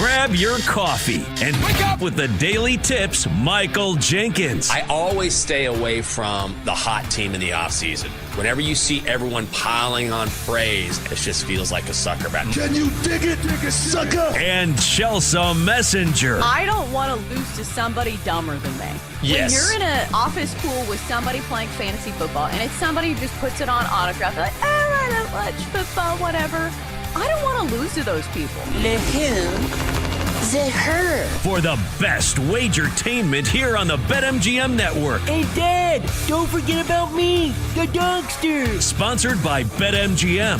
Grab your coffee and wake up with the Daily Tips, Michael Jenkins. I always stay away from the hot team in the offseason. Whenever you see everyone piling on praise, it just feels like a sucker bat. Can you dig it, sucker? And Chelsea Messenger. I don't want to lose to somebody dumber than me. Yes. When you're in an office pool with somebody playing fantasy football, and it's somebody who just puts it on autograph, like, I don't watch football, whatever. I don't want to lose to those people. The who? The her. For the best wagertainment here on the BetMGM Network. Hey, Dad, don't forget about me, the dogster. Sponsored by BetMGM.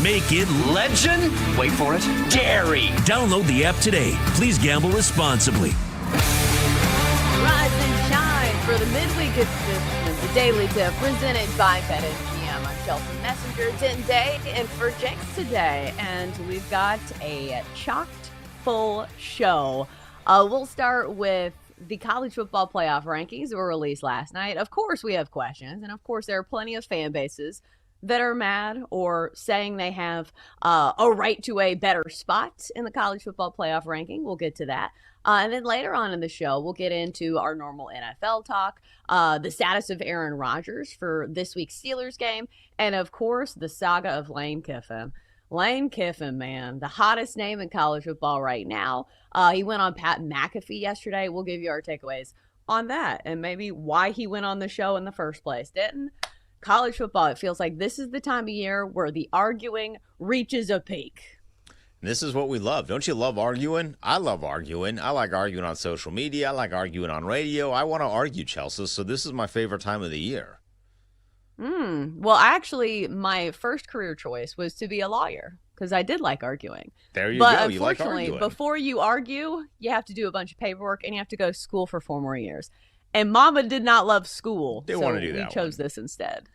Make it legend. Wait for it. Dairy. Download the app today. Please gamble responsibly. Rise and shine for the midweek edition of the Daily Tip presented by BetMGM. I'm Chelsea Messenger today and for Jenks today. And we've got a chocked full show. We'll start with the college football playoff rankings that were released last night. Of course, we have questions. And of course, there are plenty of fan bases that are mad or saying they have a right to a better spot in the college football playoff ranking. We'll get to that. And then later on in the show, we'll get into our normal NFL talk, the status of Aaron Rodgers for this week's Steelers game, and of course, the saga of Lane Kiffin. Lane Kiffin, man, the hottest name in college football right now. He went on Pat McAfee yesterday. We'll give you our takeaways on that and maybe why he went on the show in the first place. Didn't college football, it feels like this is the time of year where the arguing reaches a peak. This is what we love. Don't you love arguing? I love arguing. I like arguing on social media. I like arguing on radio. I want to argue, Chelsea, so this is my favorite time of the year. Well, actually, my first career choice was to be a lawyer because I did like arguing. There you but go. You like unfortunately, arguing. before you argue, you have to do a bunch of paperwork and you have to go to school for 4 more years. And Mama did not love school, Didn't so want to do we that chose this instead.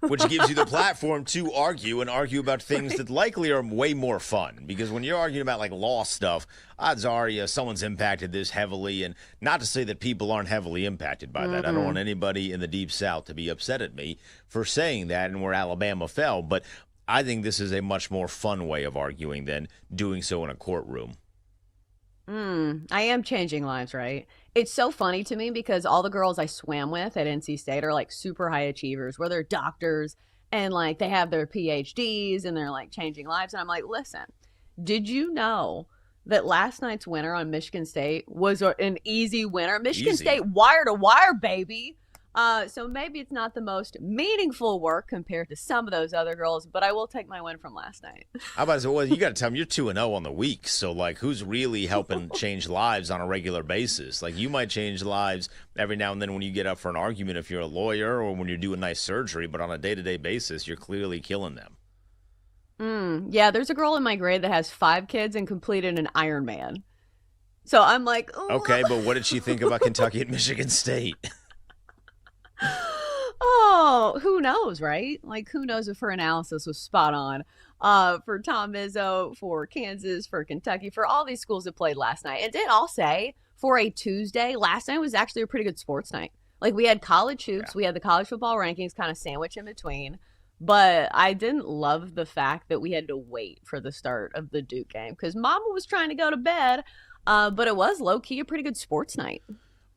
Which gives you the platform to argue and argue about things that likely are way more fun. Because when you're arguing about like law stuff, odds are someone's impacted this heavily. And not to say that people aren't heavily impacted by that. I don't want anybody in the Deep South to be upset at me for saying that and where Alabama fell. But I think this is a much more fun way of arguing than doing so in a courtroom. I am changing lives, right? It's so funny to me because all the girls I swam with at NC State are like super high achievers where they're doctors and like they have their PhDs and they're like changing lives. And I'm like, listen, did you know that last night's winner on Michigan State was an easy winner? Michigan State wire to wire, baby. So maybe it's not the most meaningful work compared to some of those other girls, but I will take my win from last night. How about, well, you got to tell them you're 2-0 on the week. So, like, who's really helping change lives on a regular basis? Like, you might change lives every now and then when you get up for an argument if you're a lawyer or when you're doing nice surgery, but on a day-to-day basis, you're clearly killing them. Yeah, there's a girl in my grade that has 5 kids and completed an Ironman. So I'm like, ooh. Okay, but what did she think about Kentucky and Michigan State? Oh, who knows, right? Like, who knows if her analysis was spot on for Tom Izzo, for Kansas, for Kentucky, for all these schools that played last night. And then I'll say, for a Tuesday, last night was actually a pretty good sports night. Like, we had college hoops, we had the college football rankings kind of sandwiched in between. But I didn't love the fact that we had to wait for the start of the Duke game because Mama was trying to go to bed. But it was low-key a pretty good sports night.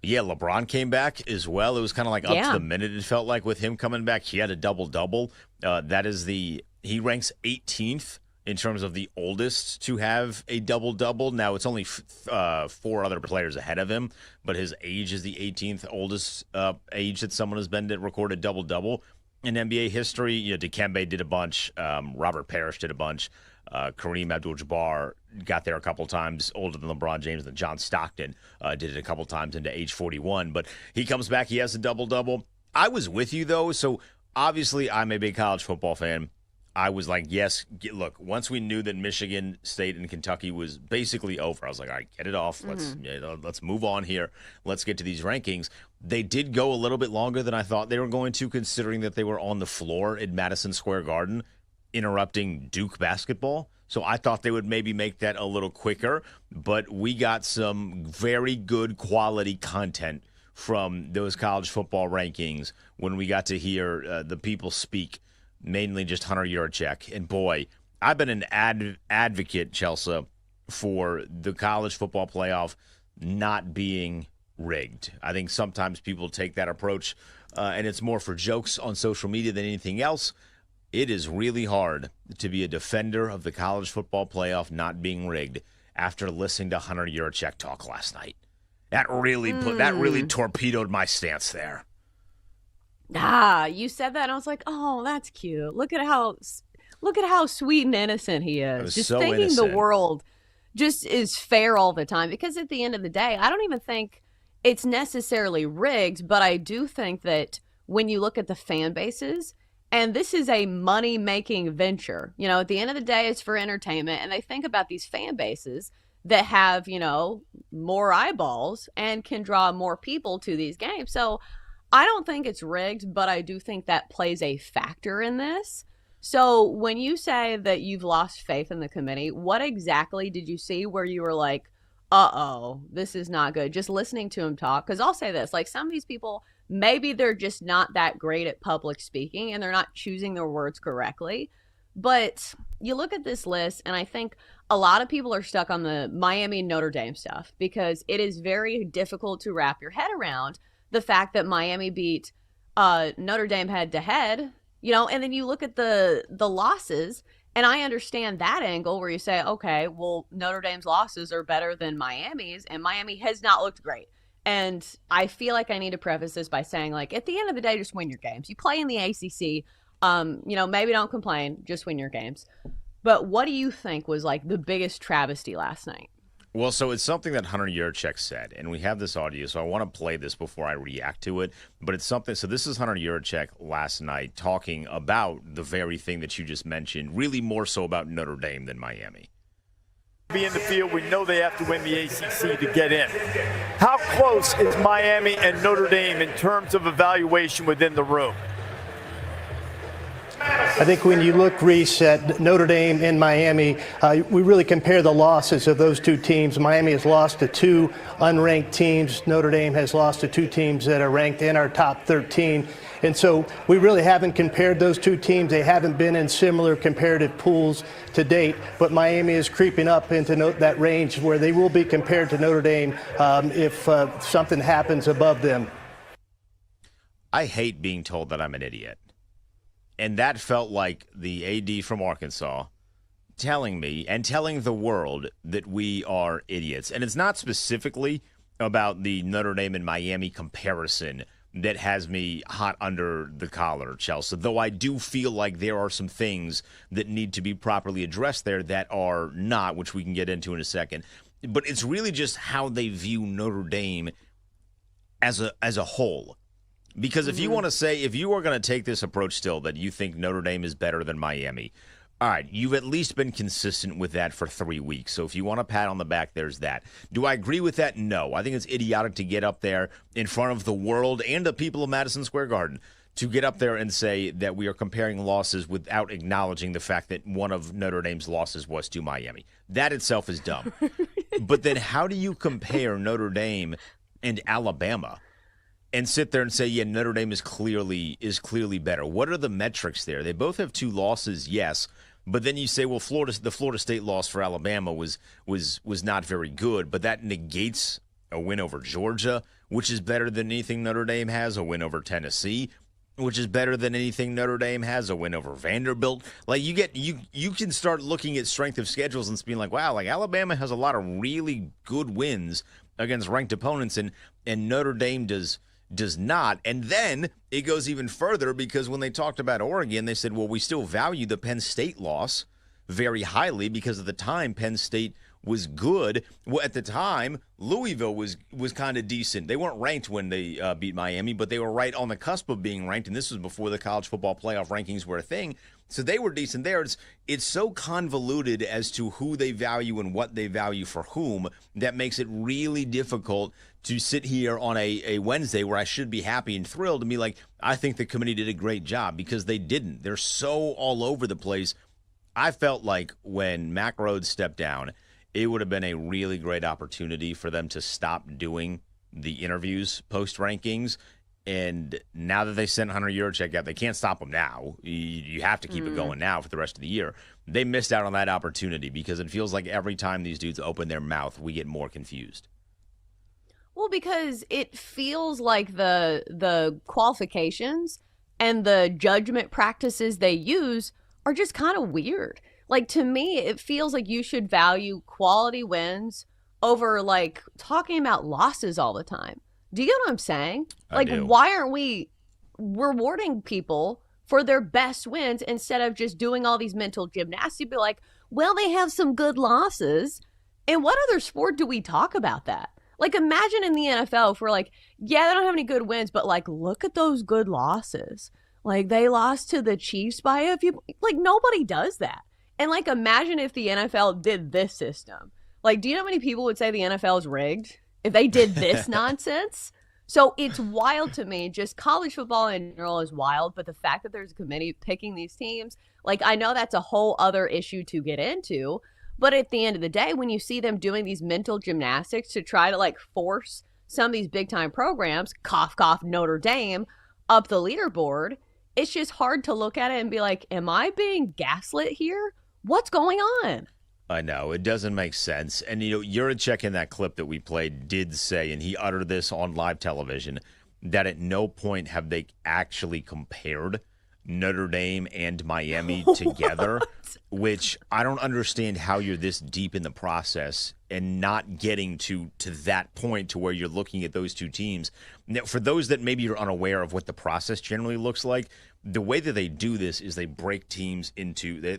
Yeah, LeBron came back as well. It was kind of like up to the minute, it felt like, with him coming back. He had a double-double. He ranks 18th in terms of the oldest to have a double-double. Now, it's only 4 other players ahead of him, but his age is the 18th oldest age that someone has been to record a double-double in NBA history. You know, Dikembe did a bunch. Robert Parrish did a bunch. Kareem Abdul-Jabbar got there a couple times, older than LeBron James, and John Stockton did it a couple times into age 41. But he comes back, he has a double-double. I was with you, though, so obviously I'm a big college football fan. I was like, yes, look, once we knew that Michigan State and Kentucky was basically over, I was like, all right, get it off. Let's move on here. Let's get to these rankings. They did go a little bit longer than I thought they were going to, considering that they were on the floor at Madison Square Garden interrupting Duke basketball. So I thought they would maybe make that a little quicker, but we got some very good quality content from those college football rankings when we got to hear the people speak, mainly just Hunter Yurachek. And boy, I've been an advocate, Chelsea, for the college football playoff not being rigged. I think sometimes people take that approach, and it's more for jokes on social media than anything else. It is really hard to be a defender of the college football playoff not being rigged after listening to Hunter Yurachek talk last night. That really torpedoed my stance there. You said that, and I was like, oh, that's cute. Look at how sweet and innocent he is. Just so thinking innocent. The world just is fair all the time. Because at the end of the day, I don't even think it's necessarily rigged, but I do think that when you look at the fan bases, and this is a money-making venture, at the end of the day, it's for entertainment, and they think about these fan bases that have, more eyeballs and can draw more people to these games. So I don't think it's rigged, but I do think that plays a factor in this. So when you say that you've lost faith in the committee, what exactly did you see where you were like, uh-oh, this is not good? Just listening to him talk. Because I'll say this, like some of these people, maybe they're just not that great at public speaking and they're not choosing their words correctly. But you look at this list, and I think a lot of people are stuck on the Miami Notre Dame stuff because it is very difficult to wrap your head around the fact that Miami beat Notre Dame head to head, and then you look at the losses, and I understand that angle where you say, okay, well, Notre Dame's losses are better than Miami's, and Miami has not looked great. And I feel like I need to preface this by saying, like, at the end of the day, just win your games. You play in the ACC, maybe don't complain, just win your games. But what do you think was, like, the biggest travesty last night? Well, so it's something that Hunter Yurachek said, and we have this audio, so I want to play this before I react to it. But it's something, so this is Hunter Yurachek last night talking about the very thing that you just mentioned, really more so about Notre Dame than Miami. Be in the field, we know they have to win the ACC to get in. How close is Miami and Notre Dame in terms of evaluation within the room? I think when you look, Reese, at Notre Dame and Miami, we really compare the losses of those two teams. Miami has lost to two unranked teams. Notre Dame has lost to two teams that are ranked in our top 13. And so we really haven't compared those two teams. They haven't been in similar comparative pools to date. But Miami is creeping up into that range where they will be compared to Notre Dame if something happens above them. I hate being told that I'm an idiot. And that felt like the AD from Arkansas telling me and telling the world that we are idiots. And it's not specifically about the Notre Dame and Miami comparison that has me hot under the collar, Chelsea, though I do feel like there are some things that need to be properly addressed there that are not, which we can get into in a second. But it's really just how they view Notre Dame as a whole. Because if you want to say, if you are going to take this approach still that you think Notre Dame is better than Miami, all right, you've at least been consistent with that for 3 weeks. So if you want a pat on the back, there's that. Do I agree with that? No. I think it's idiotic to get up there in front of the world and the people of Madison Square Garden to get up there and say that we are comparing losses without acknowledging the fact that one of Notre Dame's losses was to Miami. That itself is dumb. But then how do you compare Notre Dame and Alabama and sit there and say, yeah, Notre Dame is clearly better? What are the metrics there? They both have 2 losses, yes, but then you say, well, the Florida State loss for Alabama was not very good, but that negates a win over Georgia, which is better than anything Notre Dame has, a win over Tennessee, which is better than anything Notre Dame has, a win over Vanderbilt. Like you can start looking at strength of schedules and being like, wow, like Alabama has a lot of really good wins against ranked opponents, and Notre Dame does not. And then it goes even further because when they talked about Oregon, they said, well, we still value the Penn State loss very highly because at the time Penn State was good. Well, at the time, Louisville was kind of decent. They weren't ranked when they beat Miami, but they were right on the cusp of being ranked, and this was before the college football playoff rankings were a thing. So they were decent there. It's so convoluted as to who they value and what they value for whom that makes it really difficult to sit here on a Wednesday where I should be happy and thrilled and be like, I think the committee did a great job, because they didn't. They're so all over the place. I felt like when Mack Rhoades stepped down, it would have been a really great opportunity for them to stop doing the interviews post-rankings And now that they sent Hunter Yurachek out, they can't stop him now. You have to keep it going now for the rest of the year. They missed out on that opportunity because it feels like every time these dudes open their mouth, we get more confused. Well, because it feels like the qualifications and the judgment practices they use are just kind of weird. Like, to me, it feels like you should value quality wins over, like, talking about losses all the time. Do you get what I'm saying? Like, why aren't we rewarding people for their best wins instead of just doing all these mental gymnastics? Be like, well, they have some good losses. In what other sport do we talk about that? Like, imagine in the NFL if we're like, yeah, they don't have any good wins, but, like, look at those good losses. Like, they lost to the Chiefs by a few. Like, nobody does that. And, like, imagine if the NFL did this system. Like, do you know how many people would say the NFL is rigged if they did this nonsense? So it's wild to me. Just college football in general is wild, but the fact that there's a committee picking these teams, like, I know that's a whole other issue to get into, but at the end of the day, when you see them doing these mental gymnastics to try to, like, force some of these big-time programs, cough, cough, Notre Dame, up the leaderboard, it's just hard to look at it and be like, am I being gaslit here? What's going on? I know. It doesn't make sense. And, Yurachek in that clip that we played did say, and he uttered this on live television, that at no point have they actually compared Notre Dame and Miami together, which I don't understand how you're this deep in the process and not getting to that point to where you're looking at those two teams. Now, for those that maybe you're unaware of what the process generally looks like, the way that they do this is they break teams into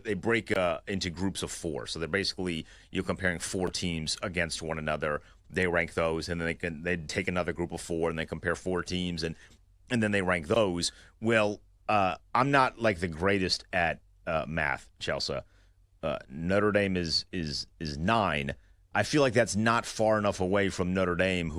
into groups of four. So they're basically comparing four teams against one another. They rank those, and then they take another group of four and they compare four teams, and then they rank those. Well, I'm not like the greatest at math, Chelsea. Notre Dame is 9. I feel like that's not far enough away from Notre Dame,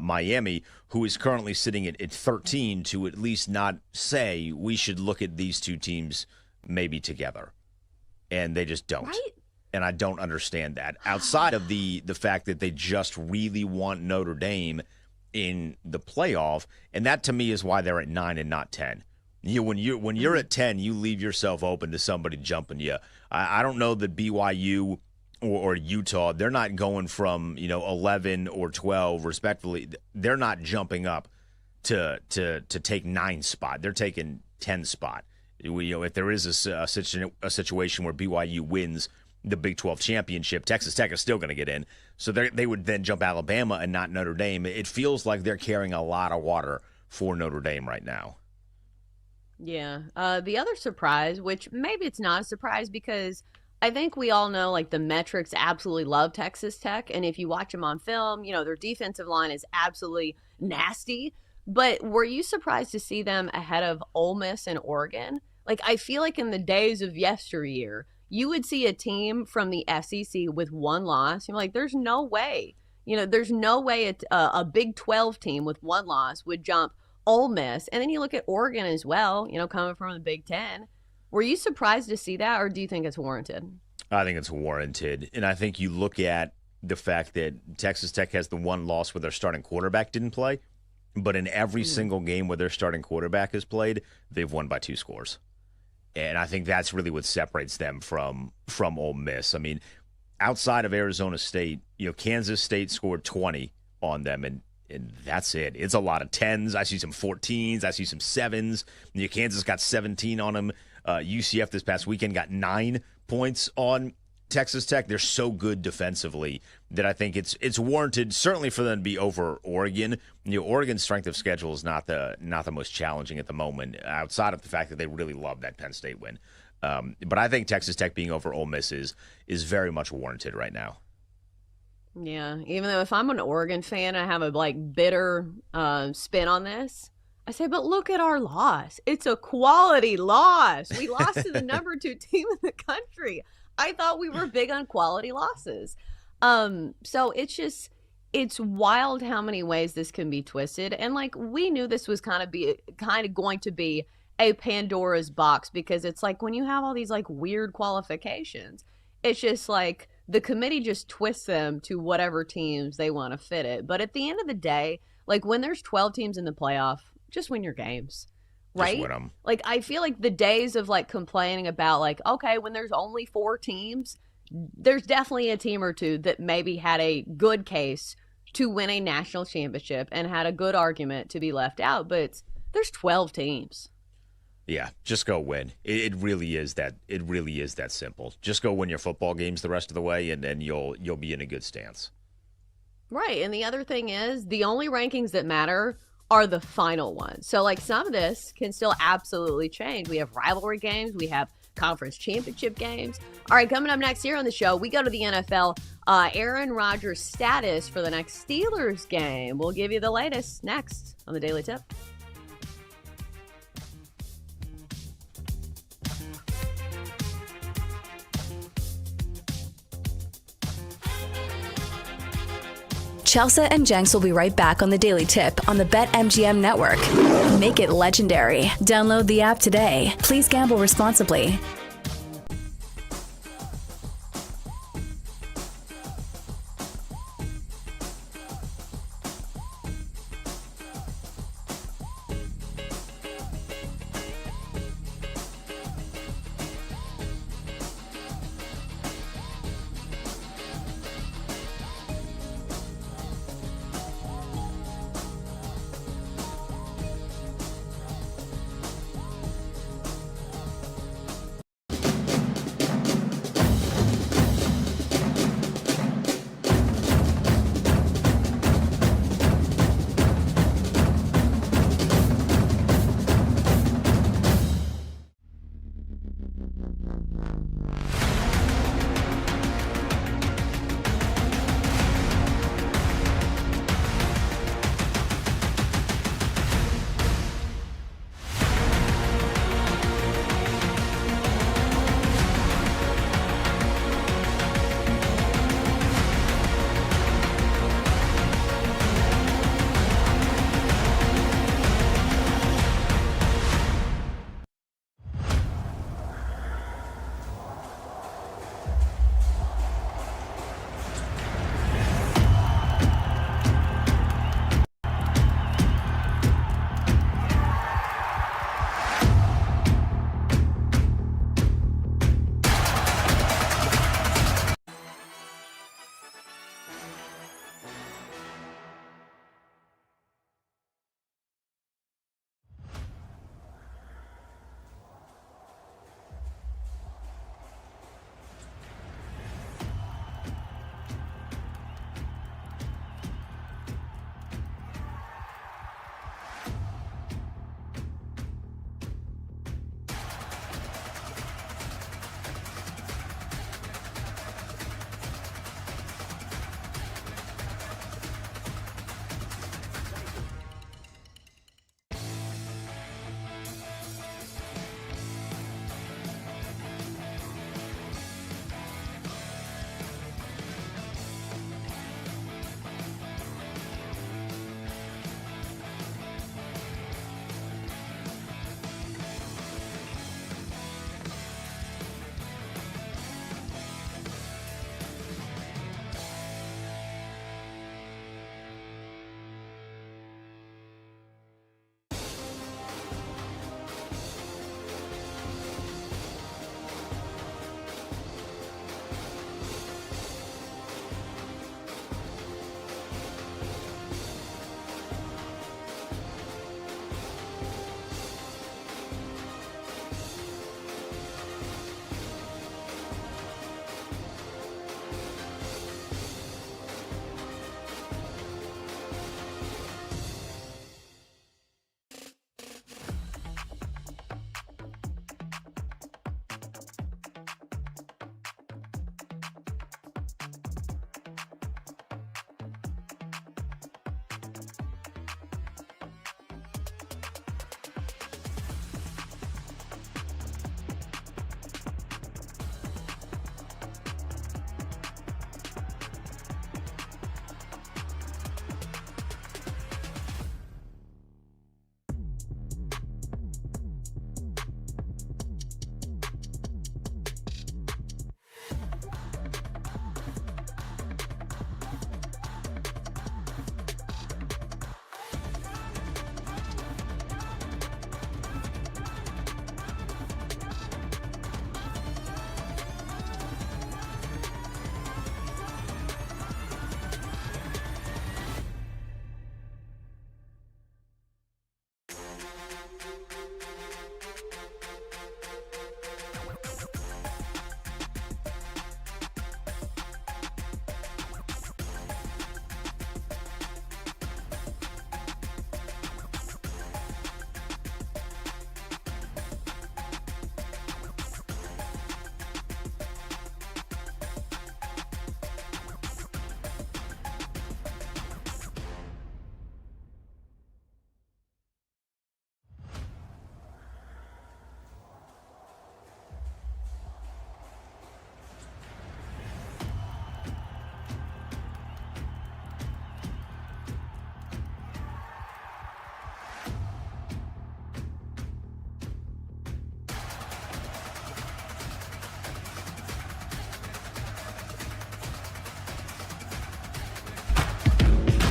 Miami, who is currently sitting at 13, to at least not say we should look at these two teams maybe together. And they just don't. Right? And I don't understand that. Outside of the fact that they just really want Notre Dame in the playoff, and that to me is why they're at 9 and not 10. When you're at 10, you leave yourself open to somebody jumping you. I don't know that BYU or Utah, they're not going from 11 or 12 respectively. They're not jumping up to take 9 spot. They're taking 10 spot. If there is a situation where BYU wins the Big 12 championship, Texas Tech is still going to get in. So they would then jump Alabama and not Notre Dame. It feels like they're carrying a lot of water for Notre Dame right now. Yeah. The other surprise, which maybe it's not a surprise because I think we all know, like, the metrics absolutely love Texas Tech. And if you watch them on film, their defensive line is absolutely nasty. But were you surprised to see them ahead of Ole Miss and Oregon? Like, I feel like in the days of yesteryear, you would see a team from the SEC with 1 loss. You're like, there's no way. There's no way a Big 12 team with 1 loss would jump Ole Miss. And then you look at Oregon as well, coming from the Big 10. Were you surprised to see that, or do you think it's warranted? I think it's warranted. And I think you look at the fact that Texas Tech has the 1 loss where their starting quarterback didn't play, but in every single game where their starting quarterback has played, they've won by 2 scores. And I think that's really what separates them from Ole Miss. I mean, outside of Arizona State, Kansas State scored 20 on them, and that's it. It's a lot of 10s. I see some 14s. I see some 7s. Kansas got 17 on them. UCF this past weekend got 9 points on Texas Tech. They're so good defensively that I think it's warranted, certainly for them to be over Oregon. Oregon's strength of schedule is not the most challenging at the moment, outside of the fact that they really love that Penn State win. But I think Texas Tech being over Ole Miss is very much warranted right now. Yeah, even though if I'm an Oregon fan, I have a bitter spin on this. I say, but look at our loss. It's a quality loss. We lost to the number 2 team in the country. I thought we were big on quality losses. So it's wild how many ways this can be twisted. And we knew this was kind of going to be a Pandora's box, because it's like when you have all these weird qualifications, it's just like the committee just twists them to whatever teams they want to fit it. But at the end of the day, like when there's 12 teams in the playoff, just win your games. Right? Just win 'em. Like I feel like the days of like complaining about like, okay, when there's only 4 teams, there's definitely a team or two that maybe had a good case to win a national championship and had a good argument to be left out, but there's 12 teams. Yeah, just go win. It really is that. It really is that simple. Just go win your football games the rest of the way, and then you'll be in a good stance. Right, and the other thing is the only rankings that matter are the final ones. So like some of this can still absolutely change. We have rivalry games, we have conference championship games. All right, coming up next here on the show, we go to the NFL. Aaron Rodgers' status for the next Steelers game. We'll give you the latest next on the Daily Tip. Chelsea and Jenks will be right back on the Daily Tip on the BetMGM network. Make it legendary. Download the app today. Please gamble responsibly.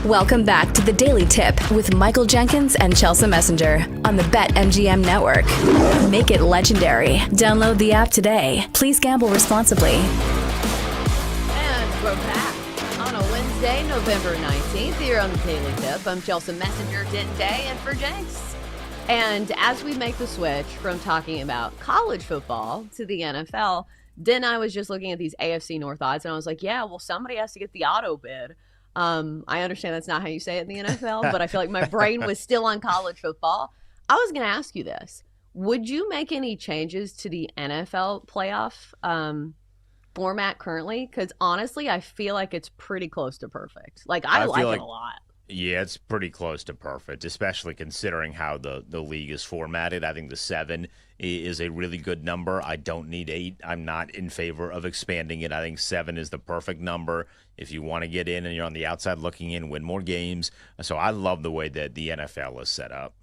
Welcome back to the Daily Tip with Michael Jenkins and Chelsea Messenger on the BetMGM Network. Make it legendary. Download the app today. Please gamble responsibly. And we're back on a Wednesday, November 19th, here on the Daily Tip. I'm Chelsea Messenger, Day, and for Jenks. And as we make the switch from talking about college football to the NFL, then I was just looking at these AFC North odds, and I was like, yeah, well, somebody has to get the auto bid. I understand that's not how you say it in the NFL, but I feel like my brain was still on college football. I was going to ask you this. Would you make any changes to the NFL playoff format currently? Because honestly, I feel like it's pretty close to perfect. Like, I like it a lot. Yeah, it's pretty close to perfect, especially considering how the league is formatted. I think the 7 is a really good number. I don't need 8. I'm not in favor of expanding it. I think 7 is the perfect number if you want to get in and you're on the outside looking in, win more games. So I love the way that the NFL is set up.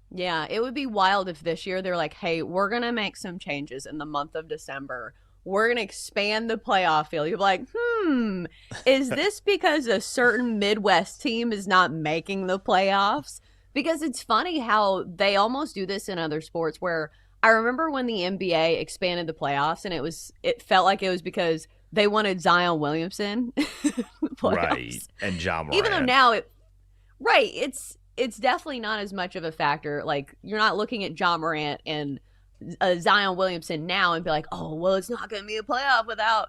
Yeah, it would be wild if this year they're like, hey, we're going to make some changes in the month of December. We're going to expand the playoff field. You're like, is this because a certain Midwest team is not making the playoffs? Because it's funny how they almost do this in other sports where I remember when the NBA expanded the playoffs and it felt like it was because they wanted Zion Williamson. Right. And Ja Morant. Even though now it's definitely not as much of a factor. Like, you're not looking at Ja Morant and Zion Williamson now and be like, oh, well, it's not going to be a playoff without,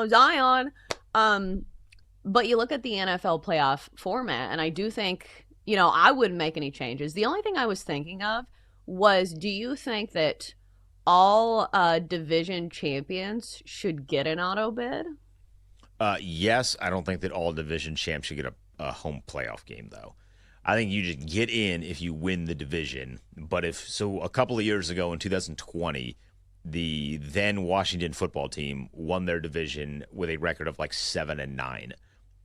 Zion. But you look at the NFL playoff format, and I do think, I wouldn't make any changes. The only thing I was thinking of was, do you think that all division champions should get an auto bid? Yes. I don't think that all division champs should get a home playoff game, though. I think you just get in if you win the division. But a couple of years ago in 2020, the then Washington football team won their division with a record of like 7-9.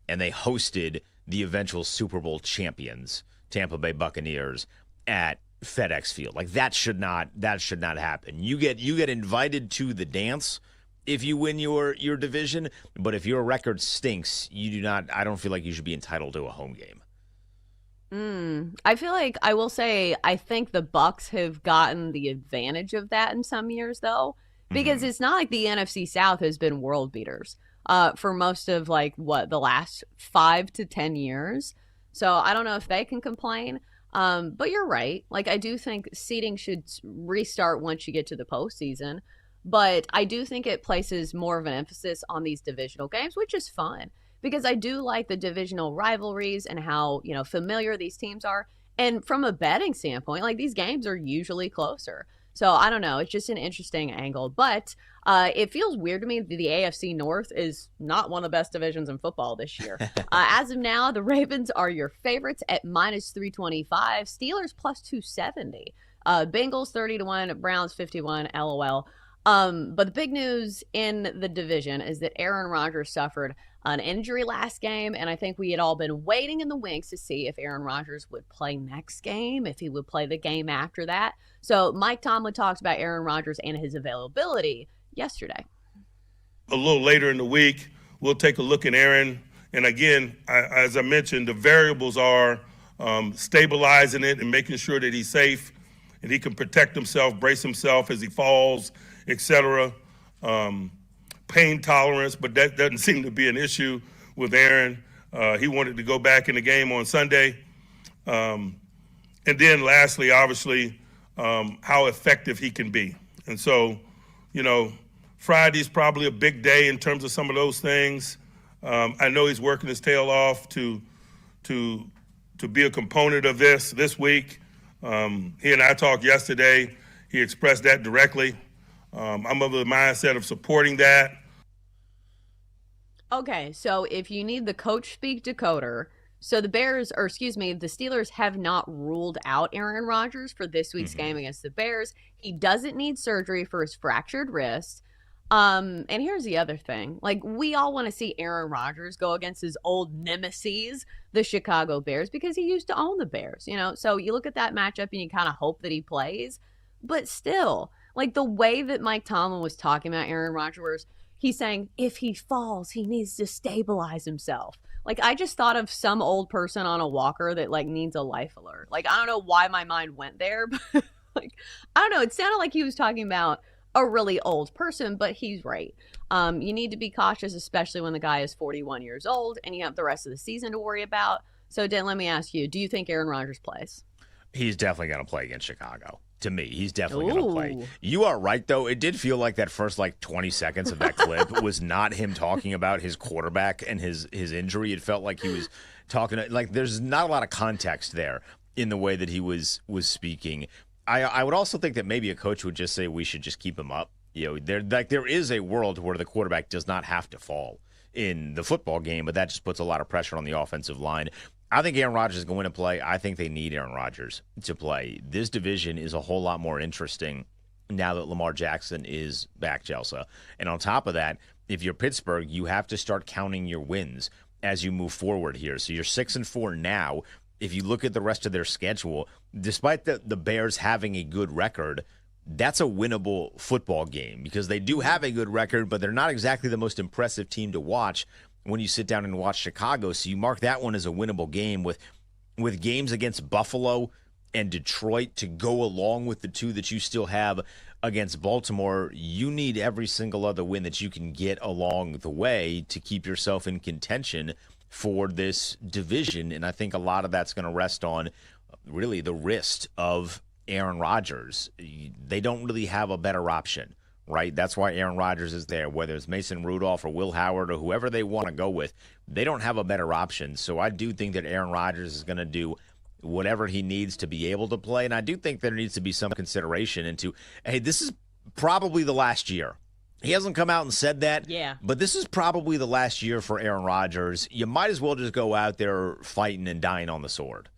And they hosted the eventual Super Bowl champions, Tampa Bay Buccaneers, at FedEx Field. Like, that should not happen. You get invited to the dance if you win your division, but if your record stinks, I don't feel like you should be entitled to a home game. I feel like, I will say, I think the Bucs have gotten the advantage of that in some years, though, because it's not like the NFC South has been world beaters for most of, the last 5 to 10 years. So I don't know if they can complain, but you're right. Like, I do think seeding should restart once you get to the postseason, but I do think it places more of an emphasis on these divisional games, which is fun. Because I do like the divisional rivalries and how, familiar these teams are. And from a betting standpoint, like, these games are usually closer. So I don't know. It's just an interesting angle. But it feels weird to me that the AFC North is not one of the best divisions in football this year. As of now, the Ravens are your favorites at -325. Steelers +270. Bengals 30-1. Browns 51. LOL. But the big news in the division is that Aaron Rodgers suffered an injury last game, and I think we had all been waiting in the wings to see if Aaron Rodgers would play next game, if he would play the game after that. So Mike Tomlin talked about Aaron Rodgers and his availability yesterday. A little later in the week, we'll take a look at Aaron. And again, as I mentioned, the variables are stabilizing it and making sure that he's safe and he can protect himself, brace himself as he falls, etc. Pain tolerance, but that doesn't seem to be an issue with Aaron. He wanted to go back in the game on Sunday. And then lastly, obviously, how effective he can be. And so, Friday's probably a big day in terms of some of those things. I know he's working his tail off to be a component of this week. He and I talked yesterday. He expressed that directly. I'm of the mindset of supporting that. Okay, so if you need the coach speak decoder, so the Steelers have not ruled out Aaron Rodgers for this week's game against the Bears. He doesn't need surgery for his fractured wrist. And here's the other thing. Like, we all want to see Aaron Rodgers go against his old nemesis, the Chicago Bears, because he used to own the Bears, So you look at that matchup and you kind of hope that he plays. But still, like, the way that Mike Tomlin was talking about Aaron Rodgers, he's saying if he falls, he needs to stabilize himself. Like, I just thought of some old person on a walker that, like, needs a life alert. Like, I don't know why my mind went there, but, like, I don't know. It sounded like he was talking about a really old person, but he's right. You need to be cautious, especially when the guy is 41 years old and you have the rest of the season to worry about. So, Dan, let me ask you, do you think Aaron Rodgers plays? He's definitely going to play against Chicago. To me, he's definitely going to play. You are right, though. It did feel like that first, 20 seconds of that clip was not him talking about his quarterback and his injury. It felt like he was talking, there's not a lot of context there in the way that he was speaking. I would also think that maybe a coach would just say we should just keep him up. There is a world where the quarterback does not have to fall in the football game, but that just puts a lot of pressure on the offensive line. I think Aaron Rodgers is going to play. I think they need Aaron Rodgers to play. This division is a whole lot more interesting now that Lamar Jackson is back, Chelsea. And on top of that, if you're Pittsburgh, you have to start counting your wins as you move forward here. So you're 6-4 now. If you look at the rest of their schedule, despite the Bears having a good record, that's a winnable football game because they do have a good record, but they're not exactly the most impressive team to watch when you sit down and watch Chicago. So you mark that one as a winnable game with games against Buffalo and Detroit to go along with the two that you still have against Baltimore. You need every single other win that you can get along the way to keep yourself in contention for this division. And I think a lot of that's going to rest on really the wrist of Aaron Rodgers. They don't really have a better option. Right? That's why Aaron Rodgers is there, whether it's Mason Rudolph or Will Howard or whoever they want to go with. They don't have a better option. So I do think that Aaron Rodgers is going to do whatever he needs to be able to play. And I do think there needs to be some consideration into, hey, this is probably the last year. He hasn't come out and said that, but this is probably the last year for Aaron Rodgers. You might as well just go out there fighting and dying on the sword.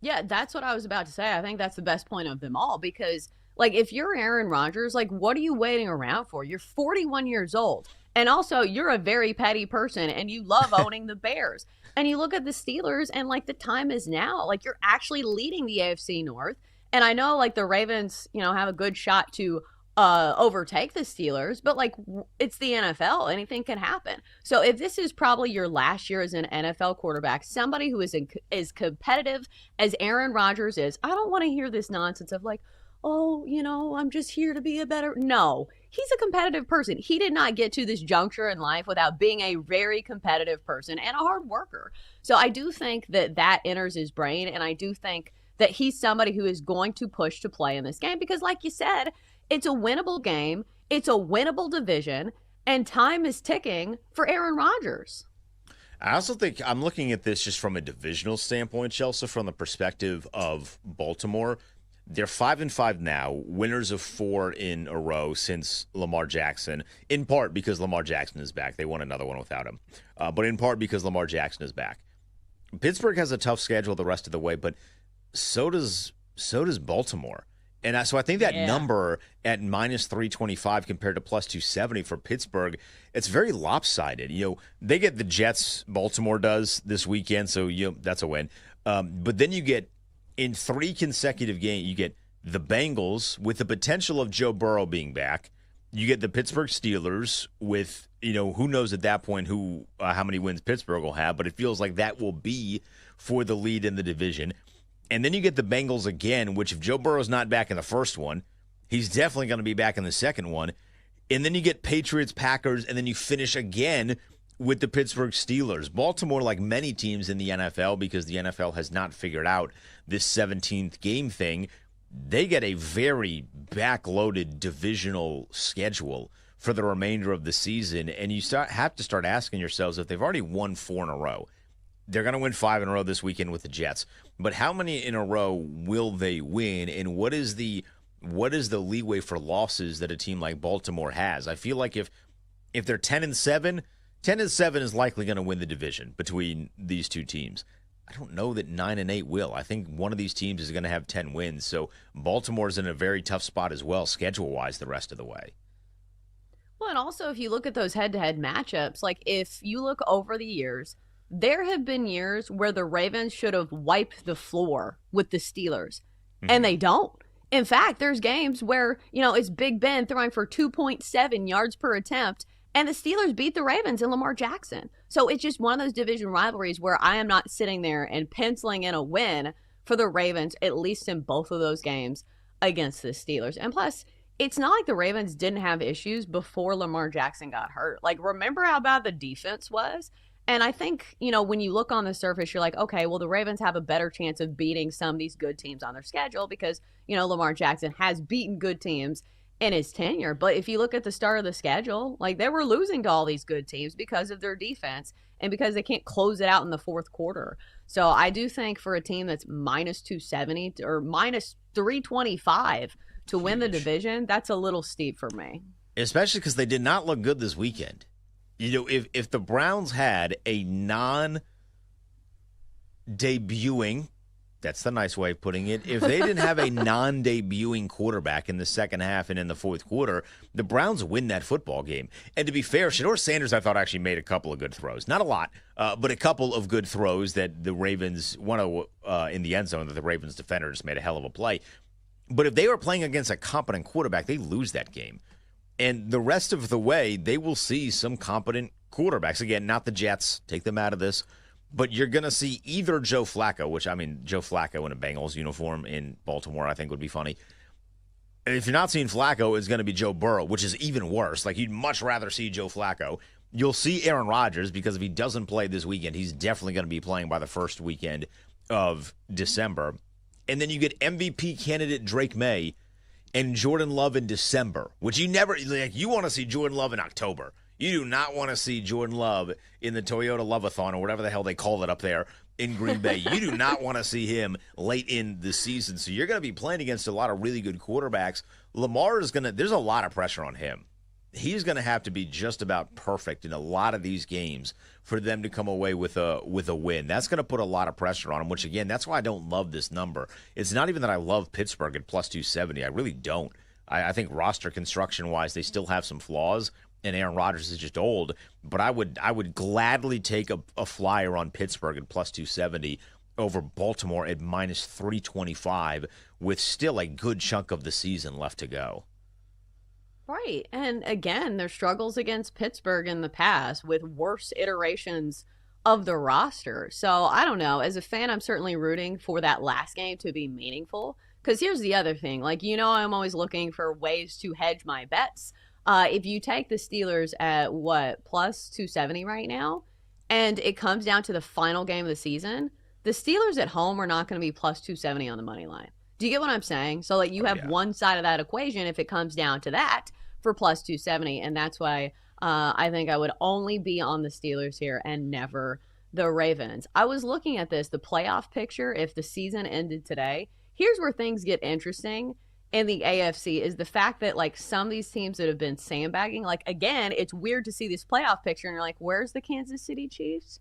Yeah, that's what I was about to say. I think that's the best point of them all because if you're Aaron Rodgers, what are you waiting around for? You're 41 years old. And also, you're a very petty person, and you love owning the Bears. And you look at the Steelers, and, the time is now. You're actually leading the AFC North. And I know, the Ravens, have a good shot to overtake the Steelers. But, it's the NFL. Anything can happen. So if this is probably your last year as an NFL quarterback, somebody who is as competitive as Aaron Rodgers is, I don't want to hear this nonsense of, oh, I'm just here to be a better. No, he's a competitive person. He did not get to this juncture in life without being a very competitive person and a hard worker. So I do think that enters his brain. And I do think that he's somebody who is going to push to play in this game because, like you said, it's a winnable game. It's a winnable division. And time is ticking for Aaron Rodgers. I also think I'm looking at this just from a divisional standpoint, Chelsea, from the perspective of Baltimore. They're 5-5 now, winners of 4 in a row since Lamar Jackson, in part because Lamar Jackson is back. They won another one without him, but in part because Lamar Jackson is back. Pittsburgh has a tough schedule the rest of the way, but so does Baltimore. And so I think that number at minus 325 compared to plus 270 for Pittsburgh, it's very lopsided. They get the Jets, Baltimore does this weekend, so that's a win. But then you get, in 3 consecutive games, you get the Bengals with the potential of Joe Burrow being back. You get the Pittsburgh Steelers with, who knows at that point how many wins Pittsburgh will have, but it feels like that will be for the lead in the division. And then you get the Bengals again, which if Joe Burrow's not back in the first one, he's definitely going to be back in the second one. And then you get Patriots, Packers, and then you finish again with the Pittsburgh Steelers. Baltimore, like many teams in the NFL, because the NFL has not figured out this 17th game thing, they get a very backloaded divisional schedule for the remainder of the season. And you have to start asking yourselves, if they've already won 4 in a row, they're going to win 5 in a row this weekend with the Jets. But how many in a row will they win? And what is the leeway for losses that a team like Baltimore has? I feel like if they're 10-7, 10-7 is likely going to win the division between these two teams. I don't know that 9-8 will. I think one of these teams is going to have 10 wins. So Baltimore's in a very tough spot as well, schedule-wise, the rest of the way. Well, and also if you look at those head-to-head matchups, if you look over the years, there have been years where the Ravens should have wiped the floor with the Steelers, and they don't. In fact, there's games where, it's Big Ben throwing for 2.7 yards per attempt, and the Steelers beat the Ravens and Lamar Jackson. So it's just one of those division rivalries where I am not sitting there and penciling in a win for the Ravens, at least in both of those games against the Steelers. And plus, it's not like the Ravens didn't have issues before Lamar Jackson got hurt. Like, remember how bad the defense was? And I think, when you look on the surface, you're like, okay, well, the Ravens have a better chance of beating some of these good teams on their schedule because, Lamar Jackson has beaten good teams in his tenure. But if you look at the start of the schedule, like, they were losing to all these good teams because of their defense and because they can't close it out in the fourth quarter. So I do think for a team that's minus 270 or minus 325 to win the division, that's a little steep for me. Especially because they did not look good this weekend. If the Browns had a non-debuting, that's the nice way of putting it, if they didn't have a non-debuting quarterback in the second half and in the fourth quarter, the Browns win that football game. And to be fair, Shedeur Sanders, I thought, actually made a couple of good throws. Not a lot, but a couple of good throws that the Ravens, one in the end zone that the Ravens defender just made a hell of a play. But if they were playing against a competent quarterback, they lose that game. And the rest of the way, they will see some competent quarterbacks. Again, not the Jets. Take them out of this. But you're going to see either Joe Flacco, Joe Flacco in a Bengals uniform in Baltimore, I think would be funny. And if you're not seeing Flacco, it's going to be Joe Burrow, which is even worse. Like, you'd much rather see Joe Flacco. You'll see Aaron Rodgers, because if he doesn't play this weekend, he's definitely going to be playing by the first weekend of December. And then you get MVP candidate Drake May and Jordan Love in December, which you want to see Jordan Love in October. You do not want to see Jordan Love in the Toyota Love-a-thon or whatever the hell they call it up there in Green Bay. You do not want to see him late in the season. So you're going to be playing against a lot of really good quarterbacks. Lamar there's a lot of pressure on him. He's going to have to be just about perfect in a lot of these games for them to come away with a win. That's going to put a lot of pressure on him, which, again, that's why I don't love this number. It's not even that I love Pittsburgh at plus 270. I really don't. I think roster construction-wise, they still have some flaws, and Aaron Rodgers is just old. But I would gladly take a flyer on Pittsburgh at plus 270 over Baltimore at minus 325 with still a good chunk of the season left to go. Right. And again, their struggles against Pittsburgh in the past with worse iterations of the roster. So I don't know. As a fan, I'm certainly rooting for that last game to be meaningful. Because here's the other thing. I'm always looking for ways to hedge my bets. If you take the Steelers at plus 270 right now, and it comes down to the final game of the season, the Steelers at home are not going to be plus 270 on the money line. Do you get what I'm saying? So you have one side of that equation if it comes down to that for plus 270. And that's why I think I would only be on the Steelers here and never the Ravens. I was looking at the playoff picture if the season ended today. Here's where things get interesting in the AFC is the fact that some of these teams that have been sandbagging, again, it's weird to see this playoff picture and you're like, where's the Kansas City Chiefs?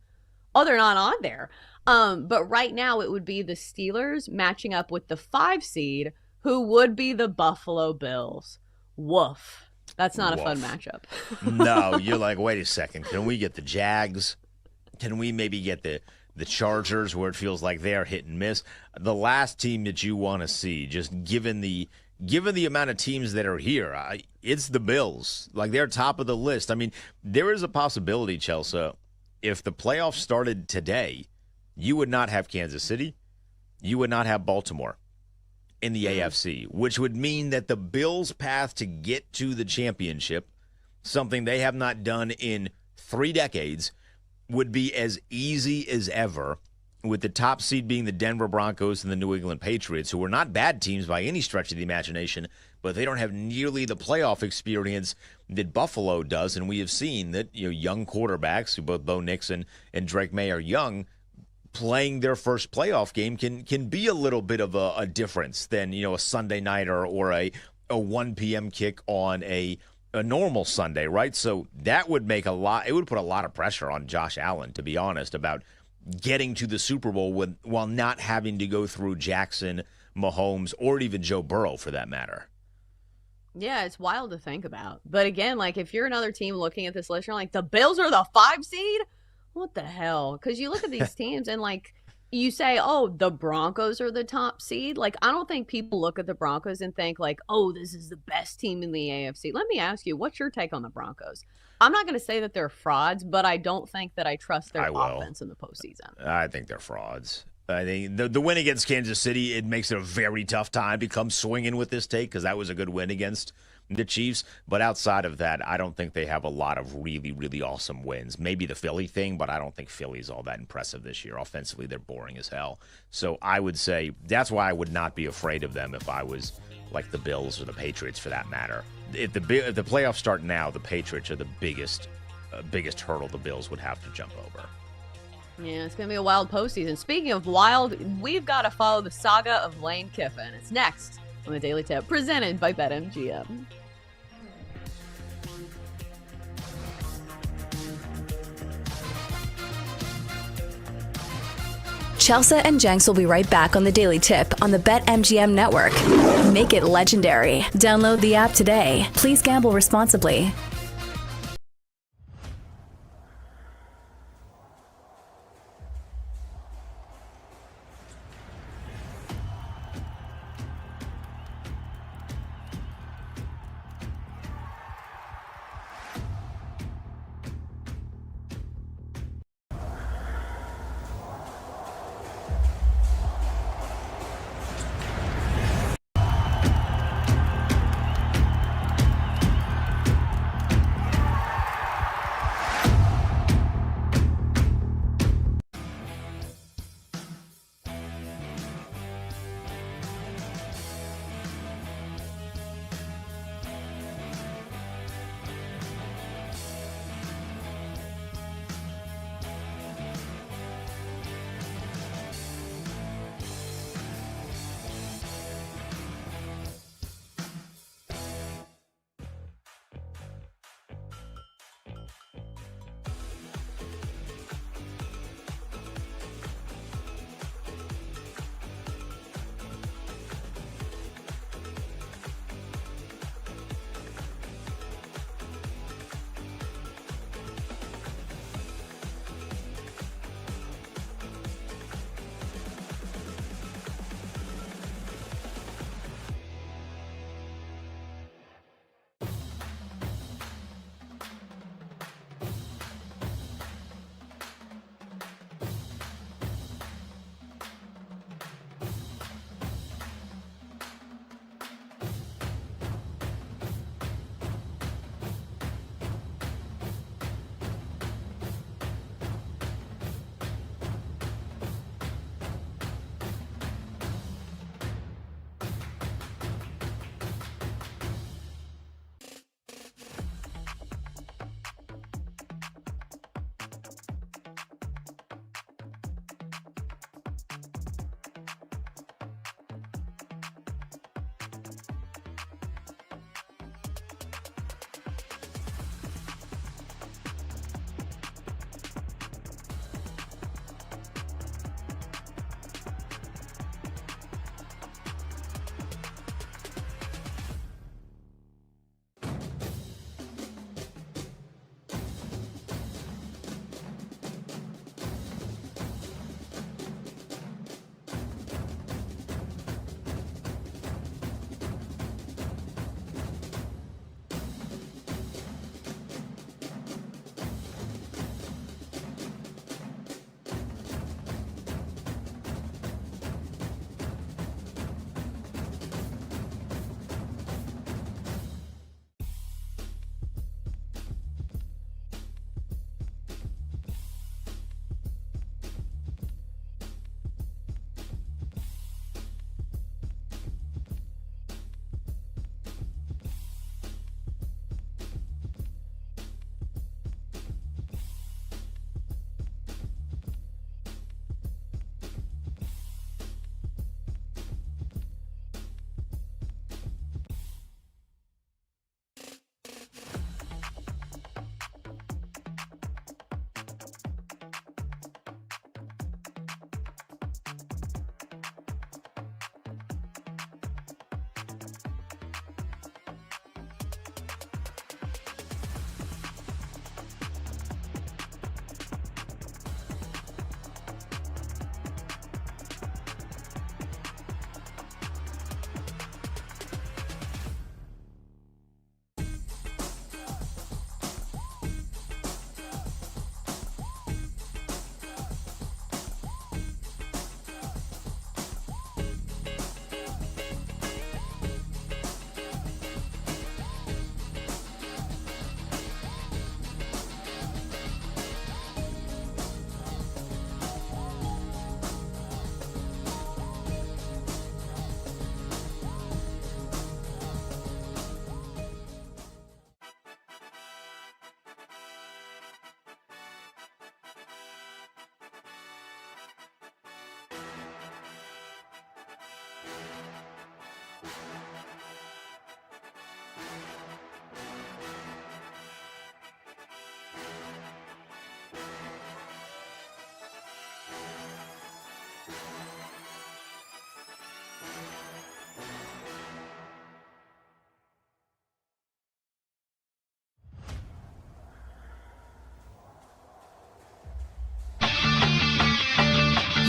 Oh, they're not on there. But right now it would be the Steelers matching up with the 5 seed, who would be the Buffalo Bills. Woof. That's not a fun matchup. No, you're like, wait a second. Can we get the Jags? Can we maybe get the Chargers, where it feels like they're hit and miss? The last team that you want to see, just given the amount of teams that are here, it's the Bills. They're top of the list. I mean, there is a possibility, Chelsea, if the playoffs started today, you would not have Kansas City. You would not have Baltimore in the AFC, which would mean that the Bills' path to get to the championship, something they have not done in 3 decades, would be as easy as ever, with the top seed being the Denver Broncos and the New England Patriots, who are not bad teams by any stretch of the imagination, but they don't have nearly the playoff experience that Buffalo does. And we have seen that young quarterbacks, who both Bo Nix and Drake May are young, playing their first playoff game can be a little bit of a difference than a Sunday nighter or a 1 p.m. kick on a normal Sunday, right? So that would it would put a lot of pressure on Josh Allen, to be honest, about getting to the Super Bowl while not having to go through Jackson, Mahomes, or even Joe Burrow for that matter. Yeah, it's wild to think about. But again, if you're another team looking at this list, you're like, the Bills are the 5 seed? What the hell? Because you look at these teams and you say, oh, the Broncos are the top seed. I don't think people look at the Broncos and think oh, this is the best team in the AFC. Let me ask you, what's your take on the Broncos? I'm not going to say that they're frauds, but I don't think that I trust their offense in the postseason. I think they're frauds. I think the win against Kansas City, it makes it a very tough time to come swinging with this take because that was a good win against the Chiefs. But outside of that, I don't think they have a lot of really, really awesome wins. Maybe the Philly thing, but I don't think Philly's all that impressive this year. Offensively, they're boring as hell. So I would say that's why I would not be afraid of them if I was like the Bills or the Patriots for that matter. If the playoffs start now, the Patriots are the biggest hurdle the Bills would have to jump over. Yeah, it's going to be a wild postseason. Speaking of wild, we've got to follow the saga of Lane Kiffin. It's next on the Daily Tip, presented by BetMGM. Chelsea and Jenks will be right back on the Daily Tip on the BetMGM network. Make it legendary. Download the app today. Please gamble responsibly.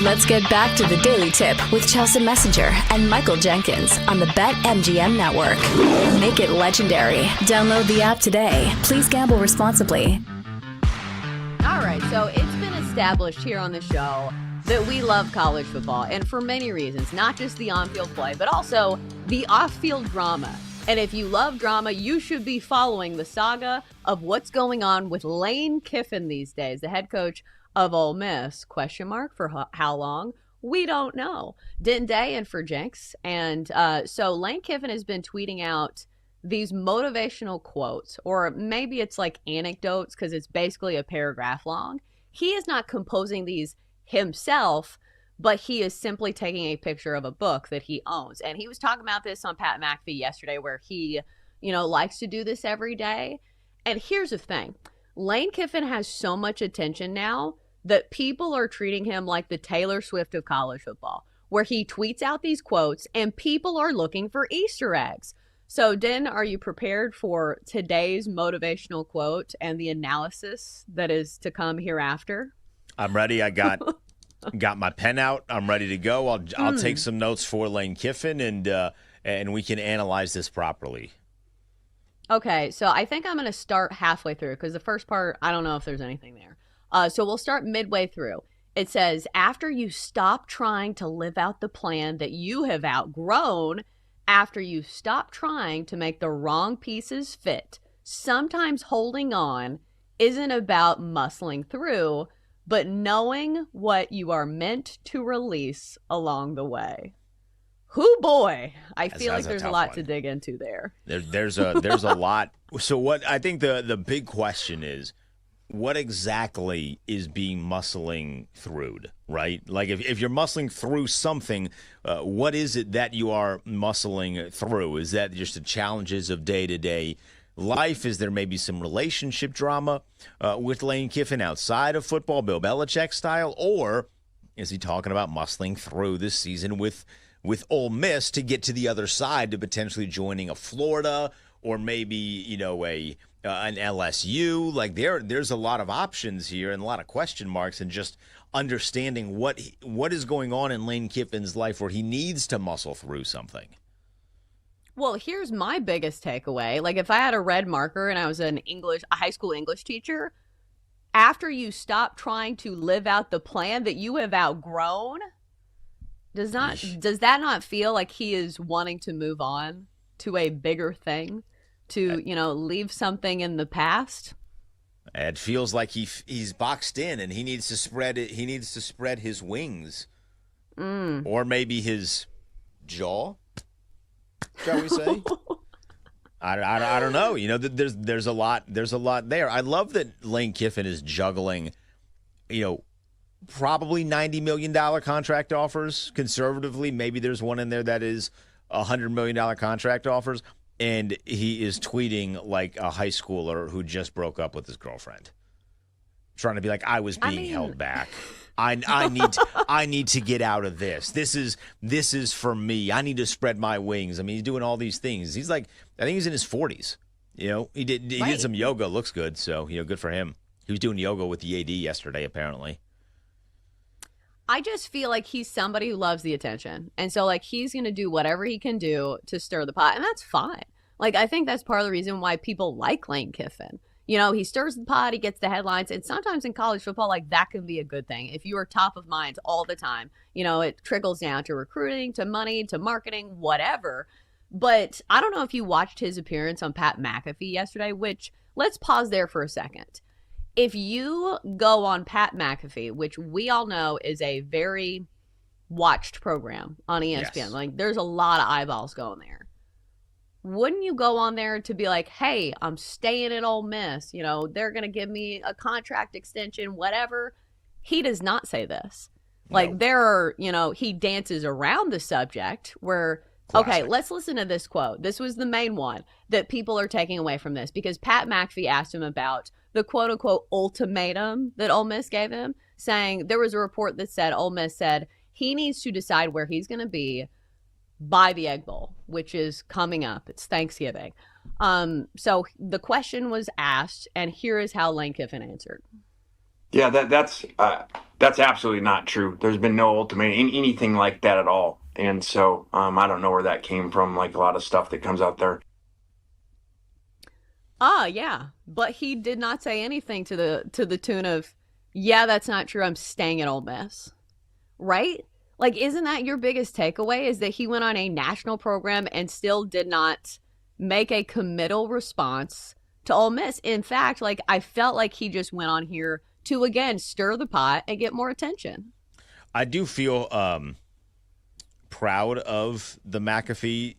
Let's get back to the Daily Tip with Chelsea Messenger and Michael Jenkins on the BetMGM Network. Make it legendary. Download the app today. Please gamble responsibly. All right, so it's been established here on the show that we love college football, and for many reasons, not just the on-field play, but also the off-field drama. And if you love drama, you should be following the saga of what's going on with Lane Kiffin these days, the head coach of Ole Miss. Question mark for how long? We don't know. Denton Day and for Jenks. And so Lane Kiffin has been tweeting out these motivational quotes, or maybe it's like anecdotes because it's basically a paragraph long. He is not composing these himself, but he is simply taking a picture of a book that he owns. And he was talking about this on Pat McAfee yesterday, where he, likes to do this every day. And here's the thing. Lane Kiffin has so much attention now that people are treating him like the Taylor Swift of college football, where he tweets out these quotes and people are looking for Easter eggs. So, Den, are you prepared for today's motivational quote and the analysis that is to come hereafter? I'm ready. I got my pen out. I'm ready to go. I'll take some notes for Lane Kiffin, and we can analyze this properly. Okay, so I think I'm going to start halfway through because the first part, I don't know if there's anything there. So we'll start midway through. It says, after you stop trying to live out the plan that you have outgrown, after you stop trying to make the wrong pieces fit, sometimes holding on isn't about muscling through, but knowing what you are meant to release along the way. Hoo boy, I feel like there's a lot to dig into there. There's a lot. So what I think the big question is, what exactly is being muscling through, right? Like if you're muscling through something, what is it that you are muscling through? Is that just the challenges of day-to-day life? Is there maybe some relationship drama with Lane Kiffin outside of football, Bill Belichick style? Or is he talking about muscling through this season with Ole Miss to get to the other side, to potentially joining a Florida or maybe, an LSU? Like there's a lot of options here and a lot of question marks, and just understanding what is going on in Lane Kiffin's life where he needs to muscle through something. Well, here's my biggest takeaway. Like if I had a red marker and I was a high school English teacher, after you stop trying to live out the plan that you have outgrown, does that not feel like he is wanting to move on to a bigger thing, to, leave something in the past? It feels like he's boxed in and he needs to spread it. He needs to spread his wings, or maybe his jaw, shall we say? I don't know. There's a lot there. I love that Lane Kiffin is juggling, probably $90 million contract offers conservatively. Maybe there's one in there that is $100 million contract offers. And he is tweeting like a high schooler who just broke up with his girlfriend, trying to be like, I was being held back. I need to get out of this. This is for me. I need to spread my wings. I mean, he's doing all these things. He's like, I think he's in his 40s. He did some yoga. Looks good. So, good for him. He was doing yoga with the AD yesterday, apparently. I just feel like he's somebody who loves the attention. And so, he's going to do whatever he can do to stir the pot. And that's fine. I think that's part of the reason why people like Lane Kiffin. He stirs the pot, he gets the headlines. And sometimes in college football, that can be a good thing. If you are top of mind all the time, it trickles down to recruiting, to money, to marketing, whatever. But I don't know if you watched his appearance on Pat McAfee yesterday, which, let's pause there for a second. If you go on Pat McAfee, which we all know is a very watched program on ESPN, yes. There's a lot of eyeballs going there. Wouldn't you go on there to be like, hey, I'm staying at Ole Miss. They're going to give me a contract extension, whatever. He does not say this. No. There are, he dances around the subject where, Classic. Okay, let's listen to this quote. This was the main one that people are taking away from this, because Pat McAfee asked him about the quote-unquote ultimatum that Ole Miss gave him, saying there was a report that said Ole Miss said he needs to decide where he's going to be by the Egg Bowl, which is coming up. It's Thanksgiving. So the question was asked, and here is how Lane Kiffin answered. Yeah, that's absolutely not true. There's been no ultimatum, anything like that at all. And so I don't know where that came from, like a lot of stuff that comes out there. Yeah. But he did not say anything to the tune of, yeah, that's not true. I'm staying at Ole Miss. Right? Like, isn't that your biggest takeaway, is that he went on a national program and still did not make a committal response to Ole Miss? In fact, like, I felt like he just went on here to, again, stir the pot and get more attention. I do feel proud of the McAfee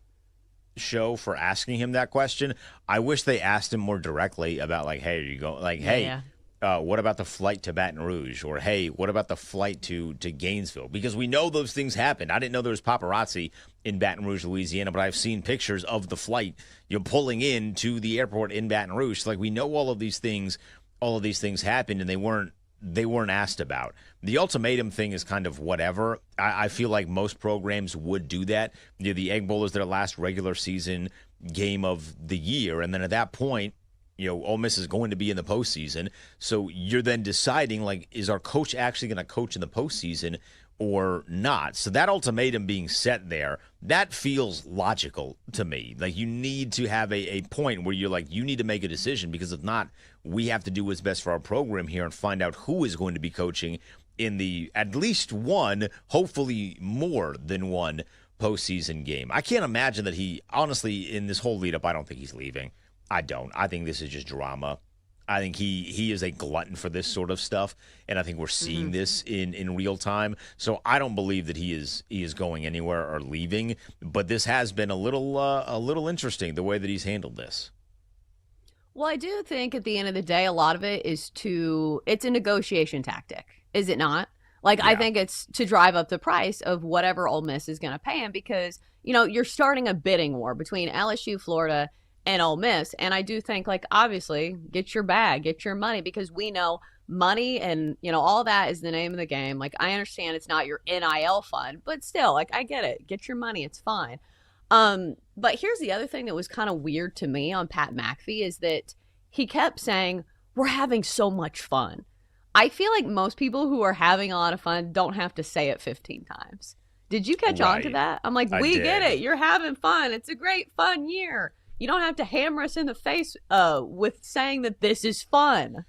show for asking him that question. I wish they asked him more directly about, like, hey, are you going, like, hey, what about the flight to Baton Rouge? Or, hey, what about the flight to Gainesville? Because we know those things happened. I didn't know there was paparazzi in Baton Rouge, Louisiana, but I've seen pictures of the flight, pulling in to the airport in Baton Rouge. So, like, we know all of these things happened, and they weren't asked about. The ultimatum thing is kind of whatever. I feel like most programs would do that. The Egg Bowl is their last regular season game of the year, and then at that point, Ole Miss is going to be in the postseason. So you're then deciding, like, is our coach actually going to coach in the postseason or not? So that ultimatum being set there, that feels logical to me. Like, you need to have a point where you're like, you need to make a decision, because if not, we have to do what's best for our program here and find out who is going to be coaching in the at least one, hopefully more than one postseason game. I can't imagine that he, honestly, in this whole lead up, I don't think he's leaving. I don't. I think this is just drama. I think he is a glutton for this sort of stuff, and I think we're seeing this in real time. So I don't believe that he is going anywhere or leaving. But this has been a little interesting, the way that he's handled this. Well, I do think at the end of the day, a lot of it is it's a negotiation tactic, is it not? Like, yeah. I think it's to drive up the price of whatever Ole Miss is going to pay him, because, you're starting a bidding war between LSU, Florida, and Ole Miss. And I do think, like, obviously, get your bag, get your money, because we know money and, all that is the name of the game. Like, I understand it's not your NIL fund, but still, like, I get it. Get your money. It's fine. But here's the other thing that was kind of weird to me on Pat McAfee, is that he kept saying, we're having so much fun. I feel like most people who are having a lot of fun don't have to say it 15 times. Did you catch on to that? I'm like, we get it. You're having fun. It's a great fun year. You don't have to hammer us in the face with saying that this is fun.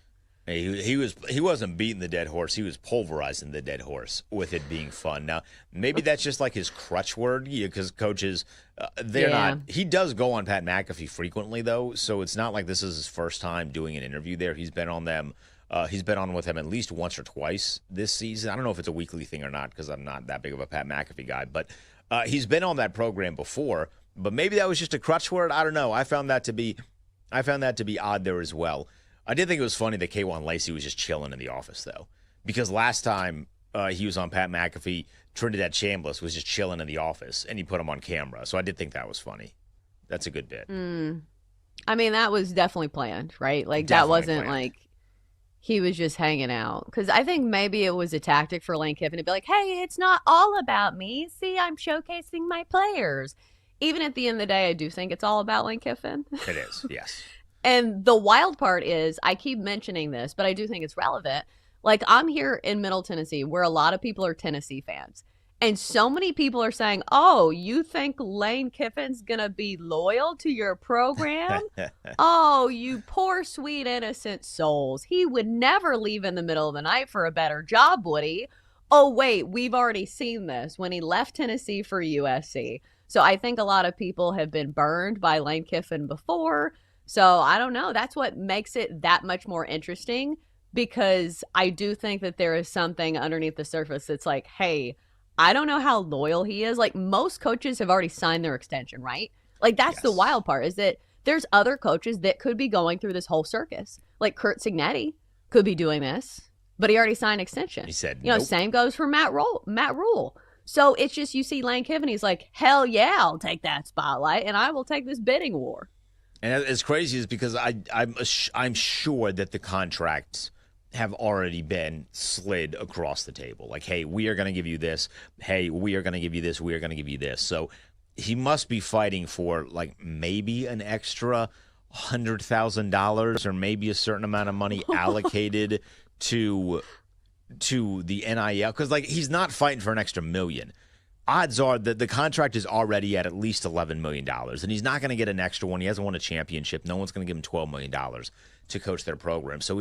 He wasn't beating the dead horse. He was pulverizing the dead horse with it being fun. Now, maybe that's just like his crutch word, because coaches, they're not. He does go on Pat McAfee frequently, though, so it's not like this is his first time doing an interview there. He's been on them. He's been on with them at least once or twice this season. I don't know if it's a weekly thing or not, because I'm not that big of a Pat McAfee guy, but he's been on that program before. But maybe that was just a crutch word. I don't know. I found that to be odd there as well. I did think it was funny that K1 Lacey was just chilling in the office, though, because last time he was on Pat McAfee, Trinidad Chambliss was just chilling in the office, and he put him on camera. So I did think that was funny. That's a good bit. I mean, that was definitely planned, right? Like, that wasn't like he was just hanging out. Because I think maybe it was a tactic for Lane Kiffin to be like, hey, it's not all about me. See, I'm showcasing my players. Even at the end of the day, I do think it's all about Lane Kiffin. It is, yes. And the wild part is, I keep mentioning this, but I do think it's relevant. Like, I'm here in Middle Tennessee, where a lot of people are Tennessee fans. And so many people are saying, oh, you think Lane Kiffin's going to be loyal to your program? Oh, you poor, sweet, innocent souls. He would never leave in the middle of the night for a better job, would he? Oh, wait, we've already seen this when he left Tennessee for USC. So I think a lot of people have been burned by Lane Kiffin before. So I don't know. That's what makes it that much more interesting, because I do think that there is something underneath the surface that's like, hey, I don't know how loyal he is. Like, most coaches have already signed their extension, right? Like, that's the wild part, is that there's other coaches that could be going through this whole circus. Like, Curt Cignetti could be doing this, but he already signed an extension. He said, nope. Same goes for Matt Rule. So it's just, you see Lane Kiffin, he's like, hell yeah, I'll take that spotlight, and I will take this bidding war. And as crazy as, because I'm sure that the contracts have already been slid across the table. Like, hey, we are going to give you this. Hey, we are going to give you this. We are going to give you this. So he must be fighting for, like, maybe an extra $100,000 or maybe a certain amount of money allocated to the NIL because like he's not fighting for an extra $1 million. Odds are that the contract is already at least $11 million, and he's not going to get an extra one. He hasn't won a championship. No one's going to give him $12 million to coach their program. So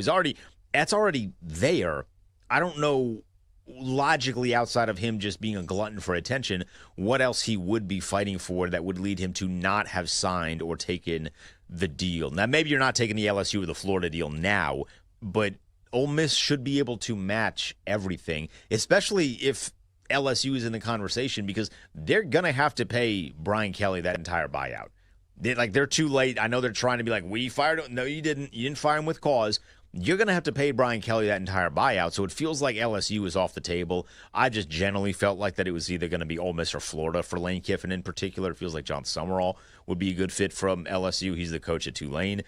that's already there. I don't know logically outside of him just being a glutton for attention, what else he would be fighting for that would lead him to not have signed or taken the deal. Now, maybe you're not taking the LSU or the Florida deal now, but Ole Miss should be able to match everything, especially if LSU is in the conversation, because they're going to have to pay Brian Kelly that entire buyout. They're too late. I know they're trying to be like, we fired him. No, you didn't. You didn't fire him with cause. You're going to have to pay Brian Kelly that entire buyout. So it feels like LSU is off the table. I just generally felt like that it was either going to be Ole Miss or Florida for Lane Kiffin in particular. It feels like John Summerall would be a good fit from LSU. He's the coach at Tulane.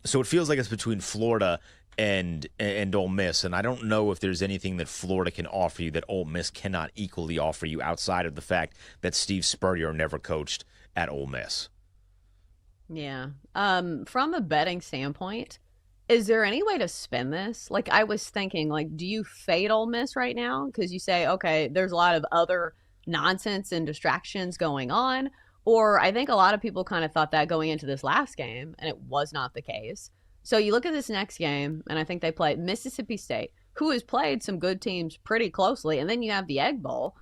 So it feels like it's between Florida and Ole Miss. And I don't know if there's anything that Florida can offer you that Ole Miss cannot equally offer you outside of the fact that Steve Spurrier never coached at Ole Miss. Yeah. From a betting standpoint, is there any way to spin this? Like, I was thinking, like, do you fade Ole Miss right now? Because you say, okay, there's a lot of other nonsense and distractions going on. Or I think a lot of people kind of thought that going into this last game, and it was not the case. So you look at this next game, and I think they play Mississippi State, who has played some good teams pretty closely, and then you have the Egg Bowl.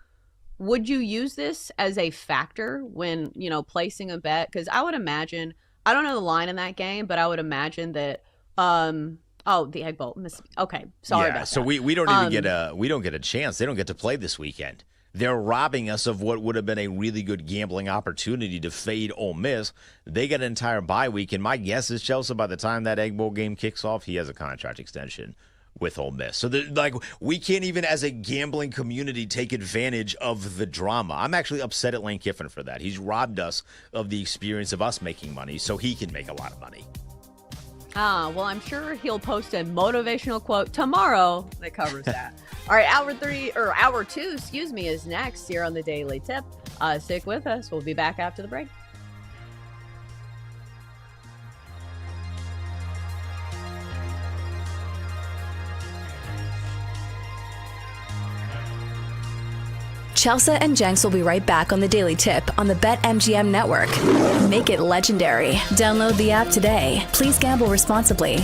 Would you use this as a factor when, placing a bet? Because I would imagine, I don't know the line in that game, but I would imagine that the Egg Bowl. Okay, sorry about that. So we don't even get a chance. They don't get to play this weekend. They're robbing us of what would have been a really good gambling opportunity to fade Ole Miss. They get an entire bye week, and my guess is, Chelsea, by the time that Egg Bowl game kicks off, he has a contract extension with Ole Miss. So we can't even as a gambling community take advantage of the drama. I'm actually upset at Lane Kiffin for that. He's robbed us of the experience of us making money so he can make a lot of money. Well, I'm sure he'll post a motivational quote tomorrow that covers that. All right, hour 2, is next here on the Daily Tip. Stick with us. We'll be back after the break. Chelsea and Jenks will be right back on the Daily Tip on the BetMGM network. Make it legendary. Download the app today. Please gamble responsibly.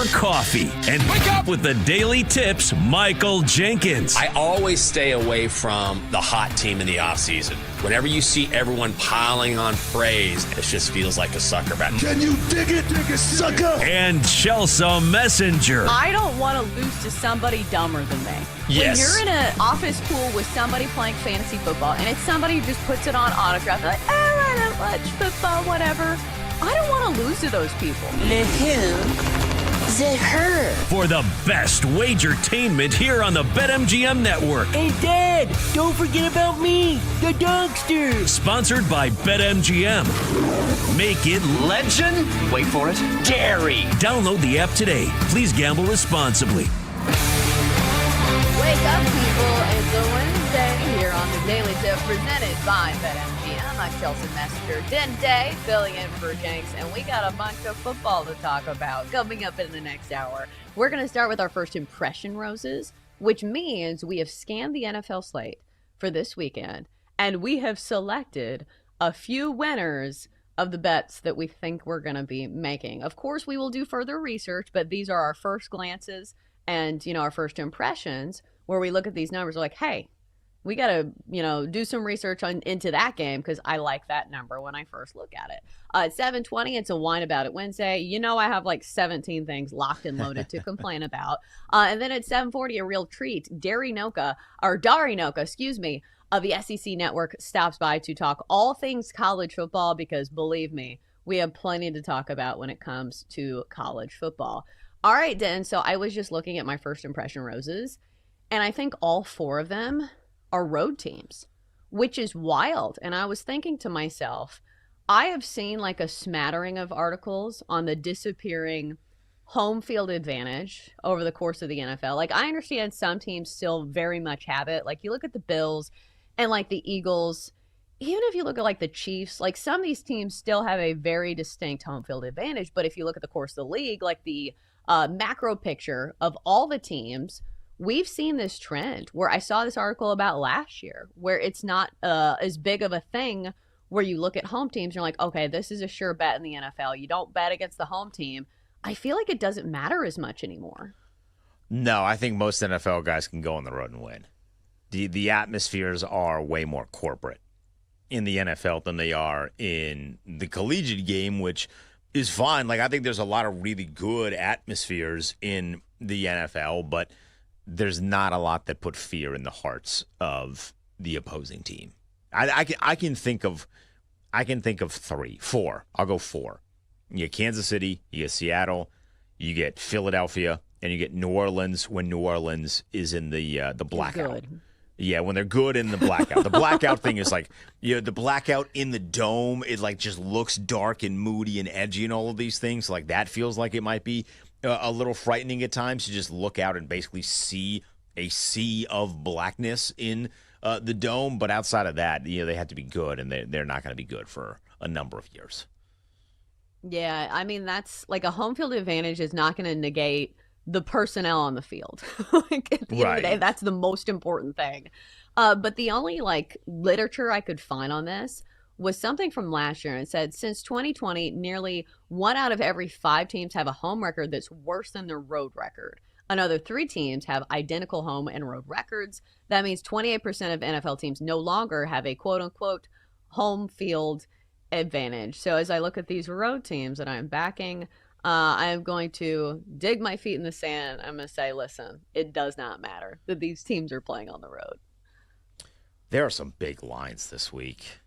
for coffee and wake up with the Daily Tips, Michael Jenkins. I always stay away from the hot team in the offseason. Whenever you see everyone piling on praise, it just feels like a sucker bet. Can you dig it, sucker? And Chelsea Messenger. I don't want to lose to somebody dumber than me. Yes. When you're in an office pool with somebody playing fantasy football and it's somebody who just puts it on autograph, like, I don't watch football, whatever. I don't want to lose to those people. The who? The her. For the best wagertainment here on the BetMGM Network. And Dad, don't forget about me, the Dogster. Sponsored by BetMGM. Make it legend. Wait for it. Dairy. Download the app today. Please gamble responsibly. Wake up, people. It's a Wednesday here on the Daily Tip presented by BetMGM. I'm Chelsea Messenger. Day, filling in for Jenks, and we got a bunch of football to talk about coming up in the next hour. We're going to start with our first impression roses, which means we have scanned the NFL slate for this weekend, and we have selected a few winners of the bets that we think we're going to be making. Of course, we will do further research, but these are our first glances and, our first impressions where we look at these numbers like, hey, we got to, do some research into that game because I like that number when I first look at it. At 7:20, it's a Wine About It Wednesday. I have like 17 things locked and loaded to complain about. And then at 7:40, a real treat. Dari Noka, of the SEC Network stops by to talk all things college football because, believe me, we have plenty to talk about when it comes to college football. All right, Den, so I was just looking at my first impression roses, and I think all four of them are road teams, which is wild. And I was thinking to myself, I have seen like a smattering of articles on the disappearing home field advantage over the course of the NFL. Like, I understand some teams still very much have it. Like, you look at the Bills and like the Eagles, even if you look at like the Chiefs, like some of these teams still have a very distinct home field advantage. But if you look at the course of the league, like the macro picture of all the teams, we've seen this trend where I saw this article about last year where it's not as big of a thing where you look at home teams and you're like, okay, this is a sure bet in the NFL. You don't bet against the home team. I feel like it doesn't matter as much anymore. No, I think most NFL guys can go on the road and win. The atmospheres are way more corporate in the NFL than they are in the collegiate game, which is fine. Like, I think there's a lot of really good atmospheres in the NFL, but there's not a lot that put fear in the hearts of the opposing team. I can think of four. I'll go four. You get Kansas City, you get Seattle, you get Philadelphia, and you get New Orleans when New Orleans is in the blackout. Good. Yeah, when they're good in the blackout. The blackout thing is like, the blackout in the dome, it like just looks dark and moody and edgy and all of these things. Like, that feels like it might be a little frightening at times to just look out and basically see a sea of blackness in the dome. But outside of that, they have to be good, and they're not going to be good for a number of years. Yeah, I mean, that's like a home field advantage is not going to negate the personnel on the field. Like, at the end of the day, that's the most important thing. But the only like literature I could find on this was something from last year, and it said since 2020, nearly 1 out of every 5 teams have a home record that's worse than their road record. Another 3 teams have identical home and road records. That means 28% of NFL teams no longer have a quote-unquote home field advantage. So as I look at these road teams that I'm backing, I'm going to dig my feet in the sand. I'm going to say, listen, it does not matter that these teams are playing on the road. There are some big lines this week.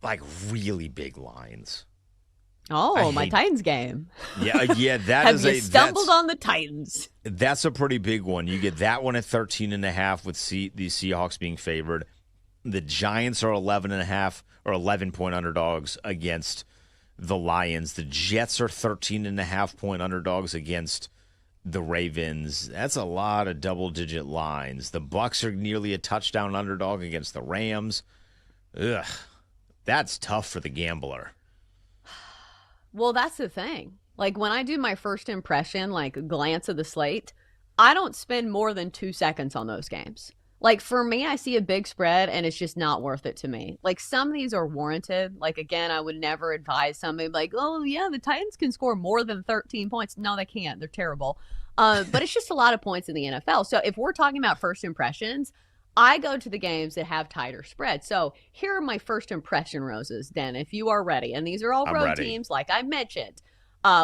Like, really big lines. Oh, my Titans game. Yeah, that Have is you stumbled on the Titans? That's a pretty big one. You get that one at 13.5 with the Seahawks being favored. The Giants are 11.5 or 11-point underdogs against the Lions. The Jets are 13.5-point underdogs against the Ravens. That's a lot of double-digit lines. The Bucs are nearly a touchdown underdog against the Rams. Ugh, that's tough for the gambler. Well, that's the thing. Like, when I do my first impression, like glance of the slate, I don't spend more than 2 seconds on those games. Like, for me, I see a big spread, and it's just not worth it to me. Like, some of these are warranted. Like, again, I would never advise somebody like, oh, yeah, the Titans can score more than 13 points. No, they can't. They're terrible. But it's just a lot of points in the NFL. So if we're talking about first impressions, I go to the games that have tighter spreads. So here are my first impression roses, Den, if you are ready. And these are all road teams, like I mentioned.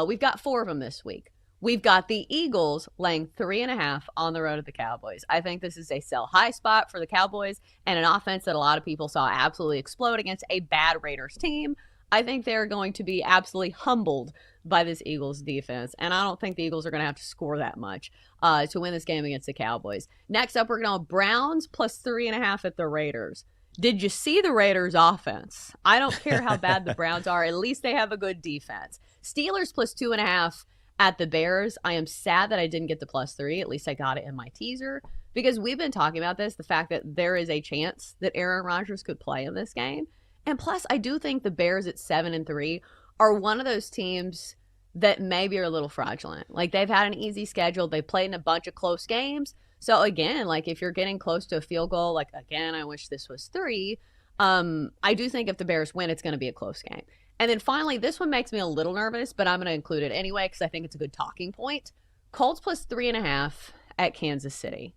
We've got 4 of them this week. We've got the Eagles laying 3.5 on the road at the Cowboys. I think this is a sell high spot for the Cowboys and an offense that a lot of people saw absolutely explode against a bad Raiders team. I think they're going to be absolutely humbled by this Eagles defense, and I don't think the Eagles are going to have to score that much to win this game against the Cowboys. Next up, we're going to Browns plus 3.5 at the Raiders. Did you see the Raiders offense? I don't care how bad the Browns are. At least they have a good defense. Steelers plus 2.5 at the Bears. I am sad that I didn't get the plus 3. At least I got it in my teaser because we've been talking about this, the fact that there is a chance that Aaron Rodgers could play in this game. And plus, I do think the Bears at 7-3 are one of those teams that maybe are a little fraudulent. Like, they've had an easy schedule. They played in a bunch of close games. So again, like, if you're getting close to a field goal, like, again, I wish this was 3. I do think if the Bears win, it's going to be a close game. And then finally, this one makes me a little nervous, but I'm going to include it anyway because I think it's a good talking point. Colts plus 3.5 at Kansas City.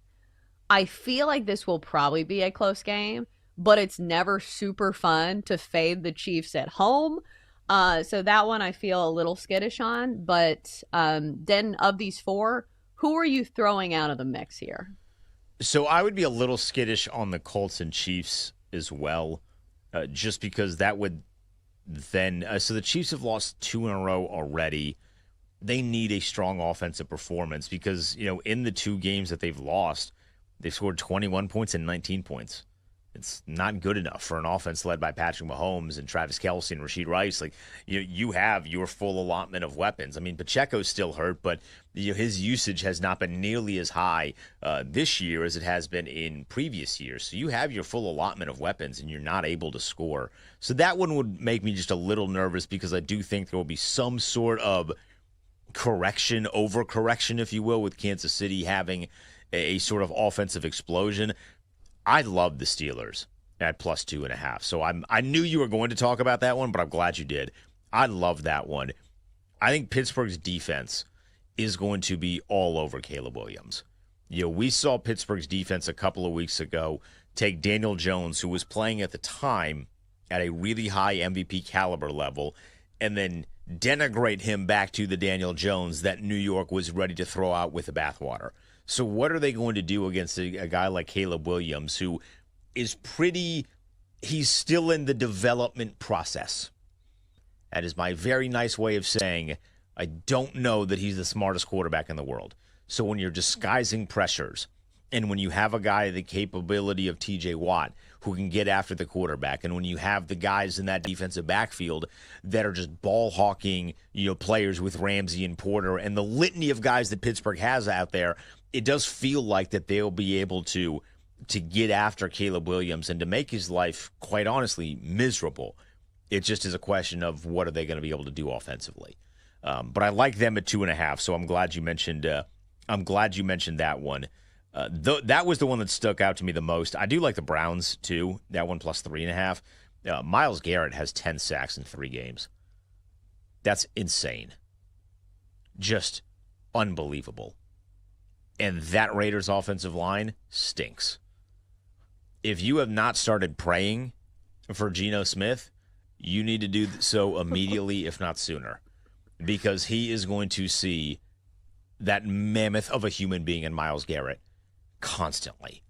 I feel like this will probably be a close game, but it's never super fun to fade the Chiefs at home. So that one I feel a little skittish on. But then of these 4, who are you throwing out of the mix here? So I would be a little skittish on the Colts and Chiefs as well, just because that would then so the Chiefs have lost 2 in a row already. They need a strong offensive performance because, in the 2 games that they've lost, they've scored 21 points and 19 points. It's not good enough for an offense led by Patrick Mahomes and Travis Kelce and Rashid Rice. Like, you have your full allotment of weapons. I mean, Pacheco's still hurt, but his usage has not been nearly as high this year as it has been in previous years. So you have your full allotment of weapons, and you're not able to score. So that one would make me just a little nervous because I do think there will be some sort of overcorrection, if you will, with Kansas City having a sort of offensive explosion. I love the Steelers at plus 2.5. So I knew you were going to talk about that one, but I'm glad you did. I love that one. I think Pittsburgh's defense is going to be all over Caleb Williams. We saw Pittsburgh's defense a couple of weeks ago take Daniel Jones, who was playing at the time at a really high MVP caliber level, and then denigrate him back to the Daniel Jones that New York was ready to throw out with the bathwater. So what are they going to do against a guy like Caleb Williams, who is he's still in the development process? That is my very nice way of saying I don't know that he's the smartest quarterback in the world. So when you're disguising pressures, and when you have a guy the capability of TJ Watt who can get after the quarterback, and when you have the guys in that defensive backfield that are just ball hawking, players with Ramsey and Porter and the litany of guys that Pittsburgh has out there, it does feel like that they'll be able to get after Caleb Williams and to make his life, quite honestly, miserable. It just is a question of what are they going to be able to do offensively. But I like them at 2.5, so I'm glad you mentioned. I'm glad you mentioned that one. That was the one that stuck out to me the most. I do like the Browns too. That one plus 3.5. Myles Garrett has 10 sacks in 3 games. That's insane. Just unbelievable. And that Raiders offensive line stinks. If you have not started praying for Geno Smith, you need to do so immediately, if not sooner, because he is going to see that mammoth of a human being in Myles Garrett constantly.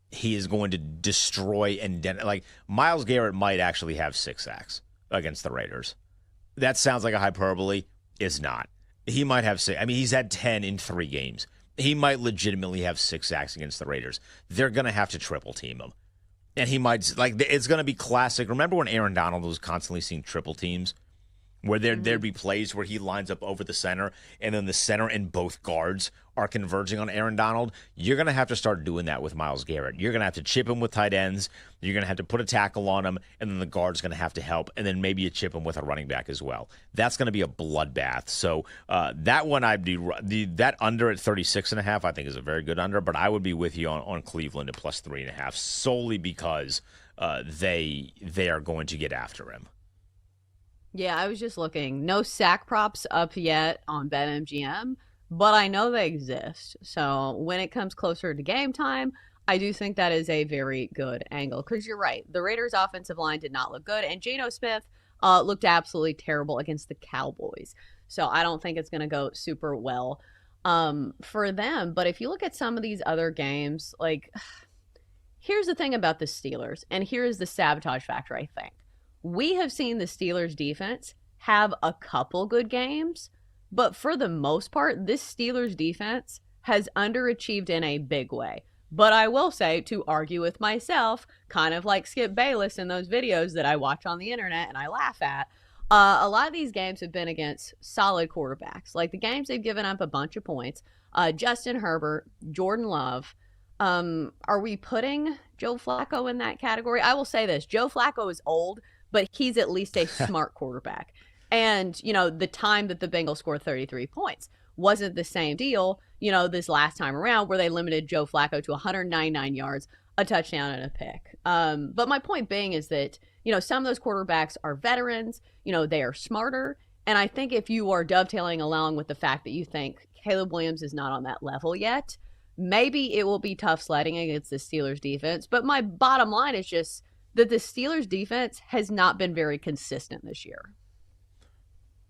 He is going to destroy Myles Garrett might actually have 6 sacks against the Raiders. That sounds like a hyperbole. It's not. He might have 6. I mean, he's had 10 in 3 games. He might legitimately have 6 sacks against the Raiders. They're going to have to triple team him. And he might, it's going to be classic. Remember when Aaron Donald was constantly seeing triple teams? where there'd be plays where he lines up over the center, and then the center and both guards are converging on Aaron Donald. You're going to have to start doing that with Myles Garrett. You're going to have to chip him with tight ends. You're going to have to put a tackle on him, and then the guard's going to have to help, and then maybe you chip him with a running back as well. That's going to be a bloodbath. So that one, I'd be that under at 36.5, I think is a very good under, but I would be with you on Cleveland at plus 3.5 solely because they are going to get after him. Yeah, I was just looking. No sack props up yet on BetMGM, but I know they exist. So when it comes closer to game time, I do think that is a very good angle. Because you're right, the Raiders' offensive line did not look good, and Geno Smith looked absolutely terrible against the Cowboys. So I don't think it's going to go super well for them. But if you look at some of these other games, like, here's the thing about the Steelers, and here's the sabotage factor, I think. We have seen the Steelers defense have a couple good games, but for the most part, this Steelers defense has underachieved in a big way. But I will say, to argue with myself, kind of like Skip Bayless in those videos that I watch on the internet and I laugh at, a lot of these games have been against solid quarterbacks. Like the games they've given up a bunch of points. Justin Herbert, Jordan Love. Are we putting Joe Flacco in that category? I will say this. Joe Flacco is old, but he's at least a smart quarterback. And, the time that the Bengals scored 33 points wasn't the same deal, this last time around where they limited Joe Flacco to 199 yards, a touchdown, and a pick. But my point being is that, some of those quarterbacks are veterans, they are smarter. And I think if you are dovetailing along with the fact that you think Caleb Williams is not on that level yet, maybe it will be tough sledding against the Steelers defense. But my bottom line is just that the Steelers defense has not been very consistent this year.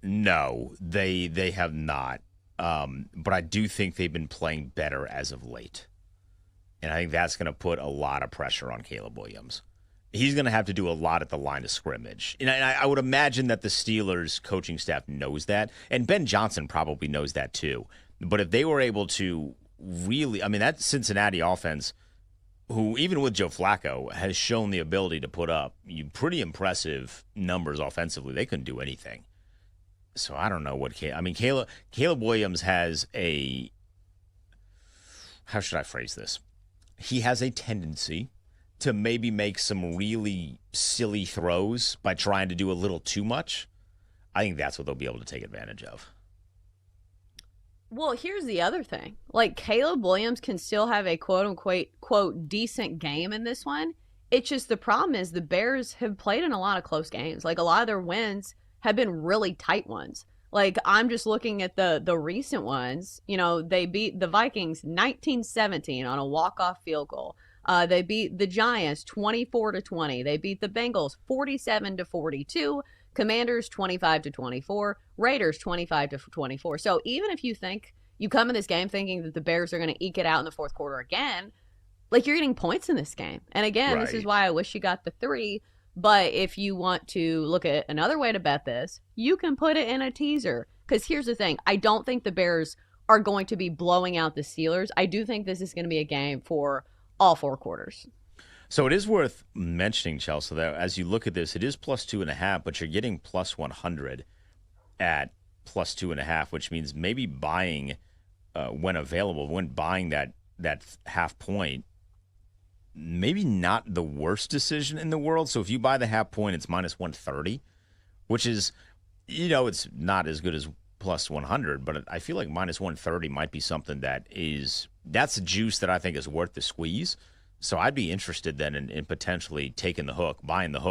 No, they have not. But I do think they've been playing better as of late. And I think that's going to put a lot of pressure on Caleb Williams. He's going to have to do a lot at the line of scrimmage. And I would imagine that the Steelers coaching staff knows that. And Ben Johnson probably knows that too. But if they were able to really, that Cincinnati offense, who even with Joe Flacco has shown the ability to put up pretty impressive numbers offensively. They couldn't do anything. So I don't know what Caleb Williams has how should I phrase this? He has a tendency to maybe make some really silly throws by trying to do a little too much. I think that's what they'll be able to take advantage of. Well, here's the other thing. Like, Caleb Williams can still have a quote, decent game in this one. It's just the problem is the Bears have played in a lot of close games. Like, a lot of their wins have been really tight ones. Like, I'm just looking at the recent ones. They beat the Vikings 19-17 on a walk-off field goal. They beat the Giants 24-20. They beat the Bengals 47-42. Commanders 25-24, Raiders 25-24. So even if you think you come in this game thinking that the Bears are going to eke it out in the fourth quarter again, like, you're getting points in this game. And again, This is why I wish you got the 3. But if you want to look at another way to bet this, you can put it in a teaser. Because here's the thing. I don't think the Bears are going to be blowing out the Steelers. I do think this is going to be a game for all 4 quarters. So it is worth mentioning, Chelsea, that as you look at this, it is plus 2.5, but you're getting plus 100 at plus 2.5, which means maybe buying when available, when buying that half point, maybe not the worst decision in the world. So if you buy the half point, it's minus 130, which is, it's not as good as plus 100, but I feel like minus 130 might be something that's a juice that I think is worth the squeeze. So I'd be interested then in potentially taking the hook, buying the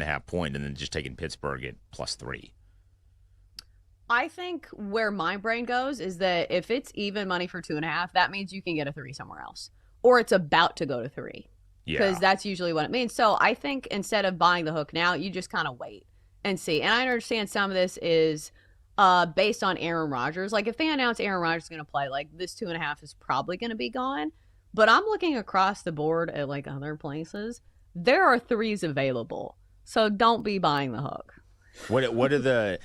half point, and then just taking Pittsburgh at plus 3. I think where my brain goes is that if it's even money for 2.5, that means you can get a 3 somewhere else. Or it's about to go to 3. Because that's usually what it means. So I think instead of buying the hook now, you just kind of wait and see. And I understand some of this is based on Aaron Rodgers. Like, if they announce Aaron Rodgers is going to play, like, this 2.5 is probably going to be gone. But I'm looking across the board at, like, other places. There are 3s available. So don't be buying the hook. What are the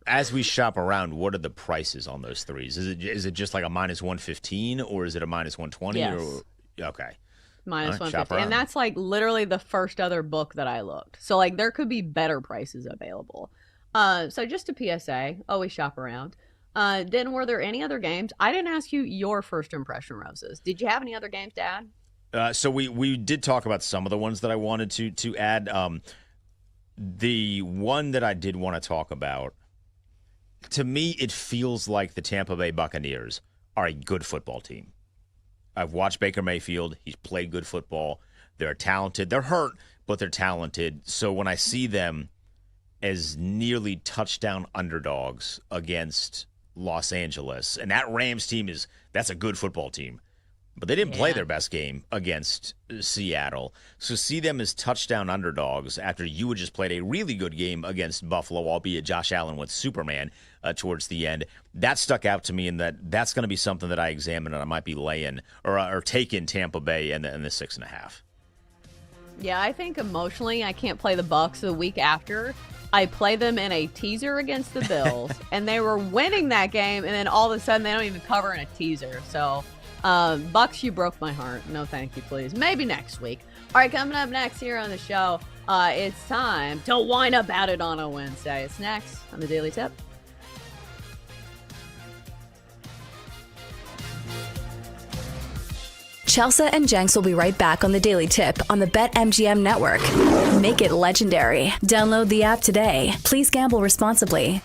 as we shop around, what are the prices on those 3s? Is it just like a minus 115 or is it a minus 120? Yes. Okay. Minus 150. And that's like literally the first other book that I looked. So like there could be better prices available. So just a PSA, always shop around. Then were there any other games? I didn't ask you your first impression roses. Did you have any other games to add? So we did talk about some of the ones that I wanted to add. The one that I did want to talk about, to me, it feels like the Tampa Bay Buccaneers are a good football team. I've watched Baker Mayfield. He's played good football. They're talented. They're hurt, but they're talented. So when I see them as nearly touchdown underdogs against Los Angeles, and that Rams team that's a good football team. But they didn't play their best game against Seattle. So see them as touchdown underdogs after you had just played a really good game against Buffalo, albeit Josh Allen with Superman towards the end. That stuck out to me, and that's going to be something that I examine, and I might be laying or taking Tampa Bay and the 6.5. Yeah, I think emotionally I can't play the Bucs the week after. I play them in a teaser against the Bills, and they were winning that game, and then all of a sudden they don't even cover in a teaser. So Bucks, you broke my heart. No, thank you, please. Maybe next week. All right, coming up next here on the show, it's time to whine about it on a Wednesday. It's next on the Daily Tip. Chelsea and Jenks will be right back on the Daily Tip on the BetMGM network. Make it legendary. Download the app today. Please gamble responsibly.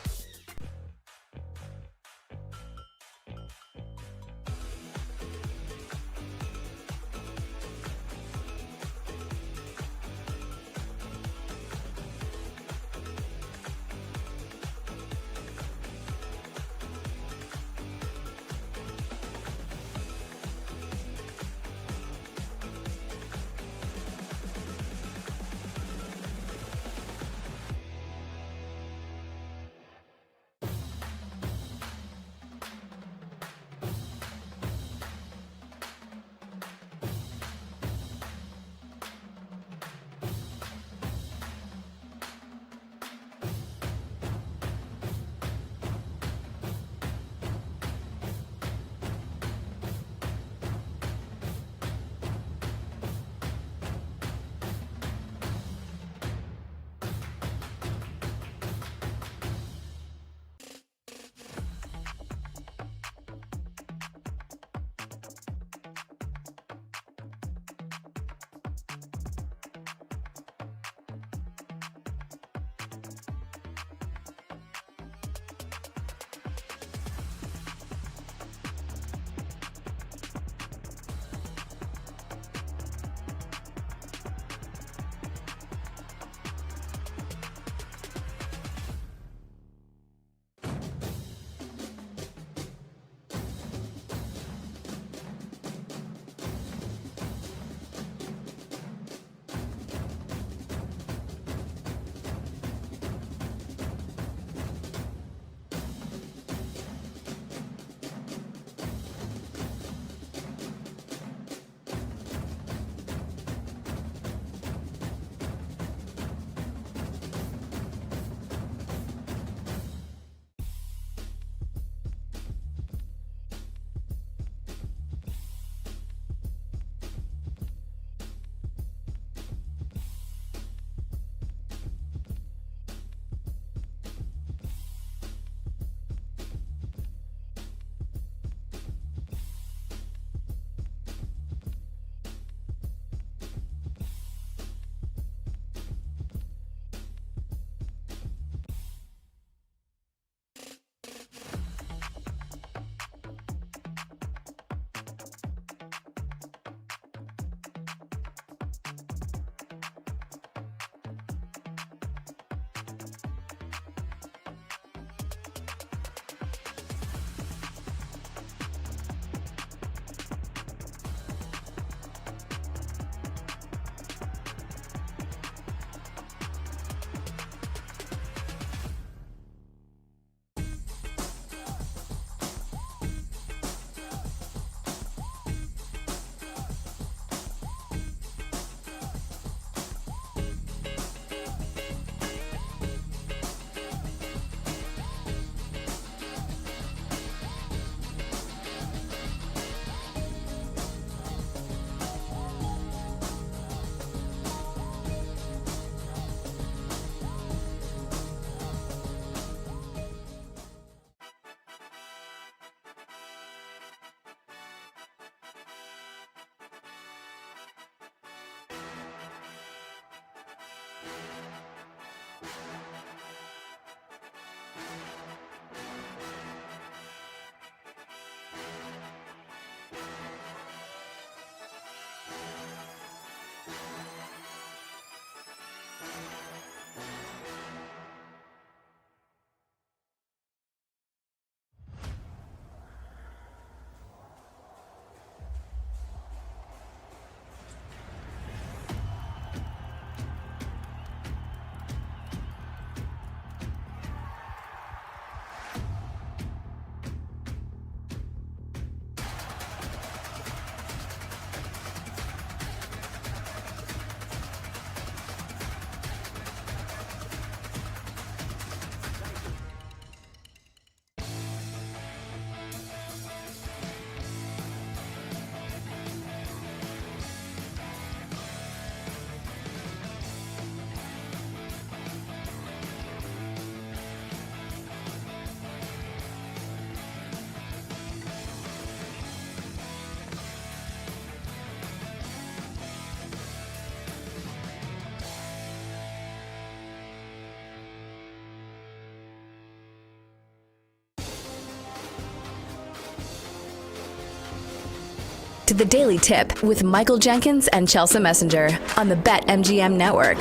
to the Daily Tip with Michael Jenkins and Chelsea Messenger on the BetMGM network.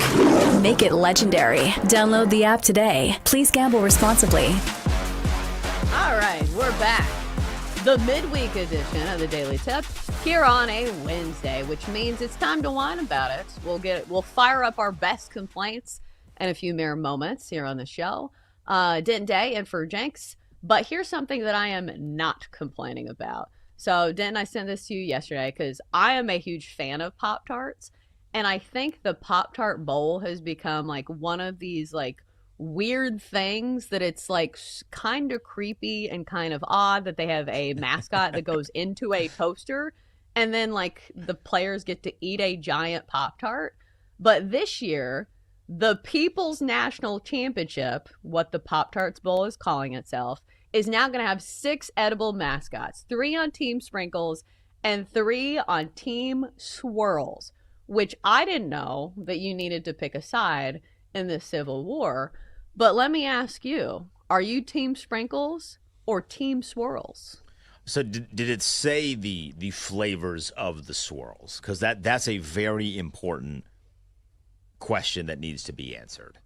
Make it legendary. Download the app today. Please gamble responsibly. All right, we're back. The midweek edition of the Daily Tip here on a Wednesday, which means it's time to whine about it. We'll fire up our best complaints in a few mere moments here on the show. Denton Day and for Jenks. But here's something that I am not complaining about. So, Denton, I sent this to you yesterday because I am a huge fan of Pop-Tarts. And I think the Pop-Tart bowl has become like one of these like weird things that it's like kind of creepy and kind of odd that they have a mascot that goes into a toaster and then like the players get to eat a giant Pop-Tart. But this year, the People's National Championship, what the Pop-Tarts Bowl is calling itself, is now going to have 6 edible mascots, 3 on Team Sprinkles and 3 on Team Swirls, which I didn't know that you needed to pick a side in this Civil War. But let me ask you, are you Team Sprinkles or Team Swirls? So did it say the flavors of the swirls? Because that's a very important question that needs to be answered.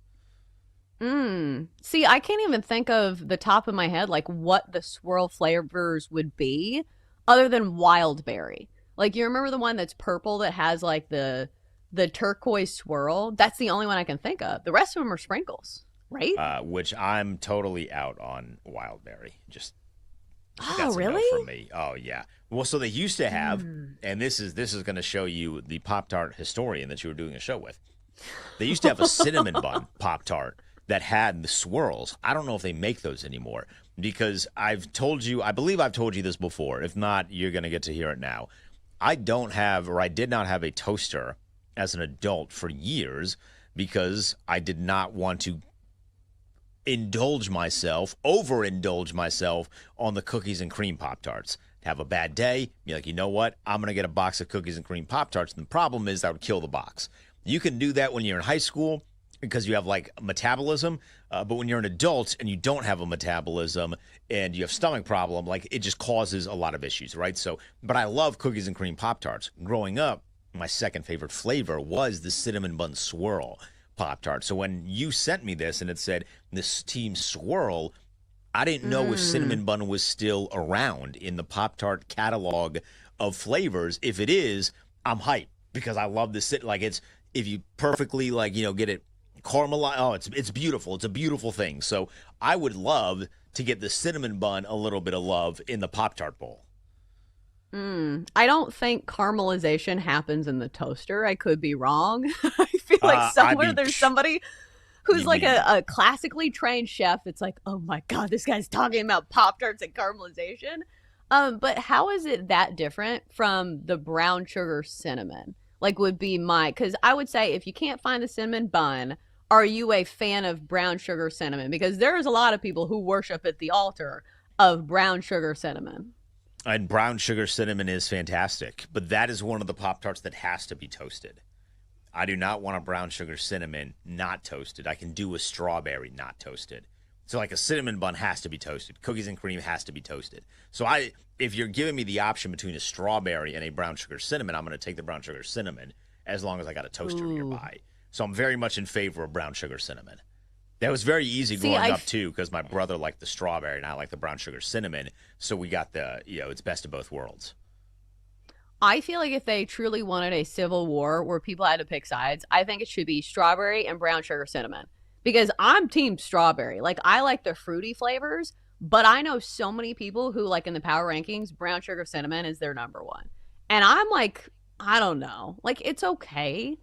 See, I can't even think of the top of my head like what the swirl flavors would be other than wild berry. Like, you remember the one that's purple that has like the turquoise swirl? That's the only one I can think of. The rest of them are sprinkles, right? Which I'm totally out on wild berry. Just oh, really? A no for me. Oh yeah. Well, so they used to have, and this is going to show you the Pop-Tart historian that you were doing a show with. They used to have a cinnamon bun Pop-Tart that had the swirls. I don't know if they make those anymore because I believe I've told you this before. If not, you're going to get to hear it now. I did not have a toaster as an adult for years because I did not want to overindulge myself on the cookies and cream Pop-Tarts. Have a bad day, be like, you know what? I'm going to get a box of cookies and cream Pop-Tarts. And the problem is that would kill the box. You can do that when you're in high school because you have like metabolism, but when you're an adult and you don't have a metabolism and you have stomach problem, like it just causes a lot of issues, right? So, but I love cookies and cream Pop-Tarts. Growing up, my second favorite flavor was the cinnamon bun swirl Pop-Tart. So when you sent me this and it said this Team Swirl, I didn't know if cinnamon bun was still around in the Pop-Tart catalog of flavors. If it is, I'm hyped because I love this. Like it's, if you perfectly like, get it caramelized, it's beautiful. It's a beautiful thing. So I would love to get the cinnamon bun a little bit of love in the Pop-Tart bowl. I don't think caramelization happens in the toaster. I could be wrong. I feel like somewhere there's somebody who's like a classically trained chef. It's like, oh my God, this guy's talking about Pop-Tarts and caramelization. But how is it that different from the brown sugar cinnamon? Like would be because I would say if you can't find the cinnamon bun, are you a fan of brown sugar cinnamon? Because there's a lot of people who worship at the altar of brown sugar cinnamon. And brown sugar cinnamon is fantastic, but that is one of the Pop-Tarts that has to be toasted. I do not want a brown sugar cinnamon not toasted. I can do a strawberry not toasted. So like a cinnamon bun has to be toasted. Cookies and cream has to be toasted. So if you're giving me the option between a strawberry and a brown sugar cinnamon, I'm going to take the brown sugar cinnamon as long as I got a toaster nearby. So I'm very much in favor of brown sugar cinnamon. That was very easy growing up, too, because my brother liked the strawberry and I like the brown sugar cinnamon. So we got it's best of both worlds. I feel like if they truly wanted a civil war where people had to pick sides, I think it should be strawberry and brown sugar cinnamon. Because I'm team strawberry. Like, I like the fruity flavors, but I know so many people who, like, in the power rankings, brown sugar cinnamon is their number one. And I'm like, I don't know. Like, it's okay,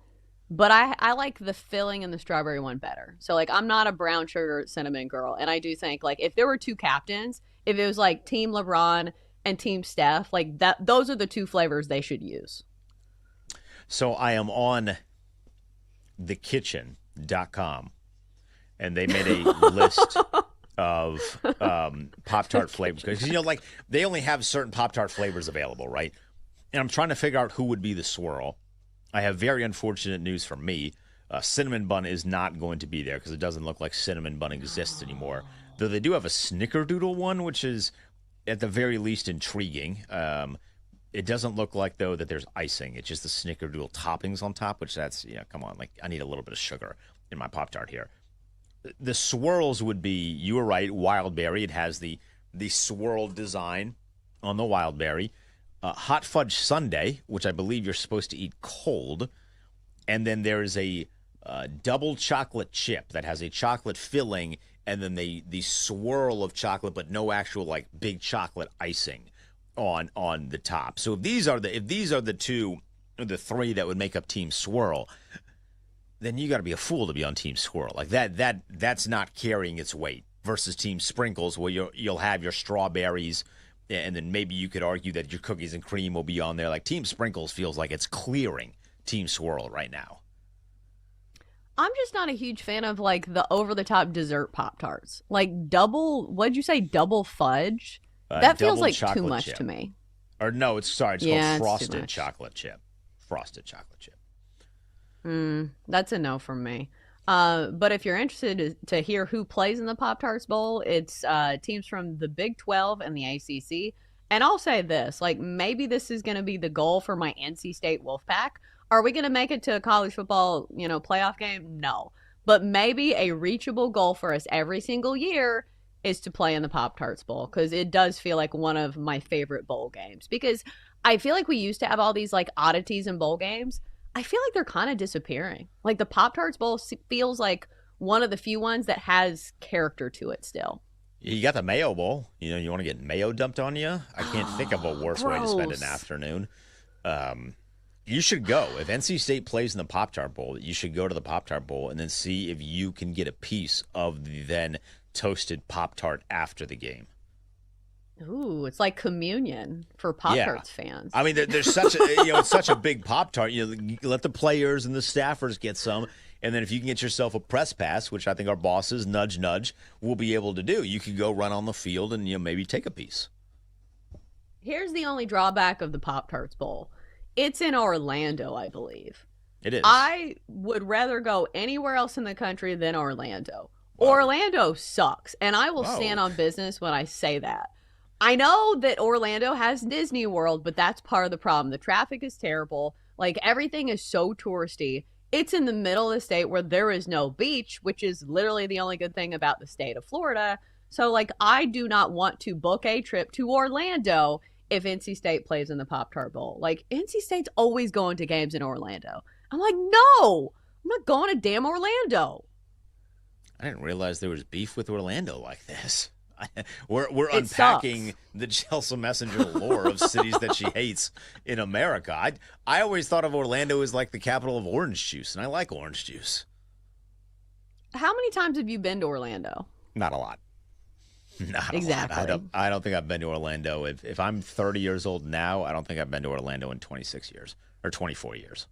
but I like the filling in the strawberry one better. So, like, I'm not a brown sugar cinnamon girl. And I do think, like, if there were 2 captains, if it was, like, Team LeBron and Team Steph, like, those are the 2 flavors they should use. So I am on thekitchen.com. And they made a list of Pop-Tart flavors. Because, like, they only have certain Pop-Tart flavors available, right? And I'm trying to figure out who would be the swirl. I have very unfortunate news for me. Cinnamon bun is not going to be there because it doesn't look like cinnamon bun exists anymore. Though they do have a snickerdoodle one, which is, at the very least, intriguing. It doesn't look like, though, that there's icing. It's just the snickerdoodle toppings on top, which that's, come on. Like, I need a little bit of sugar in my Pop-Tart here. The swirls would be, you were right, wild berry. It has the swirl design on the wild berry. Hot fudge sundae, which I believe you're supposed to eat cold. And then there's a double chocolate chip that has a chocolate filling and then the swirl of chocolate, but no actual, like, big chocolate icing on the top. So if these are the three that would make up Team Swirl, then you got to be a fool to be on Team Swirl. Like that's not carrying its weight versus Team Sprinkles, where you'll have your strawberries, and then maybe you could argue that your cookies and cream will be on there. Like, Team Sprinkles feels like it's clearing Team Swirl right now. I'm just not a huge fan of, like, the over-the-top dessert Pop-Tarts. Like, what'd you say, double fudge? That feels like too much to me. Or no, it's called frosted chocolate chip. Frosted chocolate chip. That's a no from me. But if you're interested to hear who plays in the Pop-Tarts Bowl, it's teams from the Big 12 and the ACC. And I'll say this, like, maybe this is going to be the goal for my NC State Wolfpack. Are we going to make it to a college football, playoff game? No. But maybe a reachable goal for us every single year is to play in the Pop-Tarts Bowl, because it does feel like one of my favorite bowl games. Because I feel like we used to have all these, like, oddities in bowl games. I feel like they're kind of disappearing. Like, the Pop-Tarts Bowl feels like one of the few ones that has character to it still. You got the Mayo Bowl. You want to get mayo dumped on you? I can't think of a worse way to spend an afternoon. You should go. If NC State plays in the Pop-Tart Bowl, you should go to the Pop-Tart Bowl and then see if you can get a piece of the then toasted Pop-Tart after the game. Ooh, it's like communion for Pop-Tarts fans. I mean, there's such a, it's such a big Pop-Tart. You let the players and the staffers get some, and then if you can get yourself a press pass, which I think our bosses, nudge, nudge, will be able to do, you could go run on the field and maybe take a piece. Here's the only drawback of the Pop-Tarts Bowl. It's in Orlando, I believe. It is. I would rather go anywhere else in the country than Orlando. Whoa. Orlando sucks, and I will stand on business when I say that. I know that Orlando has Disney World, but that's part of the problem. The traffic is terrible. Like, everything is so touristy. It's in the middle of the state where there is no beach, which is literally the only good thing about the state of Florida. So, like, I do not want to book a trip to Orlando if NC State plays in the Pop-Tart Bowl. Like, NC State's always going to games in Orlando. I'm like, no, I'm not going to damn Orlando. I didn't realize there was beef with Orlando like this. We're unpacking the Chelsea Messenger lore of cities that she hates in America. I always thought of Orlando as like the capital of orange juice, and I like orange juice. How many times have you been to Orlando? Not a lot. Not exactly. A lot. I don't think I've been to Orlando. If I'm 30 years old now, I don't think I've been to Orlando in 26 years or 24 years.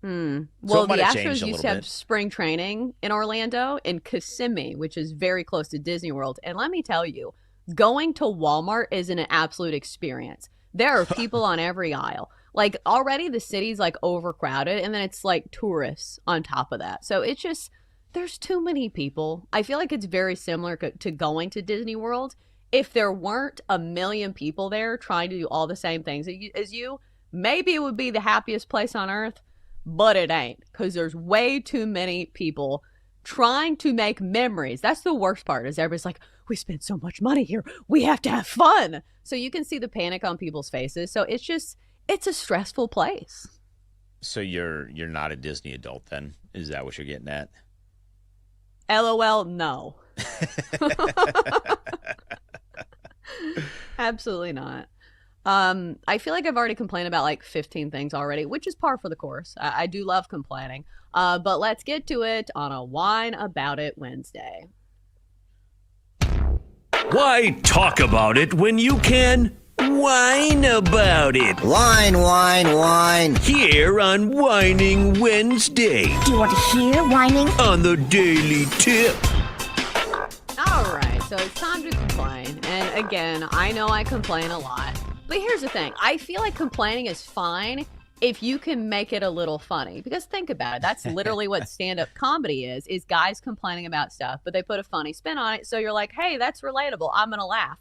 Well, the Astros used to have spring training in Orlando, in Kissimmee, which is very close to Disney World. And let me tell you, going to Walmart is an absolute experience. There are people on every aisle. Like, already the city's like overcrowded, and then it's like tourists on top of that. So it's just, there's too many people. I feel like it's very similar to going to Disney World. If there weren't a million people there trying to do all the same things as you, maybe it would be the happiest place on earth. But it ain't, because there's way too many people trying to make memories. That's the worst part, is everybody's like, we spent so much money here, we have to have fun. So you can see the panic on people's faces. So it's a stressful place. So you're not a Disney adult then? Is that what you're getting at? LOL, no. Absolutely not. I feel like I've already complained about like 15 things already, which is par for the course. I do love complaining. But let's get to it on a Whine About It Wednesday. Why talk about it when you can whine about it? Whine, whine, whine. Here on Whining Wednesday. Do you want to hear whining? On the Daily Tip. All right, so it's time to complain. And again, I know I complain a lot. But here's the thing. I feel like complaining is fine if you can make it a little funny. Because think about it. That's literally what stand-up comedy is guys complaining about stuff, but they put a funny spin on it. So you're like, hey, that's relatable. I'm going to laugh.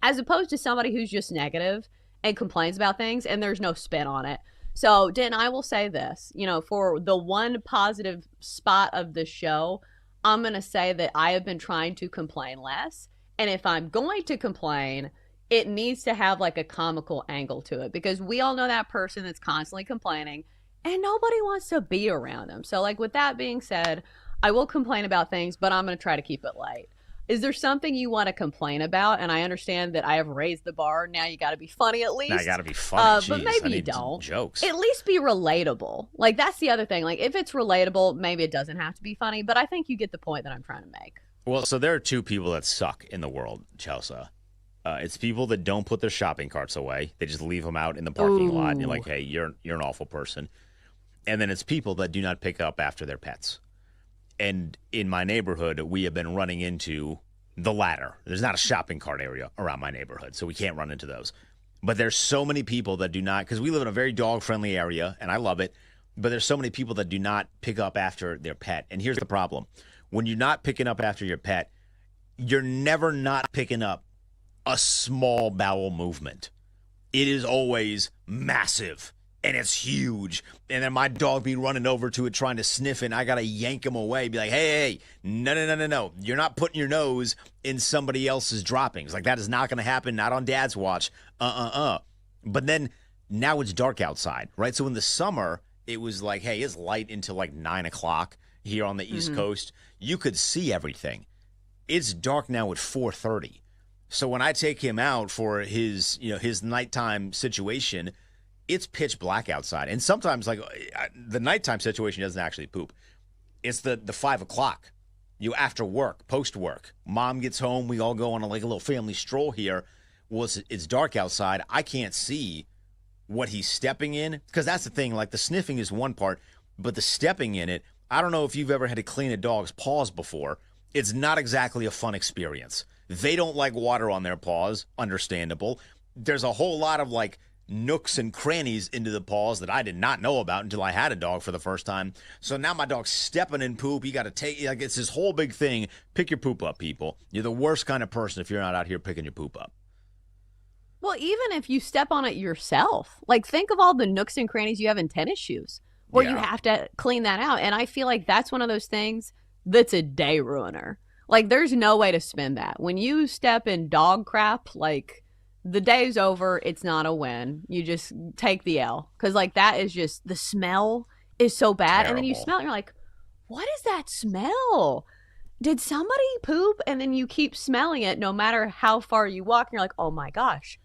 As opposed to somebody who's just negative and complains about things, and there's no spin on it. So, Den, I will say this, for the one positive spot of the show, I'm going to say that I have been trying to complain less. And if I'm going to complain, it needs to have like a comical angle to it, because we all know that person that's constantly complaining and nobody wants to be around them. So, like, with that being said, I will complain about things, but I'm going to try to keep it light. Is there something you want to complain about? And I understand that I have raised the bar. Now you got to be funny at least. Now you got to be funny. But maybe you don't. Jokes. At least be relatable. Like, that's the other thing. Like, if it's relatable, maybe it doesn't have to be funny. But I think you get the point that I'm trying to make. Well, so there are two people that suck in the world, Chelsea. It's people that don't put their shopping carts away. They just leave them out in the parking lot. And you're like, hey, you're an awful person. And then it's people that do not pick up after their pets. And in my neighborhood, we have been running into the latter. There's not a shopping cart area around my neighborhood, so we can't run into those. But there's so many people that do not, because we live in a very dog-friendly area, and I love it, but there's so many people that do not pick up after their pet. And here's the problem. When you're not picking up after your pet, you're never not picking up a small bowel movement. It is always massive. And it's huge. And then my dog be running over to it trying to sniff it, and I got to yank him away. Be like, hey, no. You're not putting your nose in somebody else's droppings. Like, that is not going to happen, not on Dad's watch. But then now it's dark outside, right? So in the summer, it was like, hey, it's light until like 9 o'clock here on the East Coast. You could see everything. It's dark now at 4:30. So when I take him out for his nighttime situation, it's pitch black outside. And sometimes, like, the nighttime situation doesn't actually poop. It's the 5 o'clock. You after work, post work. Mom gets home. We all go on a little family stroll here. Well, it's dark outside. I can't see what he's stepping in. Because that's the thing. Like, the sniffing is one part, but the stepping in it, I don't know if you've ever had to clean a dog's paws before. It's not exactly a fun experience. They don't like water on their paws. Understandable. There's a whole lot of, like, nooks and crannies into the paws that I did not know about until I had a dog for the first time. So now my dog's stepping in poop. You got to take, like, it's this whole big thing. Pick your poop up, people. You're the worst kind of person if you're not out here picking your poop up. Well, even if you step on it yourself, like, think of all the nooks and crannies you have in tennis shoes where you have to clean that out. And I feel like that's one of those things that's a day ruiner. Like, there's no way to spin that. When you step in dog crap, like, the day's over. It's not a win. You just take the L. Because, like, that is just, the smell is so bad. Terrible. And then you smell it and you're like, what is that smell? Did somebody poop? And then you keep smelling it no matter how far you walk. And you're like, oh my gosh,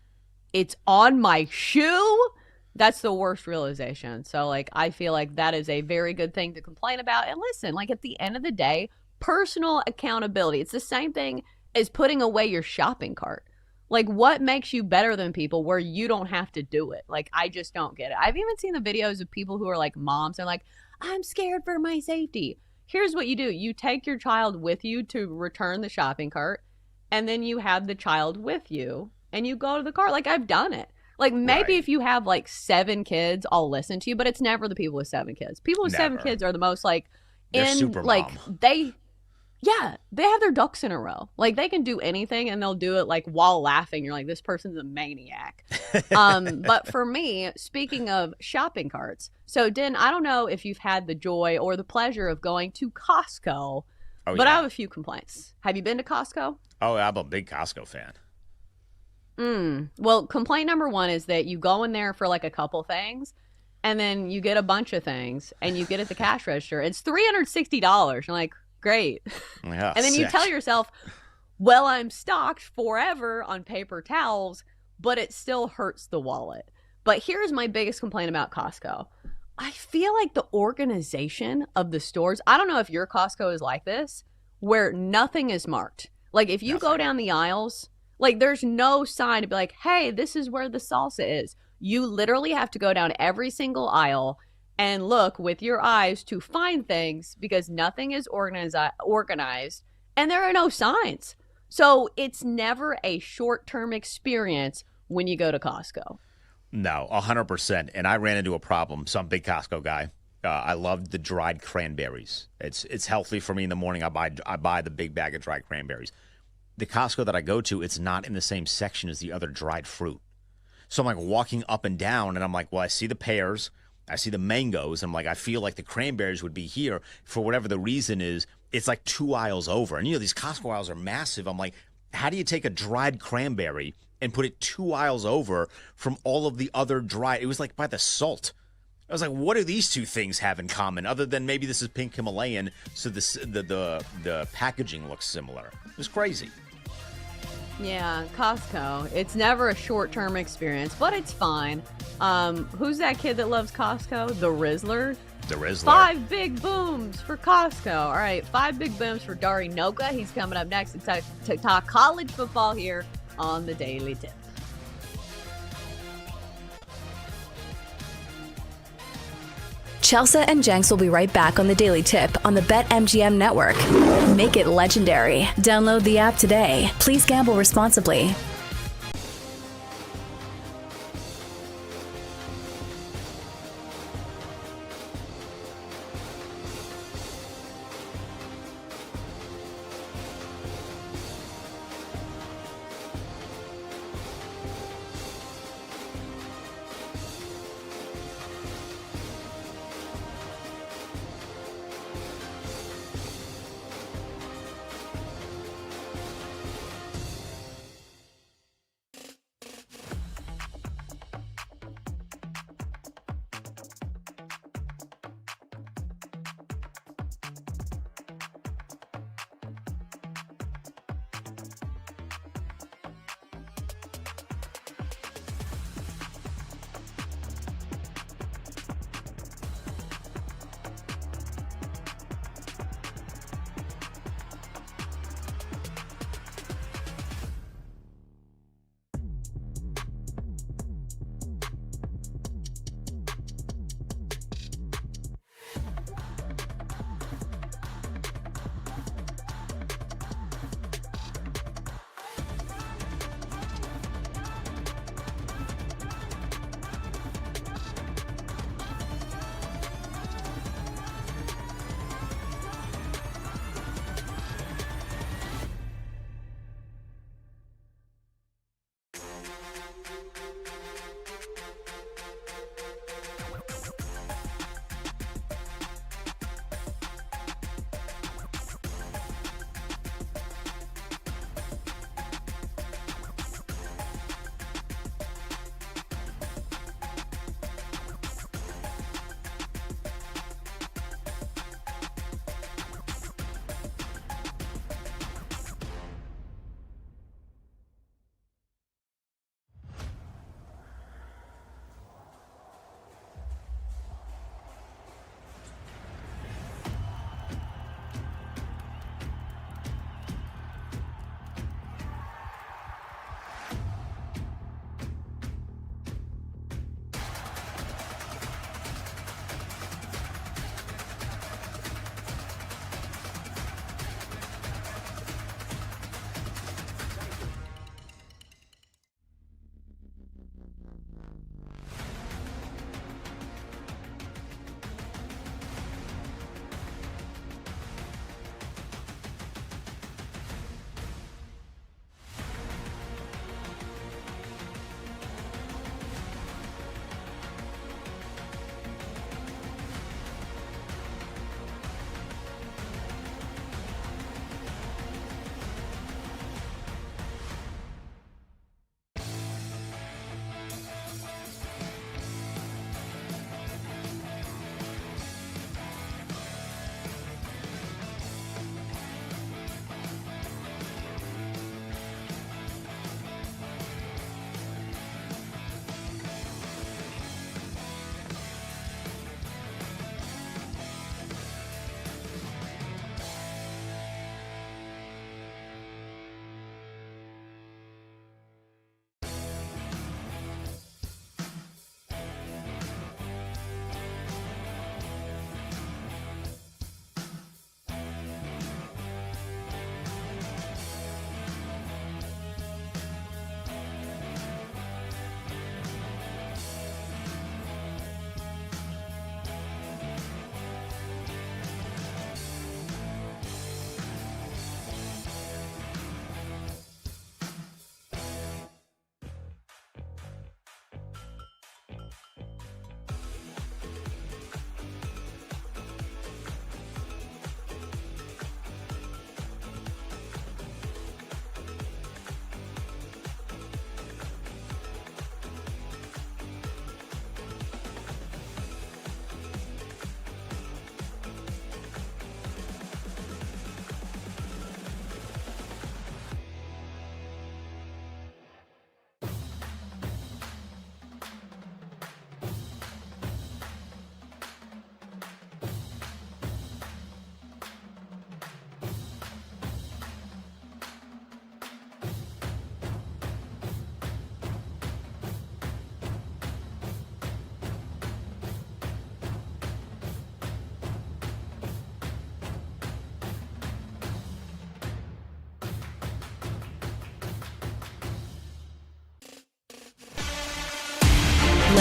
it's on my shoe? That's the worst realization. So, like, I feel like that is a very good thing to complain about. And listen, like, at the end of the day, personal accountability. It's the same thing as putting away your shopping cart. Like, what makes you better than people where you don't have to do it? Like, I just don't get it. I've even seen the videos of people who are like moms and like, I'm scared for my safety. Here's what you do. You take your child with you to return the shopping cart, and then you have the child with you and you go to the car. Like, I've done it. Like, maybe if you have like 7 kids, I'll listen to you, but it's never the people with 7 kids. People with 7 kids are the most like, they're super like, mom. they have their ducks in a row. Like, they can do anything and they'll do it like while laughing. You're like, this person's a maniac. But for me, speaking of shopping carts, so Den, I don't know if you've had the joy or the pleasure of going to Costco, but I have a few complaints. Have you been to Costco? Oh, I'm a big Costco fan. Well, complaint number 1 is that you go in there for like a couple things and then you get a bunch of things and you get at the cash register. It's $360. You're like, great. Yeah, and then you tell yourself, well, I'm stocked forever on paper towels, but it still hurts the wallet. But here's my biggest complaint about Costco. I feel like the organization of the stores, I don't know if your Costco is like this, where nothing is marked. Like, if you go down the aisles, like, there's no sign to be like, hey, this is where the salsa is. You literally have to go down every single aisle and look with your eyes to find things because nothing is organized and there are no signs. So it's never a short-term experience when you go to Costco. No, 100%. And I ran into a problem. So I'm a big Costco guy. I love the dried cranberries. It's healthy for me in the morning. I buy the big bag of dried cranberries. The Costco that I go to, it's not in the same section as the other dried fruit. So I'm like walking up and down, and I'm like, well, I see the pears, I see the mangoes. I'm like, I feel like the cranberries would be here. For whatever the reason is, it's like 2 aisles over. And, these Costco aisles are massive. I'm like, how do you take a dried cranberry and put it 2 aisles over from all of the other dried? It was like by the salt. I was like, what do these two things have in common other than maybe this is pink Himalayan, so the packaging looks similar? It was crazy. Yeah, Costco. It's never a short-term experience, but it's fine. Who's that kid that loves Costco? The Rizzler? The Rizzler. 5 big booms for Costco. All right, 5 big booms for Dari Noka. He's coming up next to talk college football here on the Daily Tip. Chelsea and Jenks will be right back on the Daily Tip on the BetMGM network. Make it legendary. Download the app today. Please gamble responsibly.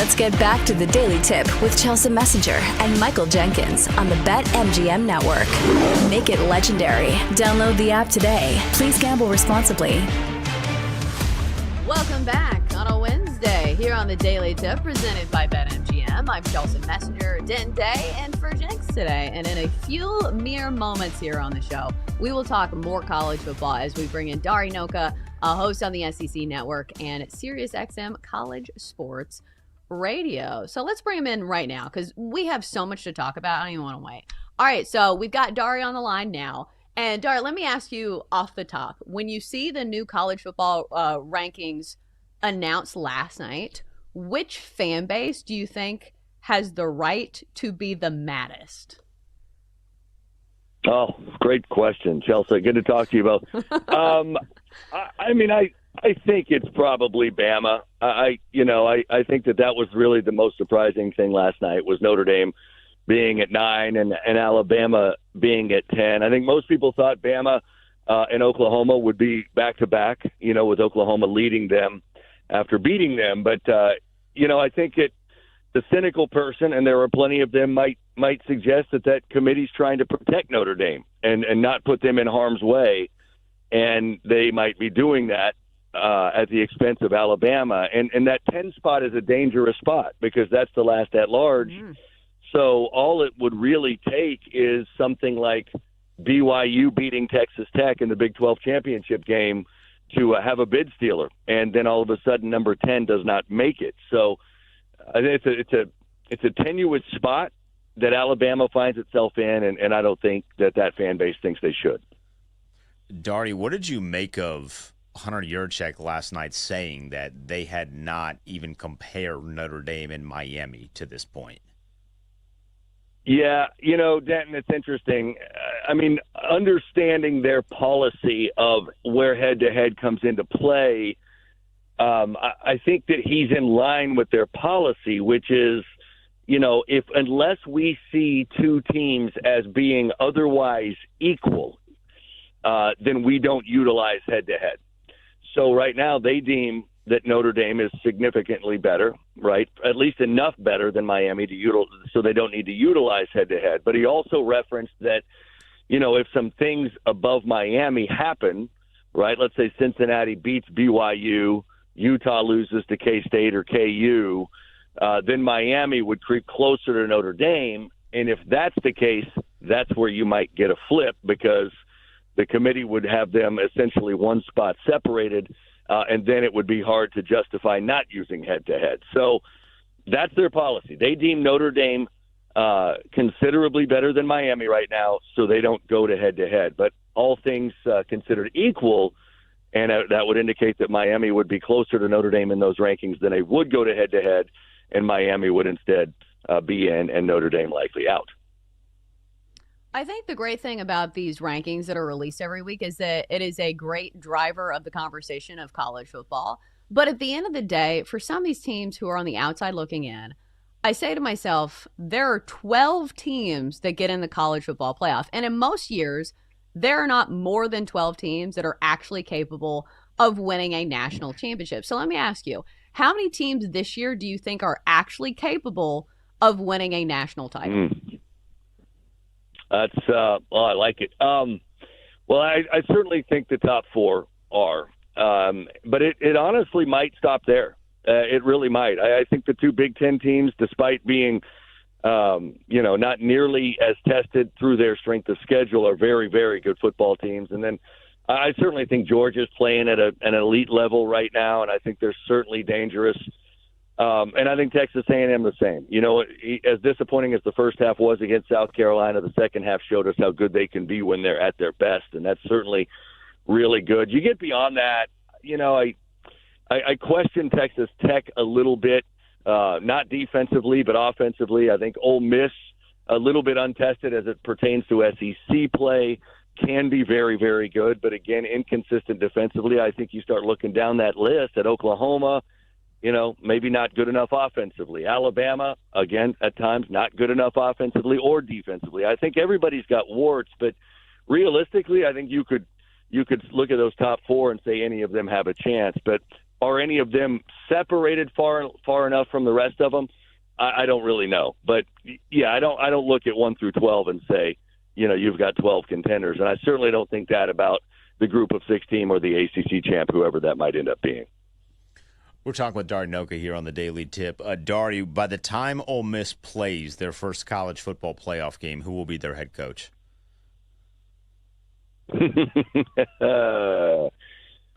Let's get back to the Daily Tip with Chelsea Messenger and Michael Jenkins on the BetMGM Network. Make it legendary. Download the app today. Please gamble responsibly. Welcome back on a Wednesday here on the Daily Tip presented by BetMGM. I'm Chelsea Messenger, Denton Day, and for Jenks today. And in a few mere moments here on the show, we will talk more college football as we bring in Dari Noka, a host on the SEC Network and SiriusXM College Sports Radio. So let's bring him in right now because we have so much to talk about. I don't even want to wait. All right, so we've got Dari on the line now. And Dari, let me ask you off the top. When you see the new college football rankings announced last night, which fan base do you think has the right to be the maddest? Oh, great question, Chelsea. Good to talk to you both. I think it's probably Bama. I think that was really the most surprising thing last night was Notre Dame being at 9 and Alabama being at 10. I think most people thought Bama and Oklahoma would be back-to-back, with Oklahoma leading them after beating them. But, I think the cynical person, and there are plenty of them, might suggest that committee's trying to protect Notre Dame and not put them in harm's way. And they might be doing that at the expense of Alabama. And that 10 spot is a dangerous spot because that's the last at-large. Mm. So all it would really take is something like BYU beating Texas Tech in the Big 12 championship game to have a bid stealer, and then all of a sudden number 10 does not make it. So I think it's a tenuous spot that Alabama finds itself in, and I don't think that fan base thinks they should. Dari, what did you make of Hunter Yurchek last night saying that they had not even compared Notre Dame and Miami to this point? Yeah, Denton, it's interesting. Understanding their policy of where head-to-head comes into play, I think that he's in line with their policy, which is, unless we see two teams as being otherwise equal, then we don't utilize head-to-head. So right now they deem that Notre Dame is significantly better, right? At least enough better than Miami so they don't need to utilize head-to-head. But he also referenced that, if some things above Miami happen, right? Let's say Cincinnati beats BYU, Utah loses to K-State or KU, then Miami would creep closer to Notre Dame. And if that's the case, that's where you might get a flip because the committee would have them essentially one spot separated, and then it would be hard to justify not using head-to-head. So that's their policy. They deem Notre Dame considerably better than Miami right now, so they don't go to head-to-head. But all things considered equal, and that would indicate that Miami would be closer to Notre Dame in those rankings than they would go to head-to-head, and Miami would instead be in and Notre Dame likely out. I think the great thing about these rankings that are released every week is that it is a great driver of the conversation of college football. But at the end of the day, for some of these teams who are on the outside looking in, I say to myself, there are 12 teams that get in the college football playoff. And in most years, there are not more than 12 teams that are actually capable of winning a national championship. So let me ask you, how many teams this year do you think are actually capable of winning a national title? That's I like it. Well, I certainly think the top four are, but it honestly might stop there. It really might. I think the two Big Ten teams, despite being, not nearly as tested through their strength of schedule, are very, very good football teams. And then I certainly think Georgia's playing at an elite level right now, and I think they're certainly dangerous. And I think Texas A&M the same. As disappointing as the first half was against South Carolina, the second half showed us how good they can be when they're at their best, and that's certainly really good. You get beyond that, I question Texas Tech a little bit, not defensively but offensively. I think Ole Miss, a little bit untested as it pertains to SEC play, can be very, very good, but again, inconsistent defensively. I think you start looking down that list at Oklahoma, maybe not good enough offensively. Alabama, again, at times not good enough offensively or defensively. I think everybody's got warts, but realistically, I think you could look at those top four and say any of them have a chance. But are any of them separated far enough from the rest of them? I don't really know. But, yeah, I don't look at 1 through 12 and say, you've got 12 contenders. And I certainly don't think that about the group of 6 team or the ACC champ, whoever that might end up being. We're talking with Dari Noka here on the Daily Tip. Dari, by the time Ole Miss plays their first college football playoff game, who will be their head coach?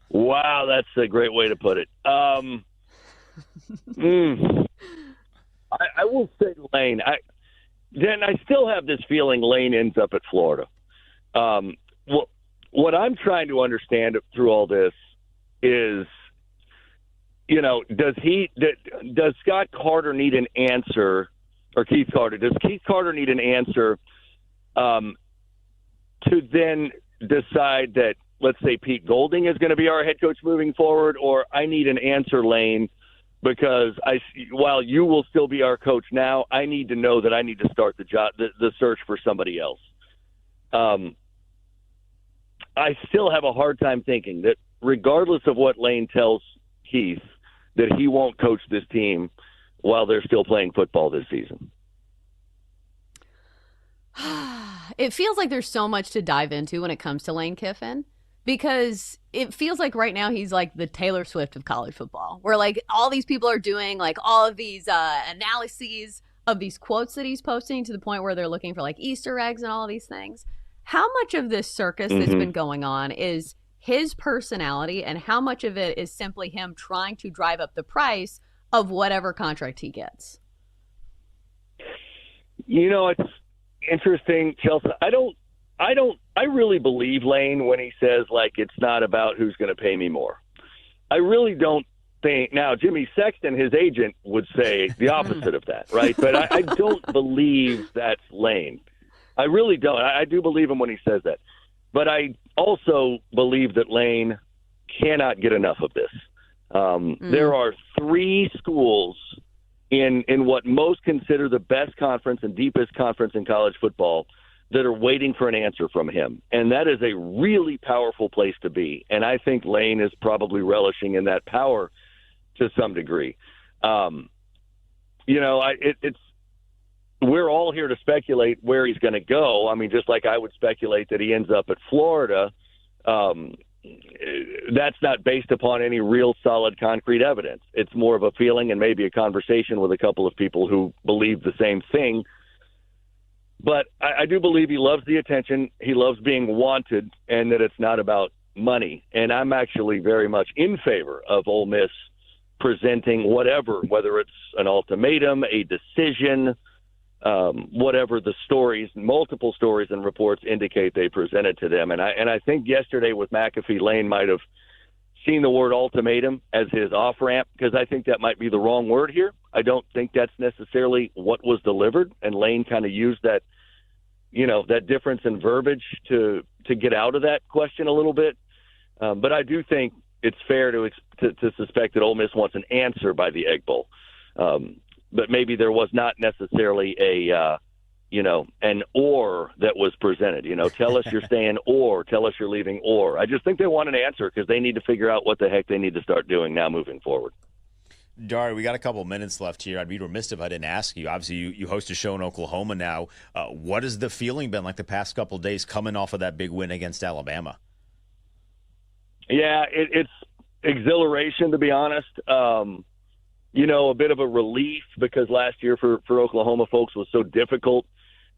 Wow, that's a great way to put it. I will say Lane. I still have this feeling Lane ends up at Florida. What I'm trying to understand through all this is, does Scott Carter need an answer, or Keith Carter? Does Keith Carter need an answer to then decide that, let's say, Pete Golding is going to be our head coach moving forward, or I need an answer, Lane, because while you will still be our coach now, I need to know that I need to start the search for somebody else. I still have a hard time thinking that regardless of what Lane tells Keith, that he won't coach this team while they're still playing football this season. It feels like there's so much to dive into when it comes to Lane Kiffin, because it feels like right now he's like the Taylor Swift of college football, where like all these people are doing like all of these analyses of these quotes that he's posting to the point where they're looking for like Easter eggs and all of these things. How much of this circus that's been going on is his personality, and how much of it is simply him trying to drive up the price of whatever contract he gets? It's interesting, Chelsea. I really believe Lane when he says, like, it's not about who's going to pay me more. I really don't think. Now, Jimmy Sexton, his agent, would say the opposite of that, right? But I don't believe that's Lane. I really don't. I do believe him when he says that. But I also believe that Lane cannot get enough of this. There are 3 schools in what most consider the best conference and deepest conference in college football that are waiting for an answer from him. And that is a really powerful place to be. And I think Lane is probably relishing in that power to some degree. We're all here to speculate where he's going to go. I mean, just like I would speculate that he ends up at Florida. That's not based upon any real solid concrete evidence. It's more of a feeling and maybe a conversation with a couple of people who believe the same thing. But I do believe he loves the attention. He loves being wanted, and that it's not about money. And I'm actually very much in favor of Ole Miss presenting whatever, whether it's an ultimatum, a decision, whatever the stories, multiple stories and reports indicate they presented to them. And I think yesterday with McAfee, Lane might have seen the word ultimatum as his off-ramp, because I think that might be the wrong word here. I don't think that's necessarily what was delivered, and Lane kind of used that, that difference in verbiage to get out of that question a little bit. But I do think it's fair to suspect that Ole Miss wants an answer by the Egg Bowl. But maybe there was not necessarily an or that was presented. Tell us you're staying or tell us you're leaving or. I just think they want an answer because they need to figure out what the heck they need to start doing now moving forward. Dari, we got a couple minutes left here. I'd be remiss if I didn't ask you. Obviously, you host a show in Oklahoma now. What has the feeling been like the past couple of days coming off of that big win against Alabama? Yeah, it's exhilaration, to be honest. A bit of a relief because last year for Oklahoma folks was so difficult.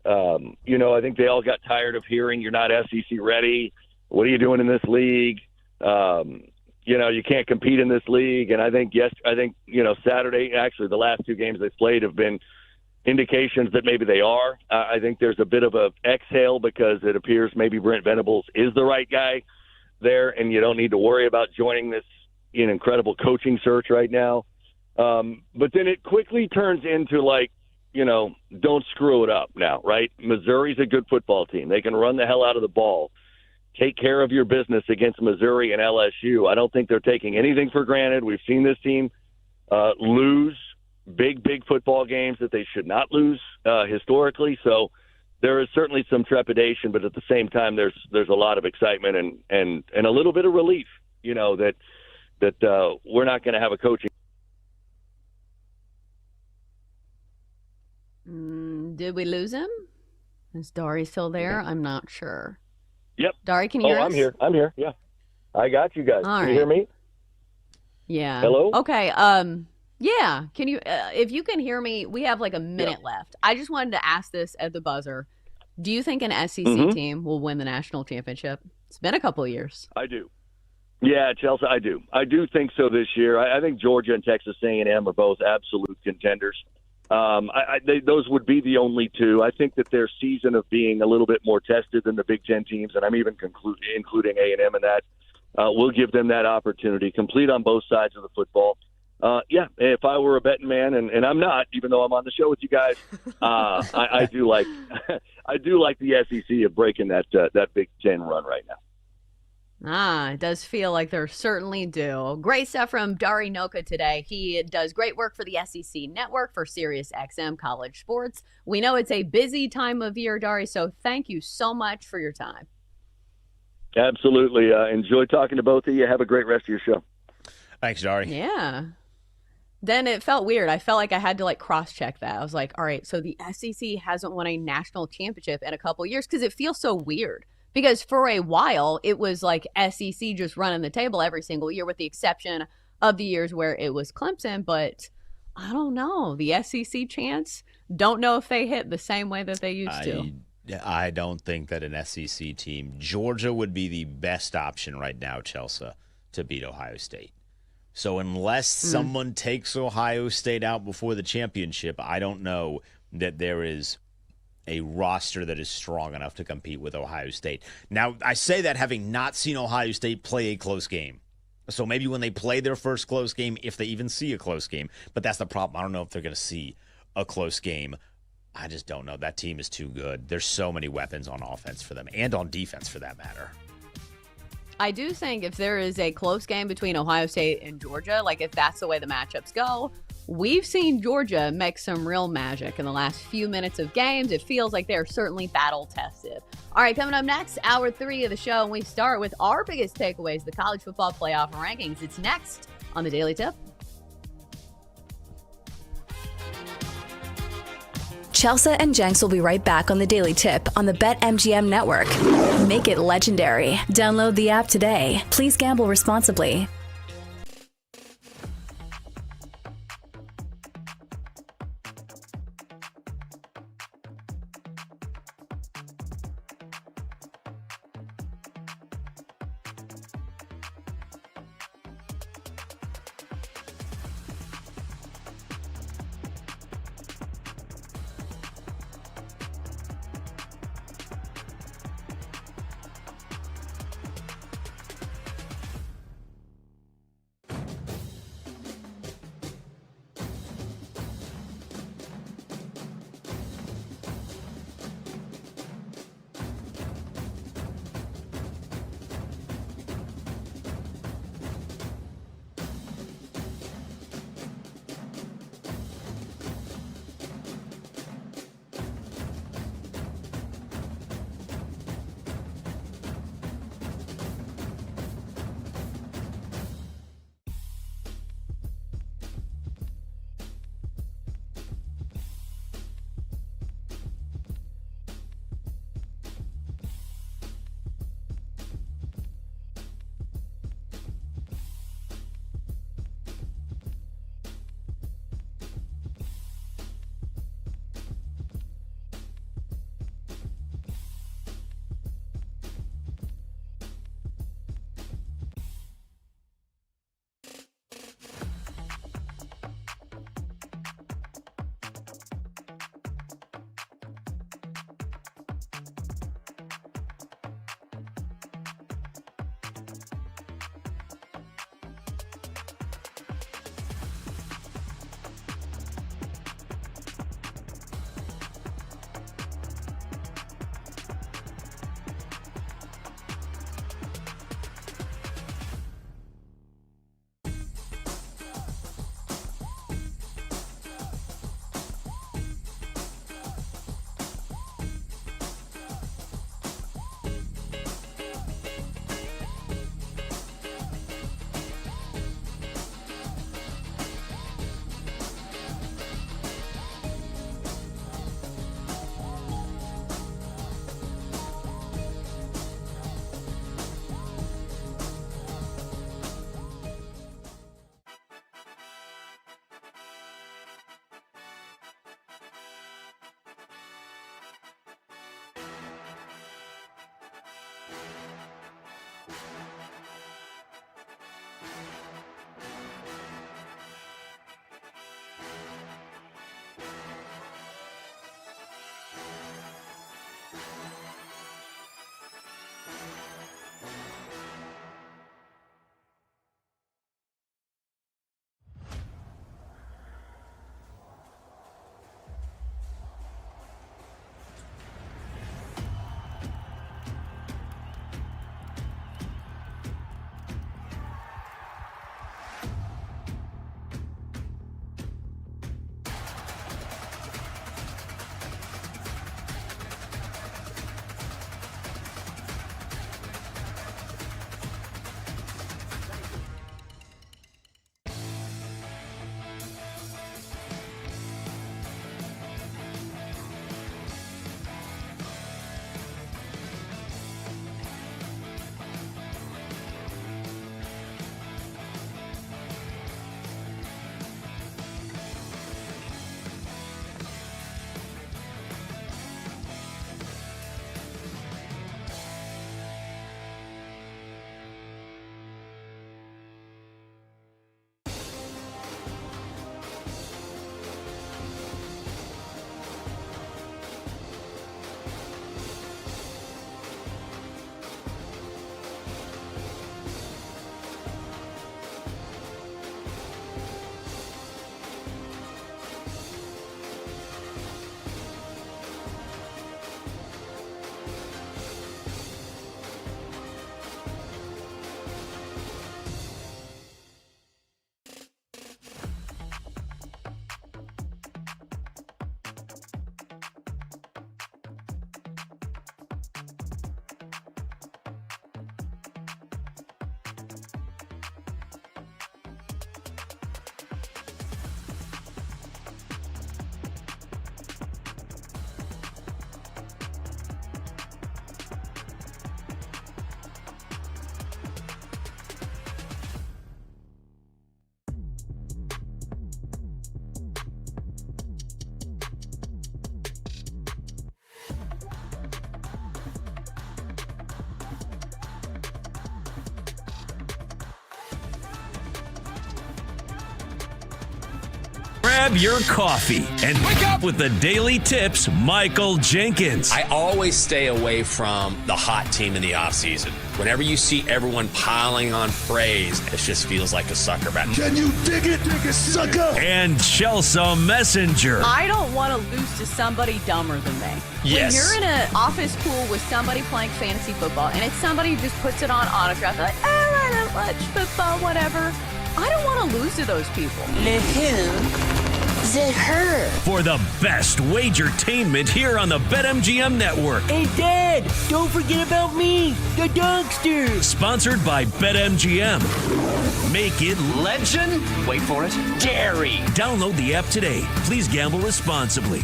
I think they all got tired of hearing you're not SEC ready. What are you doing in this league? You can't compete in this league. And I think Saturday, actually the last 2 games they've played have been indications that maybe they are. I think there's a bit of a exhale because it appears maybe Brent Venables is the right guy there, and you don't need to worry about joining this incredible coaching search right now. But then it quickly turns into don't screw it up now, right? Missouri's a good football team. They can run the hell out of the ball. Take care of your business against Missouri and LSU. I don't think they're taking anything for granted. We've seen this team lose big football games that they should not lose historically. So there is certainly some trepidation, but at the same time, there's a lot of excitement and a little bit of relief, that that we're not going to have a coaching. Did we lose him? Is Dari still there? I'm not sure. Yep. Dari, can you hear us? I'm here. Yeah. I got you guys. All Can you hear me? Yeah. Hello? Okay. Yeah. Can you, if you can hear me, we have like a minute left. I just wanted to ask this at the buzzer. Do you think an SEC team will win the national championship? It's been a couple of years. I do. Yeah, Chelsea, I do. I do think so this year. I think Georgia and Texas A&M are both absolute contenders. Those would be the only two. I think that their season of being a little bit more tested than the Big Ten teams, and I'm even including A&M in that, will give them that opportunity, complete on both sides of the football. If I were a betting man, and I'm not, even though I'm on the show with you guys, I do like the SEC of breaking that Big Ten run right now. It does feel like they're certainly due. Great stuff from Dari Noka today. He does great work for the SEC Network for Sirius XM College Sports. We know it's a busy time of year, Dari, so thank you so much for your time. Absolutely. Enjoy talking to both of you. Have a great rest of your show. Thanks, Dari. Yeah. Then it felt weird. I felt like I had to cross-check that. I was like, all right, so the SEC hasn't won a national championship in a couple years because it feels so weird. Because for a while, it was like SEC just running the table every single year with the exception of the years where it was Clemson. But I don't know. The SEC chants, don't know if they hit the same way that they used to. I don't think that an SEC team, Georgia would be the best option right now, Chelsea, to beat Ohio State. So unless someone takes Ohio State out before the championship, I don't know that there is a roster that is strong enough to compete with Ohio State. Now, I say that having not seen Ohio State play a close game. So maybe when they play their first close game, if they even see a close game. But that's the problem. I don't know if they're going to see a close game. I just don't know. That team is too good. There's so many weapons on offense for them and on defense for that matter. I do think if there is a close game between Ohio State and Georgia, if that's the way the matchups go, we've seen Georgia make some real magic in the last few minutes of games. It feels like they're certainly battle-tested. All right, coming up next, hour 3 of the show, and we start with our biggest takeaways, the college football playoff rankings. It's next on the Daily Tip. Chelsea and Jenks will be right back on the Daily Tip on the BetMGM Network. Make it legendary. Download the app today. Please gamble responsibly. Grab your coffee and wake up with the Daily Tips, Michael Jenkins. I always stay away from the hot team in the offseason. Whenever you see everyone piling on praise, it just feels like a sucker bet. Can you dig it, sucker? And Chelsea Messenger. I don't want to lose to somebody dumber than me. Yes. When you're in an office pool with somebody playing fantasy football and it's somebody who just puts it on autograph, like, I don't watch football, whatever. I don't want to lose to those people. The who? The her. For the best wagertainment here on the BetMGM network. Hey, Dad, don't forget about me, the Dunkster. Sponsored by BetMGM. Make it Legend? Wait for it. Dairy. Download the app today. Please gamble responsibly.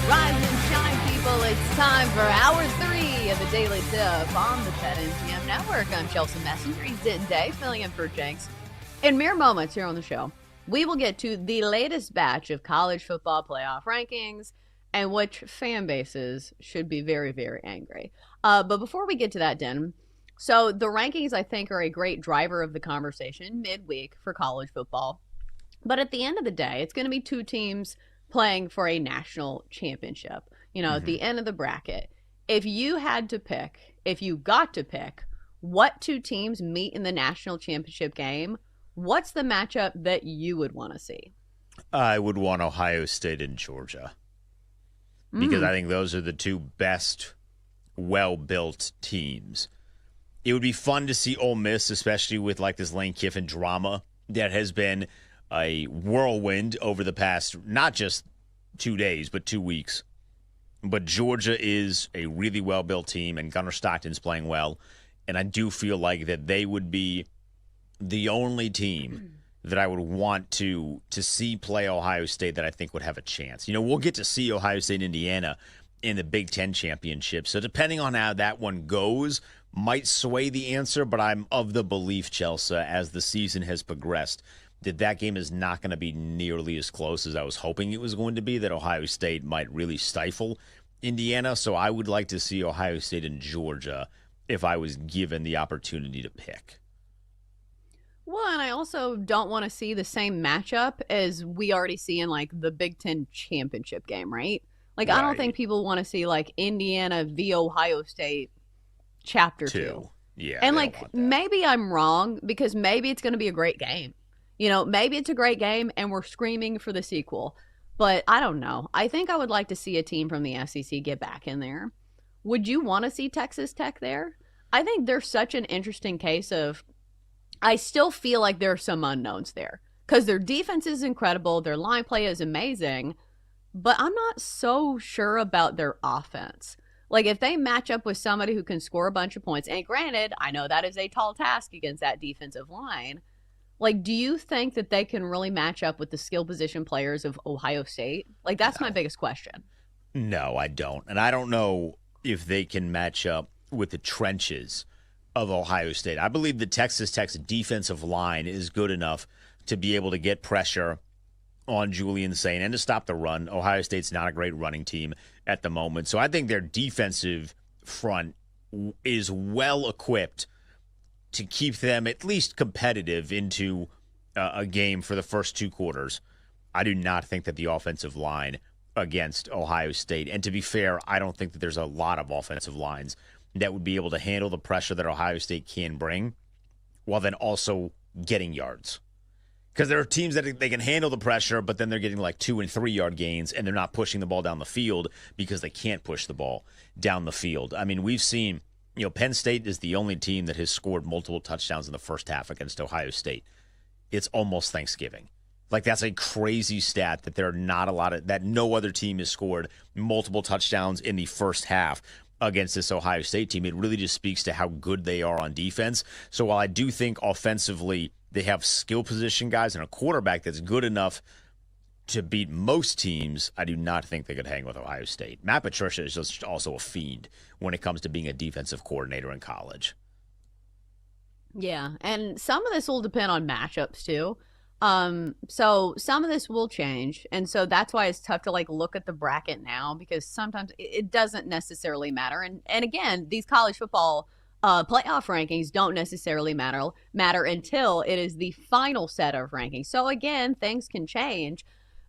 Rise and shine, people. It's time for hour 3 of the Daily Tip on the BetMGM network. I'm Chelsea Messenger. He's Day, filling in for Jenks. In mere moments here on the show, we will get to the latest batch of college football playoff rankings and which fan bases should be very, very angry. But before we get to that, Den, so the rankings, I think, are a great driver of the conversation midweek for college football. But at the end of the day, it's going to be two teams playing for a national championship, at the end of the bracket. If you had to pick, if you got to pick what two teams meet in the national championship game, what's the matchup that you would want to see? I would want Ohio State and Georgia because I think those are the two best, well-built teams. It would be fun to see Ole Miss, especially with like this Lane Kiffin drama that has been a whirlwind over the past, not just 2 days, but 2 weeks. But Georgia is a really well-built team, and Gunnar Stockton's playing well. And I do feel like that they would be the only team that I would want to see play Ohio State that I think would have a chance. We'll get to see Ohio State and Indiana in the Big Ten championship. So depending on how that one goes, might sway the answer, but I'm of the belief, Chelsea, as the season has progressed, that game is not going to be nearly as close as I was hoping it was going to be, that Ohio State might really stifle Indiana. So I would like to see Ohio State and Georgia if I was given the opportunity to pick. Well, and I also don't want to see the same matchup as we already see in like the Big Ten championship game, right? Like, I don't think people want to see like Indiana v. Ohio State chapter 2. Yeah. And like, maybe I'm wrong because maybe it's going to be a great game. Maybe it's a great game and we're screaming for the sequel. But I don't know. I think I would like to see a team from the SEC get back in there. Would you want to see Texas Tech there? I think there's such an interesting case of, I still feel like there are some unknowns there because their defense is incredible. Their line play is amazing, but I'm not so sure about their offense. Like if they match up with somebody who can score a bunch of points, and granted, I know that is a tall task against that defensive line. Like, do you think that they can really match up with the skill position players of Ohio State? Like, that's my biggest question. No, I don't. And I don't know if they can match up with the trenches of Ohio State. I believe the Texas Tech's defensive line is good enough to be able to get pressure on Julian Saint and to stop the run. Ohio State's not a great running team at the moment. So I think their defensive front is well equipped to keep them at least competitive into a game for the first 2 quarters. I do not think that the offensive line against Ohio State, and to be fair, I don't think that there's a lot of offensive lines that would be able to handle the pressure that Ohio State can bring while then also getting yards. Because there are teams that they can handle the pressure, but then they're getting like 2 and 3 yard gains, and they're not pushing the ball down the field because they can't push the ball down the field. I mean, we've seen, Penn State is the only team that has scored multiple touchdowns in the first half against Ohio State. It's almost Thanksgiving. Like, that's a crazy stat that there are not a lot of, that no other team has scored multiple touchdowns in the first half against this Ohio State team. It really just speaks to how good they are on defense. So while I do think offensively they have skill position guys and a quarterback that's good enough to beat most teams, I do not think they could hang with Ohio State. Matt Patricia is just also a fiend when it comes to being a defensive coordinator in college. Yeah, and some of this will depend on matchups too. So some of this will change, and so that's why it's tough to like look at the bracket now, because sometimes it doesn't necessarily matter. And again, these college football Playoff rankings don't necessarily matter until it is the final set of rankings. So again, things can change.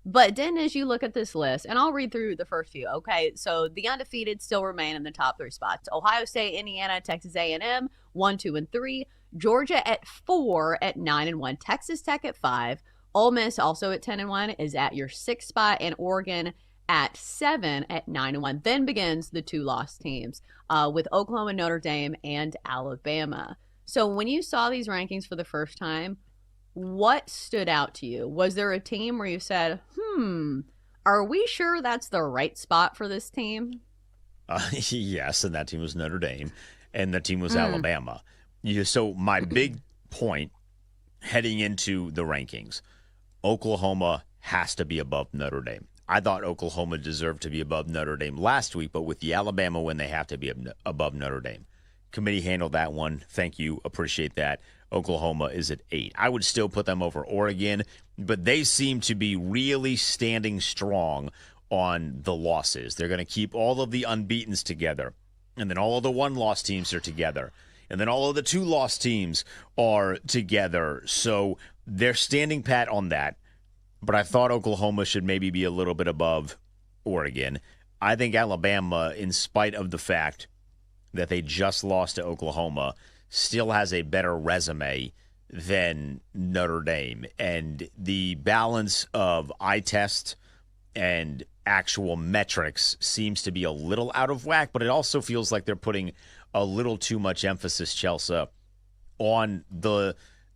But then as you look at this list, and I'll read through the first few, okay? So the undefeated still remain in the top 3 spots. Ohio State, Indiana, Texas A&M, 1, 2, and 3. Georgia at 4 at 9 and 1. Texas Tech at 5. Ole Miss also at 10 and 1 is at your 6th spot, and Oregon at 7 at 9 and 1. Then begins the 2 lost teams with Oklahoma, Notre Dame, and Alabama. So when you saw these rankings for the first time, what stood out to you? Was there a team where you said, are we sure that's the right spot for this team? Yes, and that team was Notre Dame, and that team was Alabama. So my big point heading into the rankings, Oklahoma has to be above Notre Dame. I thought Oklahoma deserved to be above Notre Dame last week, but with the Alabama win, they have to be above Notre Dame. Committee handled that one. Thank you. Appreciate that. Oklahoma is at 8. I would still put them over Oregon, but they seem to be really standing strong on the losses. They're going to keep all of the unbeatens together, and then all of the 1-loss teams are together, and then all of the 2-loss teams are together. So they're standing pat on that, but I thought Oklahoma should maybe be a little bit above Oregon. I think Alabama, in spite of the fact that they just lost to Oklahoma, still has a better resume than Notre Dame. And the balance of eye test and actual metrics seems to be a little out of whack, but it also feels like they're putting a little too much emphasis, Chelsea, on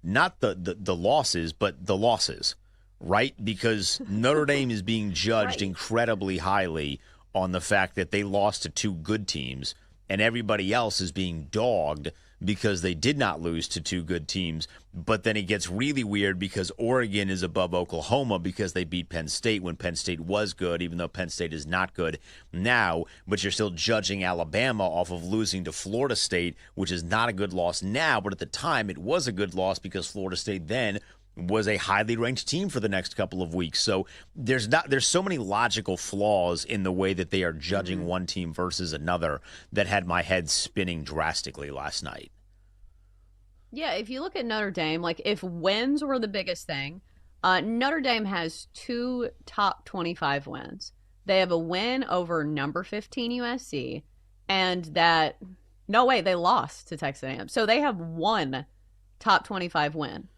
not the losses, but the losses, right? Because Notre Dame is being judged incredibly highly on the fact that they lost to 2 good teams, and everybody else is being dogged because they did not lose to 2 good teams. But then it gets really weird because Oregon is above Oklahoma because they beat Penn State when Penn State was good, even though Penn State is not good now. But you're still judging Alabama off of losing to Florida State, which is not a good loss now. But at the time, it was a good loss because Florida State then was a highly ranked team for the next couple of weeks. So there's so many logical flaws in the way that they are judging one team versus another that had my head spinning drastically last night. Yeah, if you look at Notre Dame, like if wins were the biggest thing, Notre Dame has 2 top 25 wins. They have a win over number 15 USC, and they lost to Texas A&M. So they have 1 top 25 win.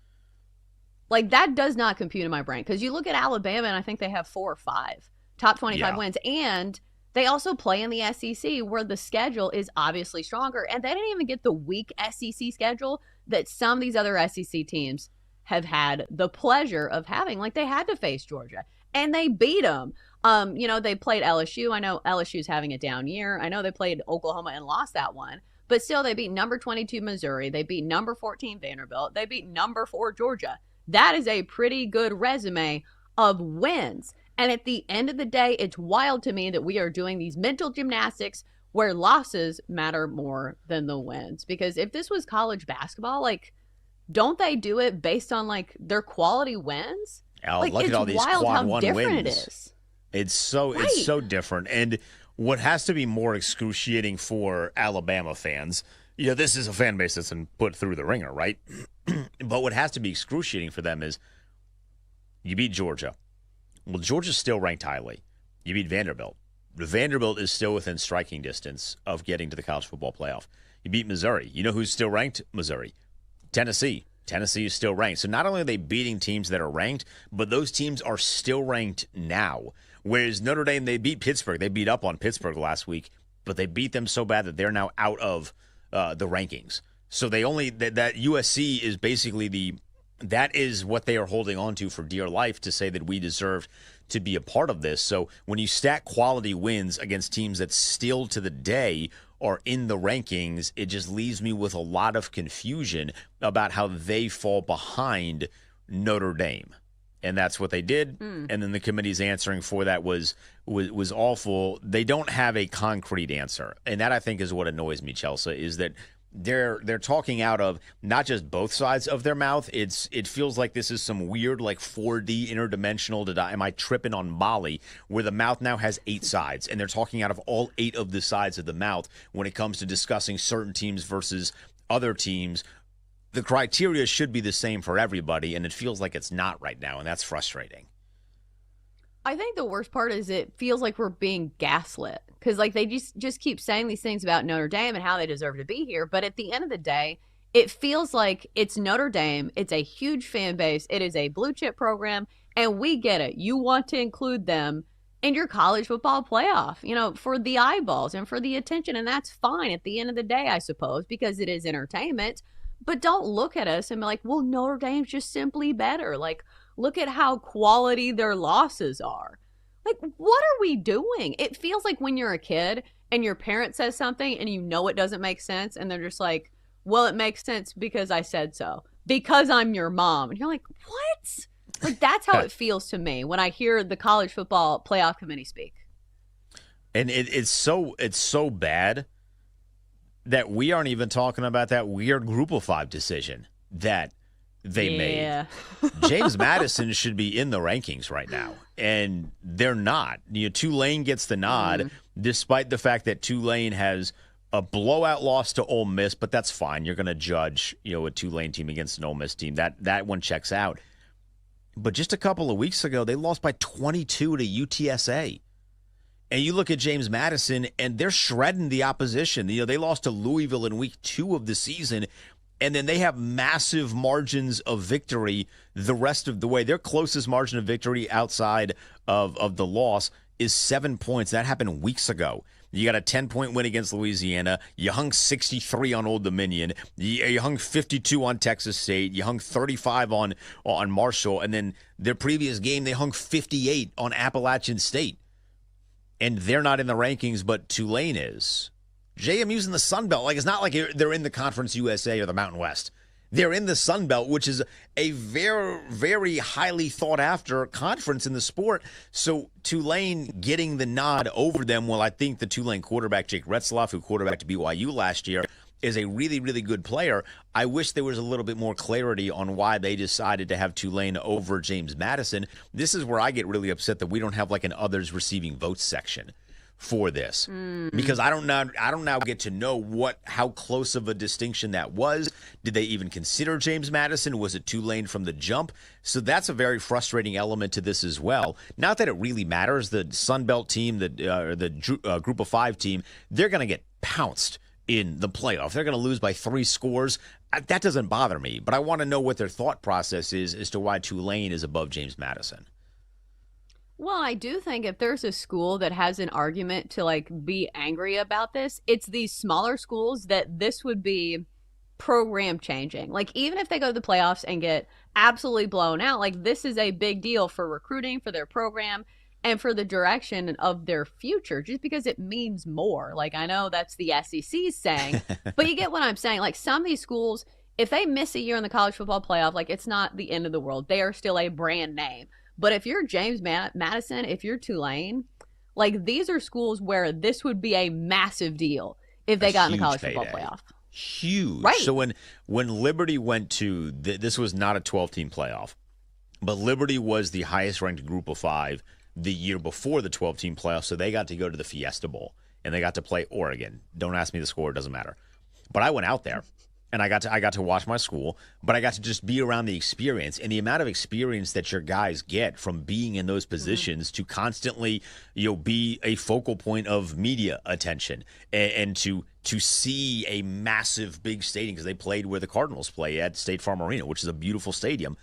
Like, that does not compute in my brain. Because you look at Alabama, and I think they have 4 or 5 top 25 wins. And they also play in the SEC, where the schedule is obviously stronger. And they didn't even get the weak SEC schedule that some of these other SEC teams have had the pleasure of having. Like, they had to face Georgia, and they beat them. They played LSU. I know LSU's having a down year. I know they played Oklahoma and lost that one. But still, they beat number 22 Missouri. They beat number 14 Vanderbilt. They beat number 4 Georgia. That is a pretty good resume of wins. And at the end of the day, it's wild to me that we are doing these mental gymnastics where losses matter more than the wins. Because if this was college basketball, like, don't they do it based on, like, their quality wins? Look at all these quad 1 wins. It is. It's so different. And what has to be more excruciating for Alabama fans, this is a fan base that's been put through the ringer, right? But what has to be excruciating for them is you beat Georgia. Well, Georgia's still ranked highly. You beat Vanderbilt. Vanderbilt is still within striking distance of getting to the college football playoff. You beat Missouri. You know who's still ranked? Missouri. Tennessee. Tennessee is still ranked. So not only are they beating teams that are ranked, but those teams are still ranked now. Whereas Notre Dame, they beat Pittsburgh. They beat up on Pittsburgh last week, but they beat them so bad that they're now out of the rankings. So they only that USC is basically that is what they are holding on to for dear life to say that we deserve to be a part of this. So when you stack quality wins against teams that still to the day are in the rankings, it just leaves me with a lot of confusion about how they fall behind Notre Dame. And that's what they did. And then the committee's answering for that was awful. They don't have a concrete answer. And that, I think, is what annoys me, Chelsea, is that they're talking out of not just both sides of their mouth. It feels like this is some weird like 4D interdimensional. Am I tripping on Molly? Where the mouth now has 8 sides, and they're talking out of all 8 of the sides of the mouth when it comes to discussing certain teams versus other teams. The criteria should be the same for everybody, and it feels like it's not right now, and that's frustrating. I think the worst part is it feels like we're being gaslit because like they just keep saying these things about Notre Dame and how they deserve to be here. But at the end of the day, it feels like it's Notre Dame. It's a huge fan base. It is a blue chip program, and we get it. You want to include them in your college football playoff, for the eyeballs and for the attention. And that's fine at the end of the day, I suppose, because it is entertainment. But don't look at us and be like, well, Notre Dame's just simply better. Like, look at how quality their losses are. Like, what are we doing? It feels like when you're a kid and your parent says something and it doesn't make sense. And they're just like, well, it makes sense because I said so. Because I'm your mom. And you're like, what? Like, that's how it feels to me when I hear the college football playoff committee speak. And it's so bad that we aren't even talking about that weird Group of 5 decision that they made. James Madison should be in the rankings right now, and they're not. Tulane gets the nod, despite the fact that Tulane has a blowout loss to Ole Miss, but that's fine. You're going to judge, a Tulane team against an Ole Miss team. That one checks out. But just a couple of weeks ago, they lost by 22 to UTSA. And you look at James Madison, and they're shredding the opposition. They lost to Louisville in week 2 of the season, and then they have massive margins of victory the rest of the way. Their closest margin of victory outside of the loss is 7 points. That happened weeks ago. You got a 10-point win against Louisiana. You hung 63 on Old Dominion. You hung 52 on Texas State. You hung 35 on Marshall. And then their previous game, they hung 58 on Appalachian State. And they're not in the rankings, but Tulane is. JMU's in the Sun Belt. Like, it's not like they're in the Conference USA or the Mountain West. They're in the Sun Belt, which is a very, very highly thought-after conference in the sport. So Tulane getting the nod over them, well, I think the Tulane quarterback, Jake Retzlaff, who quarterbacked BYU last year, is a really, really good player. I wish there was a little bit more clarity on why they decided to have Tulane over James Madison. This is where I get really upset that we don't have like an others receiving votes section for this, because I don't now get to know how close of a distinction that was. Did they even consider James Madison? Was it Tulane from the jump? So that's a very frustrating element to this as well. Not that it really matters. The Sun Belt team, the Group of 5 team, they're going to get pounced in the playoff. They're going to lose by 3 scores. That doesn't bother me, but I want to know what their thought process is as to why Tulane is above James Madison. Well, I do think if there's a school that has an argument to like be angry about this, it's these smaller schools that this would be program changing. Like, even if they go to the playoffs and get absolutely blown out, like, this is a big deal for recruiting, for their program, and for the direction of their future, just because it means more. Like, I know that's the SEC saying, but you get what I'm saying. Like, some of these schools, if they miss a year in the college football playoff, like, it's not the end of the world. They are still a brand name. But if you're James Madison, if you're Tulane, like, these are schools where this would be a massive deal if they got in the college football playoff. Huge. Right. So when Liberty went to, this was not a 12-team playoff, but Liberty was the highest-ranked Group of 5 the year before the 12-team playoff, so they got to go to the Fiesta Bowl, and they got to play Oregon. Don't ask me the score, it doesn't matter. But I went out there, and I got to watch my school, but I got to just be around the experience, and the amount of experience that your guys get from being in those positions to constantly, be a focal point of media attention, and to see a massive big stadium, because they played where the Cardinals play at State Farm Arena, which is a beautiful stadium.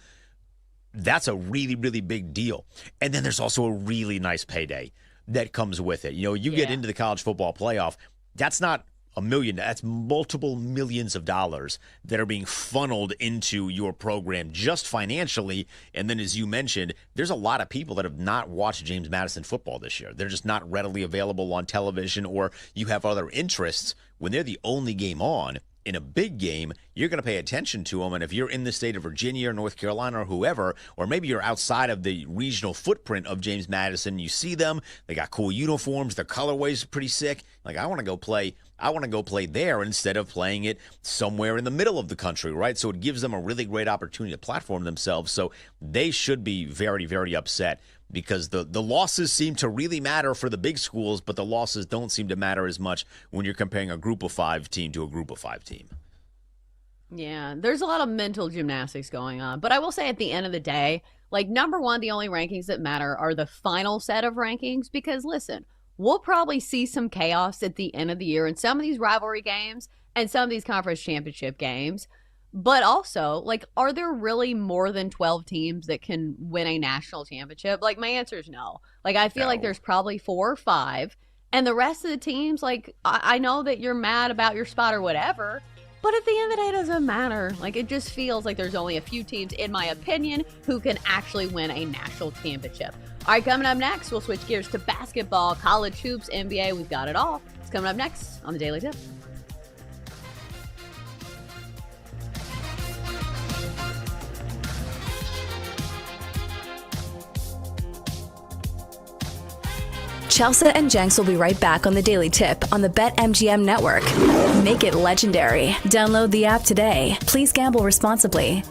That's a really, really big deal. And then there's also a really nice payday that comes with it. You get into the college football playoff, that's not $1 million, that's multiple millions of dollars that are being funneled into your program just financially. And then, as you mentioned, there's a lot of people that have not watched James Madison football this year. They're just not readily available on television, or you have other interests. When they're the only game on, in a big game, you're going to pay attention to them. And if you're in the state of Virginia or North Carolina or whoever, or maybe you're outside of the regional footprint of James Madison, you see them, they got cool uniforms, their colorways are pretty sick. Like, I want to go play there instead of playing it somewhere in the middle of the country, right? So it gives them a really great opportunity to platform themselves. So they should be very, very upset, because the losses seem to really matter for the big schools, but the losses don't seem to matter as much when you're comparing a group of 5 team to a group of 5 team. Yeah, there's a lot of mental gymnastics going on. But I will say, at the end of the day, like, number one, the only rankings that matter are the final set of rankings, because listen, we'll probably see some chaos at the end of the year in some of these rivalry games and some of these conference championship games. But also, like, are there really more than 12 teams that can win a national championship? Like, my answer is no. Like, I feel like there's probably 4 or 5. And the rest of the teams, like, I know that you're mad about your spot or whatever, but at the end of the day, it doesn't matter. Like, it just feels like there's only a few teams, in my opinion, who can actually win a national championship. All right, coming up next, we'll switch gears to basketball, college hoops, NBA. We've got it all. It's coming up next on the Daily Tip. Chelsea and Jenks will be right back on the Daily Tip on the BetMGM network. Make it legendary. Download the app today. Please gamble responsibly.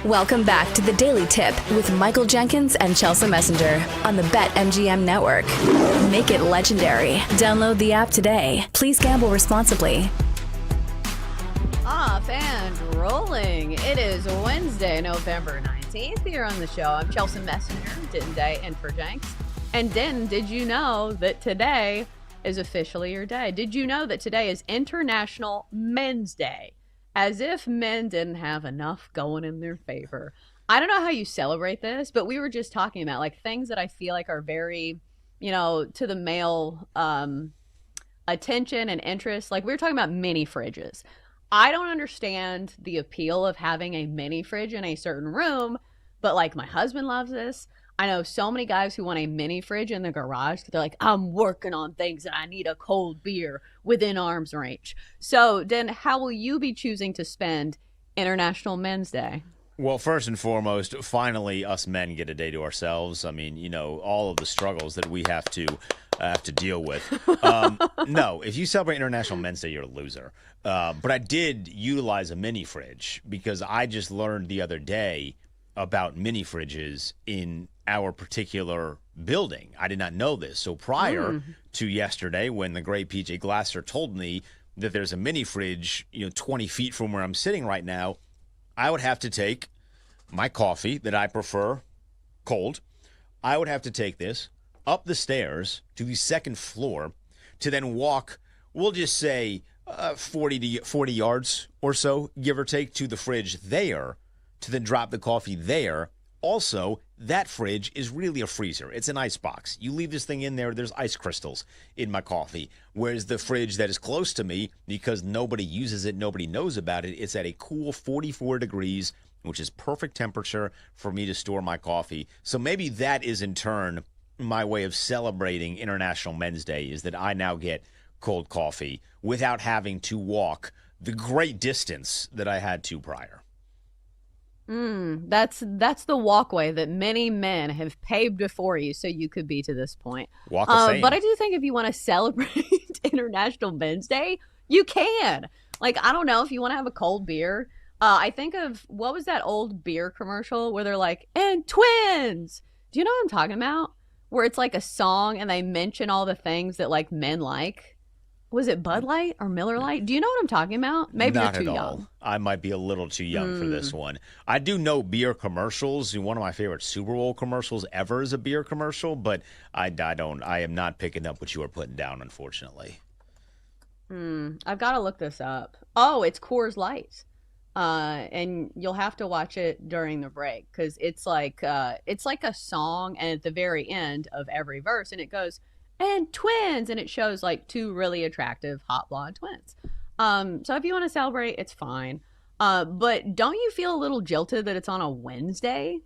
Welcome back to the Daily Tip with Michael Jenkins and Chelsea Messenger on the BetMGM Network. Make it legendary. Download the app today. Please gamble responsibly. Off and rolling. It is Wednesday, November 19th. Here on the show, I'm Chelsea Messenger, Denton Day, and for Jenks. And Denton, did you know that today is officially your day? Did you know that today is International Men's Day? As if men didn't have enough going in their favor. I don't know how you celebrate this, but we were just talking about like things that I feel like are very, to the male attention and interest. Like we were talking about mini fridges. I don't understand the appeal of having a mini fridge in a certain room, but like my husband loves this. I know so many guys who want a mini fridge in the garage. They're like, I'm working on things and I need a cold beer within arm's range. So then how will you be choosing to spend International Men's Day? Well, first and foremost, finally, us men get a day to ourselves. I mean, all of the struggles that we have to deal with. No, if you celebrate International Men's Day, you're a loser. But I did utilize a mini fridge because I just learned the other day about mini fridges in our particular building. I did not know this. So prior to yesterday, when the great PJ Glasser told me that there's a mini fridge, 20 feet from where I'm sitting right now, I would have to take my coffee that I prefer cold. I would have to take this up the stairs to the second floor to then walk, we'll just say 40 yards or so, give or take, to the fridge there to then drop the coffee there. Also, that fridge is really a freezer. It's an ice box. You leave this thing in there, there's ice crystals in my coffee. Whereas the fridge that is close to me, because nobody uses it, nobody knows about it, it's at a cool 44 degrees, which is perfect temperature for me to store my coffee. So maybe that is in turn my way of celebrating International Men's Day, is that I now get cold coffee without having to walk the great distance that I had to prior. That's the walkway that many men have paved before you so you could be to this point. Walk of fame. But I do think if you want to celebrate International Men's Day, you can. Like, I don't know, if you want to have a cold beer. I think of, what was that old beer commercial where they're like, and twins? Do you know what I'm talking about? Where it's like a song and they mention all the things that like men like. Was it Bud Light or Miller Lite? Do you know what I'm talking about? Maybe Not you're too at all. young. I might be a little too young for this one. I do know beer commercials. One of my favorite Super Bowl commercials ever is a beer commercial, but I am not picking up what you are putting down, unfortunately. I've got to look this up. Oh, it's Coors Light. And you'll have to watch it during the break because it's like a song, and at the very end of every verse, and it goes, and twins, and it shows like two really attractive hot blonde twins. So if you want to celebrate, it's fine. But don't you feel a little jilted that it's on a Wednesday?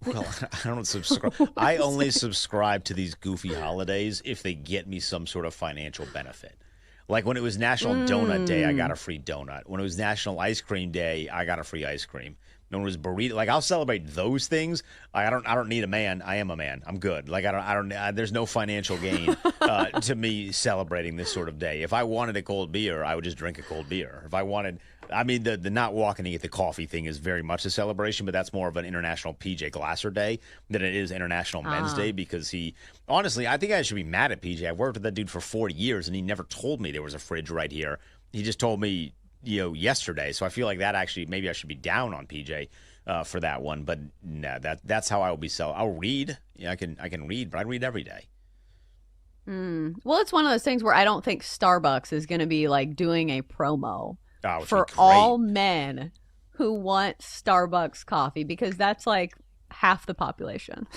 Well, I don't subscribe. I only subscribe to these goofy holidays if they get me some sort of financial benefit. Like when it was National Donut Day, I got a free donut. When it was National Ice Cream Day, I got a free ice cream. When it was burrito, like I'll celebrate those things. I don't need a man. I am a man. I'm good. Like I don't. There's no financial gain to me celebrating this sort of day. If I wanted a cold beer, I would just drink a cold beer. If I wanted, the not walking to get the coffee thing is very much a celebration, but that's more of an International PJ Glasser Day than it is International Men's Day, because honestly, I think I should be mad at PJ. I've worked with that dude for 40 years, and he never told me there was a fridge right here. He just told me, yesterday. So I feel like that actually, maybe I should be down on PJ for that one. But no, that's how I will be I'll read. I can read, but I read every day. Well, it's one of those things where I don't think Starbucks is going to be like doing a promo for great. all men who want Starbucks coffee, because that's like half the population.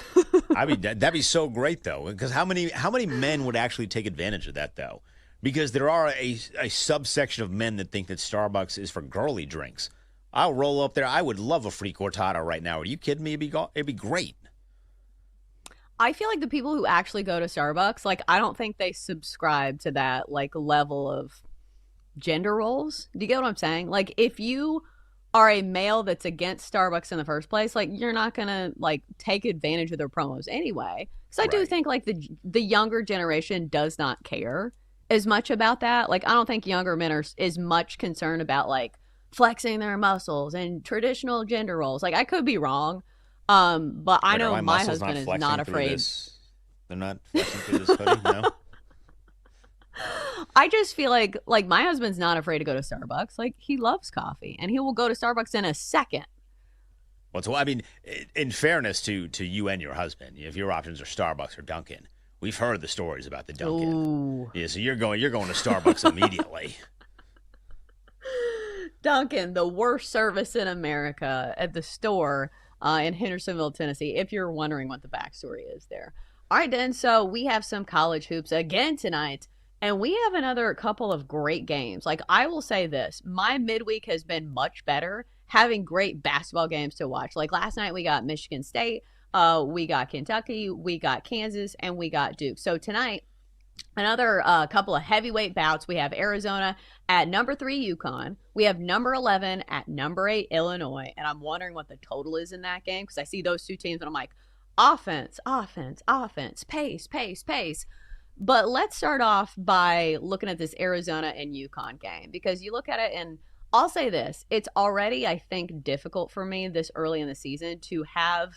I mean, that'd be so great though, because how many men would actually take advantage of that though? Because there are a subsection of men that think that Starbucks is for girly drinks. I'll roll up there. I would love a free cortado right now. Are you kidding me? It'd be great. I feel like the people who actually go to Starbucks, like, I don't think they subscribe to that, like, level of gender roles. Do you get what I'm saying? Like, if you are a male that's against Starbucks in the first place, like, you're not going to, like, take advantage of their promos anyway. Because I do think, like, the younger generation does not care as much about that. Like, I don't think younger men are as much concerned about, like, flexing their muscles and traditional gender roles. Like, I could be wrong, but I know my husband is not afraid. They're not flexing through this hoodie, no? I just feel like my husband's not afraid to go to Starbucks. Like, he loves coffee, and he will go to Starbucks in a second. Well, so, I mean, in fairness to you and your husband, if your options are Starbucks or Dunkin', we've heard the stories about the Dunkin'. Ooh. Yeah, so you're going to Starbucks immediately. Dunkin', the worst service in America at the store in Hendersonville, Tennessee, if you're wondering what the backstory is there. All right, then, so we have some college hoops again tonight, and we have another couple of great games. Like, I will say this, my midweek has been much better having great basketball games to watch. Like, last night we got Michigan State, we got Kentucky, we got Kansas, and we got Duke. So tonight, another couple of heavyweight bouts. We have Arizona at number 3 UConn. We have number 11 at number 8 Illinois. And I'm wondering what the total is in that game, because I see those two teams and I'm like, offense, offense, offense, pace, pace, pace. But let's start off by looking at this Arizona and UConn game, because you look at it, and I'll say this, it's already, I think, difficult for me this early in the season to have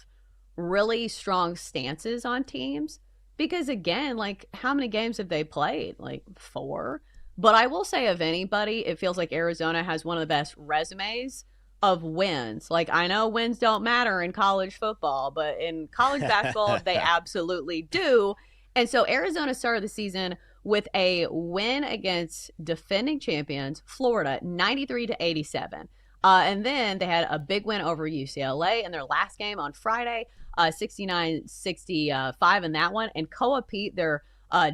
really strong stances on teams. Because again, like, how many games have they played? Like 4. But I will say, of anybody, it feels like Arizona has one of the best resumes of wins. Like, I know wins don't matter in college football, but in college basketball, they absolutely do. And so Arizona started the season with a win against defending champions, Florida, 93-87. And then they had a big win over UCLA in their last game on Friday, 69-65 in that one. And Koa Pete, their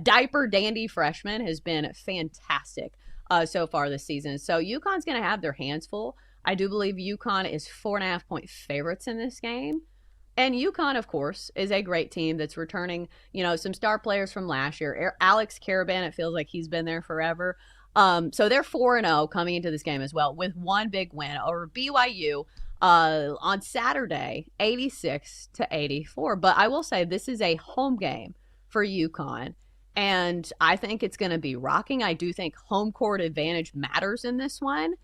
diaper dandy freshman, has been fantastic so far this season. So UConn's going to have their hands full. I do believe UConn is 4.5-point favorites in this game. And UConn, of course, is a great team that's returning, some star players from last year. Alex Caravan, it feels like he's been there forever. So they're 4-0 coming into this game as well, with one big win over BYU on Saturday, 86-84. But I will say this is a home game for UConn, and I think it's going to be rocking. I do think home court advantage matters in this one,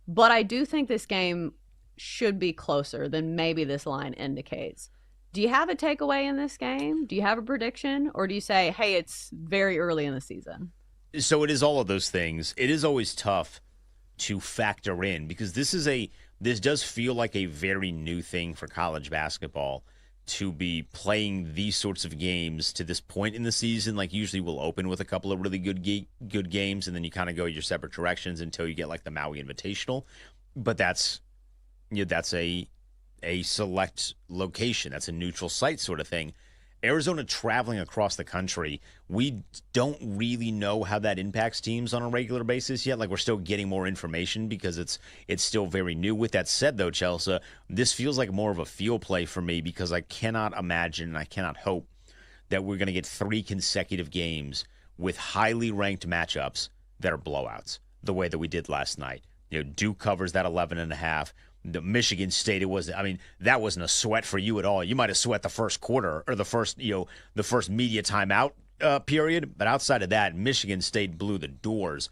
but I do think this game should be closer than maybe this line indicates. Do you have a takeaway in this game? Do you have a prediction? Or do you say, hey, it's very early in the season? So it is all of those things. It is always tough to factor in, because this does feel like a very new thing for college basketball, to be playing these sorts of games to this point in the season. Like, usually we'll open with a couple of really good games, and then you kind of go your separate directions until you get like the Maui Invitational. But that's a select location. That's a neutral site sort of thing. Arizona traveling across the country, we don't really know how that impacts teams on a regular basis yet. Like, we're still getting more information because it's still very new. With that said, though, Chelsea, this feels like more of a feel play for me, because I cannot imagine and I cannot hope that we're going to get 3 consecutive games with highly ranked matchups that are blowouts the way that we did last night. Duke covers that 11.5. The Michigan State, that wasn't a sweat for you at all. You might have sweat the first quarter or the first media timeout period. But outside of that, Michigan State blew the doors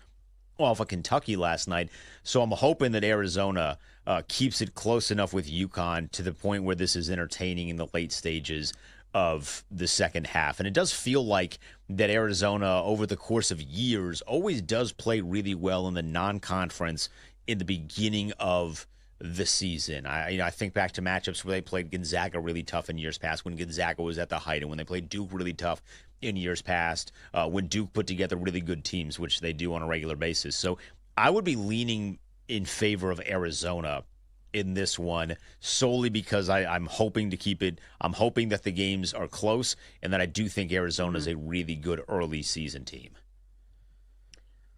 off of Kentucky last night. So I'm hoping that Arizona keeps it close enough with UConn to the point where this is entertaining in the late stages of the second half. And it does feel like that Arizona, over the course of years, always does play really well in the non-conference in the beginning of the season. I think back to matchups where they played Gonzaga really tough in years past, when Gonzaga was at the height, and when they played Duke really tough in years past, when Duke put together really good teams, which they do on a regular basis. So I would be leaning in favor of Arizona in this one, solely because I'm hoping to keep it. I'm hoping that the games are close, and that I do think Arizona is a really good early season team.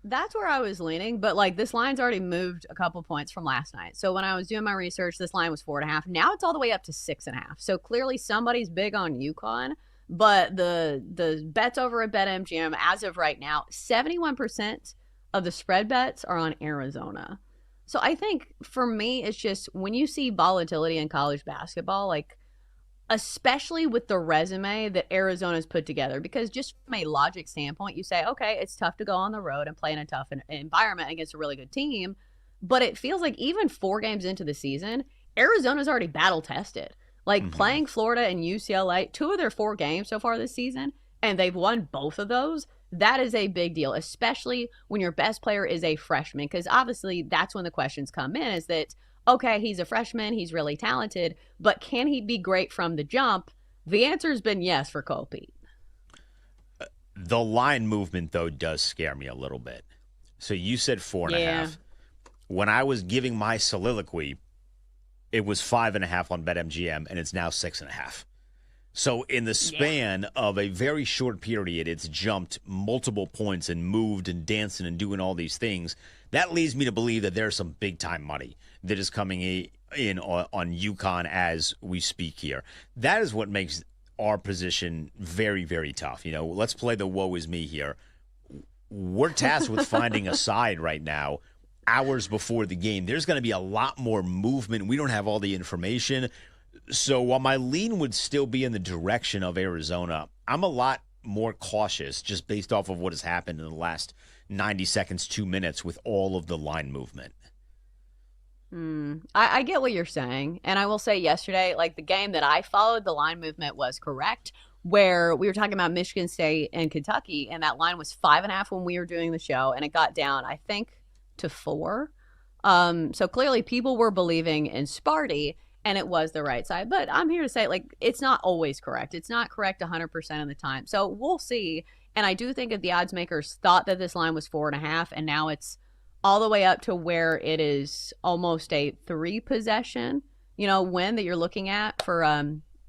That's where I was leaning, but like, this line's already moved a couple points from last night. So when I was doing my research, this line was 4.5. Now it's all the way up to 6.5. So clearly somebody's big on UConn, but the bets over at BetMGM as of right now, 71% of the spread bets are on Arizona. So I think for me, it's just, when you see volatility in college basketball, like, especially with the resume that Arizona's put together, because just from a logic standpoint, you say, okay, it's tough to go on the road and play in a tough environment against a really good team. But it feels like even 4 games into the season, Arizona's already battle tested. Like playing Florida and UCLA, 2 of their 4 games so far this season, and they've won both of those. That is a big deal, especially when your best player is a freshman, because obviously that's when the questions come in is that, okay, he's a freshman, he's really talented, but can he be great from the jump? The answer has been yes for Kobe. The line movement, though, does scare me a little bit. So you said 4.5. When I was giving my soliloquy, it was 5.5 on BetMGM, and it's now 6.5. So in the span of a very short period, it's jumped multiple points and moved and dancing and doing all these things. That leads me to believe that there's some big-time money that is coming in on UConn as we speak here. That is what makes our position very, very tough. You know, let's play the woe is me here. We're tasked with finding a side right now hours before the game. There's going to be a lot more movement. We don't have all the information. So while my lean would still be in the direction of Arizona, I'm a lot more cautious just based off of what has happened in the last 90 seconds, 2 minutes with all of the line movement. I get what you're saying. And I will say yesterday, like the game that I followed, the line movement was correct, where we were talking about Michigan State and Kentucky, and that line was 5.5 when we were doing the show, and it got down, I think, to 4. So clearly people were believing in Sparty, and it was the right side. But I'm here to say, like, it's not always correct. It's not correct 100% of the time. So we'll see. And I do think if the odds makers thought that this line was 4.5, and now it's all the way up to where it is almost a 3 possession, win that you're looking at for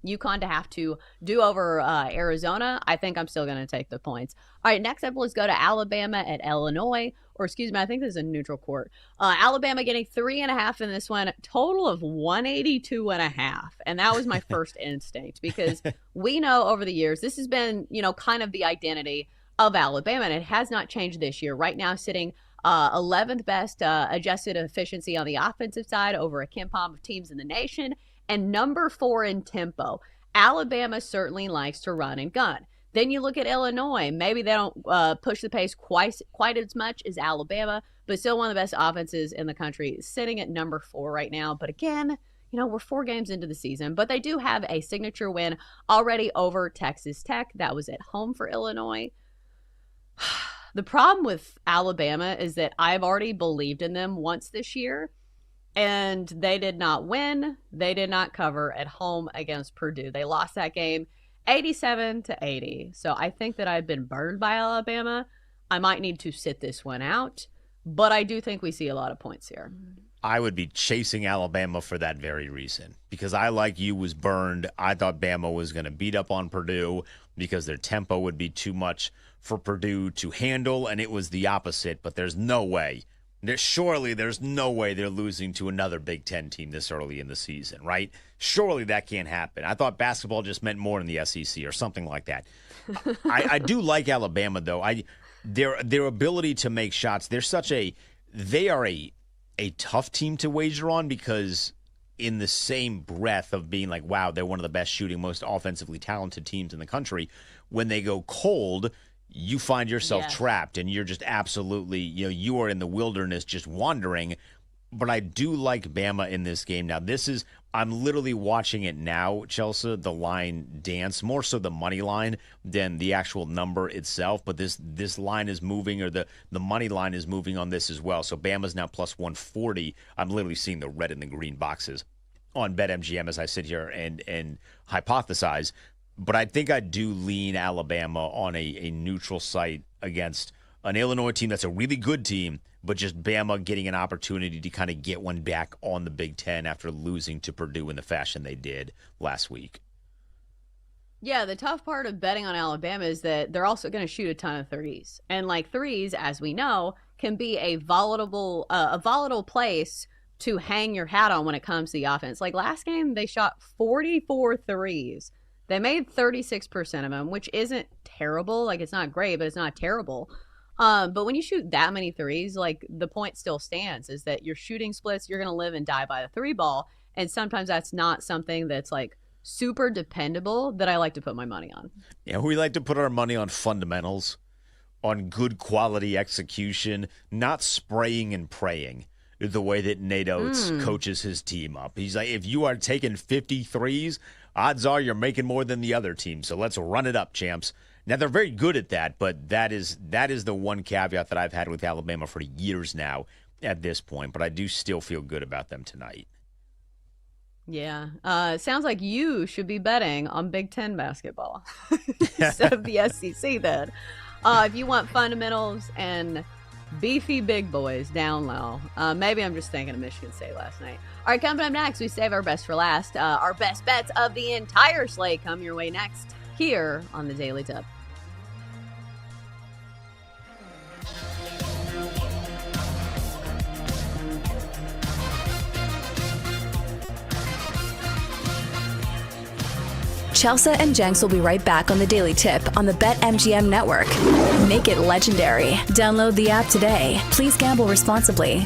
UConn to have to do over Arizona, I think I'm still going to take the points. All right, next up, let's go to Alabama at Illinois. Or excuse me, I think this is a neutral court. Alabama getting 3.5 in this one, total of 182.5. And that was my first instinct because we know over the years, this has been, kind of the identity of Alabama, and it has not changed this year. Right now, sitting 11th best adjusted efficiency on the offensive side over a KenPom of teams in the nation, and number 4 in tempo. Alabama certainly likes to run and gun. Then you look at Illinois. Maybe they don't push the pace quite as much as Alabama, but still one of the best offenses in the country, sitting at number 4 right now. But again, we're 4 games into the season, but they do have a signature win already over Texas Tech. That was at home for Illinois. The problem with Alabama is that I've already believed in them once this year, and they did not win. They did not cover at home against Purdue. They lost that game 87-80. So I think that I've been burned by Alabama. I might need to sit this one out, but I do think we see a lot of points here. I would be chasing Alabama for that very reason because I, like you, was burned. I thought Bama was going to beat up on Purdue because their tempo would be too much for Purdue to handle, and it was the opposite, but there's no way. There's no way they're losing to another Big Ten team this early in the season, right? Surely that can't happen. I thought basketball just meant more in the SEC or something like that. I do like Alabama, though. Their ability to make shots, they are a tough team to wager on because in the same breath of being like, wow, they're one of the best shooting, most offensively talented teams in the country, when they go cold, you find yourself trapped and you're just absolutely, you are in the wilderness just wandering. But I do like Bama in this game. Now, I'm literally watching it now, Chelsea, the line dance, more so the money line than the actual number itself. But this line is moving, or the money line is moving on this as well. So Bama's now plus 140. I'm literally seeing the red and the green boxes on BetMGM as I sit here and hypothesize. But I think I do lean Alabama on a neutral site against an Illinois team that's a really good team, but just Bama getting an opportunity to kind of get one back on the Big Ten after losing to Purdue in the fashion they did last week. Yeah, the tough part of betting on Alabama is that they're also going to shoot a ton of threes. And like threes, as we know, can be a volatile place to hang your hat on when it comes to the offense. Like last game, they shot 44 threes. They made 36% of them, which isn't terrible. Like, it's not great, but it's not terrible. But when you shoot that many threes, like, the point still stands is that you're shooting splits, you're going to live and die by the 3 ball. And sometimes that's not something that's, like, super dependable that I like to put my money on. Yeah, we like to put our money on fundamentals, on good quality execution, not spraying and praying. the way that Nate Oates coaches his team up. He's like, if you are taking 53s, odds are you're making more than the other team. So let's run it up, champs. Now, they're very good at that, but that is the one caveat that I've had with Alabama for years now at this point. But I do still feel good about them tonight. Yeah. It sounds like you should be betting on Big Ten basketball instead of the SEC then. If you want fundamentals and beefy big boys down low. Maybe I'm just thinking of Michigan State last night. All right, coming up next, we save our best for last. Our best bets of the entire slate come your way next here on the Daily Tip. Chelsea and Jenks will be right back on the Daily Tip on the BetMGM network. Make it legendary. Download the app today. Please gamble responsibly.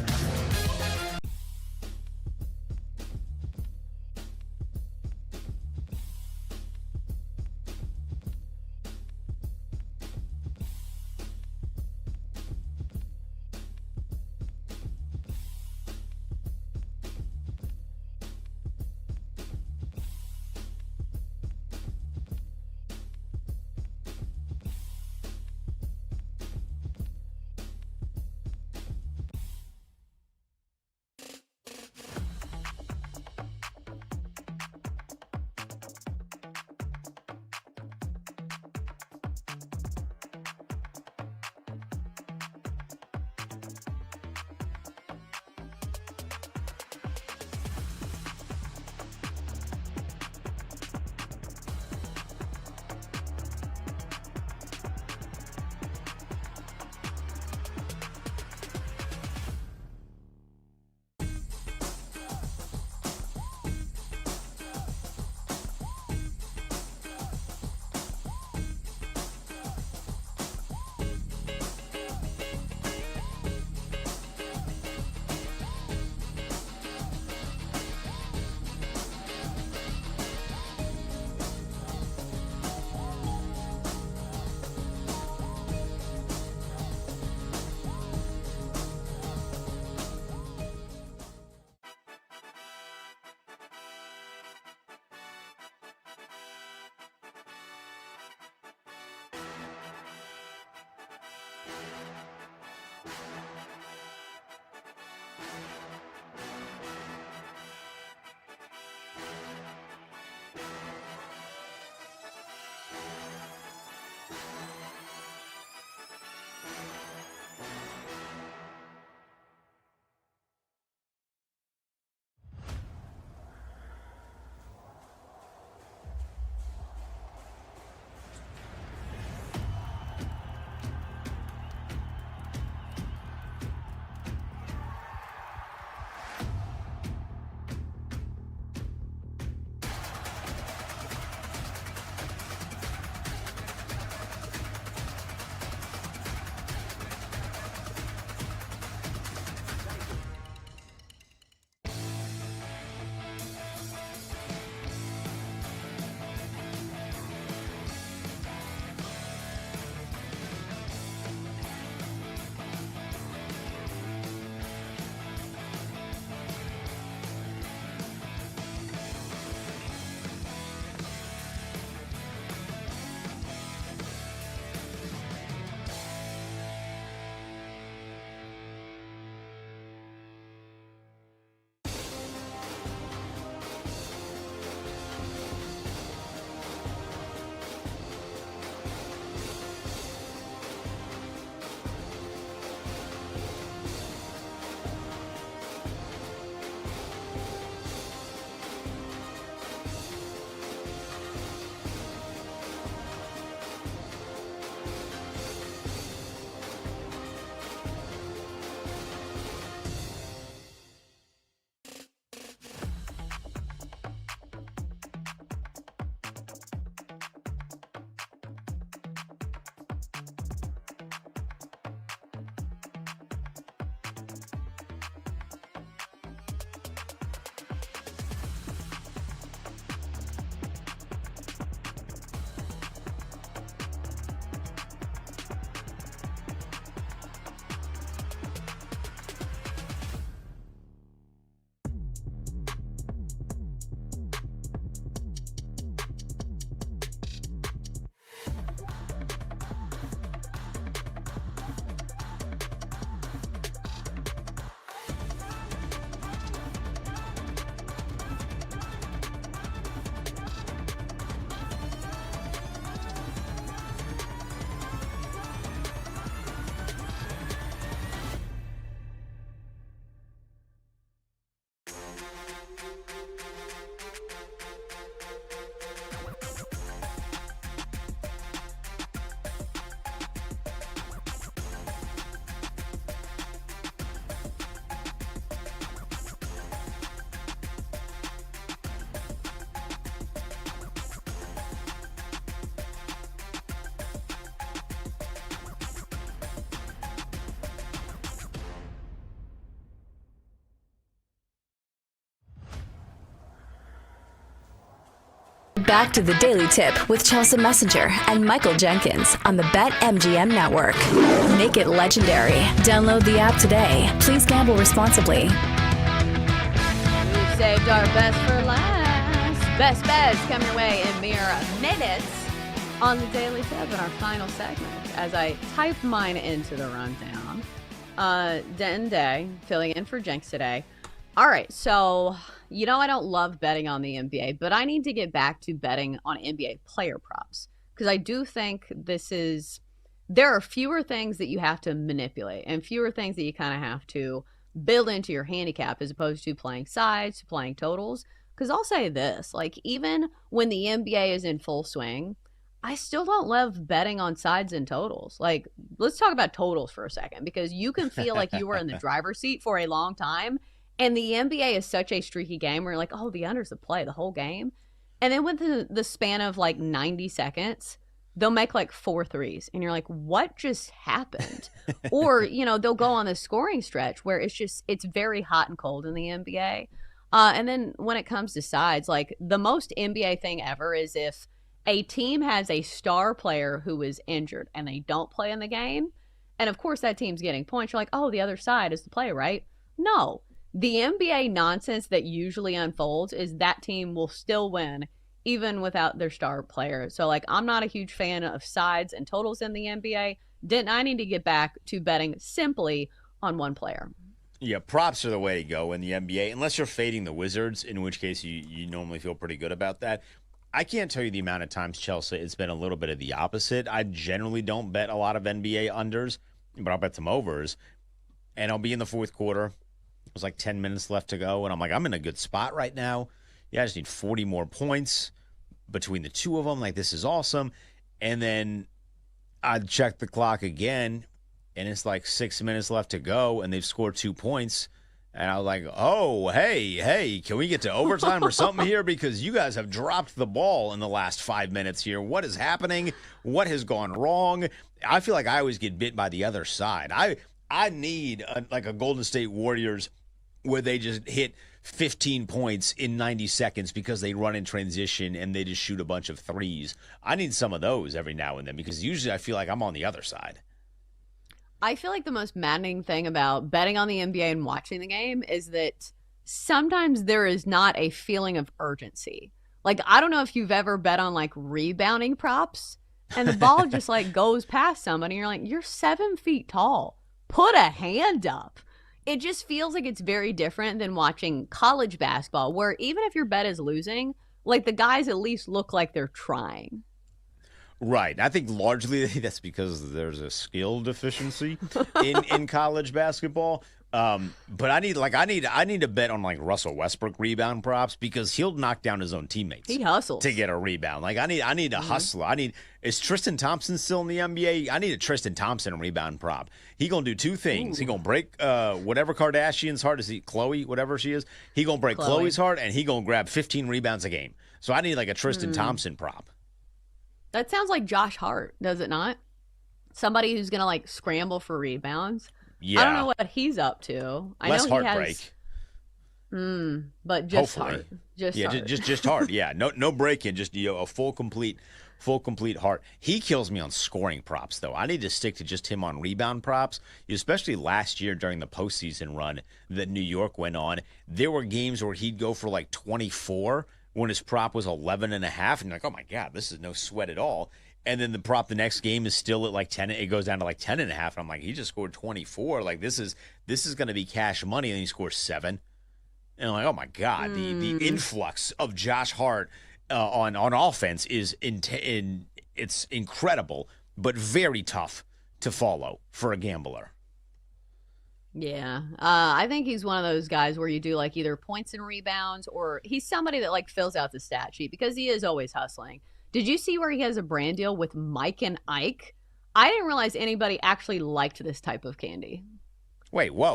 Back to the Daily Tip with Chelsea Messenger and Michael Jenkins on the BetMGM Network. Make it legendary. Download the app today. Please gamble responsibly. We've saved our best for last. Best bets coming your way in mere minutes on the Daily Tip in our final segment. As I type mine into the rundown. Denton Day filling in for Jenks today. All right, so I don't love betting on the NBA, but I need to get back to betting on NBA player props because I do think there are fewer things that you have to manipulate and fewer things that you kind of have to build into your handicap as opposed to playing sides, playing totals. Because I'll say this, like even when the NBA is in full swing, I still don't love betting on sides and totals. Like, let's talk about totals for a second because you can feel like you were in the driver's seat for a long time. And the NBA is such a streaky game where you're like, oh, the under's the play the whole game. And then within the span of like 90 seconds, they'll make like 4 threes. And you're like, what just happened? Or, they'll go on this scoring stretch where it's very hot and cold in the NBA. And then when it comes to sides, like the most NBA thing ever is if a team has a star player who is injured and they don't play in the game. And of course that team's getting points. You're like, oh, the other side is the play, right? No. The NBA nonsense that usually unfolds is that team will still win even without their star player. So, like, I'm not a huge fan of sides and totals in the NBA. I need to get back to betting simply on one player. Yeah, props are the way to go in the NBA, unless you're fading the Wizards, in which case you normally feel pretty good about that. I can't tell you the amount of times, Chelsea, it's been a little bit of the opposite. I generally don't bet a lot of NBA unders, but I'll bet some overs. And I'll be in the fourth quarter. It was like 10 minutes left to go, and I'm like, I'm in a good spot right now. Yeah, I just need 40 more points between the two of them. Like, this is awesome. And then I check the clock again, and it's like 6 minutes left to go, and they've scored 2 points. And I was like, oh, hey, can we get to overtime or something here? Because you guys have dropped the ball in the last 5 minutes here. What is happening? What has gone wrong? I feel like I always get bit by the other side. I need a Golden State Warriors where they just hit 15 points in 90 seconds because they run in transition and they just shoot a bunch of threes. I need some of those every now and then because usually I feel like I'm on the other side. I feel like the most maddening thing about betting on the NBA and watching the game is that sometimes there is not a feeling of urgency. Like, I don't know if you've ever bet on like rebounding props and the ball just like goes past somebody. You're like, you're 7 feet tall. Put a hand up. It just feels like it's very different than watching college basketball, where even if your bet is losing, like the guys at least look like they're trying. Right. I think largely that's because there's a skill deficiency in college basketball. But I need to bet on like Russell Westbrook rebound props because he'll knock down his own teammates. He hustles to get a rebound. Like I need a hustler. Is Tristan Thompson still in the NBA? I need a Tristan Thompson rebound prop. He gonna do 2 things. He gonna break whatever Kardashian's heart is. Chloe, whatever she is. He gonna break Chloe's heart and he gonna grab 15 rebounds a game. So I need like a Tristan Thompson prop. That sounds like Josh Hart, does it not? Somebody who's gonna like scramble for rebounds. Yeah. I don't know what he's up to. I Less know he heartbreak. But just Hopefully. Hart. Just Hart. Yeah. No break in. Just a full complete Hart. He kills me on scoring props though. I need to stick to just him on rebound props, especially last year during the postseason run that New York went on. There were games where he'd go for like 24 when his prop was 11.5, and you're like, oh my God, this is no sweat at all. And then the prop the next game is still at like 10. It goes down to like 10.5. And I'm like, he just scored 24. Like this is going to be cash money. And he scores 7. And I'm like, oh my God, the influx of Josh Hart on offense is it's incredible, but very tough to follow for a gambler. Yeah. I think he's one of those guys where you do like either points and rebounds, or he's somebody that like fills out the stat sheet because he is always hustling. Did you see where he has a brand deal with Mike and Ike? I didn't realize anybody actually liked this type of candy. Wait, whoa.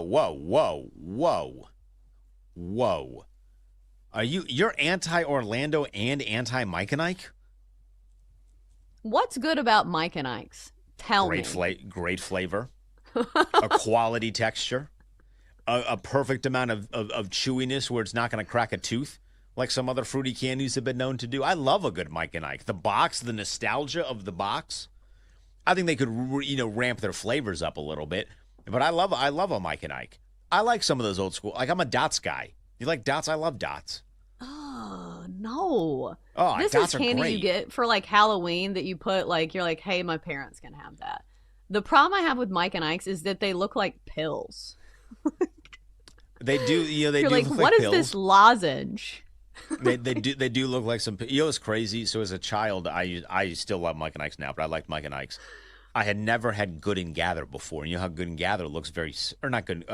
Are you're anti-Orlando and anti-Mike and Ike? What's good about Mike and Ike's? Tell me. Great flavor, a quality texture, a perfect amount of chewiness where it's not going to crack a tooth. like some other fruity candies have been known to do. I love a good Mike and Ike. The box, the nostalgia of the box. I think they could, ramp their flavors up a little bit. But I love a Mike and Ike. I like some of those old school. Like, I'm a Dots guy. You like Dots? I love Dots. Oh, no. Oh, this Dots is candy you get for like Halloween that you put you're like, hey, my parents can have that. The problem I have with Mike and Ike's is that they look like pills. They do, they you're do like, look what like is pills. this lozenge? they do look like some. It's crazy. So as a child, I still love Mike and Ike's now, but I liked Mike and Ike's. I had never had Good and Gather before. You know how Good and Gather looks or not good.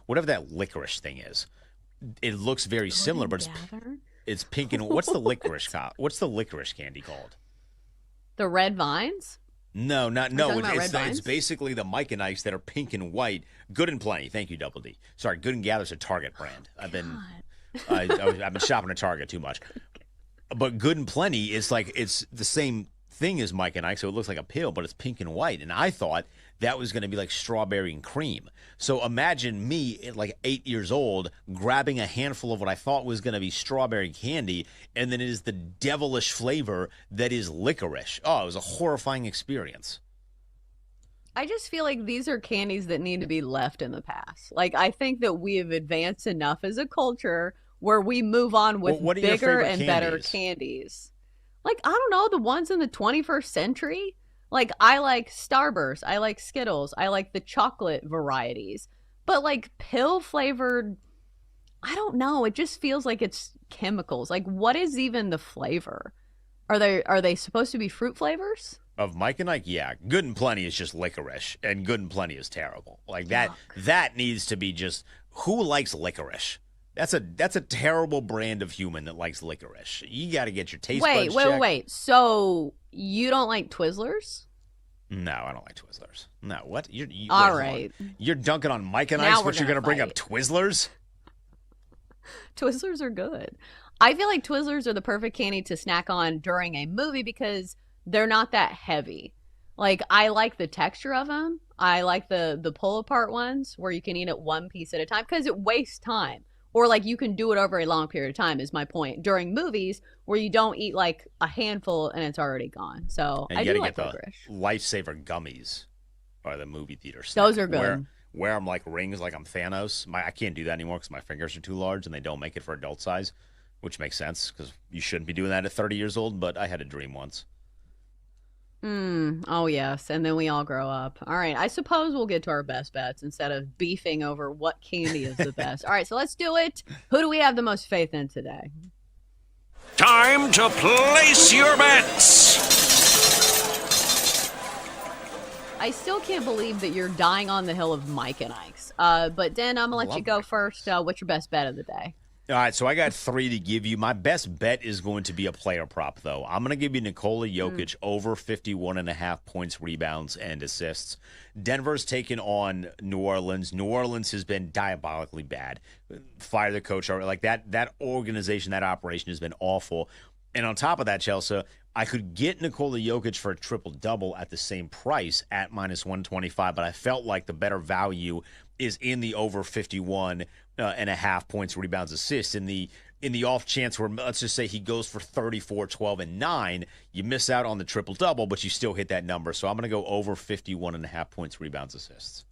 Whatever that licorice thing is, it looks very similar, but it's pink and what's the licorice? What's the licorice candy called? The Red Vines? No. It's It's basically the Mike and Ike's that are pink and white. Good and Plenty. Thank you, Double D. Sorry, Good and Gather's a Target brand. I've been shopping at Target too much. But Good and Plenty is like it's the same thing as Mike and Ike, so it looks like a pill, but it's pink and white. And I thought that was going to be like strawberry and cream. So imagine me at like 8 years old grabbing a handful of what I thought was going to be strawberry candy, and then it is the devilish flavor that is licorice. Oh, it was a horrifying experience. I just feel like these are candies that need to be left in the past. Like, I think that we have advanced enough as a culture where we move on with bigger and better candies. Like, I don't know, the ones in the 21st century. Like, I like Starburst. I like Skittles. I like the chocolate varieties. But, like, pill-flavored, I don't know. It just feels like it's chemicals. Like, what is even the flavor? Are they supposed to be fruit flavors? Of Mike and Ike, yeah. Good and Plenty is just licorice, and Good and Plenty is terrible. Like, that needs to be just, who likes licorice? That's a terrible brand of human that likes licorice. You got to get your taste buds checked. Wait. So you don't like Twizzlers? No, I don't like Twizzlers. No, what? All right. You're dunking on Mike and Ike's, but you're going to bring up Twizzlers? Twizzlers are good. I feel like Twizzlers are the perfect candy to snack on during a movie because they're not that heavy. Like, I like the texture of them. I like the pull-apart ones where you can eat it one piece at a time because it wastes time. Or, like, you can do it over a long period of time is my point. During movies where you don't eat, like, a handful and it's already gone. So, I do like licorice. Lifesaver gummies are the movie theater snack. Those are good. Wear them like rings, like I'm Thanos. I can't do that anymore because my fingers are too large and they don't make it for adult size, which makes sense because you shouldn't be doing that at 30 years old, but I had a dream once. Oh, yes. And then we all grow up. All right. I suppose we'll get to our best bets instead of beefing over what candy is the best. All right. So let's do it. Who do we have the most faith in today? Time to place your bets. I still can't believe that you're dying on the hill of Mike and Ike's. But, Den, I'm going to let you go first. What's your best bet of the day? All right, so I got 3 to give you. My best bet is going to be a player prop, though. I'm going to give you Nikola Jokic over 51.5 points, rebounds, and assists. Denver's taken on New Orleans. New Orleans has been diabolically bad. Fire the coach. Like, that organization, that operation has been awful. And on top of that, Chelsea, I could get Nikola Jokic for a triple-double at the same price at -125, but I felt like the better value is in the over 51.5 points, rebounds, assists. In the off chance where, let's just say he goes for 34, 12, and 9, you miss out on the triple-double, but you still hit that number. So I'm going to go over 51.5 points, rebounds, assists.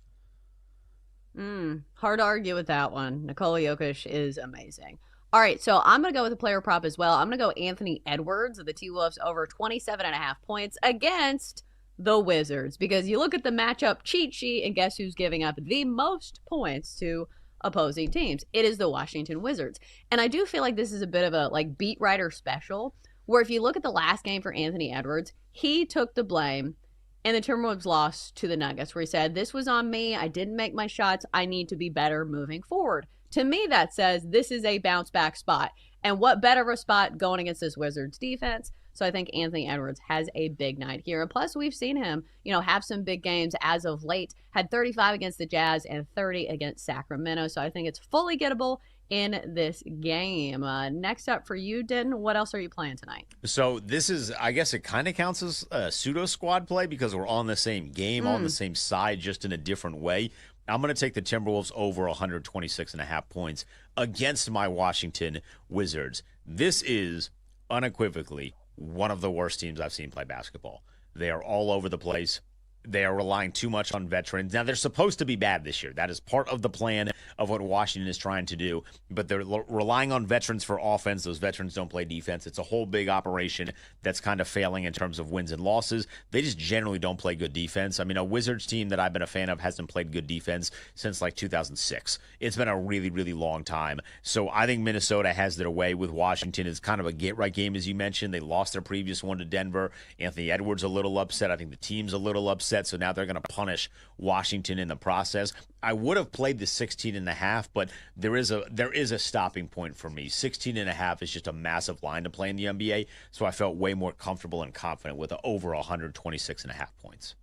Hard to argue with that one. Nikola Jokic is amazing. All right, so I'm going to go with a player prop as well. I'm going to go Anthony Edwards of the T-Wolves over 27.5 points against the Wizards, because you look at the matchup cheat sheet and guess who's giving up the most points to opposing teams? It is the Washington Wizards. And I do feel like this is a bit of a like beat writer special, where if you look at the last game for Anthony Edwards, he took the blame and the Timberwolves lost to the Nuggets, where he said, this was on me, I didn't make my shots, I need to be better moving forward. To me, that says this is a bounce back spot. And what better of a spot going against this Wizards defense? So I think Anthony Edwards has a big night here. And plus, we've seen him, have some big games as of late. Had 35 against the Jazz and 30 against Sacramento. So I think it's fully gettable in this game. Next up for you, Den, what else are you playing tonight? So this is, I guess it kind of counts as a pseudo squad play because we're on the same game, on the same side, just in a different way. I'm going to take the Timberwolves over 126.5 points against my Washington Wizards. This is unequivocally one of the worst teams I've seen play basketball. They are all over the place. They are relying too much on veterans. Now, they're supposed to be bad this year. That is part of the plan of what Washington is trying to do. But they're relying on veterans for offense. Those veterans don't play defense. It's a whole big operation that's kind of failing in terms of wins and losses. They just generally don't play good defense. I mean, a Wizards team that I've been a fan of hasn't played good defense since like 2006. It's been a really, really long time. So I think Minnesota has their way with Washington. It's kind of a get-right game, as you mentioned. They lost their previous one to Denver. Anthony Edwards a little upset. I think the team's a little upset. So now they're going to punish Washington in the process. I would have played the 16.5, but there is a stopping point for me. 16.5 is just a massive line to play in the NBA, so I felt way more comfortable and confident with over 126.5 points.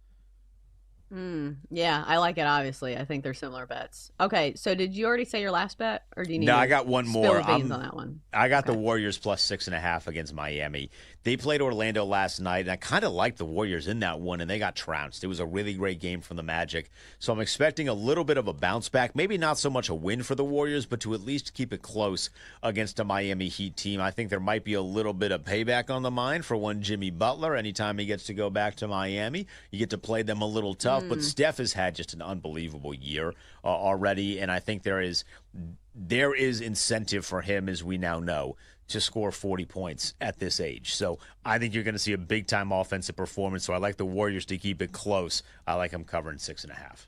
Yeah, I like it, obviously. I think they're similar bets. Okay, so did you already say your last bet, or do you need No, I got one more. On that one? I got the Warriors plus 6.5 against Miami. They played Orlando last night, and I kind of liked the Warriors in that one, and they got trounced. It was a really great game from the Magic. So I'm expecting a little bit of a bounce back. Maybe not so much a win for the Warriors, but to at least keep it close against a Miami Heat team. I think there might be a little bit of payback on the mind for one Jimmy Butler. Anytime he gets to go back to Miami, you get to play them a little tough. But Steph has had just an unbelievable year already, and I think there is incentive for him, as we now know, to score 40 points at this age. So I think you're going to see a big-time offensive performance. So I like the Warriors to keep it close. I like them covering 6.5.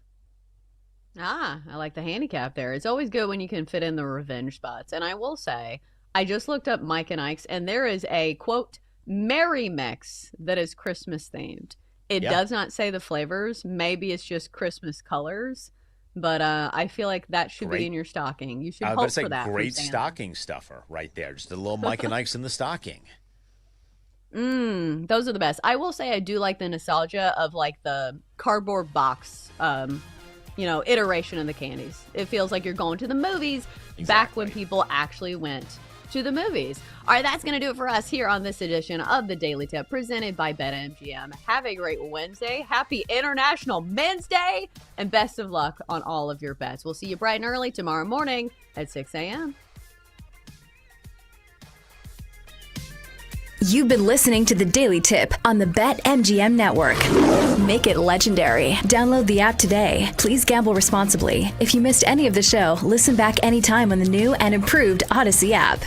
I like the handicap there. It's always good when you can fit in the revenge spots. And I will say, I just looked up Mike and Ike's, and there is a, quote, Merry Mix that is Christmas-themed. It does not say the flavors. Maybe it's just Christmas colors. But I feel like that should be in your stocking. You should hope for that. Great stocking stuffer right there. Just a little Mike and Ike's in the stocking. Those are the best. I will say I do like the nostalgia of like the cardboard box, iteration of the candies. It feels like you're going to the movies back when people actually went to the movies. All right, that's going to do it for us here on this edition of the Daily Tip presented by BetMGM. Have a great Wednesday. Happy International Men's Day, and best of luck on all of your bets. We'll see you bright and early tomorrow morning at 6 a.m. You've been listening to the Daily Tip on the BetMGM Network. Make it legendary. Download the app today. Please gamble responsibly. If you missed any of the show, listen back anytime on the new and improved Odyssey app.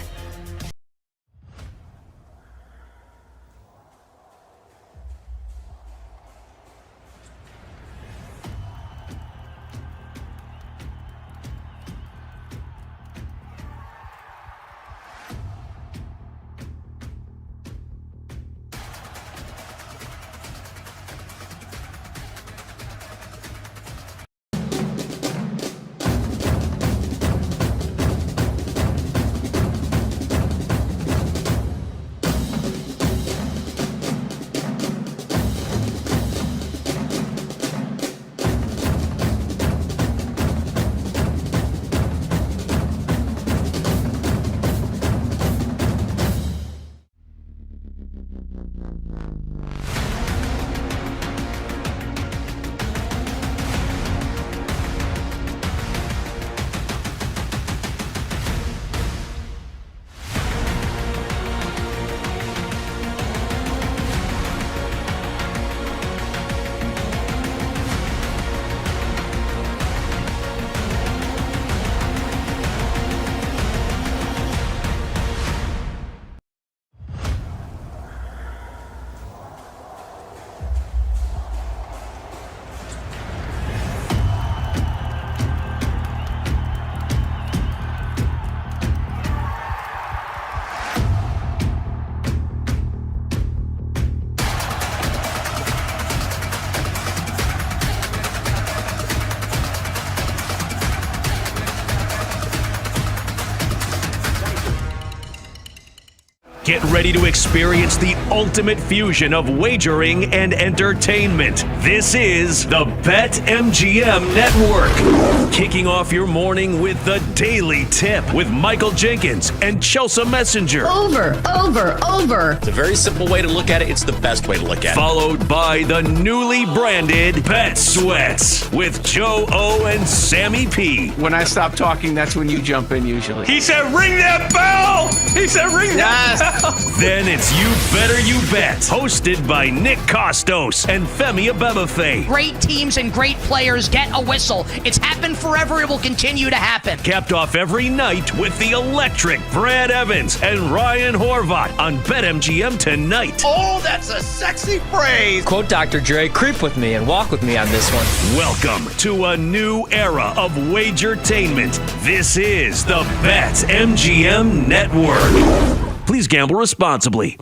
Get ready to experience the ultimate fusion of wagering and entertainment. This is the BetMGM Network. Kicking off your morning with the Daily Tip with Michael Jenkins and Chelsea Messenger. Over. It's a very simple way to look at it. It's the best way to look at it. Followed by the newly branded Bet Sweats with Joe O and Sammy P. When I stop talking, that's when you jump in usually. He said, ring that bell! He said, ring that bell! Then it's You Better You Bet, hosted by Nick Costos and Femi Abebefe. Great teams and great players get a whistle. It's happened forever. It will continue to happen. Capped off every night with the electric Brad Evans and Ryan Horvath on BetMGM tonight. Oh, that's a sexy phrase. Quote Dr. Dre, creep with me and walk with me on this one. Welcome to a new era of Wagertainment. This is the BetMGM Network. Please gamble responsibly.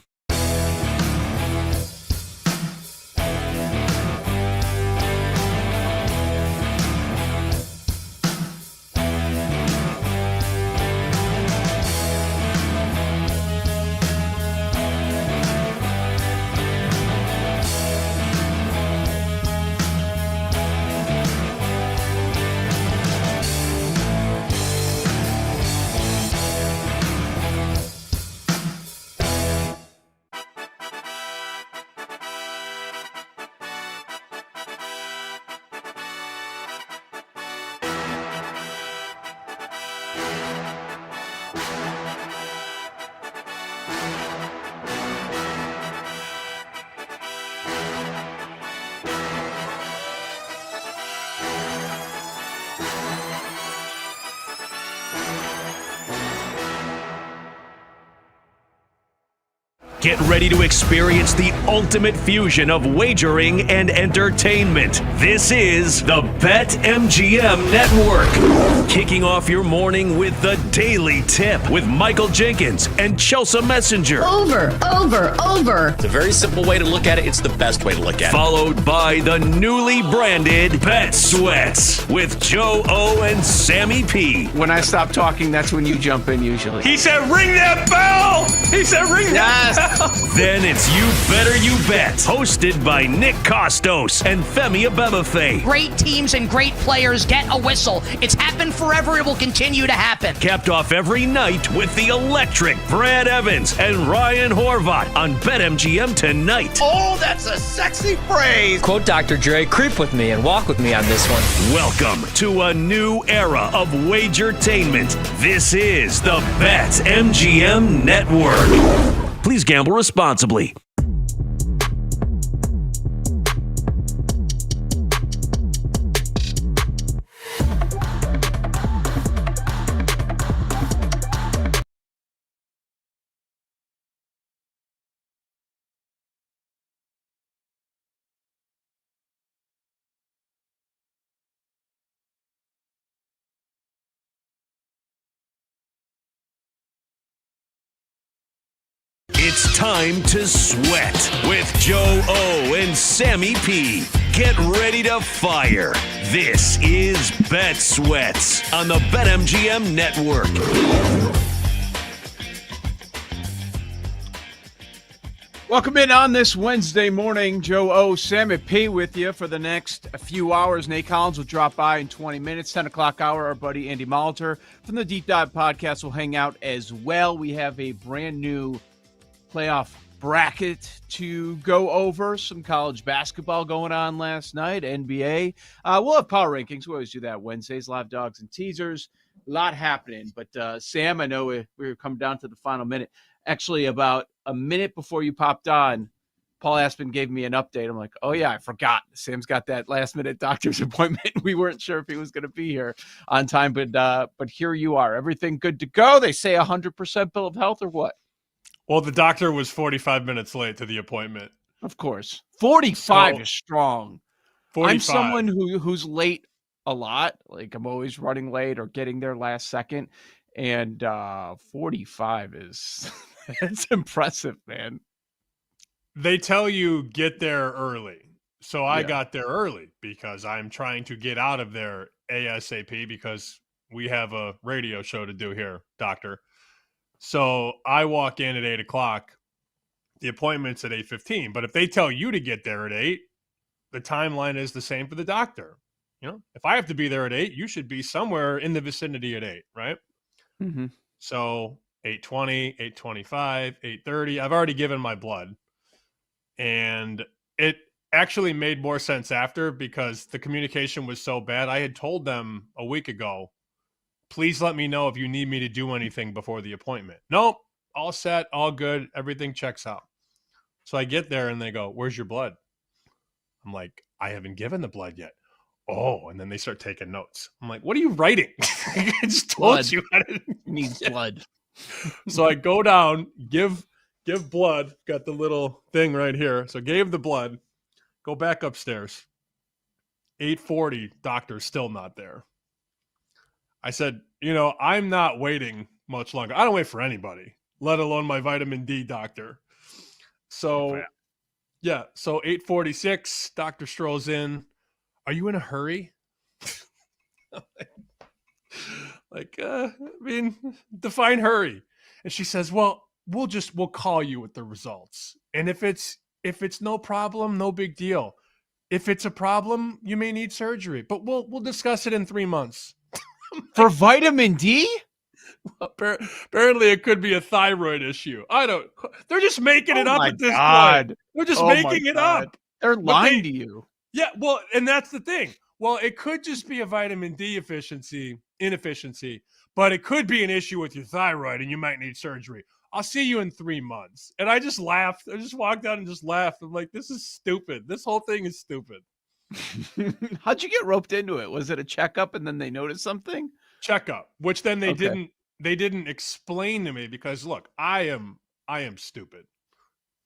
Get ready to experience the ultimate fusion of wagering and entertainment. This is the BetMGM Network. Kicking off your morning with the Daily Tip with Michael Jenkins and Chelsea Messenger. Over. It's a very simple way to look at it. It's the best way to look at it. Followed by the newly branded Bet Sweats with Joe O and Sammy P. When I stop talking, that's when you jump in usually. He said, ring that bell! He said, ring that bell! Then it's You Better You Bet, hosted by Nick Costos and Femi Abebefe. Great teams and great players get a whistle. It's happened forever. It will continue to happen. Capped off every night with the electric Brad Evans and Ryan Horvath on BetMGM tonight. Oh, that's a sexy phrase. Quote Dr. Dre, creep with me and walk with me on this one. Welcome to a new era of Wagertainment. This is the BetMGM Network. Please gamble responsibly. It's time to sweat with Joe O and Sammy P. Get ready to fire. This is Bet Sweats on the BetMGM Network. Welcome in on this Wednesday morning. Joe O, Sammy P with you for the next few hours. Nate Collins will drop by in 20 minutes. 10 o'clock hour, our buddy Andy Molitor from the Deep Dive Podcast will hang out as well. We have a brand new playoff bracket to go over. Some college basketball going on last night, NBA. We'll have power rankings. We always do that Wednesdays, live dogs and teasers. A lot happening. But Sam, I know we're coming down to the final minute. Actually, about a minute before you popped on, Paul Aspen gave me an update. I'm like, oh, yeah, I forgot. Sam's got that last-minute doctor's appointment. We weren't sure if he was going to be here on time, but here you are. Everything good to go? They say 100% bill of health or what? Well, the doctor was 45 minutes late to the appointment. Of course. 45 is strong. 45. I'm someone who's late a lot. Like, I'm always running late or getting there last second. And 45 is it's impressive, man. They tell you get there early. So I got there early because I'm trying to get out of there ASAP because we have a radio show to do here, doctor. So I walk in at 8 o'clock. The appointment's at 8:15. But if they tell you to get there at 8, the timeline is the same for the doctor. If I have to be there at 8, you should be somewhere in the vicinity at 8, right? Mm-hmm. So 8:20, 8:25, 8:30. I've already given my blood. And it actually made more sense after because the communication was so bad. I had told them a week ago, please let me know if you need me to do anything before the appointment. Nope, all set, all good, everything checks out. So I get there and they go, where's your blood? I'm like, I haven't given the blood yet. Oh, and then they start taking notes. I'm like, what are you writing? I just told Blood. you. Needs blood. So I go down, give blood. Got the little thing right here. So gave the blood. Go back upstairs. 8:40, doctor's still not there. I said, I'm not waiting much longer. I don't wait for anybody, let alone my vitamin D doctor. So, yeah. So 8:46, doctor strolls in. Are you in a hurry? Define hurry. And she says, well, we'll call you with the results. And if it's no problem, no big deal. If it's a problem, you may need surgery, but we'll discuss it in 3 months. For vitamin D? Apparently it could be a thyroid issue. They're just making it up at this point. They're just making it up. They're lying to you. Yeah, well, and that's the thing. Well, it could just be a vitamin D inefficiency, but it could be an issue with your thyroid and you might need surgery. I'll see you in 3 months. And I just laughed. I just walked out and just laughed. I'm like, this is stupid. This whole thing is stupid. How'd you get roped into it? Was it a checkup and then they noticed something? Checkup, which then they didn't explain to me because look, I am stupid.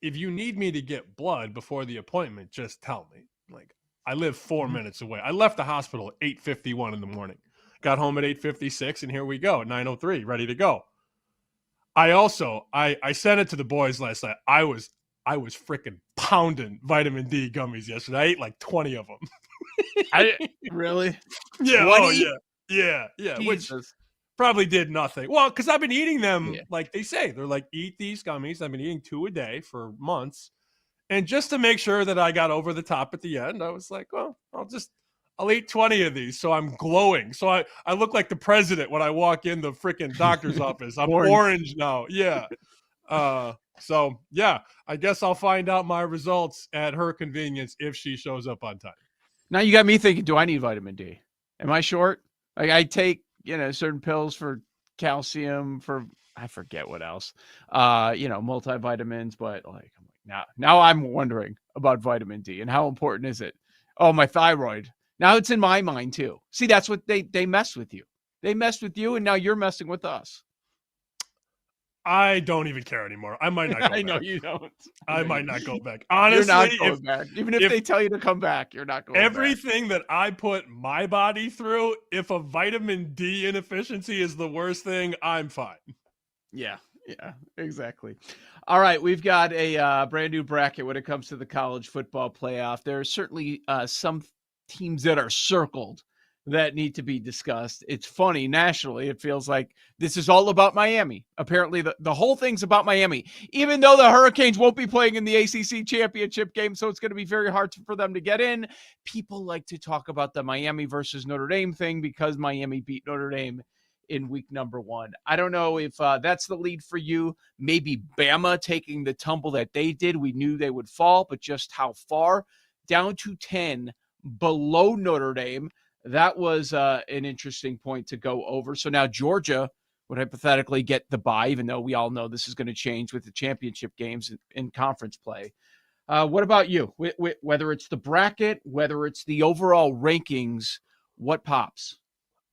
If you need me to get blood before the appointment, just tell me. Like, I live 4 minutes away. I left the hospital at 8:51 in the morning. Got home at 8:56, and here we go at 9:03, ready to go. I sent it to the boys last night. I was freaking pounding vitamin D gummies yesterday. I ate like 20 of them. Really? Yeah. 20? Oh, yeah. Yeah. Which probably did nothing. Well, because I've been eating them like they say. They're like, eat these gummies. I've been eating 2 a day for months. And just to make sure that I got over the top at the end, I was like, well, I'll eat 20 of these. So I'm glowing. So I look like the president when I walk in the freaking doctor's office. I'm orange now. Yeah. So yeah, I guess I'll find out my results at her convenience if she shows up on time. Now you got me thinking, do I need vitamin D? Am I short? Like I take, certain pills for calcium, for I forget what else, multivitamins, but like now I'm wondering about vitamin D and how important is it? Oh, my thyroid. Now it's in my mind too. See, that's what they mess with you. They messed with you and now you're messing with us. I don't even care anymore. I might not go back. I know you don't. I might not go back. Honestly, you're not going back. Even if they tell you to come back, you're not going everything that I put my body through, if a vitamin D inefficiency is the worst thing, I'm fine. Yeah, exactly. All right, we've got a brand new bracket when it comes to the college football playoff. There are certainly some teams that are circled that need to be discussed. It's funny, nationally, it feels like this is all about Miami. Apparently, the whole thing's about Miami, even though the Hurricanes won't be playing in the ACC championship game, so it's going to be very hard for them to get in. People like to talk about the Miami versus Notre Dame thing because Miami beat Notre Dame in week number 1. I don't know if that's the lead for you. Maybe Bama taking the tumble that they did. We knew they would fall, but just how far? Down to 10 below Notre Dame. That was an interesting point to go over. So now Georgia would hypothetically get the bye, even though we all know this is going to change with the championship games in conference play. What about you? Whether it's the bracket, whether it's the overall rankings, what pops?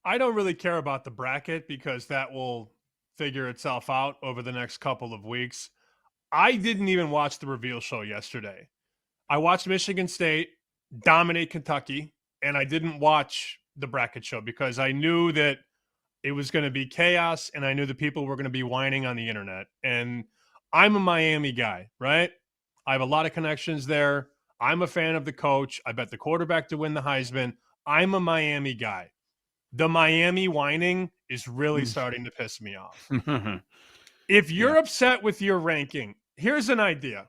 I don't really care about the bracket because that will figure itself out over the next couple of weeks. I didn't even watch the reveal show yesterday. I watched Michigan State dominate Kentucky, and I didn't watch the bracket show because I knew that it was going to be chaos, and I knew the people were going to be whining on the internet. And I'm a Miami guy, right? I have a lot of connections there. I'm a fan of the coach. I bet the quarterback to win the Heisman. I'm a Miami guy. The Miami whining is really starting to piss me off. If you're upset with your ranking, here's an idea.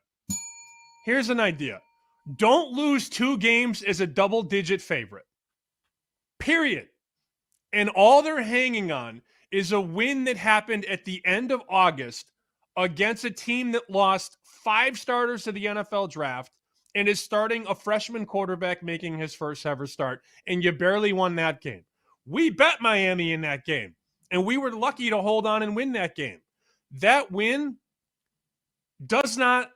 Don't lose 2 games as a double-digit favorite. Period. And all they're hanging on is a win that happened at the end of August against a team that lost 5 starters to the NFL draft and is starting a freshman quarterback making his first ever start, and you barely won that game. We bet Miami in that game, and we were lucky to hold on and win that game. That win does not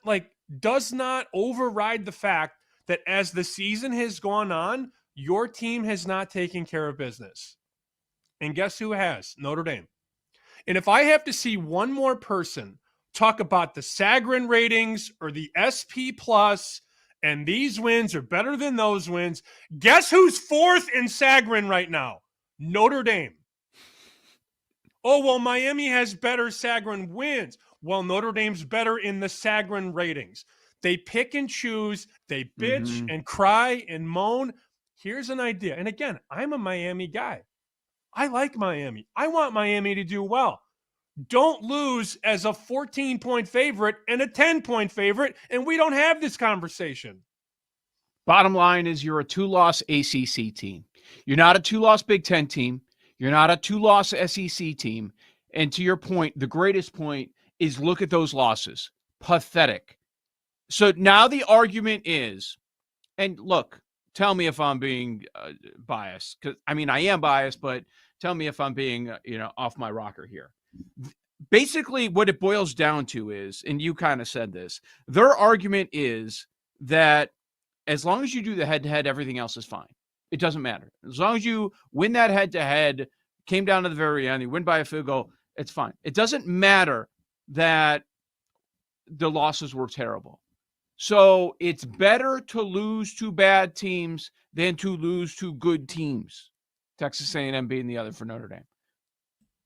override the fact that as the season has gone on, your team has not taken care of business. And guess who has? Notre Dame. And if I have to see one more person talk about the Sagarin ratings or the SP Plus and these wins are better than those wins, guess who's 4th in Sagarin right now? Notre Dame. Oh, well, Miami has better Sagarin wins. Well, Notre Dame's better in the Sagarin ratings. They pick and choose. They bitch and cry and moan. Here's an idea. And again, I'm a Miami guy. I like Miami. I want Miami to do well. Don't lose as a 14-point favorite and a 10-point favorite, and we don't have this conversation. Bottom line is you're a 2-loss ACC team. You're not a 2-loss Big Ten team. You're not a 2-loss SEC team. And to your point, the greatest point is look at those losses. Pathetic. So now the argument is, and look, tell me if I'm being biased. Because I mean, I am biased, but tell me if I'm being, off my rocker here. Basically, what it boils down to is, and you kind of said this, their argument is that as long as you do the head-to-head, everything else is fine. It doesn't matter. As long as you win that head-to-head, came down to the very end, you win by a field goal, it's fine. It doesn't matter that the losses were terrible. So it's better to lose to bad teams than to lose to good teams. Texas A&M being the other for Notre Dame.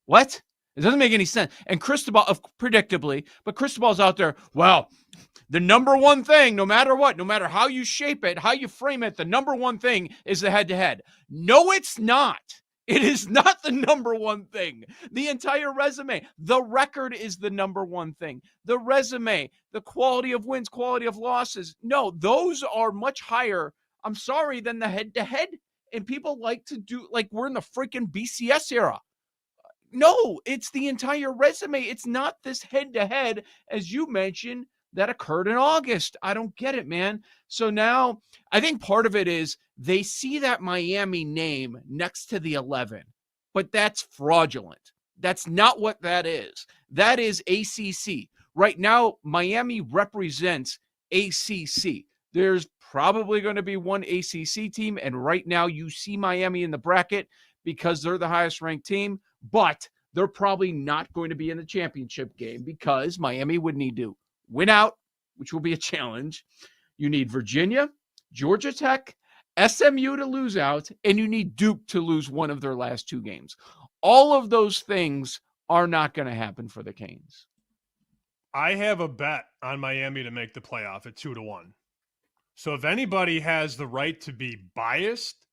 What? It doesn't make any sense. And Cristobal, predictably, but Cristobal's out there, well, the number one thing, no matter what, no matter how you shape it, how you frame it, the number one thing is the head-to-head. No, it's not. It is not the number one thing. The entire resume, the record is the number one thing. The resume, the quality of wins, quality of losses. No, those are much higher, I'm sorry, than the head-to-head. And people like to do, like we're in the freaking BCS era. No, it's the entire resume. It's not this head-to-head, as you mentioned, that occurred in August. I don't get it, man. So now I think part of it is they see that Miami name next to the 11, but that's fraudulent. That's not what that is. That is ACC. Right now, Miami represents ACC. There's probably going to be one ACC team, and right now you see Miami in the bracket because they're the highest ranked team, but they're probably not going to be in the championship game because Miami would need to win out, which will be a challenge. You need Virginia, Georgia Tech, SMU to lose out, and you need Duke to lose one of their last 2 games. All of those things are not going to happen for the Canes. I have a bet on Miami to make the playoff at 2-1. So if anybody has the right to be biased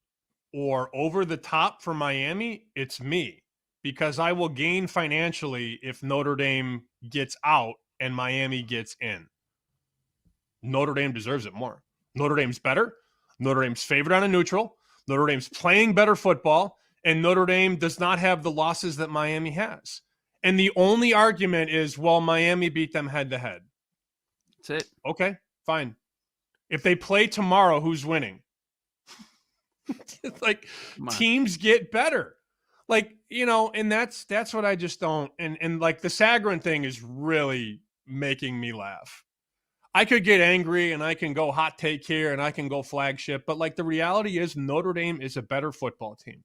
or over the top for Miami, it's me, because I will gain financially if Notre Dame gets out and Miami gets in. Notre Dame deserves it more. Notre Dame's better. Notre Dame's favored on a neutral. Notre Dame's playing better football, and Notre Dame does not have the losses that Miami has. And the only argument is, well, Miami beat them head-to-head. That's it. Okay, fine. If they play tomorrow, who's winning? Like, teams get better. Like, and that's what I just don't. And like the Sagarin thing is really making me laugh. I could get angry and I can go hot take here and I can go flagship, but like the reality is Notre Dame is a better football team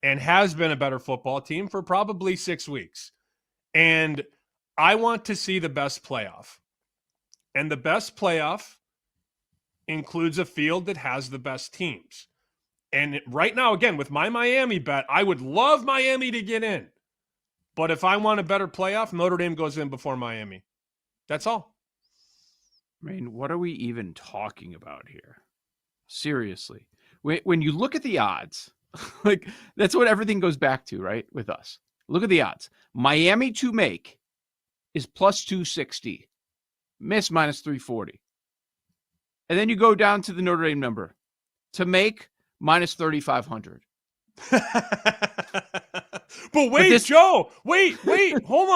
and has been a better football team for probably 6 weeks. And I want to see the best playoff. And the best playoff includes a field that has the best teams. And right now, again, with my Miami bet, I would love Miami to get in. But if I want a better playoff, Notre Dame goes in before Miami. That's all. I mean, what are we even talking about here? Seriously. When you look at the odds, like that's what everything goes back to, right? With us. Look at the odds. Miami to make is plus 260. Miss minus 340. And then you go down to the Notre Dame number. To make minus 3,500. But wait, Joe, wait, hold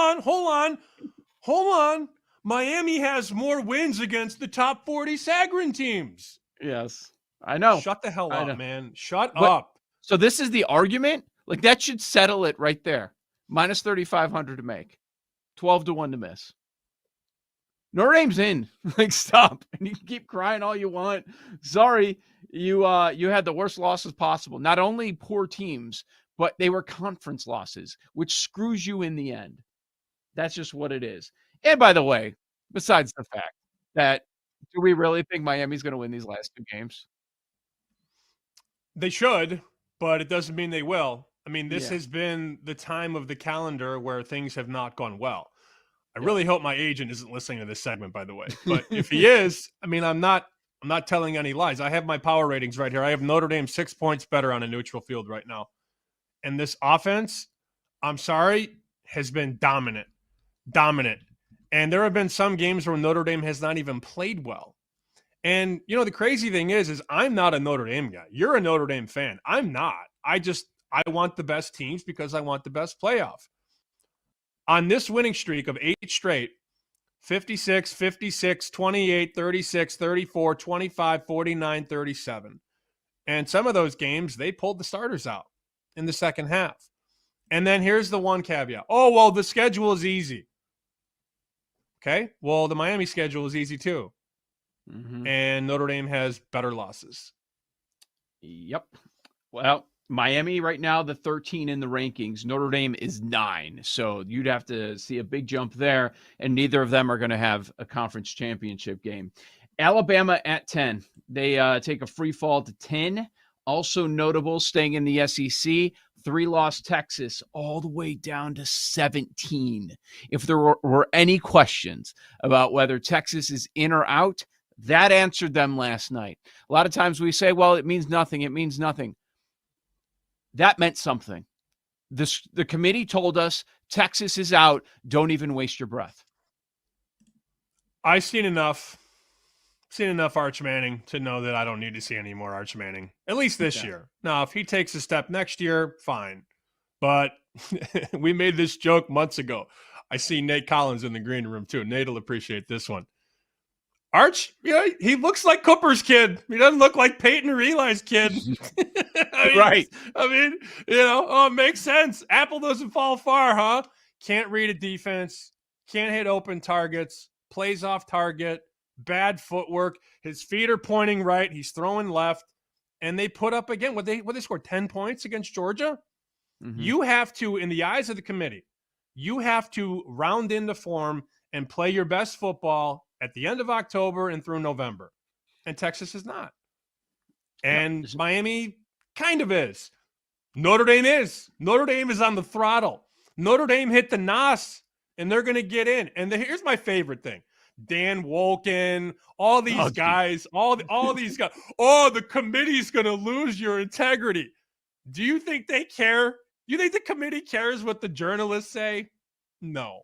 on. Miami has more wins against the top 40 Sagarin teams. Yes, I know. Shut the hell up, man. Shut up. So this is the argument? Like, that should settle it right there. Minus 3,500 to make. 12-1 to miss. Notre Dame's in. Like, stop. And you can keep crying all you want. Sorry, you had the worst losses possible. Not only poor teams, but they were conference losses, which screws you in the end. That's just what it is. And by the way, besides the fact that, do we really think Miami's going to win these last 2 games? They should, but it doesn't mean they will. I mean, this has been the time of the calendar where things have not gone well. I really hope my agent isn't listening to this segment, by the way. But if he is, I mean, I'm not telling any lies. I have my power ratings right here. I have Notre Dame 6 points better on a neutral field right now. And this offense, I'm sorry, has been dominant. And there have been some games where Notre Dame has not even played well. And, you know, the crazy thing is I'm not a Notre Dame guy. You're a Notre Dame fan. I'm not. I want the best teams because I want the best playoff. On this winning streak of 8 straight, 56, 56, 28, 36, 34, 25, 49, 37. And some of those games, they pulled the starters out in the second half. And then here's the one caveat. Oh, well, the schedule is easy. Okay, well, the Miami schedule is easy too. Mm-hmm. And Notre Dame has better losses. Yep. Well, Miami right now, the 13 in the rankings. Notre Dame is 9. So you'd have to see a big jump there. And neither of them are going to have a conference championship game. Alabama at 10. They take a free fall to 10. Also notable, staying in the SEC, 3-loss Texas all the way down to 17. If there were any questions about whether Texas is in or out, that answered them last night. A lot of times we say, well, it means nothing. It means nothing. That meant something. The committee told us Texas is out. Don't even waste your breath. I've seen enough Arch Manning to know that I don't need to see any more Arch Manning, at least this year. Now, if he takes a step next year, fine. But we made this joke months ago. I see Nate Collins in the green room too. Nate will appreciate this one. Arch, he looks like Cooper's kid. He doesn't look like Peyton or Eli's kid. Right. I mean, it makes sense. Apple doesn't fall far, huh? Can't read a defense. Can't hit open targets. Plays off target. Bad footwork. His feet are pointing right. He's throwing left. And they put up again, what they scored 10 points against Georgia? Mm-hmm. You have to, in the eyes of the committee, you have to round into form and play your best football at the end of October and through November. And Texas is not. And Miami kind of is. Notre Dame is. Notre Dame is on the throttle. Notre Dame hit the NOS, and they're going to get in. And here's my favorite thing. Dan Wolken, all these guys, all these guys. Oh, the committee's going to lose your integrity. Do you think they care? You think the committee cares what the journalists say? No.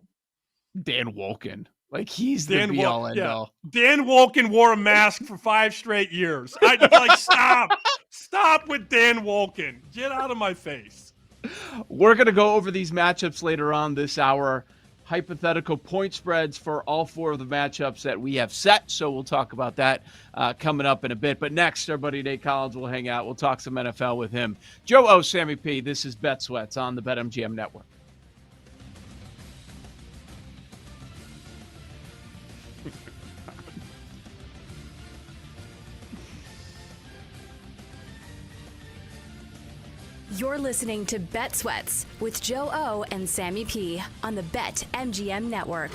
Dan Wolken. Like, he's the be-all, end-all. Dan Wolken wore a mask for 5 straight years. Stop with Dan Wolken. Get out of my face. We're going to go over these matchups later on this hour. Hypothetical point spreads for all 4 of the matchups that we have set. So we'll talk about that coming up in a bit. But next, our buddy Nate Collins will hang out. We'll talk some NFL with him. Joe O, Sammy P, this is Bet Sweats on the BetMGM Network. You're listening to Bet Sweats with Joe O and Sammy P on the BetMGM Network.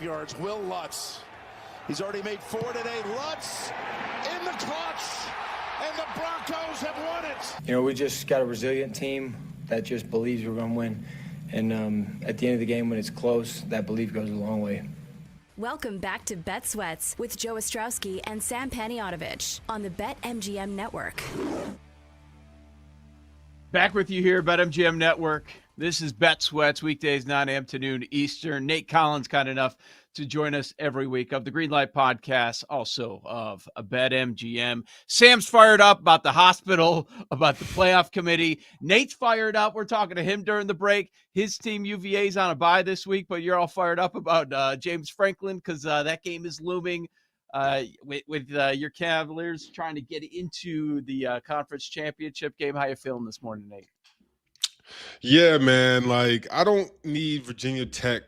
Yards. Will Lutz. He's already made 4 today. Lutz in the clutch, and the Broncos have won it. You know, we just got a resilient team that just believes we're going to win. And at the end of the game, when it's close, that belief goes a long way. Welcome back to Bet Sweats with Joe Ostrowski and Sam Paniotovich on the BetMGM Network. Back with you here, BetMGM Network. This is Bet Sweats, weekdays 9 a.m. to noon Eastern. Nate Collins, kind enough to join us every week of the Greenlight Podcast, also of BetMGM. Sam's fired up about the hospital, about the playoff committee. Nate's fired up. We're talking to him during the break. His team, UVA's on a bye this week, but you're all fired up about James Franklin because that game is looming with your Cavaliers trying to get into the conference championship game. How you feeling this morning, Nate? Yeah, man. Like, I don't need Virginia Tech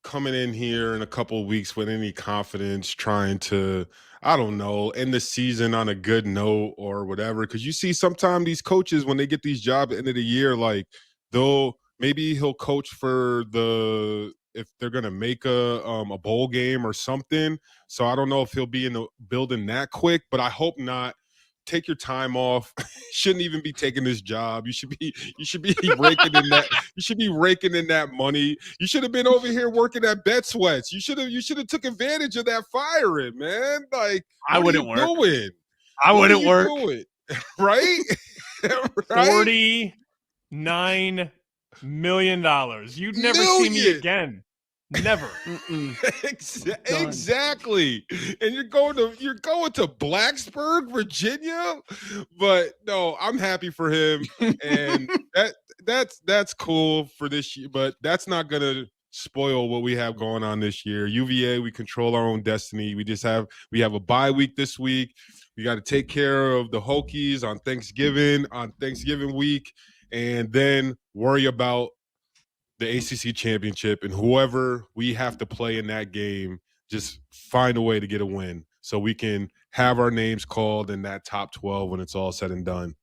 coming in here in a couple of weeks with any confidence, trying to, I don't know, end the season on a good note or whatever. Because you see sometimes these coaches, when they get these jobs at the end of the year, like, maybe he'll coach for if they're going to make a bowl game or something. So I don't know if he'll be in the building that quick, but I hope not. Take your time off. Shouldn't even be taking this job. You should be raking in that. You should be raking in that money. You should have been over here working at Bet Sweats. You should have took advantage of that firing, man. Like, I wouldn't work. Doing? I wouldn't work. Right? Right? $49 million. You'd never see me again. Never. Exactly. And you're going to Blacksburg, Virginia. But no, I'm happy for him. And that's cool for this year, but that's not gonna spoil what we have going on this year. UVA, we control our own destiny. We have a bye week this week. We got to take care of the Hokies on Thanksgiving week, and then worry about the ACC championship, and whoever we have to play in that game, just find a way to get a win so we can have our names called in that top 12 when it's all said and done.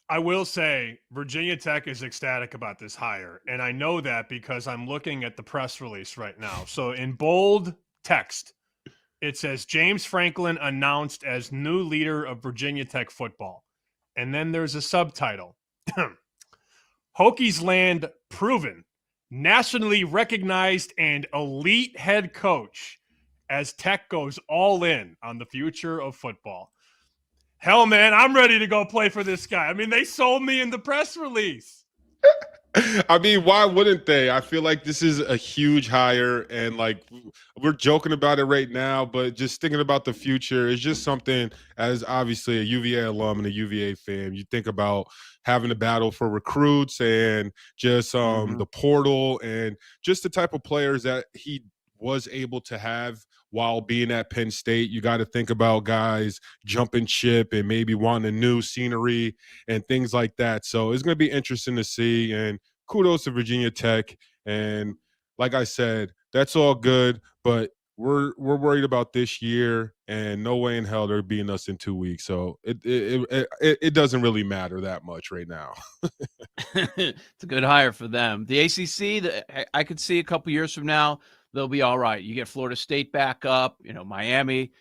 I will say Virginia Tech is ecstatic about this hire, and I know that because I'm looking at the press release right now. So in bold text, it says James Franklin announced as new leader of Virginia Tech football. And then there's a subtitle. Hokies land proven, nationally recognized, and elite head coach as Tech goes all in on the future of football. Hell, man, I'm ready to go play for this guy. I mean, they sold me in the press release. I mean, why wouldn't they? I feel like this is a huge hire, and like we're joking about it right now, but just thinking about the future is just something, as obviously a UVA alum and a UVA fan, you think about having a battle for recruits and just the portal and just the type of players that he was able to have while being at Penn State. You got to think about guys jumping ship and maybe wanting a new scenery and things like that. So it's going to be interesting to see, and kudos to Virginia Tech. And like I said, that's all good, but we're worried about this year, and no way in hell they're beating us in 2 weeks. So it doesn't really matter that much right now. It's a good hire for them. The ACC, I could see a couple years from now, they'll be all right. You get Florida State back up, Miami.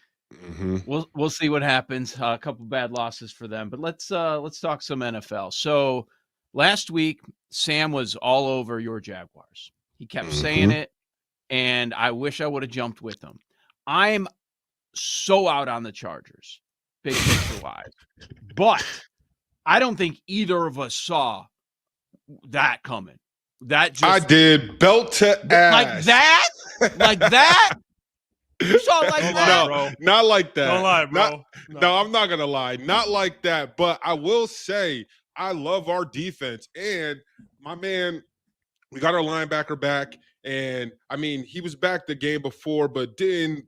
We'll see what happens. A couple bad losses for them, but let's talk some NFL. So last week, Sam was all over your Jaguars. He kept saying it, and I wish I would have jumped with him. I'm so out on the Chargers, big picture wise, but I don't think either of us saw that coming. That just I did, belt to ass. Like that? You saw it like Don't that? lie, bro. Not like that. Don't lie, bro. No, I'm not gonna lie. Not like that. But I will say I love our defense. And my man, we got our linebacker back. And I mean, he was back the game before, but didn't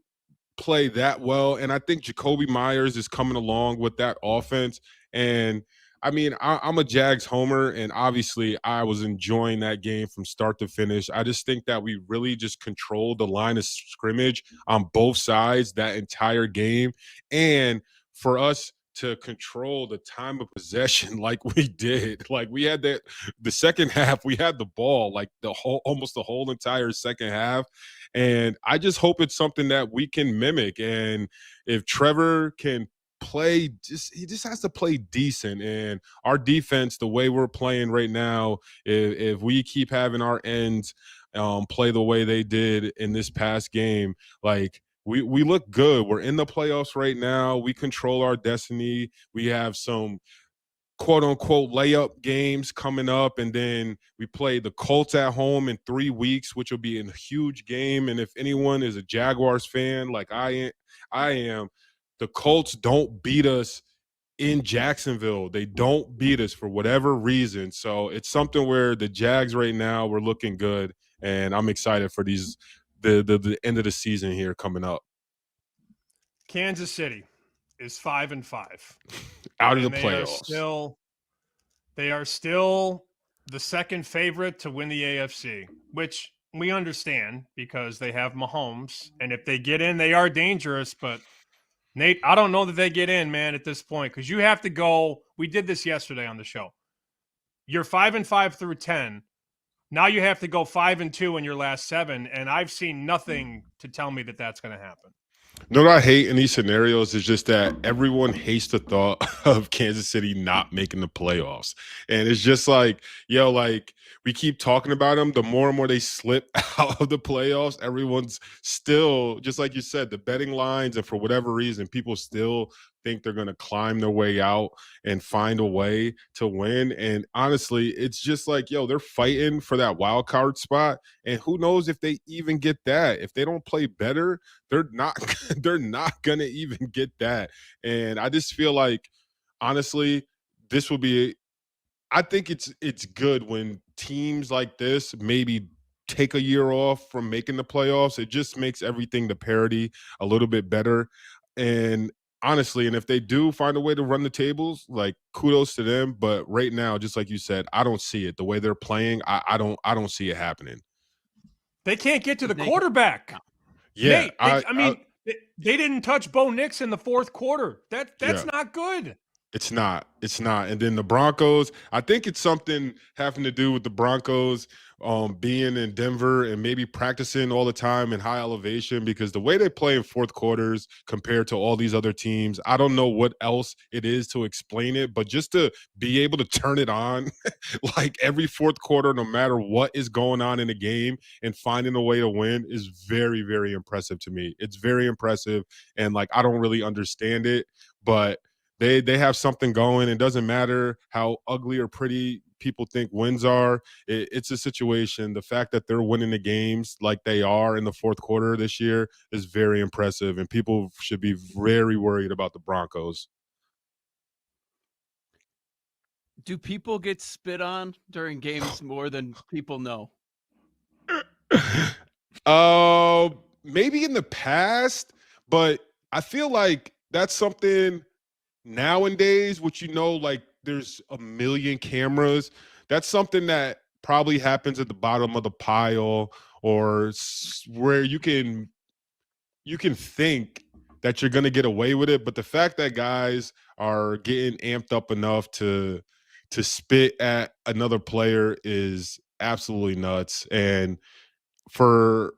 play that well. And I think Jacoby Myers is coming along with that offense. And I mean, I'm a Jags homer, and obviously I was enjoying that game from start to finish. I just think that we really just controlled the line of scrimmage on both sides that entire game. And for us to control the time of possession like we did, like we had that the second half, we had the ball like almost the whole entire second half. And I just hope it's something that we can mimic. And if Trevor can play, he just has to play decent. And our defense, the way we're playing right now, if we keep having our ends play the way they did in this past game, like we look good. We're in the playoffs right now. We control our destiny. We have some quote unquote layup games coming up, and then we play the Colts at home in 3 weeks, which will be a huge game. And if anyone is a Jaguars fan like I am, the Colts don't beat us in Jacksonville. They don't beat us for whatever reason. So it's something where the Jags right now, we're looking good, and I'm excited for the end of the season here coming up. Kansas City is 5-5. Out of the playoffs. They are still the second favorite to win the AFC, which we understand because they have Mahomes. And if they get in, they are dangerous. But, Nate, I don't know that they get in, man, at this point, because you have to go. We did this yesterday on the show. You're 5-5 through 10. Now you have to go 5-2 in your last 7. And I've seen nothing to tell me that that's going to happen. You know what I hate in these scenarios is just that everyone hates the thought of Kansas City not making the playoffs. And it's just like, yo, like we keep talking about them. The more and more they slip out of the playoffs, everyone's still, just like you said, the betting lines, and for whatever reason, people still think they're going to climb their way out and find a way to win. And honestly, it's just like, yo, they're fighting for that wild card spot. And who knows if they even get that. If they don't play better, they're not going to even get that. And I just feel like, honestly, this will be, I think it's good when teams like this maybe take a year off from making the playoffs. It just makes everything, the parity, a little bit better. And honestly, and if they do find a way to run the tables, like kudos to them. But right now, just like you said, I don't see it. The way they're playing, I don't see it happening. They can't get to the quarterback. Yeah, Nate, they didn't touch Bo Nix in the fourth quarter. That's not good. It's not. And then the Broncos, I think it's something having to do with the Broncos being in Denver and maybe practicing all the time in high elevation, because the way they play in fourth quarters compared to all these other teams, I don't know what else it is to explain it, but just to be able to turn it on like every fourth quarter, no matter what is going on in the game, and finding a way to win is very, very impressive to me. It's very impressive. And like, I don't really understand it, but they have something going. It doesn't matter how ugly or pretty people think wins are. It's a situation. The fact that they're winning the games like they are in the fourth quarter this year is very impressive, and people should be very worried about the Broncos. Do people get spit on during games more than people know? Maybe in the past, but I feel like that's something nowadays, which, like there's a million cameras. That's something that probably happens at the bottom of the pile, or where you can think that you're going to get away with it. But the fact that guys are getting amped up enough to spit at another player is absolutely nuts. And for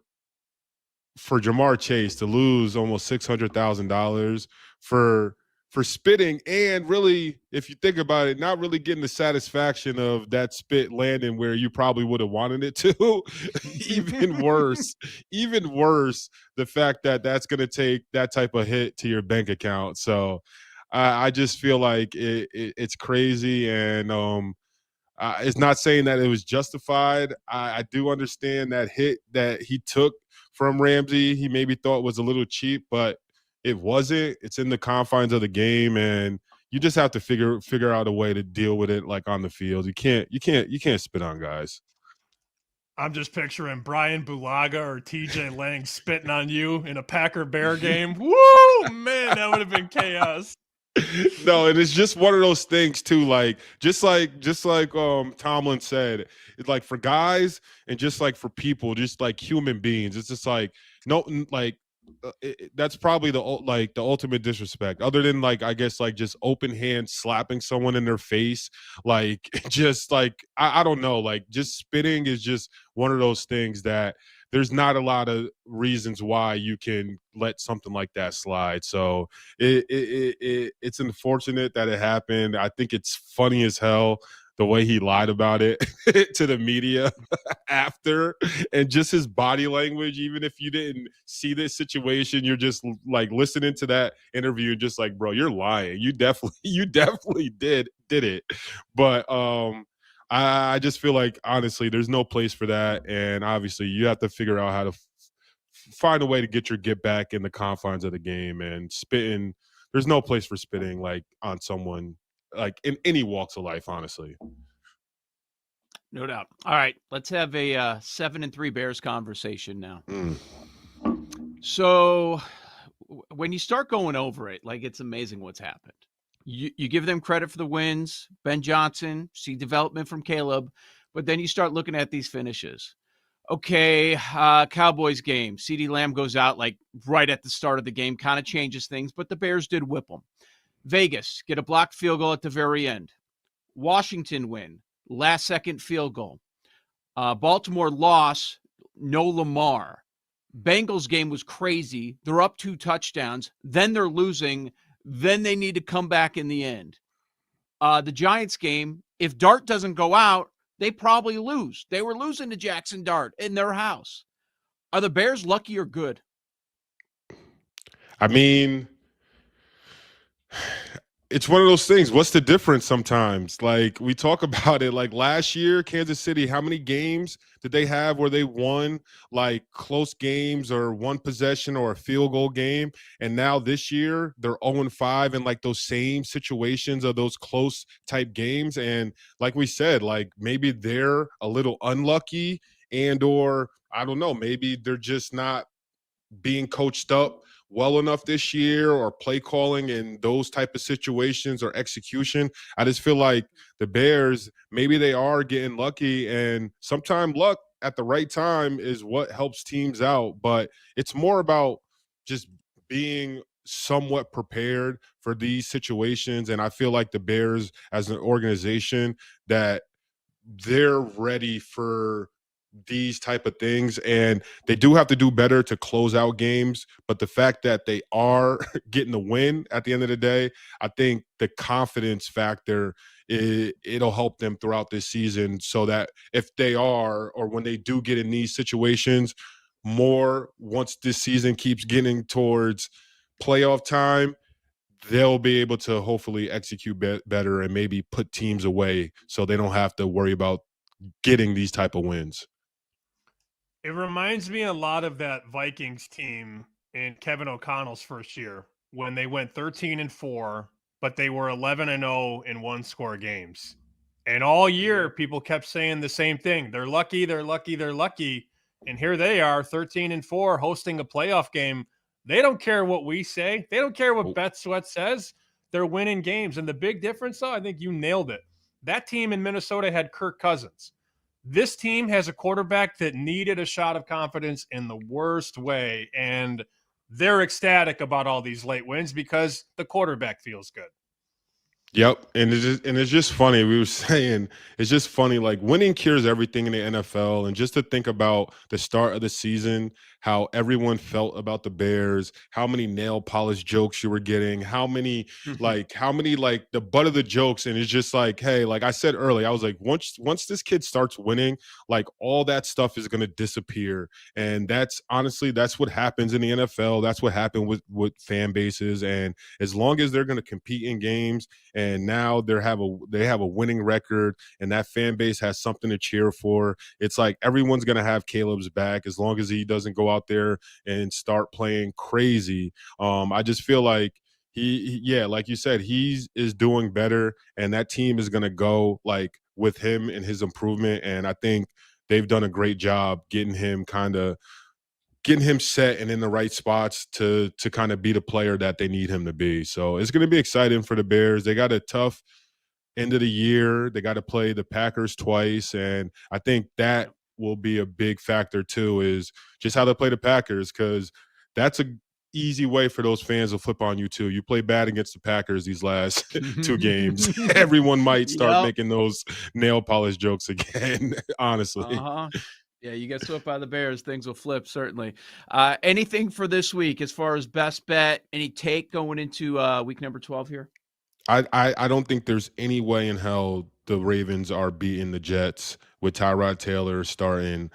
Jamar Chase to lose almost $600,000 for spitting, and really, if you think about it, not really getting the satisfaction of that spit landing where you probably would have wanted it to. even worse, the fact that that's going to take that type of hit to your bank account. So I just feel like it's crazy. And It's not saying that it was justified. I do understand that hit that he took from Ramsey. He maybe thought was a little cheap, but it wasn't. It's in the confines of the game, and you just have to figure out a way to deal with it, like on the field. You can't spit on guys. I'm just picturing Brian Bulaga or TJ Lang spitting on you in a Packer-Bear game. Woo, man, that would have been chaos. No, and it's just one of those things too. Like just like Tomlin said, it's like for guys and just like for people, just like human beings. It's just like no, like that's probably the ultimate disrespect. Other than like I guess like just open hand slapping someone in their face, like just like I don't know, like just spitting is just one of those things that there's not a lot of reasons why you can let something like that slide. So it's unfortunate that it happened. I think it's funny as hell the way he lied about it to the media after, and just his body language. Even if you didn't see this situation, you're just like listening to that interview, just like, bro, you're lying. You definitely did it. But I just feel like, honestly, there's no place for that. And obviously, you have to figure out how to find a way to get your get back in the confines of the game. And spitting, there's no place for spitting like on someone, like in any walks of life, honestly. No doubt. All right, let's have a 7-3 Bears conversation now. So when you start going over it, like, it's amazing what's happened. You give them credit for the wins, Ben Johnson, see development from Caleb, but then you start looking at these finishes. Okay, Cowboys game, CeeDee Lamb goes out like right at the start of the game, kind of changes things, but the Bears did whip them. Vegas, get a blocked field goal at the very end. Washington win, last-second field goal. Baltimore loss, no Lamar. Bengals game was crazy. They're up 2 touchdowns. Then they're losing. Then they need to come back in the end. The Giants game, if Dart doesn't go out, they probably lose. They were losing to Jackson Dart in their house. Are the Bears lucky or good? I mean, it's one of those things. What's the difference sometimes? Like, we talk about it, like last year, Kansas City, how many games did they have where they won like close games or one possession or a field goal game? And now this year, they're 0-5 in like those same situations of those close type games. And like we said, like maybe they're a little unlucky, and or I don't know, maybe they're just not being coached up well enough this year, or play calling in those type of situations, or execution. I just feel like the Bears, maybe they are getting lucky, and sometimes luck at the right time is what helps teams out. But it's more about just being somewhat prepared for these situations. And I feel like the Bears as an organization, that they're ready for these type of things, and they do have to do better to close out games. But the fact that they are getting the win at the end of the day, I think the confidence factor, it'll help them throughout this season, so that if they are, or when they do get in these situations more, once this season keeps getting towards playoff time, they'll be able to hopefully execute better and maybe put teams away, so they don't have to worry about getting these type of wins. It reminds me a lot of that Vikings team in Kevin O'Connell's first year, when they went 13-4, but they were 11-0 in 1-score games. And all year, people kept saying the same thing. They're lucky, they're lucky, they're lucky. And here they are, 13-4, hosting a playoff game. They don't care what we say. They don't care what Bet Sweat says. They're winning games. And the big difference, though, I think you nailed it. That team in Minnesota had Kirk Cousins. This team has a quarterback that needed a shot of confidence in the worst way, and they're ecstatic about all these late wins because the quarterback feels good. Yep, and it's just funny. We were saying it's just funny, like winning cures everything in the NFL, and just to think about the start of the season, how everyone felt about the Bears, how many nail polish jokes you were getting, how many the butt of the jokes, and it's just like, hey, like I said earlier, I was like, once this kid starts winning, like all that stuff is gonna disappear, and that's what happens in the NFL. That's what happened with fan bases, and as long as they're gonna compete in games and now they have a winning record, and that fan base has something to cheer for. It's like everyone's gonna have Caleb's back as long as he doesn't go out there and start playing crazy. I just feel like yeah, like you said, he is doing better, and that team is gonna go like with him and his improvement. And I think they've done a great job getting him set and in the right spots to kind of be the player that they need him to be. So it's going to be exciting for the Bears. They got a tough end of the year. They got to play the Packers twice, and I think that will be a big factor too, is just how they play the Packers, because that's a easy way for those fans to flip on you too. You play bad against the Packers these last 2 games, everyone might start making those nail polish jokes again, honestly. Yeah, you get swept by the Bears, things will flip, certainly. Anything for this week as far as best bet? Any take going into week number 12 here? I don't think there's any way in hell the Ravens are beating the Jets with Tyrod Taylor starting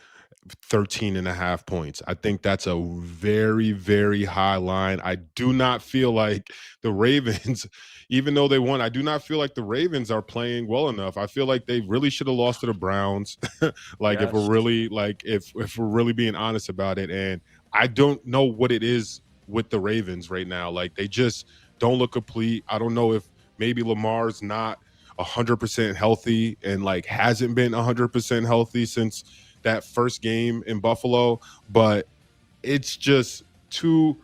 13.5 points. I think that's a very, very high line. I do not feel like the Ravens, even though they won, I do not feel like the Ravens are playing well enough. I feel like they really should have lost to the Browns. If we're really if we're really being honest about it. And I don't know what it is with the Ravens right now. Like, they just don't look complete. I don't know if maybe Lamar's not 100% healthy and like hasn't been 100% healthy since that first game in Buffalo, but it's just too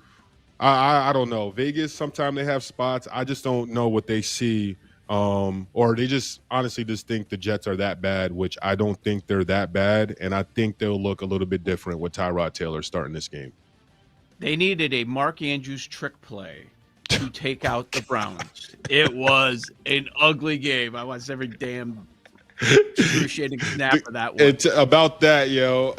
I don't know. Vegas, sometimes they have spots. I just don't know what they see. Or they just honestly just think the Jets are that bad, which I don't think they're that bad. And I think they'll look a little bit different with Tyrod Taylor starting this game. They needed a Mark Andrews trick play to take out the Browns. It was an ugly game. I watched every damn excruciating snap of that one. It's about that, yo.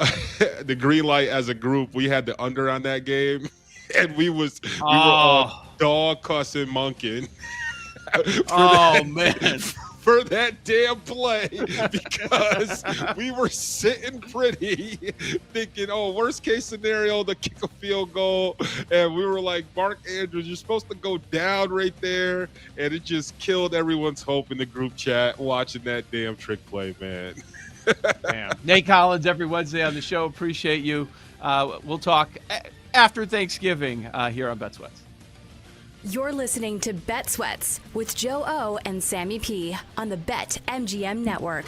The green light as a group, we had the under on that game, and we were all dog cussing monking. Man. For that damn play, because we were sitting pretty thinking, worst case scenario, to kick a field goal. And we were like, Mark Andrews, you're supposed to go down right there. And it just killed everyone's hope in the group chat watching that damn trick play, man. Damn. Nate Collins, every Wednesday on the show. Appreciate you. We'll talk after Thanksgiving here on Bet Sweats. You're listening to Bet Sweats with Joe O and Sammy P on the BetMGM Network.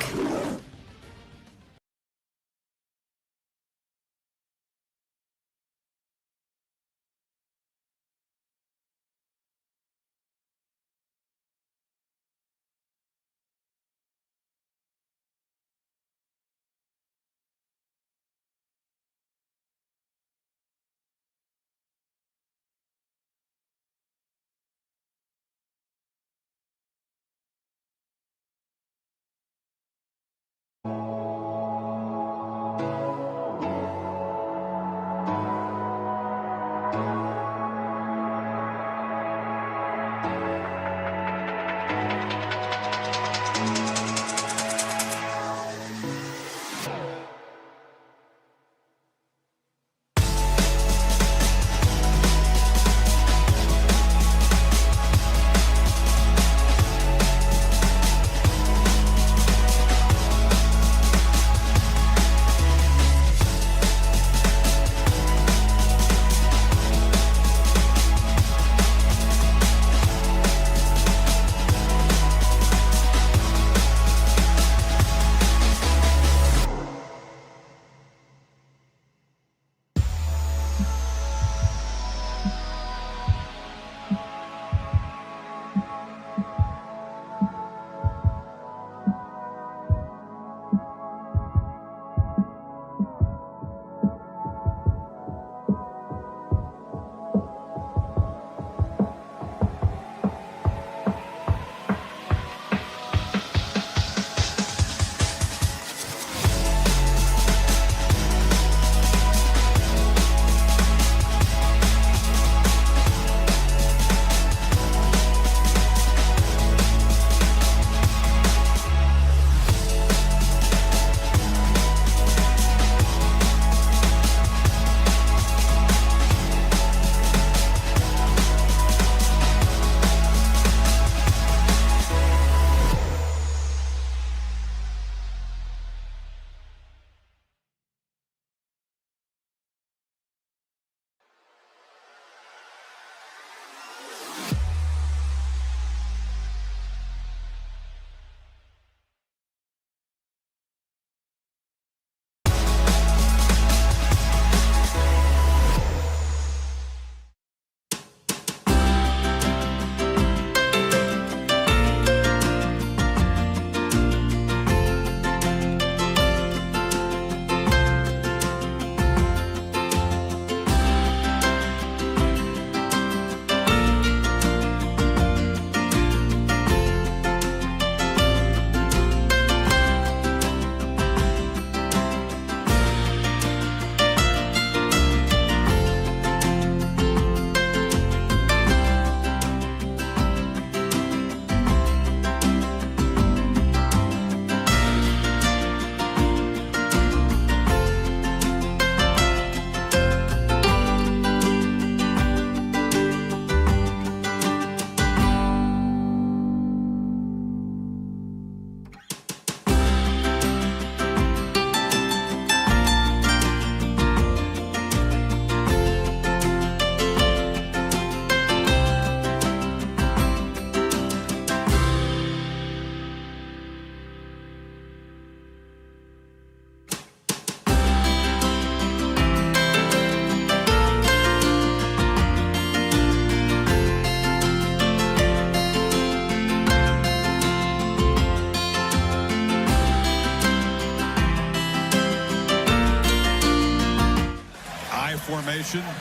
motion.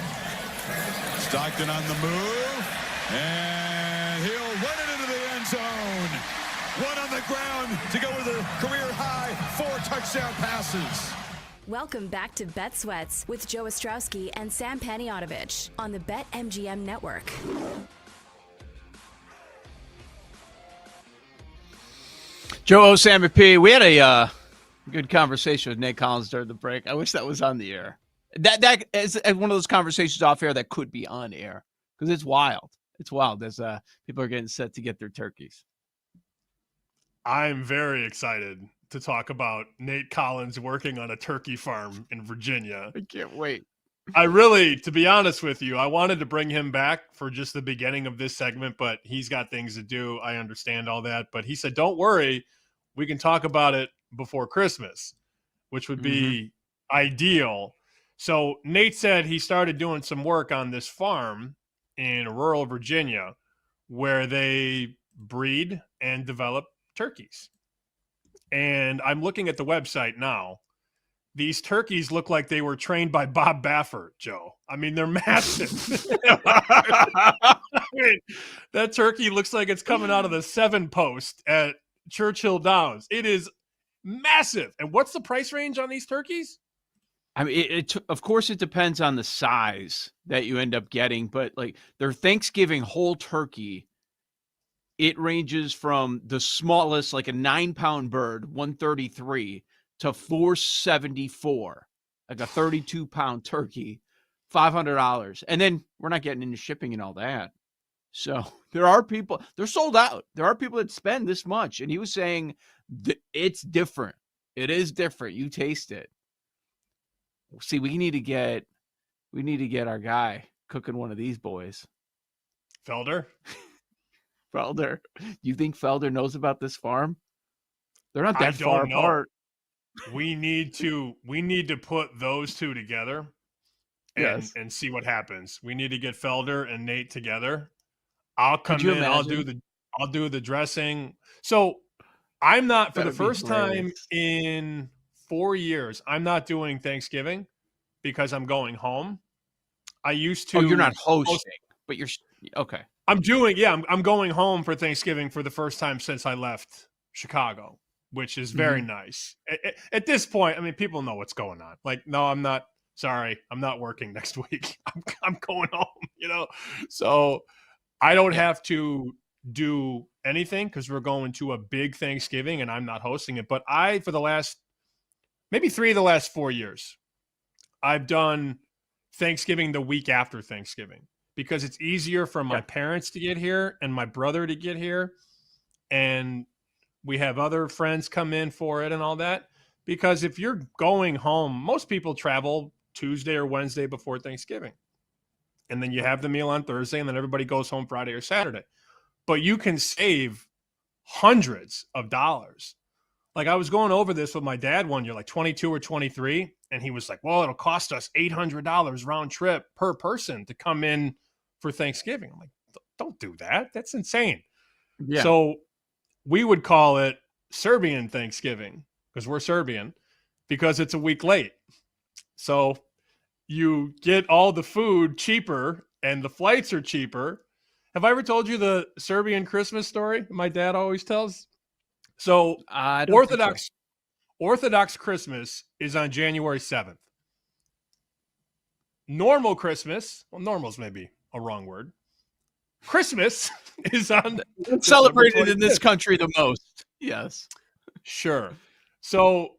Stockton on the move. And he'll run it into the end zone. One on the ground to go with a career high 4 touchdown passes. Welcome back to Bet Sweats with Joe Ostrowski and Sam Paniotovich on the BetMGM Network. Joe O, Sam and P, we had a good conversation with Nate Collins during the break. I wish that was on the air. That is one of those conversations off air that could be on air because it's wild. It's wild as people are getting set to get their turkeys. I'm very excited to talk about Nate Collins working on a turkey farm in Virginia. I can't wait. I really, to be honest with you, I wanted to bring him back for just the beginning of this segment, but he's got things to do. I understand all that. But he said, don't worry, we can talk about it before Christmas, which would be ideal. So Nate said he started doing some work on this farm in rural Virginia where they breed and develop turkeys. And I'm looking at the website now. These turkeys look like they were trained by Bob Baffert, Joe. I mean, they're massive. I mean, that turkey looks like it's coming out of the 7 post at Churchill Downs. It is massive. And what's the price range on these turkeys? I mean, of course, it depends on the size that you end up getting, but like their Thanksgiving whole turkey, it ranges from the smallest, like a 9-pound bird, 133, to 474, like a 32-pound turkey, $500. And then we're not getting into shipping and all that. So there are people, they're sold out. There are people that spend this much. And he was saying it's different. It is different. You taste it. See, we need to get our guy cooking one of these boys. Felder? Felder. You think Felder knows about this farm? They're not that far know. apart. We need to put those two together and see what happens. We need to get Felder and Nate together. I'll come in, imagine? I'll do the dressing. So I'm not, for the first time in 4 years, I'm not doing Thanksgiving because I'm going home. I used to. Oh, you're not hosting, but you're okay. I'm going home for Thanksgiving for the first time since I left Chicago, which is very nice. At this point, I mean, people know what's going on. Like, no, I'm not. Sorry, I'm not working next week. I'm going home, So I don't have to do anything because we're going to a big Thanksgiving and I'm not hosting it. But for the last, maybe 3 of the last 4 years, I've done Thanksgiving the week after Thanksgiving because it's easier for my parents to get here and my brother to get here. And we have other friends come in for it and all that. Because if you're going home, most people travel Tuesday or Wednesday before Thanksgiving. And then you have the meal on Thursday and then everybody goes home Friday or Saturday. But you can save hundreds of dollars. Like I was going over this with my dad one year, like 22 or 23. And he was like, well, it'll cost us $800 round trip per person to come in for Thanksgiving. I'm like, don't do that. That's insane. Yeah. So we would call it Serbian Thanksgiving because we're Serbian because it's a week late. So you get all the food cheaper and the flights are cheaper. Have I ever told you the Serbian Christmas story my dad always tells? So Orthodox Christmas is on January 7th. Normal Christmas, well, normal's maybe a wrong word. Christmas is on celebrated in this country the most. Yes. Sure. So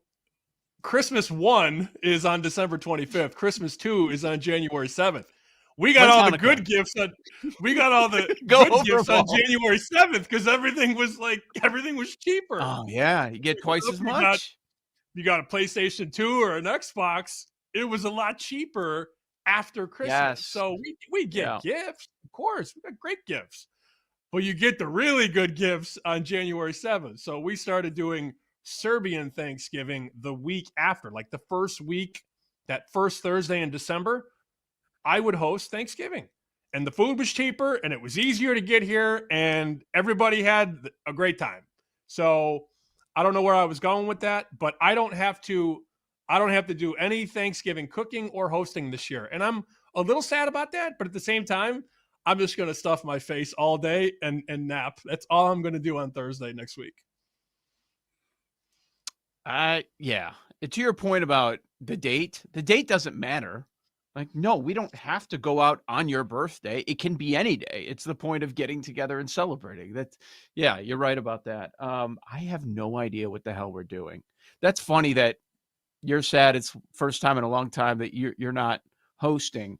Christmas 1 is on December 25th. Christmas 2 is on January 7th. We got all the good gifts on January 7th because everything was cheaper. Oh yeah, you get twice as much. You got a PlayStation 2 or an Xbox. It was a lot cheaper after Christmas. Yes. So we get gifts. Of course, we got great gifts. But you get the really good gifts on January 7th. So we started doing Serbian Thanksgiving the week after, like the first week, that first Thursday in December, I would host Thanksgiving. And the food was cheaper and it was easier to get here and everybody had a great time. So I don't know where I was going with that, but I don't have to do any Thanksgiving cooking or hosting this year. And I'm a little sad about that, but at the same time, I'm just going to stuff my face all day and nap. That's all I'm going to do on Thursday next week. Yeah. To your point about the date doesn't matter. Like, no, we don't have to go out on your birthday. It can be any day. It's the point of getting together and celebrating. Yeah, you're right about that. I have no idea what the hell we're doing. That's funny that you're sad. It's first time in a long time that you're not hosting.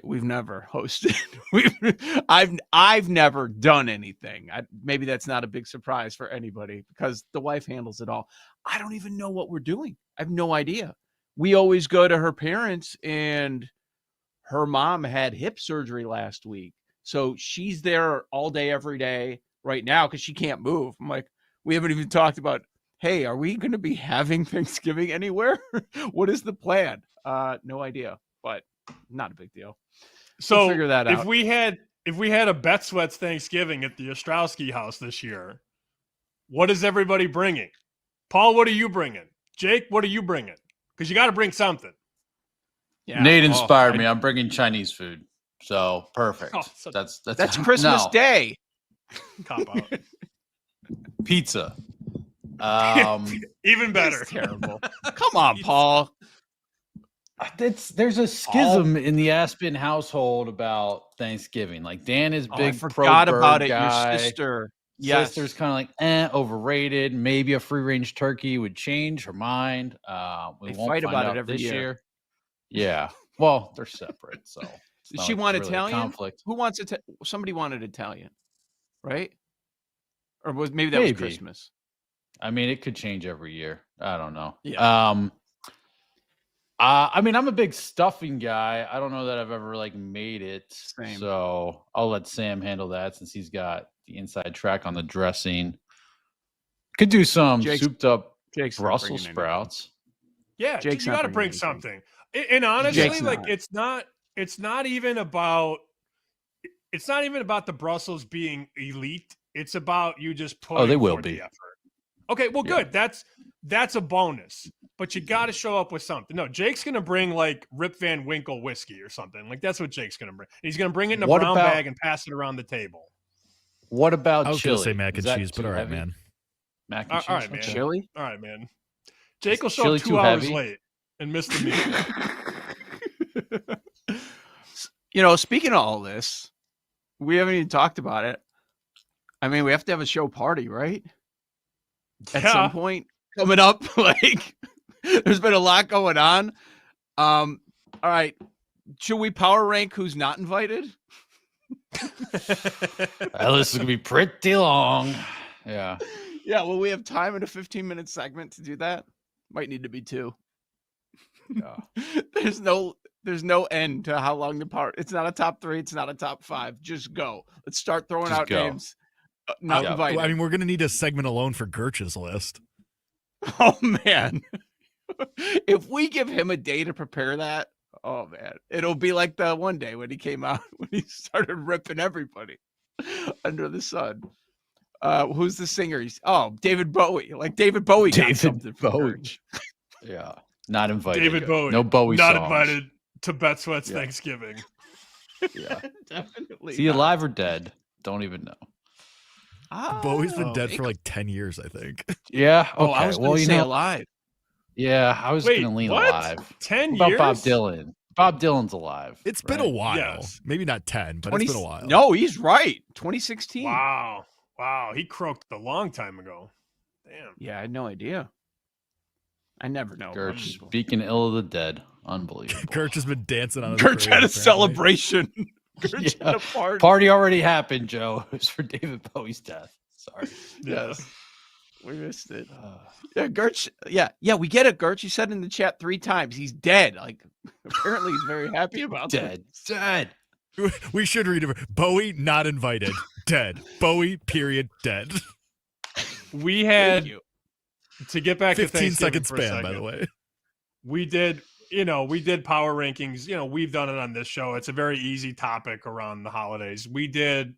We've never hosted. I've never done anything. Maybe that's not a big surprise for anybody because the wife handles it all. I don't even know what we're doing. I have no idea. We always go to her parents, and her mom had hip surgery last week. So she's there all day, every day right now because she can't move. I'm like, we haven't even talked about, hey, are we going to be having Thanksgiving anywhere? What is the plan? No idea, but not a big deal. So we'll figure that out. If we had a Bet Sweats Thanksgiving at the Ostrowski house this year, what is everybody bringing? Paul, what are you bringing? Jake, what are you bringing? Because you got to bring something. Yeah. Nate inspired me. I'm bringing Chinese food. So perfect. Oh, that's Christmas Day. Cop out. Pizza. Even better. Terrible. Come on, Paul. There's a schism in the Aspen household about Thanksgiving. Like Dan is big. I forgot about it. Guy. Your sister. Yes. Sister's kind of like overrated. Maybe a free range turkey would change her mind. We won't fight about it every this year. Yeah. Well, they're separate. So does she want really Italian? Conflict. Who wants it? Somebody wanted Italian, right? Or maybe that was Christmas. I mean, it could change every year. I don't know. Yeah. I mean, I'm a big stuffing guy. I don't know that I've ever made it. Same. So I'll let Sam handle that since he's got the inside track on the dressing. Could do some souped up Brussels sprouts. Yeah, Jake's you got to bring something. And honestly, it's not even about the Brussels being elite. It's about you just putting they will forth be. the effort. Okay, well, good. That's a bonus. But you got to show up with something. No, Jake's going to bring Rip Van Winkle whiskey or something. That's what Jake's going to bring. He's going to bring it in a brown bag and pass it around the table. What about chili? I was going to say mac and cheese, but all right, man. Mac and cheese. All right, man. Chili? All right, man. Jake will show up 2 hours late and miss the meeting. Speaking of all this, we haven't even talked about it. I mean, we have to have a show party, right? At some point coming up, there's been a lot going on. All right. Should we power rank who's not invited? Well, this is going to be pretty long. Yeah. Yeah. Will we have time in a 15-minute segment to do that? Might need to be 2. There's no end to how long the power. It's not a top 3. It's not a top 5. Just go. Let's start throwing out names. Not invited. I mean, we're going to need a segment alone for Gertch's list. Oh, man. If we give him a day to prepare that, oh, man, it'll be like the one day when he came out, when he started ripping everybody under the sun. Who's the singer? David Bowie. David Bowie. David Bowie. Yeah. Not invited. David Bowie. No Bowie not songs. Invited to Bet Sweats Thanksgiving. Yeah. Definitely. Is he alive or dead? Don't even know. Bowie's been dead for 10 years, I think. Yeah. Okay. I was going to say alive. Yeah, I was going to lean alive. 10 years? years? Bob Dylan. Bob Dylan's alive. It's been a while. Yes. Maybe not 10, but it's been a while. No, he's right. 2016. Wow. He croaked a long time ago. Damn. Yeah, I had no idea. I never know. Gertch, speaking ill of the dead. Unbelievable. Gertch has been dancing on Gertch had a celebration. Gertch had a party. Party already happened, Joe. It was for David Bowie's death. Sorry. Yes. We missed it. Yeah, Gertch. Yeah, we get it, Gertch. He said in the chat 3 times he's dead. Apparently he's very happy about dead. Dead. We should read it. Bowie not invited. Dead. Bowie period dead. We had to get back to 15-second span, by the way. We did power rankings. We've done it on this show. It's a very easy topic around the holidays. We did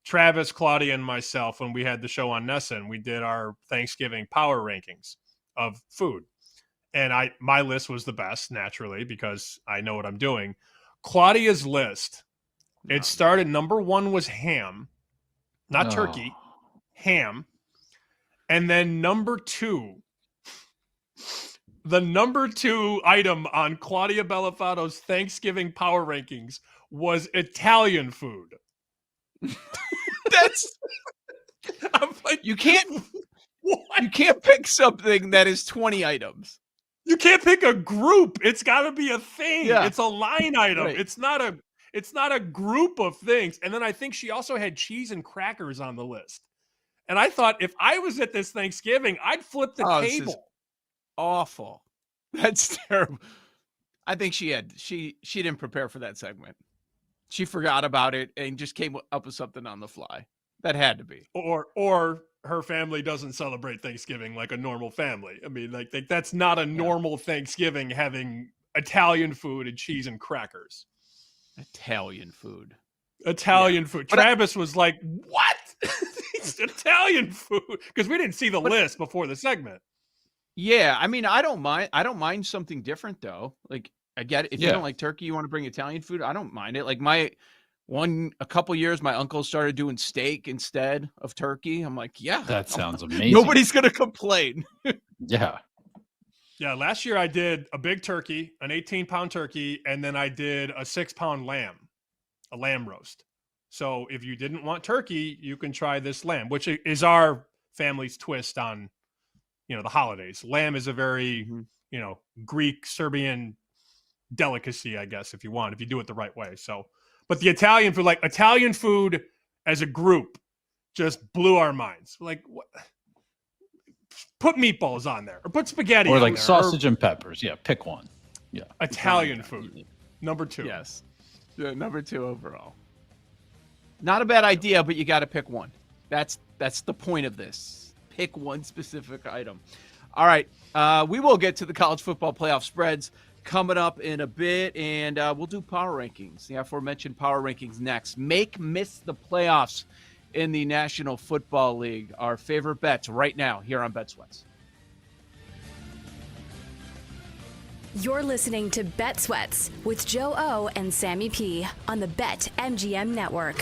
Travis, Claudia, and myself when we had the show on Nesson. We did our Thanksgiving power rankings of food. And my list was the best, naturally, because I know what I'm doing. Claudia's list. It started, number 1 was ham, not turkey, ham. And then number 2, the number 2 item on Claudia Belafonte's Thanksgiving power rankings was Italian food. That's I'm like, you can't pick something that is 20 items. You can't pick a group. It's got to be a thing. Yeah. It's a line item. Right. It's not a group of things. And then I think she also had cheese and crackers on the list. And I thought, if I was at this Thanksgiving, I'd flip the table. This is awful. That's terrible. I think she didn't prepare for that segment. She forgot about it and just came up with something on the fly. That had to be. Or her family doesn't celebrate Thanksgiving like a normal family. I mean, like that's not a normal Thanksgiving, having Italian food and cheese and crackers. Italian food. Food. Travis was like, "What? It's Italian food?" Because we didn't see the list before the segment. Yeah, I mean, I don't mind something different though. Like, I get it. If you don't like turkey, you want to bring Italian food, I don't mind it. Like a couple years, my uncle started doing steak instead of turkey. I'm like, yeah, that sounds amazing. Nobody's gonna complain. Yeah. Yeah, last year I did a big turkey, an 18-pound turkey, and then I did a 6-pound lamb, a lamb roast. So if you didn't want turkey, you can try this lamb, which is our family's twist on, the holidays. Lamb is a very, Greek, Serbian delicacy, I guess, if you do it the right way. So, but the Italian food as a group just blew our minds. Like, what? Put meatballs on there, or put spaghetti, or on like there, sausage and peppers. Yeah, pick one. Yeah, Italian food, number 2. Yes, number 2 overall. Not a bad idea, but you got to pick one. That's the point of this. Pick one specific item. All right, we will get to the college football playoff spreads coming up in a bit, and we'll do power rankings. The aforementioned power rankings next. Miss the playoffs in the National Football League. Our favorite bets right now here on Bet Sweats. You're listening to Bet Sweats with Joe O and Sammy P on the BetMGM Network.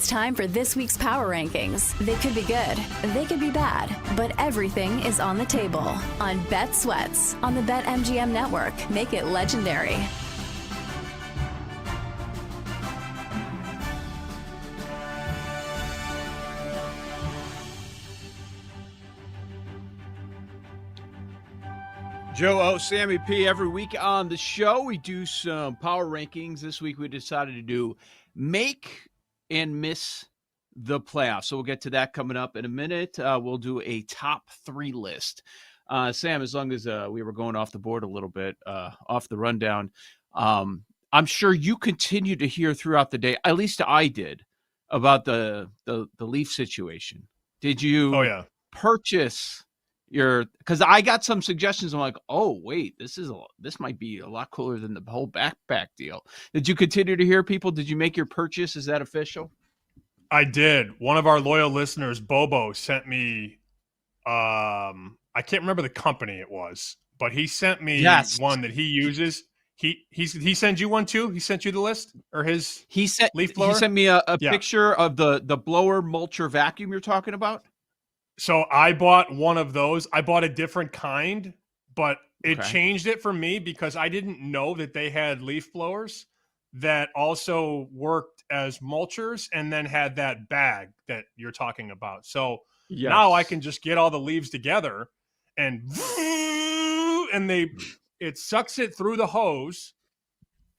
It's time for this week's Power Rankings. They could be good, they could be bad, but everything is on the table on Bet Sweats on the BetMGM Network. Make it legendary. Joe O, Sammy P. Every week on the show, we do some power rankings. This week, we decided to do make and miss the playoffs. So we'll get to that coming up in a minute. We'll do a top 3 list. Sam, as long as we were going off the board a little bit, off the rundown, I'm sure you continue to hear throughout the day, at least I did, about the Leaf situation. Did you purchase because I got some suggestions. I'm like, oh wait, this might be a lot cooler than the whole backpack deal. Did you continue to hear people? Did you make your purchase? Is that official? I did. One of our loyal listeners, Bobo, sent me. I can't remember the company it was, but he sent me one that he uses. He sends you one too. He sent you the list or his. Leaf blower? He sent me a picture of the blower mulcher vacuum you're talking about. So I bought one of those. I bought a different kind, but it changed it for me because I didn't know that they had leaf blowers that also worked as mulchers and then had that bag that you're talking about. So now I can just get all the leaves together and it sucks it through the hose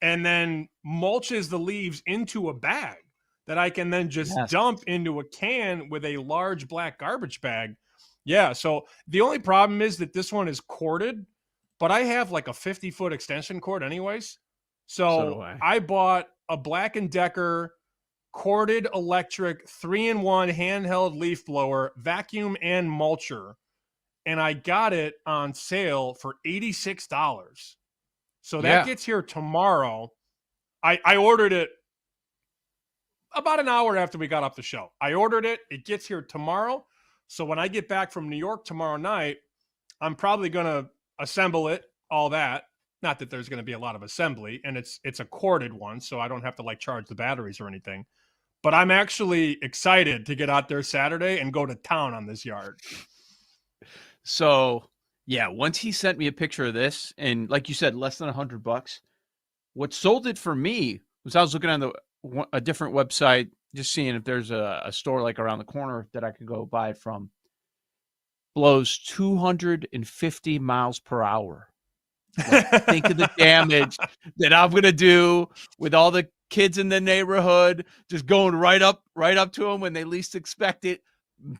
and then mulches the leaves into a bag that I can then just dump into a can with a large black garbage bag. Yeah, so the only problem is that this one is corded, but I have like a 50-foot extension cord anyways. So do I. I bought a Black & Decker corded electric 3-in-1 handheld leaf blower, vacuum and mulcher, and I got it on sale for $86. So that gets here tomorrow. I ordered it about an hour after we got off the show. I ordered it. It gets here tomorrow. So when I get back from New York tomorrow night, I'm probably going to assemble it, all that. Not that there's going to be a lot of assembly, and it's a corded one, so I don't have to like charge the batteries or anything. But I'm actually excited to get out there Saturday and go to town on this yard. So, yeah, once he sent me a picture of this, and like you said, less than $100, what sold it for me was I was looking on a different website, just seeing if there's a store like around the corner that I could go buy from. Blows 250 miles per hour. Like, think of the damage that I'm going to do with all the kids in the neighborhood, just going right up to them when they least expect it.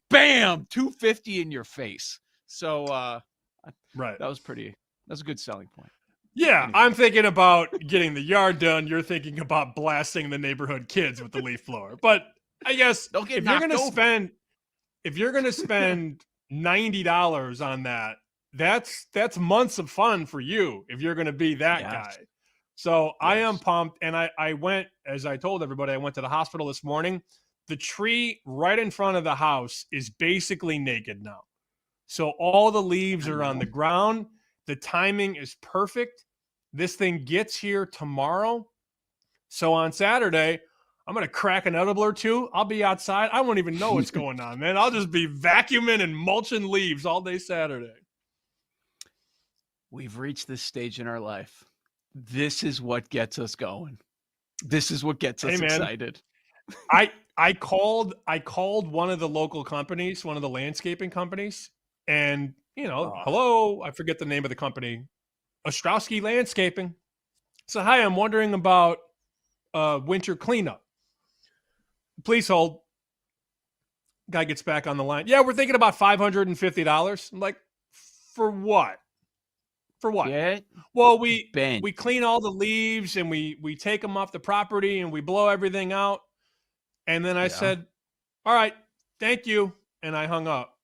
Bam, 250 in your face. So, that was a good selling point. Yeah, anyway. I'm thinking about getting the yard done. You're thinking about blasting the neighborhood kids with the leaf blower. But I guess if you're going to spend $90 on that, that's months of fun for you if you're going to be that guy. So I am pumped. And I went, as I told everybody, I went to the hospital this morning. The tree right in front of the house is basically naked now. So all the leaves are on the ground. The timing is perfect. This thing gets here tomorrow. So on Saturday, I'm going to crack an edible or two. I'll be outside. I won't even know what's going on, man. I'll just be vacuuming and mulching leaves all day Saturday. We've reached this stage in our life. This is what gets us going. This is what gets us excited. I called one of the local companies, one of the landscaping companies, and hello, I forget the name of the company, Ostrowski Landscaping. So, hi, I'm wondering about winter cleanup. Please hold. Guy gets back on the line. Yeah, we're thinking about $550. I'm like, for what? For what? Well, we clean all the leaves and we take them off the property and we blow everything out. And then I said, all right, thank you. And I hung up.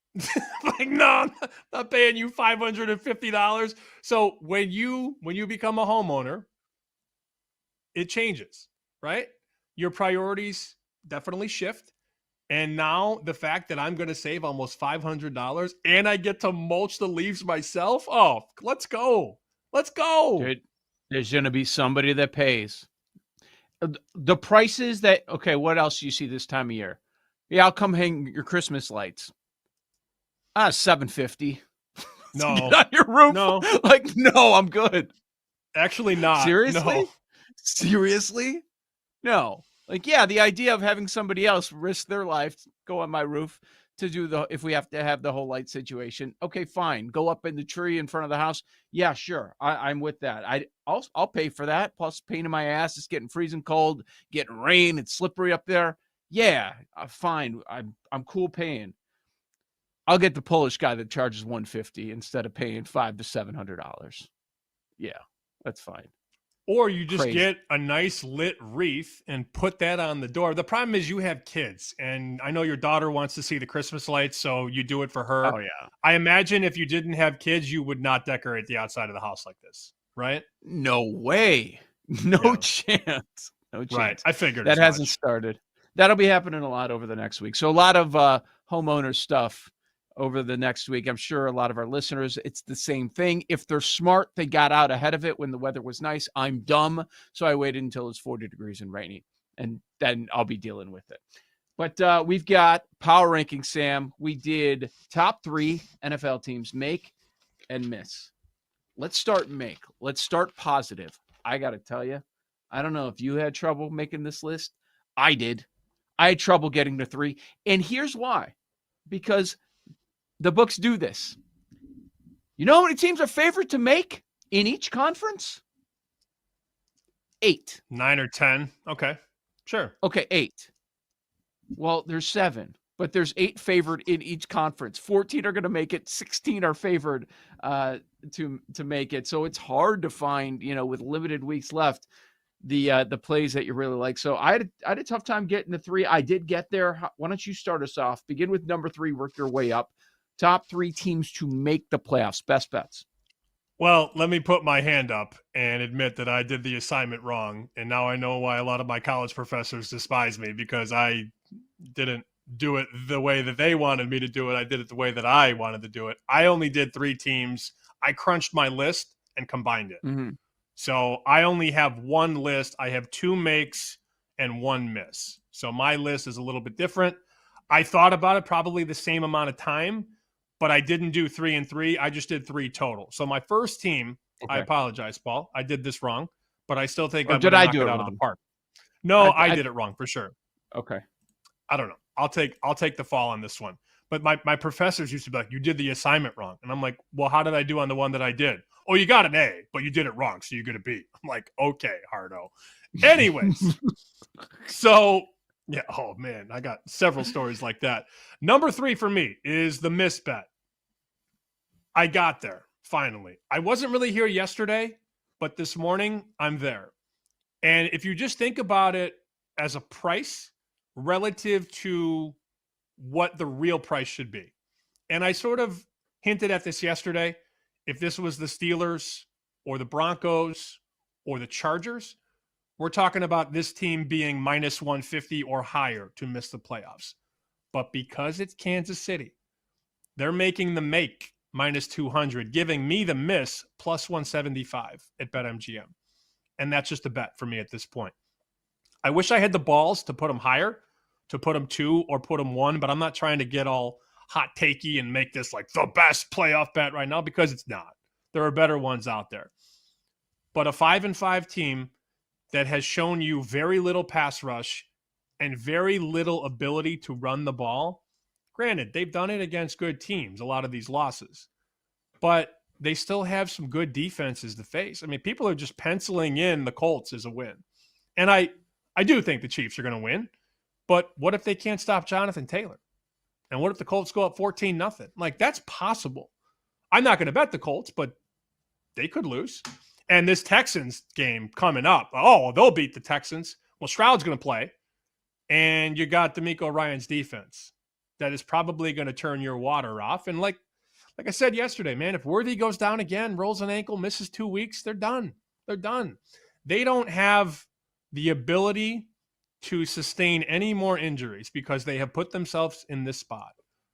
Like, no, I'm not paying you $550. So when you become a homeowner, it changes, right? Your priorities definitely shift. And now the fact that I'm going to save almost $500 and I get to mulch the leaves myself. Oh, let's go. Let's go. Dude, there's going to be somebody that pays. The prices that, okay, what else do you see this time of year? Yeah, I'll come hang your Christmas lights. $750. No. Get on your roof. No. Like, no, I'm good. Actually not. Seriously? No. Seriously? No. Like, yeah, the idea of having somebody else risk their life, go on my roof to do if we have to have the whole light situation. Okay, fine. Go up in the tree in front of the house. Yeah, sure. I'm with that. I'll pay for that. Plus pain in my ass. It's getting freezing cold, getting rain. It's slippery up there. Yeah, fine. I'm cool paying. I'll get the Polish guy that charges $150 instead of paying $500 to $700. Yeah, that's fine. Or you just Crazy. get a nice lit wreath and put that on the door. The problem is you have kids, and I know your daughter wants to see the Christmas lights, so you do it for her. Oh, yeah. I imagine if you didn't have kids, you would not decorate the outside of the house like this, right? No way. No chance. No chance. Right. I figured that as hasn't much. started. That'll be happening a lot over the next week. So a lot of homeowner stuff over the next week. I'm sure a lot of our listeners, it's the same thing. If they're smart, they got out ahead of it when the weather was nice. I'm dumb, so I waited until it's 40 degrees and rainy, and then I'll be dealing with it. But we've got power ranking, Sam. We did top 3 NFL teams make and miss. Let's start make. Let's start positive. I got to tell you, I don't know if you had trouble making this list. I did. I had trouble getting to 3. And here's why. Because the books do this. You know how many teams are favored to make in each conference? 8. 9 or 10. Okay. Sure. Okay, 8. Well, there's 7, but there's 8 favored in each conference. 14 are going to make it. 16 are favored to make it. So it's hard to find, with limited weeks left, the plays that you really like. So I had a tough time getting to 3. I did get there. Why don't you start us off? Begin with number 3, work your way up. Top 3 teams to make the playoffs. Best bets. Well, let me put my hand up and admit that I did the assignment wrong. And now I know why a lot of my college professors despise me, because I didn't do it the way that they wanted me to do it. I did it the way that I wanted to do it. I only did 3 teams. I crunched my list and combined it. Mm-hmm. So I only have 1 list. I have 2 makes and 1 miss. So my list is a little bit different. I thought about it probably the same amount of time, but I didn't do 3 and 3. I just did 3 total. So my first team, okay. I apologize, Paul. I did this wrong, but I still think I'm going to knock it out of the park. No, I did it wrong for sure. Okay. I don't know. I'll take the fall on this one. But my professors used to be like, you did the assignment wrong. And I'm like, well, how did I do on the one that I did? Oh, you got an A, but you did it wrong, so you get a B. I'm like, okay, Hardo. Anyways, so yeah, oh man, I got several stories like that. Number 3 for me is the misbet. I got there, finally. I wasn't really here yesterday, but this morning I'm there. And if you just think about it as a price relative to what the real price should be. And I sort of hinted at this yesterday. If this was the Steelers or the Broncos or the Chargers, we're talking about this team being minus 150 or higher to miss the playoffs. But because it's Kansas City, they're making the make minus 200, giving me the miss plus 175 at BetMGM. And that's just a bet for me at this point. I wish I had the balls to put them higher, to put them 2 or put them 1, but I'm not trying to get all hot takey and make this like the best playoff bet right now, because it's not. There are better ones out there. But a 5-5 team that has shown you very little pass rush and very little ability to run the ball. Granted, they've done it against good teams, a lot of these losses, but they still have some good defenses to face. I mean, people are just penciling in the Colts as a win. And I do think the Chiefs are going to win, but what if they can't stop Jonathan Taylor? And what if the Colts go up 14-0? Like, that's possible. I'm not going to bet the Colts, but they could lose. And this Texans game coming up, they'll beat the Texans. Well, Stroud's going to play. And you got DeMeco Ryans' defense that is probably going to turn your water off. And like I said yesterday, man, if Worthy goes down again, rolls an ankle, misses 2 weeks, they're done. They're done. They don't have the ability to sustain any more injuries because they have put themselves in this spot.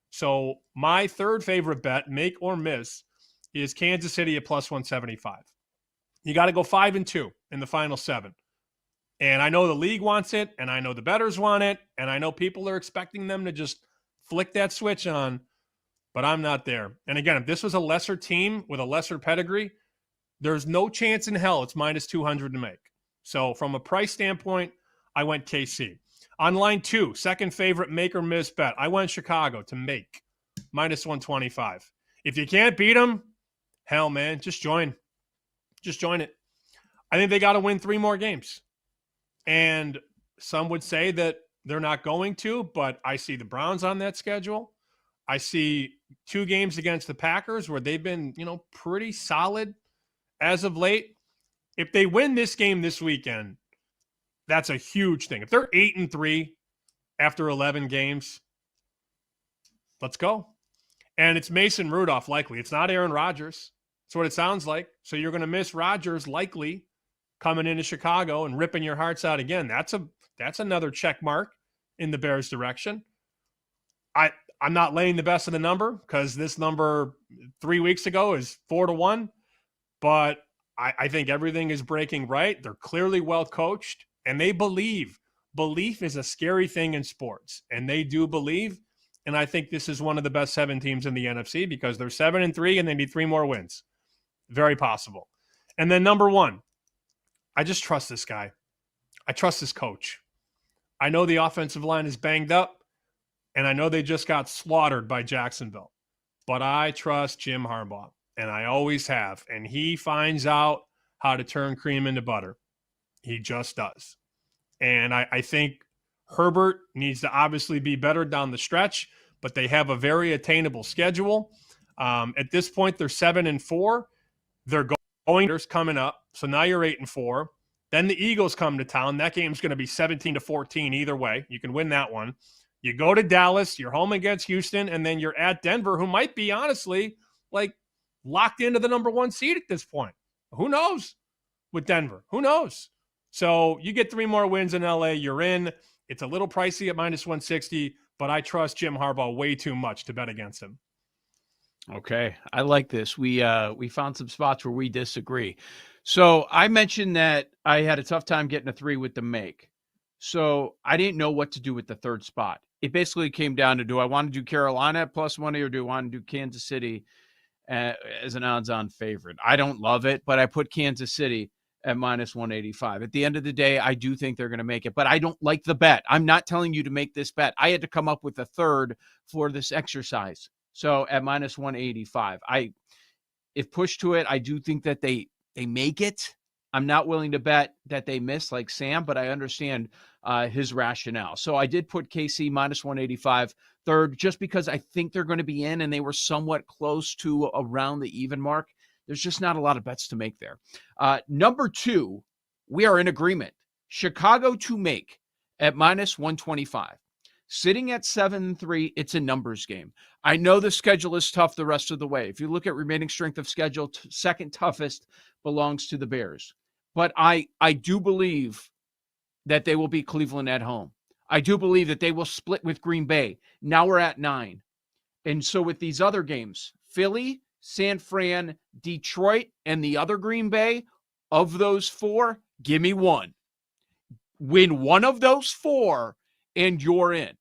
So my third favorite bet, make or miss, is Kansas City at plus 175. You got to go 5-2 in the final 7. And I know the league wants it, and I know the bettors want it, and I know people are expecting them to just flick that switch on, but I'm not there. And again, if this was a lesser team with a lesser pedigree, there's no chance in hell it's minus 200 to make. So from a price standpoint, I went KC. On line 2, second favorite make or miss bet, I went Chicago to make minus 125. If you can't beat them, hell, man, just join. Just join it. I think they got to win 3 more games. And some would say that they're not going to, but I see the Browns on that schedule. I see 2 games against the Packers where they've been, pretty solid as of late. If they win this game this weekend, that's a huge thing. If they're 8-3 after 11 games, let's go. And it's Mason Rudolph likely. It's not Aaron Rodgers. That's what it sounds like. So you're going to miss Rodgers likely coming into Chicago and ripping your hearts out again. That's another check mark in the Bears' direction. I'm not laying the best of the number because this number 3 weeks ago is 4-1, but I think everything is breaking right. They're clearly well coached, and they believe. Belief is a scary thing in sports, and they do believe. And I think this is one of the best 7 teams in the NFC because they're 7-3 and they need 3 more wins. Very possible. And then number 1, I just trust this guy. I trust this coach. I know the offensive line is banged up, and I know they just got slaughtered by Jacksonville. But I trust Jim Harbaugh, and I always have. And he finds out how to turn cream into butter. He just does. And I think Herbert needs to obviously be better down the stretch, but they have a very attainable schedule. At this point, they're 7-4. They're going. There's coming up. So now you're 8-4. Then the Eagles come to town. That game's going to be 17-14 either way. You can win that one. You go to Dallas. You're home against Houston, and then you're at Denver, who might be honestly like locked into the number 1 seed at this point. Who knows with Denver? Who knows? So you get 3 more wins in LA. You're in. It's a little pricey at minus 160, but I trust Jim Harbaugh way too much to bet against him. Okay, I like this. We found some spots where we disagree. So I mentioned that I had a tough time getting a 3 with the make. So I didn't know what to do with the 3rd spot. It basically came down to, do I want to do Carolina at plus money or do I want to do Kansas City as an odds-on favorite? I don't love it, but I put Kansas City at minus 185. At the end of the day, I do think they're going to make it, but I don't like the bet. I'm not telling you to make this bet. I had to come up with a 3rd for this exercise. So at minus 185, if pushed to it, I do think that they make it. I'm not willing to bet that they miss like Sam, but I understand his rationale. So I did put KC minus 185 3rd, just because I think they're going to be in, and they were somewhat close to around the even mark. There's just not a lot of bets to make there. Number 2, we are in agreement. Chicago to make at minus 125. Sitting at 7-3, it's a numbers game. I know the schedule is tough the rest of the way. If you look at remaining strength of schedule, second toughest belongs to the Bears. But I do believe that they will beat Cleveland at home. I do believe that they will split with Green Bay. Now we're at 9. And so with these other games, Philly, San Fran, Detroit, and the other Green Bay, of those 4, give me 1. Win one of those 4, and you're in.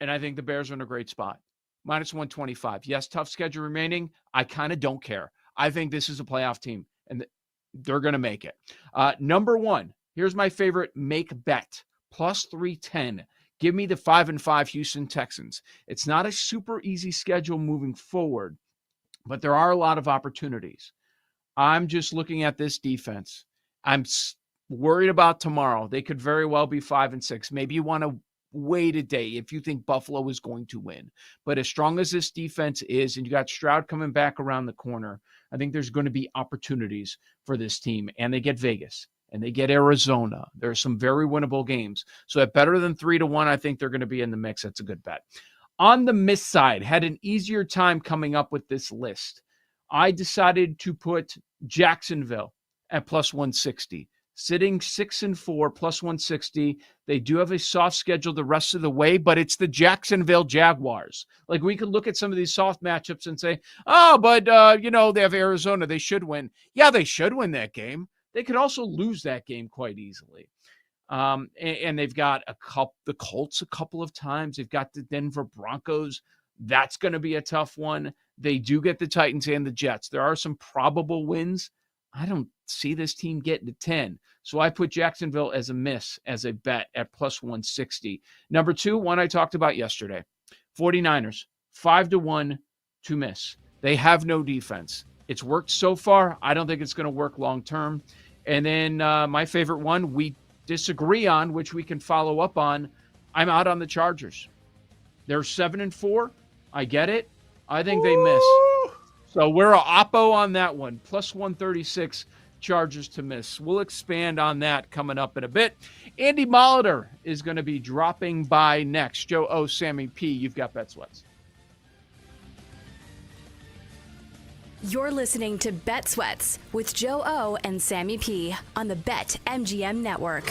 And I think the Bears are in a great spot. Minus 125. Yes, tough schedule remaining. I kind of don't care. I think this is a playoff team, and they're going to make it. Number 1, here's my favorite make bet. Plus 310. Give me the 5-5 Houston Texans. It's not a super easy schedule moving forward, but there are a lot of opportunities. I'm just looking at this defense. I'm worried about tomorrow. They could very well be 5-6. Maybe you want to wait a day if you think Buffalo is going to win. But as strong as this defense is, and you got Stroud coming back around the corner, I think there's going to be opportunities for this team. And they get Vegas, and they get Arizona. There are some very winnable games. So at better than 3-1, I think they're going to be in the mix. That's a good bet. On the miss side, had an easier time coming up with this list. I decided to put Jacksonville at plus 160. Sitting 6-4, plus 160. They do have a soft schedule the rest of the way, but it's the Jacksonville Jaguars. Like, we could look at some of these soft matchups and say, oh, but, they have Arizona. They should win. Yeah, they should win that game. They could also lose that game quite easily. And they've got the Colts a couple of times. They've got the Denver Broncos. That's going to be a tough one. They do get the Titans and the Jets. There are some probable wins. I don't see this team getting to 10. So I put Jacksonville as a miss, as a bet at plus 160. Number 2, one I talked about yesterday. 49ers, 5-1 to miss. They have no defense. It's worked so far. I don't think it's going to work long term. And then my favorite one we disagree on, which we can follow up on. I'm out on the Chargers. They're 7-4. I get it. I think they miss. So we're a oppo on that one. Plus 136 Chargers to miss. We'll expand on that coming up in a bit. Andy Molitor is going to be dropping by next. Joe O, Sammy P, you've got Bet Sweats. You're listening to Bet Sweats with Joe O and Sammy P on the BetMGM Network.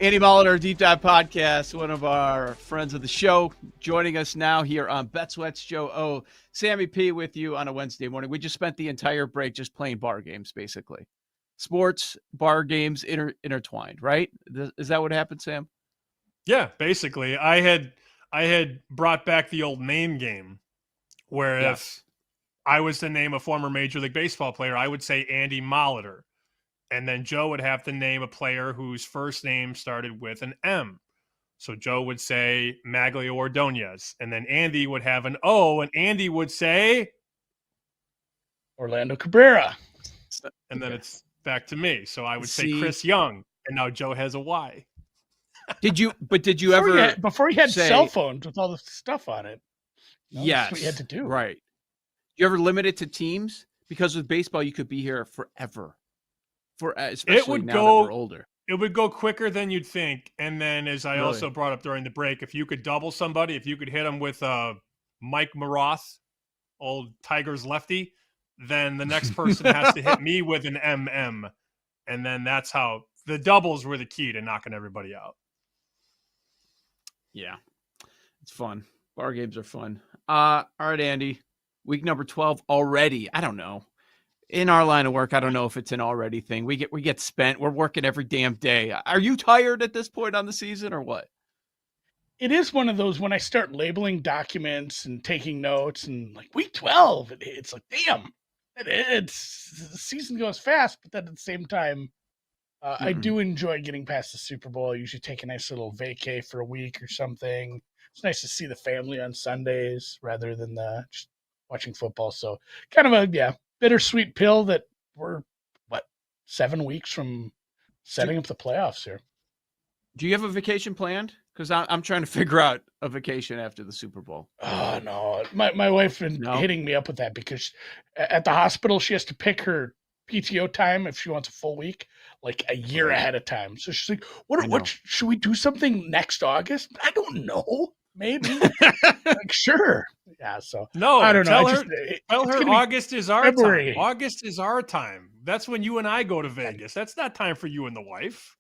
Andy Molitor, Deep Dive Podcast, one of our friends of the show, joining us now here on Bet Sweats. Joe O, Sammy P with you on a Wednesday morning. We just spent the entire break just playing bar games, basically. Sports, bar games intertwined, right? Is that what happened, Sam? Yeah, basically. I had brought back the old name game, where if I was to name a former Major League Baseball player, I would say Andy Molitor. And then Joe would have to name a player whose first name started with an M. So Joe would say Maglio Ordonez. And then Andy would have an O, and Andy would say Orlando Cabrera. And then it's back to me. So I would say Chris Young. And now Joe has a Y. Did you before he had cell phones with all the stuff on it? Yes. That's what you had to do. Right. You ever limit it to teams? Because with baseball, you could be here forever. Especially now that we're older. It would go quicker than you'd think. And then, as I also brought up during the break, if you could double somebody, if you could hit them with Mike Maroth, old Tigers lefty, then the next person has to hit me with an MM. And then that's how the doubles were the key to knocking everybody out. Yeah, it's fun. Bar games are fun. All right, Andy. Week number 12 already. I don't know. In our line of work, I don't know if it's an already thing. We get spent. We're working every damn day. Are you tired at this point on the season or what? It is one of those when I start labeling documents and taking notes and like week 12, it's like, damn, the season goes fast. But then at the same time, I do enjoy getting past the Super Bowl. I usually take a nice little vacay for a week or something. It's nice to see the family on Sundays rather than just watching football. So kind of a, bittersweet pill that we're 7 weeks from setting up the playoffs here. Do you have a vacation planned? Because I'm trying to figure out a vacation after the Super Bowl. Oh no, my wife's been hitting me up with that because at the hospital she has to pick her PTO time if she wants a full week, like a year ahead of time. So she's like, "What should we do something next August?" I don't know. Maybe. Like, sure. Yeah. So no, I don't know. Tell her August is our February. time. August is our time. That's when you and I go to Vegas. That's not time for you and the wife.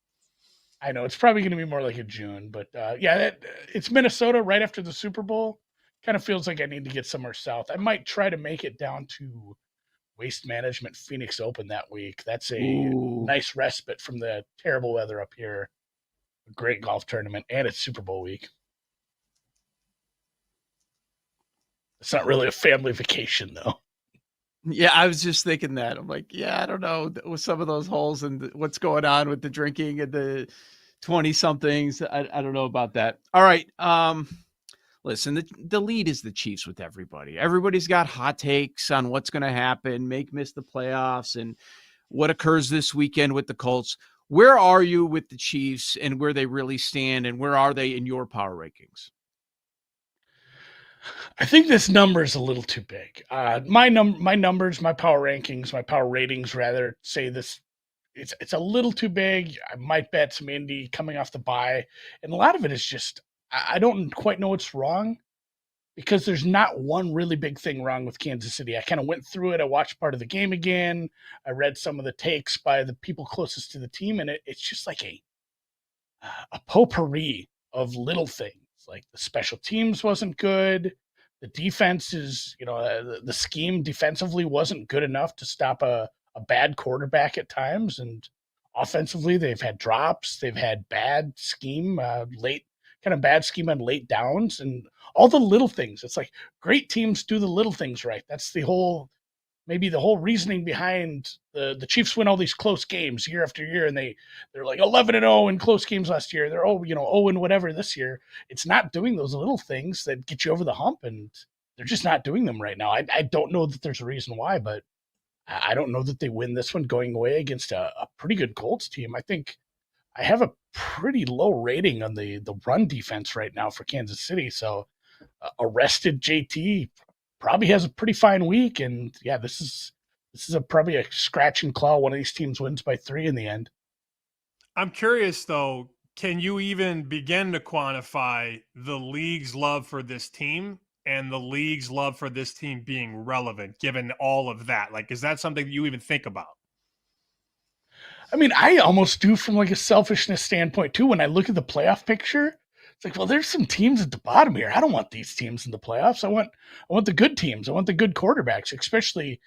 I know it's probably going to be more like a June, but it's Minnesota right after the Super Bowl. Kind of feels like I need to get somewhere south. I might try to make it down to Waste Management Phoenix Open that week. That's a nice respite from the terrible weather up here. A great golf tournament, and it's Super Bowl week. It's not really a family vacation, though. Yeah, I was just thinking that. I'm like, I don't know, with some of those holes and what's going on with the drinking and the 20-somethings. I don't know about that. All right. Listen, the lead is the Chiefs with everybody. Everybody's got hot takes on what's going to happen, miss the playoffs, and what occurs this weekend with the Colts. Where are you with the Chiefs and where they really stand, and where are they in your power rankings? I think this number is a little too big. My numbers, my power rankings, my power ratings rather say this. It's a little too big. I might bet some Indy coming off the bye, and a lot of it is just I don't quite know what's wrong because there's not one really big thing wrong with Kansas City. I kind of went through it. I watched part of the game again. I read some of the takes by the people closest to the team, and it's just like a potpourri of little things. Like the special teams wasn't good. The defense is, the scheme defensively wasn't good enough to stop a bad quarterback at times. And offensively, they've had drops. They've had bad scheme, bad scheme on late downs and all the little things. It's like great teams do the little things right. That's maybe the whole reasoning behind the Chiefs win all these close games year after year, and they're like 11-0 in close games last year. They're 0 and whatever this year. It's not doing those little things that get you over the hump, and they're just not doing them right now. I don't know that there's a reason why, but I don't know that they win this one going away against a pretty good Colts team. I think I have a pretty low rating on the run defense right now for Kansas City. So arrested JT probably has a pretty fine week, and this is probably a scratch and claw. One of these teams wins by 3 in the end. I'm curious though, can you even begin to quantify the league's love for this team and the league's love for this team being relevant given all of that? Like, is that something that you even think about? I mean, I almost do from like a selfishness standpoint too. When I look at the playoff picture, it's like, well, there's some teams at the bottom here. I don't want these teams in the playoffs. I want the good teams. I want the good quarterbacks, especially,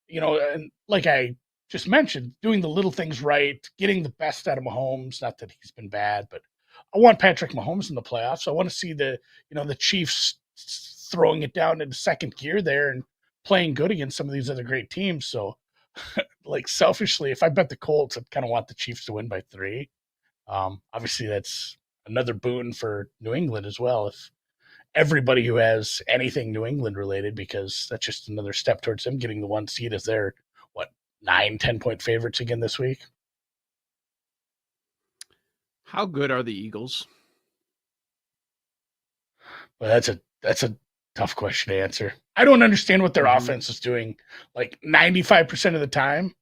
and like I just mentioned, doing the little things right, getting the best out of Mahomes. Not that he's been bad, but I want Patrick Mahomes in the playoffs. I want to see the Chiefs throwing it down into second gear there and playing good against some of these other great teams. So, like selfishly, if I bet the Colts, I'd kind of want the Chiefs to win by 3. Obviously, that's another boon for New England as well. If everybody who has anything New England related, because that's just another step towards them getting the 1 seed as they're 9-10 point favorites again this week. How good are the Eagles? Well, that's a tough question to answer. I don't understand what their offense is doing like 95% of the time,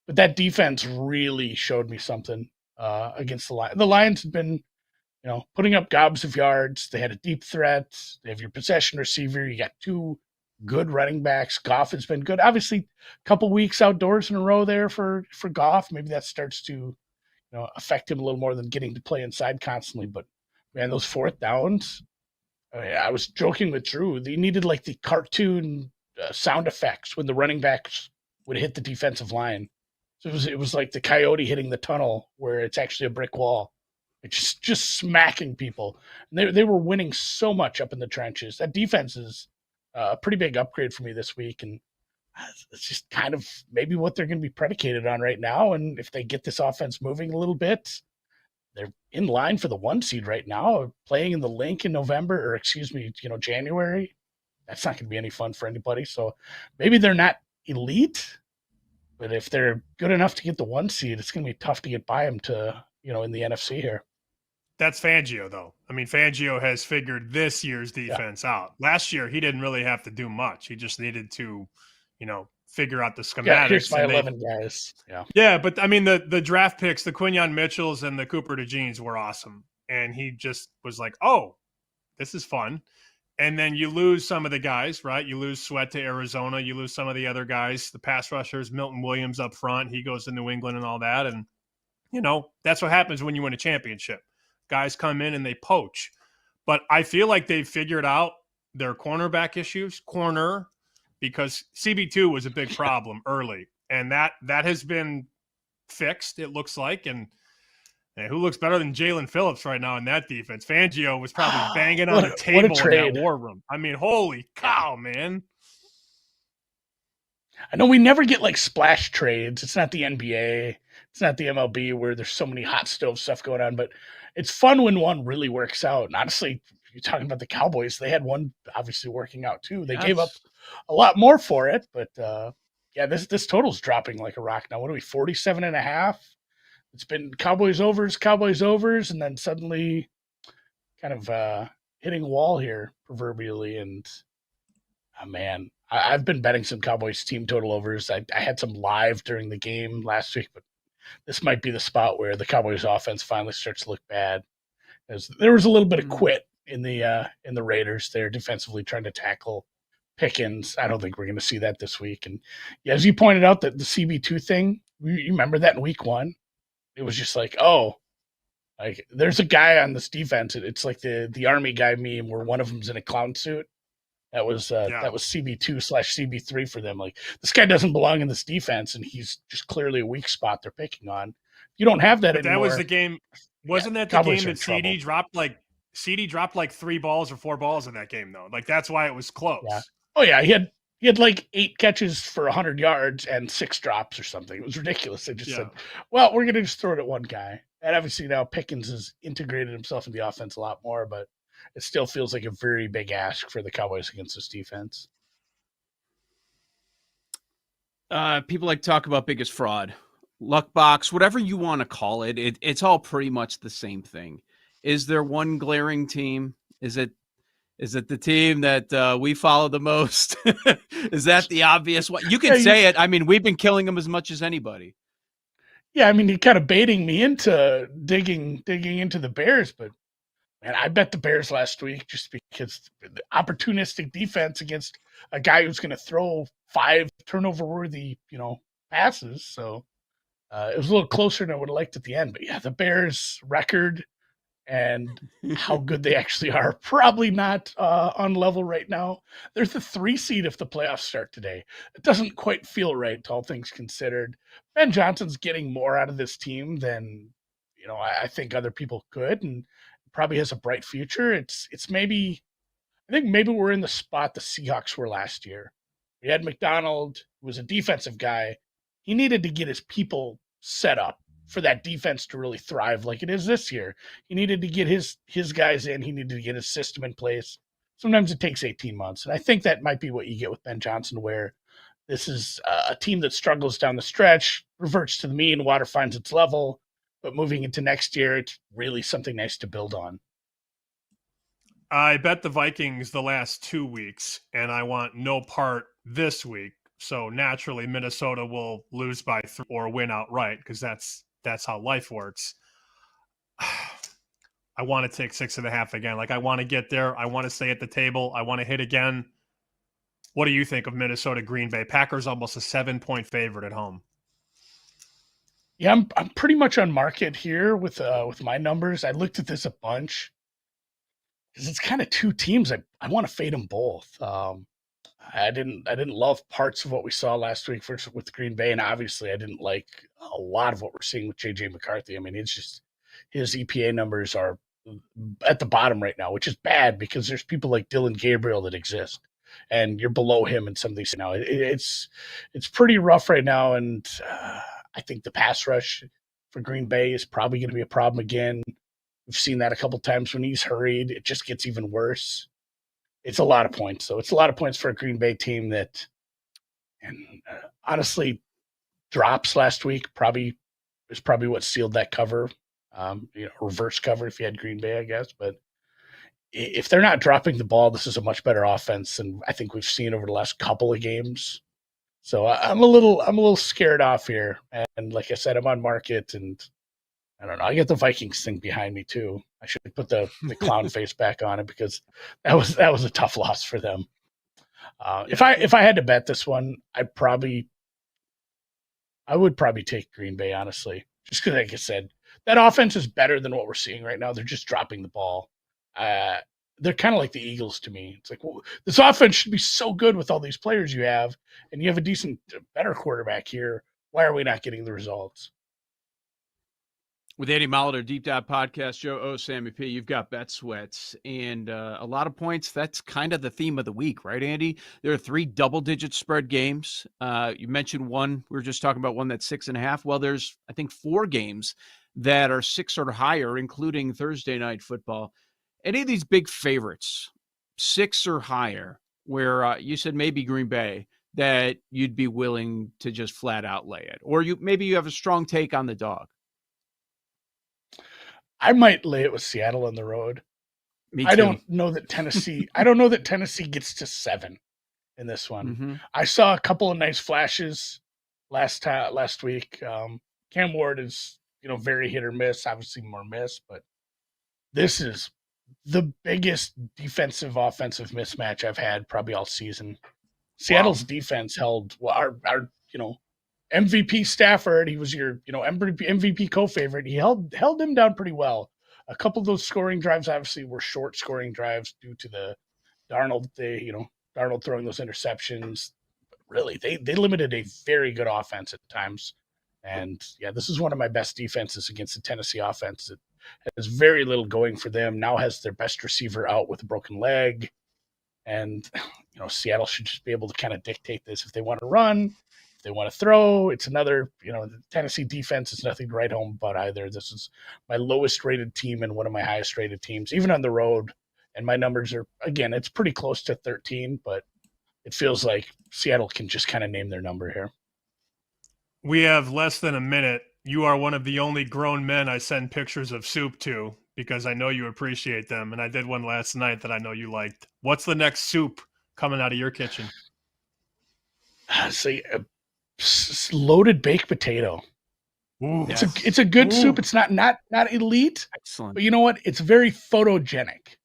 but that defense really showed me something against the Lions. The Lions have been, putting up gobs of yards. They had a deep threat. They have your possession receiver. You got 2 good running backs. Goff has been good. Obviously, a couple weeks outdoors in a row there for Goff. Maybe that starts to affect him a little more than getting to play inside constantly. But man, those 4th downs. I was joking with Drew. They needed like the cartoon sound effects when the running backs would hit the defensive line. So it was like the coyote hitting the tunnel where it's actually a brick wall. It's just smacking people. And they were winning so much up in the trenches. That defense is a pretty big upgrade for me this week, and it's just kind of maybe what they're going to be predicated on right now. And if they get this offense moving a little bit, they're in line for the 1 seed right now, playing in the Link in November, or excuse me, January. That's not going to be any fun for anybody. So maybe they're not elite, but if they're good enough to get the 1 seed, it's going to be tough to get by them to, in the NFC here. That's Fangio, though. I mean, Fangio has figured this year's defense out. Last year, he didn't really have to do much. He just needed to, figure out the schematics. Yeah, here's my 11 guys. Yeah, but I mean, the draft picks, the Quinyon Mitchells and the Cooper DeJeans were awesome. And he just was like, oh, this is fun. And then you lose some of the guys, right? You lose Sweat to Arizona. You lose some of the other guys, the pass rushers, Milton Williams up front. He goes to New England and all that. And, that's what happens when you win a championship. Guys come in and they poach. But I feel like they've figured out their cornerback issues, because CB2 was a big problem early. And that has been fixed, it looks like. And who looks better than Jalen Phillips right now in that defense? Fangio was probably banging on the table in that war room. I mean, holy cow, man. I know we never get like splash trades. It's not the NBA. It's not the MLB where there's so many hot stove stuff going on, but it's fun when one really works out. And honestly, you're talking about the Cowboys. They had one obviously working out too. They gave up a lot more for it, but this total's dropping like a rock now. What are we, 47.5? It's been Cowboys overs, and then suddenly kind of hitting a wall here proverbially. And man, I've been betting some Cowboys team total overs. I had some live during the game last week, but this might be the spot where the Cowboys offense finally starts to look bad. There was a little bit of quit in the Raiders there defensively trying to tackle Pickens. I don't think we're going to see that this week. And as you pointed out, that the CB2 thing, you remember that in week 1? It was just like, there's a guy on this defense. It's like the Army guy meme where one of them's in a clown suit. That was CB2/CB3 for them. Like, this guy doesn't belong in this defense, and he's just clearly a weak spot they're picking on. You don't have that anymore. That was the game. Wasn't that the game that CD dropped like 3 balls or 4 balls in that game though? Like, that's why it was close. Yeah. Oh yeah, he had like 8 catches for 100 yards and 6 drops or something. It was ridiculous. They just said, well, we're going to just throw it at one guy. And obviously now Pickens has integrated himself in the offense a lot more, but it still feels like a very big ask for the Cowboys against this defense. People like to talk about biggest fraud, luck box, whatever you want to call it. It's all pretty much the same thing. Is there one glaring team? Is it the team that we follow the most? Is that the obvious one? You can say it. I mean, we've been killing them as much as anybody. Yeah, I mean, you're kind of baiting me into digging into the Bears, but man, I bet the Bears last week just because the opportunistic defense against a guy who's going to throw 5 turnover-worthy, passes. So It was a little closer than I would have liked at the end. But yeah, the Bears' record and how good they actually are, probably not on level right now. They're the 3 seed if the playoffs start today. It doesn't quite feel right, all things considered. Ben Johnson's getting more out of this team than I think other people could, and probably has a bright future. It's maybe I think maybe we're in the spot the Seahawks were last year. We had McDonald, who was a defensive guy. He needed to get his people set up for that defense to really thrive like it is this year. He needed to get his guys in. He needed to get his system in place. Sometimes it takes 18 months. And I think that might be what you get with Ben Johnson, where this is a team that struggles down the stretch, reverts to the mean, water finds its level. But moving into next year, it's really something nice to build on. I bet the Vikings the last 2 weeks, and I want no part this week. So naturally, Minnesota will lose by 3 or win outright because that's how life works. I want to take 6.5 again. Like, I want to get there. I want to stay at the table. I want to hit again. What do you think of Minnesota Green Bay? Packers almost a 7-point favorite at home. Yeah, I'm pretty much on market here with my numbers. I looked at this a bunch because it's kind of 2 teams. I want to fade them both. I didn't love parts of what we saw last week with Green Bay, and obviously I didn't like a lot of what we're seeing with JJ McCarthy. I mean, it's just his EPA numbers are at the bottom right now, which is bad because there's people like Dylan Gabriel that exist, and you're below him in some of these now. It's pretty rough right now, and I think the pass rush for Green Bay is probably going to be a problem again. We've seen that a couple times when he's hurried. It just gets even worse. It's a lot of points, so it's a lot of points for a Green Bay team that, and honestly, drops last week is probably what sealed that cover. Reverse cover if you had Green Bay, I guess. But if they're not dropping the ball, this is a much better offense than I think we've seen over the last couple of games. So I'm a little scared off here. And like I said, I'm on market, and I don't know. I get the Vikings thing behind me too. I should put the clown face back on it because that was a tough loss for them. If I had to bet this one, I would probably take Green Bay, honestly, just because, like I said, that offense is better than what we're seeing right now. They're just dropping the ball. They're kind of like the Eagles to me. It's like, well, this offense should be so good with all these players you have, and you have a better quarterback here. Why are we not getting the results? With Andy Molitor, Deep Dive Podcast, Joe O, Sammy P, you've got bet sweats and a lot of points. That's kind of the theme of the week, right, Andy? There are 3 double-digit spread games. You mentioned one. We were just talking about one that's 6.5. Well, there's, I think, 4 games that are 6 or higher, including Thursday night football. Any of these big favorites, 6 or higher, where you said maybe Green Bay, that you'd be willing to just flat out lay it? Or maybe you have a strong take on the dog? I might lay it with Seattle on the road. Me too. I don't know that Tennessee gets to 7 in this one. Mm-hmm. I saw a couple of nice flashes last week. Cam Ward is, very hit or miss, obviously more miss, but this is the biggest defensive offensive mismatch I've had probably all season. Seattle's defense held our MVP Stafford. He was your MVP co-favorite. He held him down pretty well. A couple of those scoring drives obviously were short scoring drives due to the Darnold throwing those interceptions. Really, they limited a very good offense at times. And yeah, this is one of my best defenses against the Tennessee offense that has very little going for them. Now has their best receiver out with a broken leg. And, Seattle should just be able to kind of dictate this if they want to run, if they want to throw. It's another, the Tennessee defense is nothing to write home about either. This is my lowest rated team and one of my highest rated teams, even on the road. And my numbers are, again, it's pretty close to 13, but it feels like Seattle can just kind of name their number here. We have less than a minute. You are one of the only grown men I send pictures of soup to because I know you appreciate them. And I did one last night that I know you liked. What's the next soup coming out of your kitchen? Loaded baked potato. Ooh, it's a good soup. It's not elite. Excellent. But you know what? It's very photogenic.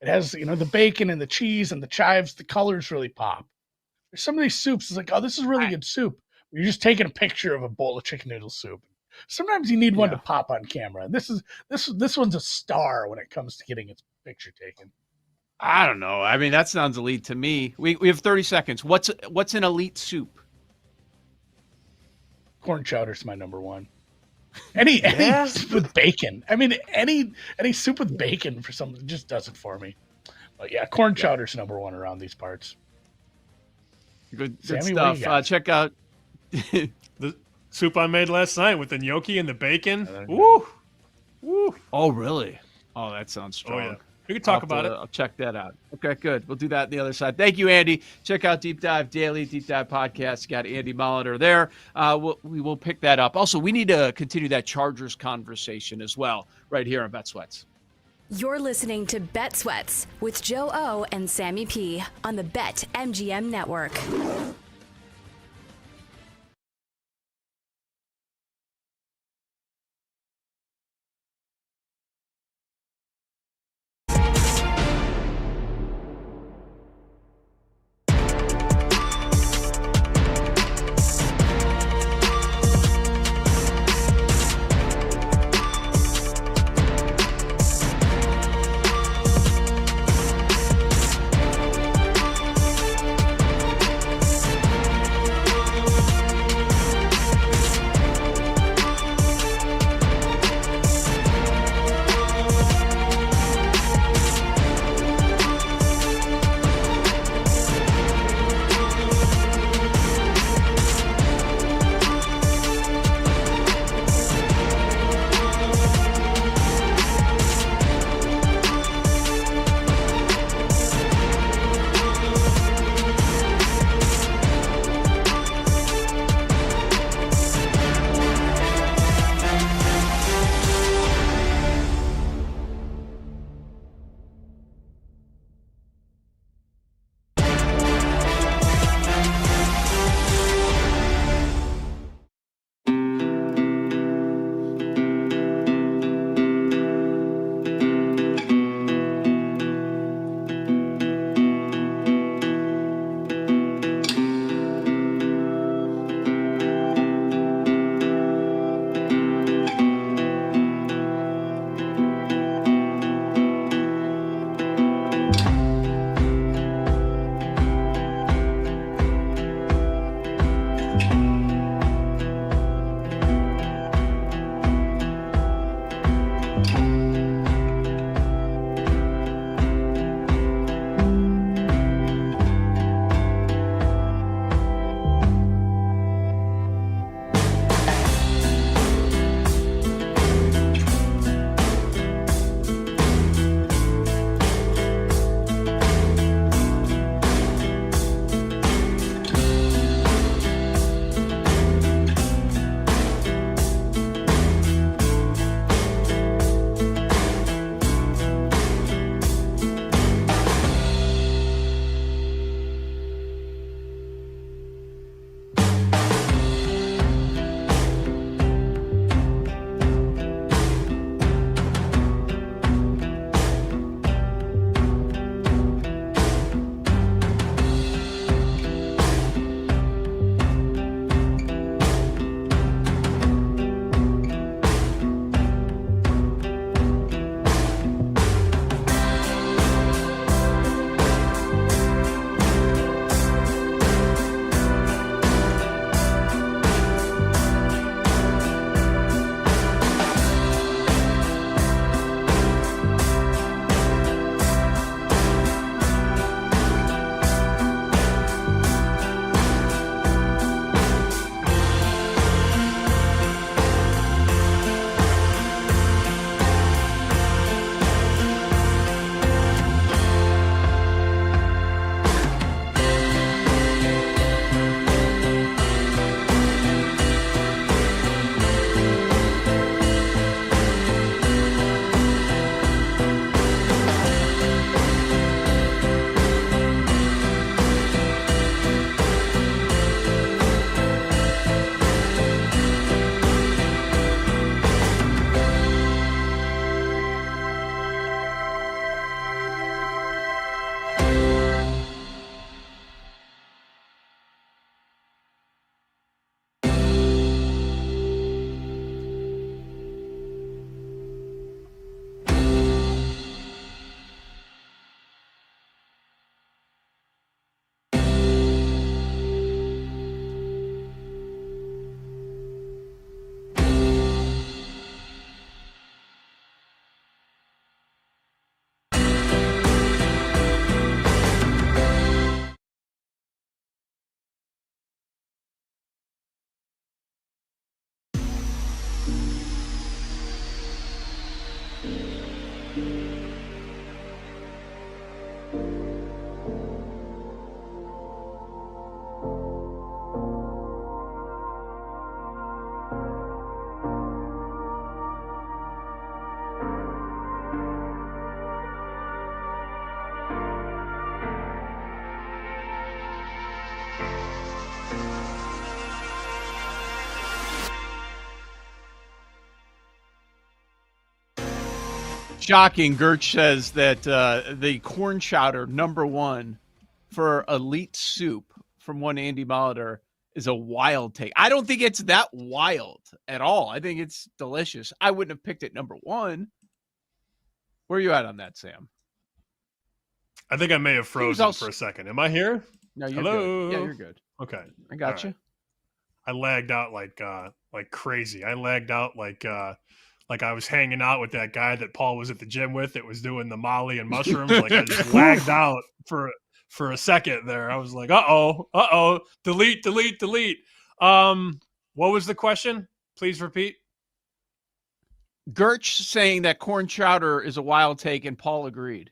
It has, the bacon and the cheese and the chives. The colors really pop. There's some of these soups. It's like, oh, this is really good soup. You're just taking a picture of a bowl of chicken noodle soup. Sometimes you need one to pop on camera. This one's a star when it comes to getting its picture taken. I don't know. I mean, that sounds elite to me. We have 30 seconds. What's an elite soup? Corn chowder's my number one. Any soup with bacon. I mean, any soup with bacon for something just does it for me. But yeah, corn chowder's number one around these parts. Good Sammy, stuff. Check out the soup I made last night with the gnocchi and the bacon. Woo! Woo! Oh, really? Oh, that sounds strong. Oh, yeah. We can talk about it. I'll check that out. Okay, good. We'll do that on the other side. Thank you, Andy. Check out Deep Dive Daily, Deep Dive Podcast. Got Andy Molitor there. We will pick that up. Also, we need to continue that Chargers conversation as well right here on Bet Sweats. You're listening to Bet Sweats with Joe O and Sammy P on the BetMGM Network. shocking. Gertch says that the corn chowder #1 for elite soup from one Andy Molitor is a wild take. I don't think it's that wild at all. I think it's delicious. I wouldn't have picked it #1. Where are you at on that, Sam? I think I may have frozen for a second. Am I here? No, you're Hello? good. Yeah, you're good. Okay. I got you. I lagged out like crazy. I lagged out like I was hanging out with that guy that Paul was at the gym with that was doing the Molly and mushrooms. Like I just lagged out for a second there. I was like, uh-oh, delete. What was the question? Please repeat. Gertch saying that corn chowder is a wild take, and Paul agreed.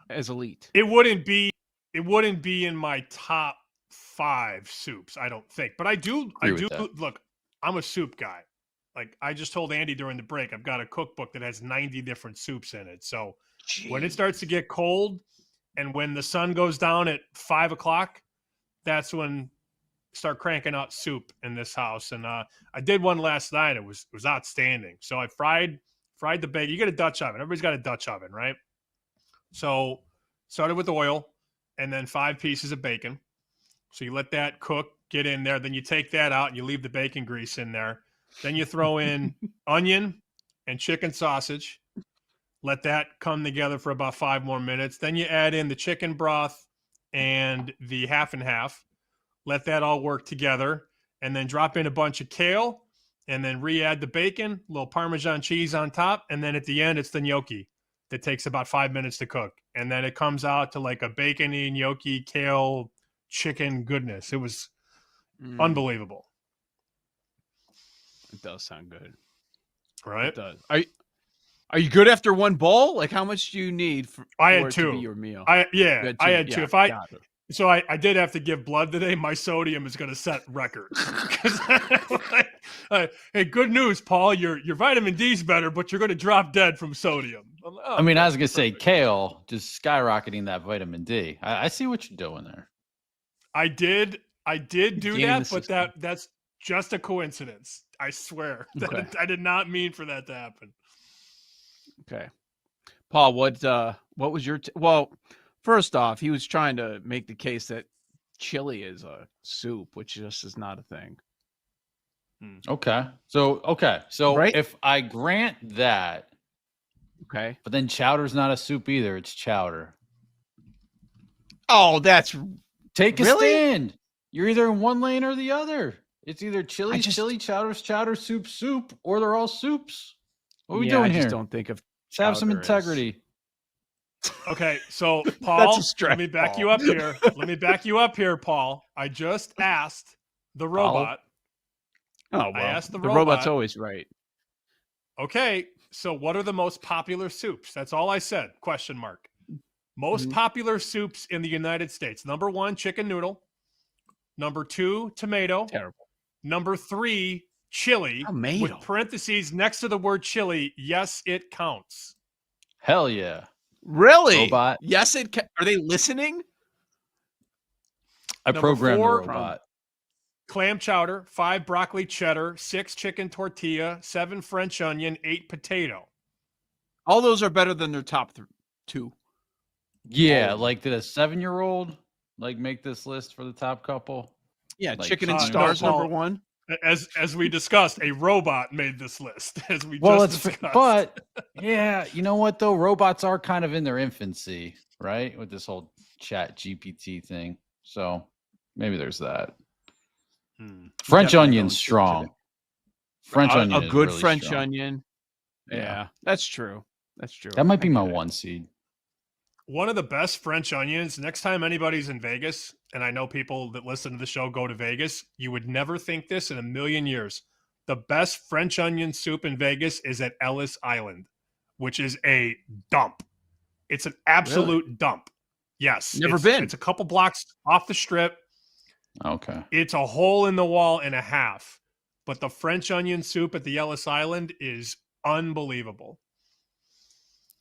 As elite. It wouldn't be in my top 5 soups, I don't think. But I do look, I'm a soup guy. Like I just told Andy during the break, I've got a cookbook that has 90 different soups in it. So when it starts to get cold and when the sun goes down at 5 o'clock, that's when I start cranking out soup in this house. And I did one last night. It was outstanding. So I fried the bacon. You get a Dutch oven. Everybody's got a Dutch oven, right? So started with oil and then 5 pieces of bacon. So you let that cook, get in there. Then you take that out and you leave the bacon grease in there. Then you throw in onion and chicken sausage. Let that come together for about 5 more minutes. Then you add in the chicken broth and the half and half. Let that all work together. And then drop in a bunch of kale. And then re-add the bacon, a little Parmesan cheese on top. And then at the end, it's the gnocchi. That takes about 5 minutes to cook. And then it comes out to like a bacony, gnocchi, kale, chicken goodness. It was unbelievable. It does sound good. Right? It does. Are you good after one bowl? Like how much do you need for I had it 2. to be your meal? I had 2. Yeah, So I did have to give blood today. My sodium is going to set records. Hey, good news, Paul. Your vitamin D's better, but you're going to drop dead from sodium. I was going to say kale, just skyrocketing that vitamin D. I see what you're doing there. I did do that, but that's just a coincidence. I swear. Okay. I did not mean for that to happen. Okay. Paul, what was your first off, he was trying to make the case that chili is a soup, which just is not a thing. Okay. So right? If I grant that, okay, but then chowder's not a soup either, it's chowder. Oh, that's take a stand. You're either in one lane or the other. It's either chili, chowder's chowder, soup, or they're all soups. What are we doing here? I just don't think of. Let's have some integrity. Okay, so Paul, let me back you up here. Let me back you up here, Paul. I just asked the robot. Oh, well, I asked the robot's always right. Okay, so what are the most popular soups? That's all I said. ? Most popular soups in the United States. Number 1, chicken noodle. Number 2, tomato. Terrible. Number 3, chili. Tomato. With parentheses next to the word chili. Yes, it counts. Hell yeah. Really? Robot. Yes, are they listening? I programmed the robot. Clam chowder, 5 broccoli cheddar, 6 chicken tortilla, 7 French onion, 8 potato. All those are better than their top 2. Yeah, like did a 7-year-old make this list for the top couple? Yeah, chicken and stars number 1. As we discussed, a robot made this list. As we discussed. But yeah, you know what though? Robots are kind of in their infancy, right? With this whole Chat GPT thing. So maybe there's that. French onion's strong. French onion, a good really French strong. onion. Yeah, that's true. That might be my 1 seed. One of the best French onions, next time anybody's in Vegas, and I know people that listen to the show go to Vegas, you would never think this in a million years. The best French onion soup in Vegas is at Ellis Island, which is a dump. It's an absolute dump. Yes. Never been. It's a couple blocks off the strip. Okay. It's a hole in the wall and a half. But the French onion soup at the Ellis Island is unbelievable.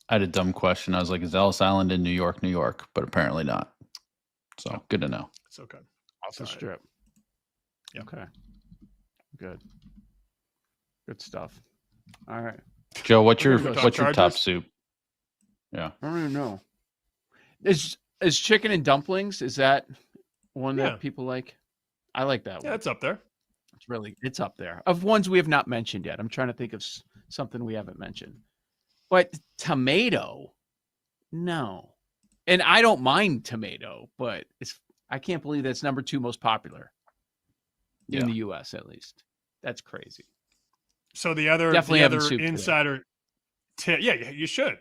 I had a dumb question. I was like, is Ellis Island in New York? But apparently not. So good to know. It's okay. Off the strip. Yep. Okay. Good stuff. All right. Joe, what's your Chargers? top soup? Yeah. I don't even know. Is chicken and dumplings? Is that one that people like? I like that one. Yeah, it's up there. It's up there. Of ones we have not mentioned yet. I'm trying to think of something we haven't mentioned. But tomato, no. And I don't mind tomato, but I can't believe that's number 2 most popular in the U.S. at least. That's crazy. So the other insider you should.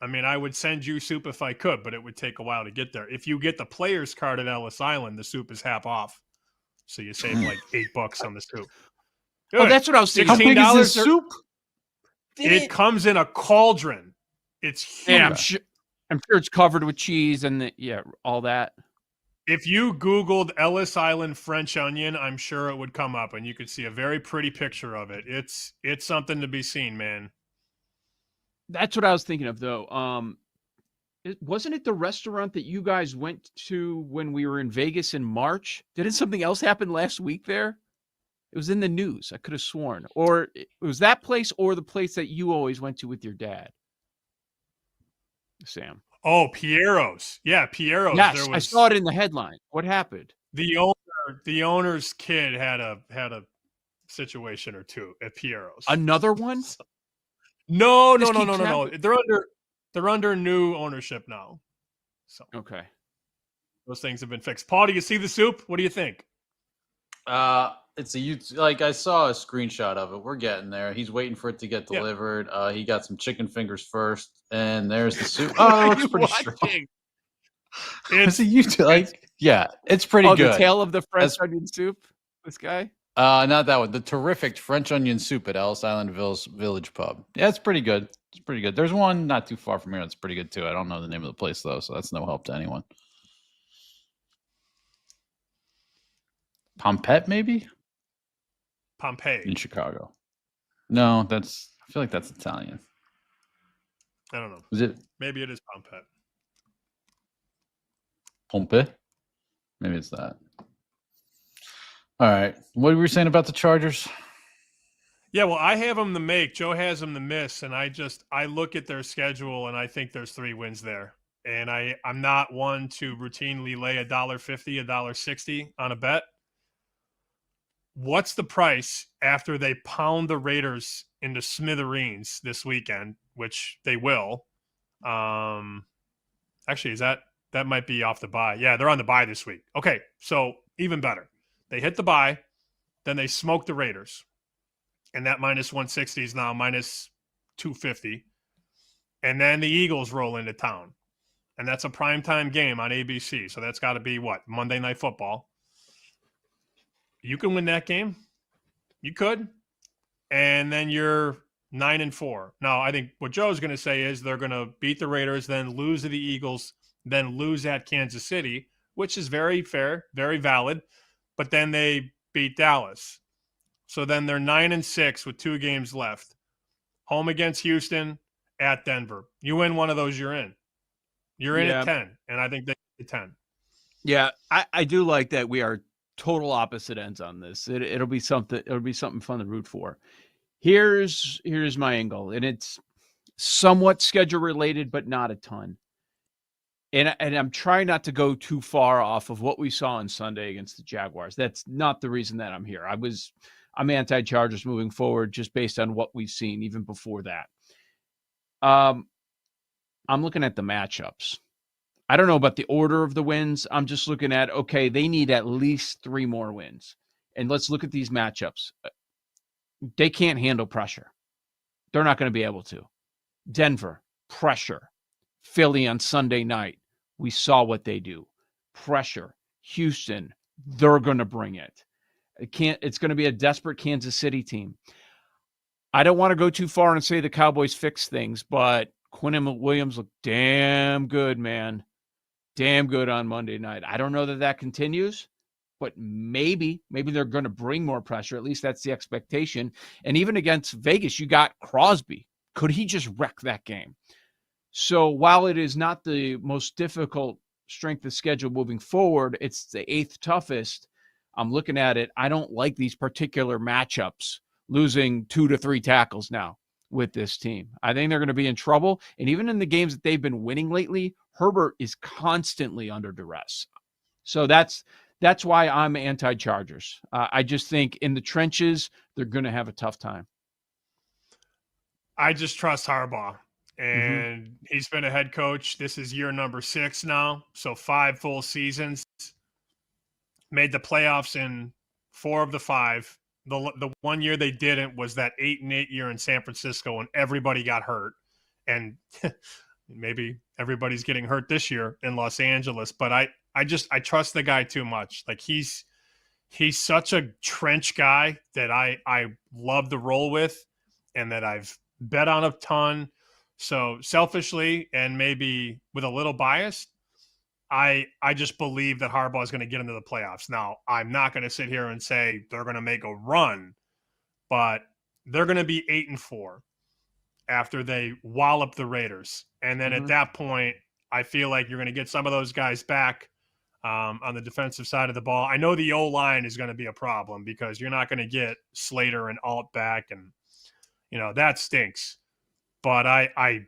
I mean, I would send you soup if I could, but it would take a while to get there. If you get the players card at Ellis Island, the soup is half off. So you save like $8 on the soup. Good. Oh, that's what I was thinking. How big is this soup? It comes in a cauldron. It's huge. And I'm sure it's covered with cheese and all that. If you Googled Ellis Island French onion, I'm sure it would come up and you could see a very pretty picture of it. It's something to be seen, man. That's what I was thinking of, though. Wasn't it the restaurant that you guys went to when we were in Vegas in March? Didn't something else happen last week there? It was in the news. I could have sworn. Or it was that place or the place that you always went to with your dad, Sam. Oh, Piero's. Yeah, Piero's. Yes, I saw it in the headline. What happened? The owner's kid had a situation or two at Piero's. Another one? No. They're under new ownership now. So okay, those things have been fixed. Paul, do you see the soup? What do you think? It's I saw a screenshot of it. We're getting there. He's waiting for it to get delivered. He got some chicken fingers first, and there's the soup. Oh, it looks pretty strong. It's it's pretty good. The tale of the French onion soup. This guy. Not that one. The terrific French onion soup at Ellis Island Village Pub. Yeah, it's pretty good. It's pretty good. There's one not too far from here that's pretty good too. I don't know the name of the place though, so that's no help to anyone. Pompette, maybe? Pompeii. In Chicago. No, I feel like that's Italian. I don't know. Is it? Maybe it is Pompette. Pompe? Maybe it's that. All right. What were we saying about the Chargers? Yeah, well, I have them to make. Joe has them to miss, and I look at their schedule, and I think there's 3 wins there. And I'm not one to routinely lay $1.50, $1.60 on a bet. What's the price after they pound the Raiders into smithereens this weekend, which they will? Actually, that might be off the bye. Yeah, they're on the bye this week. Okay, so even better. They hit the bye, then they smoke the Raiders. And that minus 160 is now minus 250. And then the Eagles roll into town. And that's a primetime game on ABC. So that's got to be what? Monday Night Football. You can win that game. You could. And then you're 9-4. Now, I think what Joe's going to say is they're going to beat the Raiders, then lose to the Eagles, then lose at Kansas City, which is very fair, very valid. But then they beat Dallas. So then they're 9-6 with 2 games left. Home against Houston, at Denver. You win one of those, you're in. You're in at 10, and I think they get 10. Yeah, I do like that we are total opposite ends on this. It'll be something. It'll be something fun to root for. Here's my angle, and it's somewhat schedule related, but not a ton. And I'm trying not to go too far off of what we saw on Sunday against the Jaguars. That's not the reason that I'm here. I'm anti-Chargers moving forward just based on what we've seen even before that. I'm looking at the matchups. I don't know about the order of the wins. I'm just looking at, okay, they need at least 3 more wins. And let's look at these matchups. They can't handle pressure. They're not going to be able to. Denver, pressure. Philly on Sunday night. We saw what they do. Pressure. Houston, they're going to bring it. It's going to be a desperate Kansas City team. I don't want to go too far and say the Cowboys fix things, but Quinn Williams looked damn good, man. Damn good on Monday night. I don't know that continues, but maybe they're going to bring more pressure. At least that's the expectation. And even against Vegas, you got Crosby. Could he just wreck that game? So while it is not the most difficult strength of schedule moving forward, it's the 8th toughest. I'm looking at it. I don't like these particular matchups, losing 2 to 3 tackles now. with this team. I think they're going to be in trouble. And even in the games that they've been winning lately, Herbert is constantly under duress. So that's why I'm anti-Chargers. I just think in the trenches, they're going to have a tough time. I just trust Harbaugh. And he's been a head coach. This is year number 6 now. So 5 full seasons. Made the playoffs in 4 of the 5. The one year they didn't was that 8-8 year in San Francisco when everybody got hurt. And maybe everybody's getting hurt this year in Los Angeles. But I trust the guy too much. Like he's such a trench guy that I love to roll with and that I've bet on a ton. So selfishly and maybe with a little bias, I just believe that Harbaugh is going to get into the playoffs. Now, I'm not going to sit here and say they're going to make a run, but they're going to be 8-4 after they wallop the Raiders. And then at that point, I feel like you're going to get some of those guys back on the defensive side of the ball. I know the O-line is going to be a problem because you're not going to get Slater and Alt back, and that stinks. But I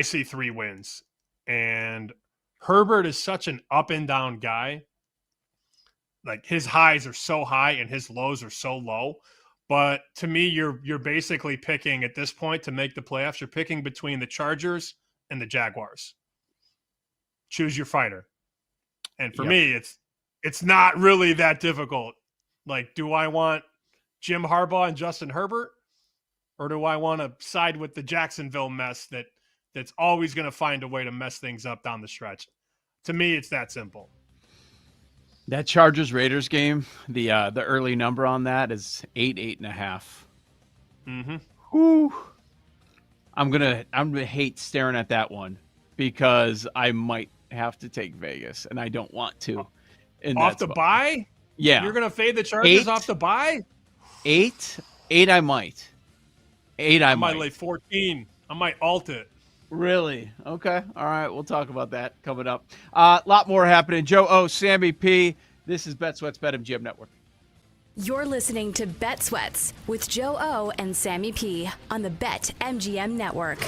see 3 wins. And Herbert is such an up and down guy. Like his highs are so high and his lows are so low. But to me, you're basically picking at this point to make the playoffs. You're picking between the Chargers and the Jaguars. Choose your fighter. And for me, it's not really that difficult. Like, do I want Jim Harbaugh and Justin Herbert? Or do I want to side with the Jacksonville mess that's always going to find a way to mess things up down the stretch? To me, it's that simple. That Chargers-Raiders game, the early number on that is 8.5. Whew. I'm gonna hate staring at that one because I might have to take Vegas, and I don't want to. Off the bye? Yeah. You're going to fade the Chargers off the bye? 8 I might. 8 I might lay 14. I might alt it. Really? Okay. All right. We'll talk about that coming up. A lot more happening. Joe O, Sammy P. This is Bet Sweats BetMGM Network. You're listening to Bet Sweats with Joe O and Sammy P on the BetMGM Network.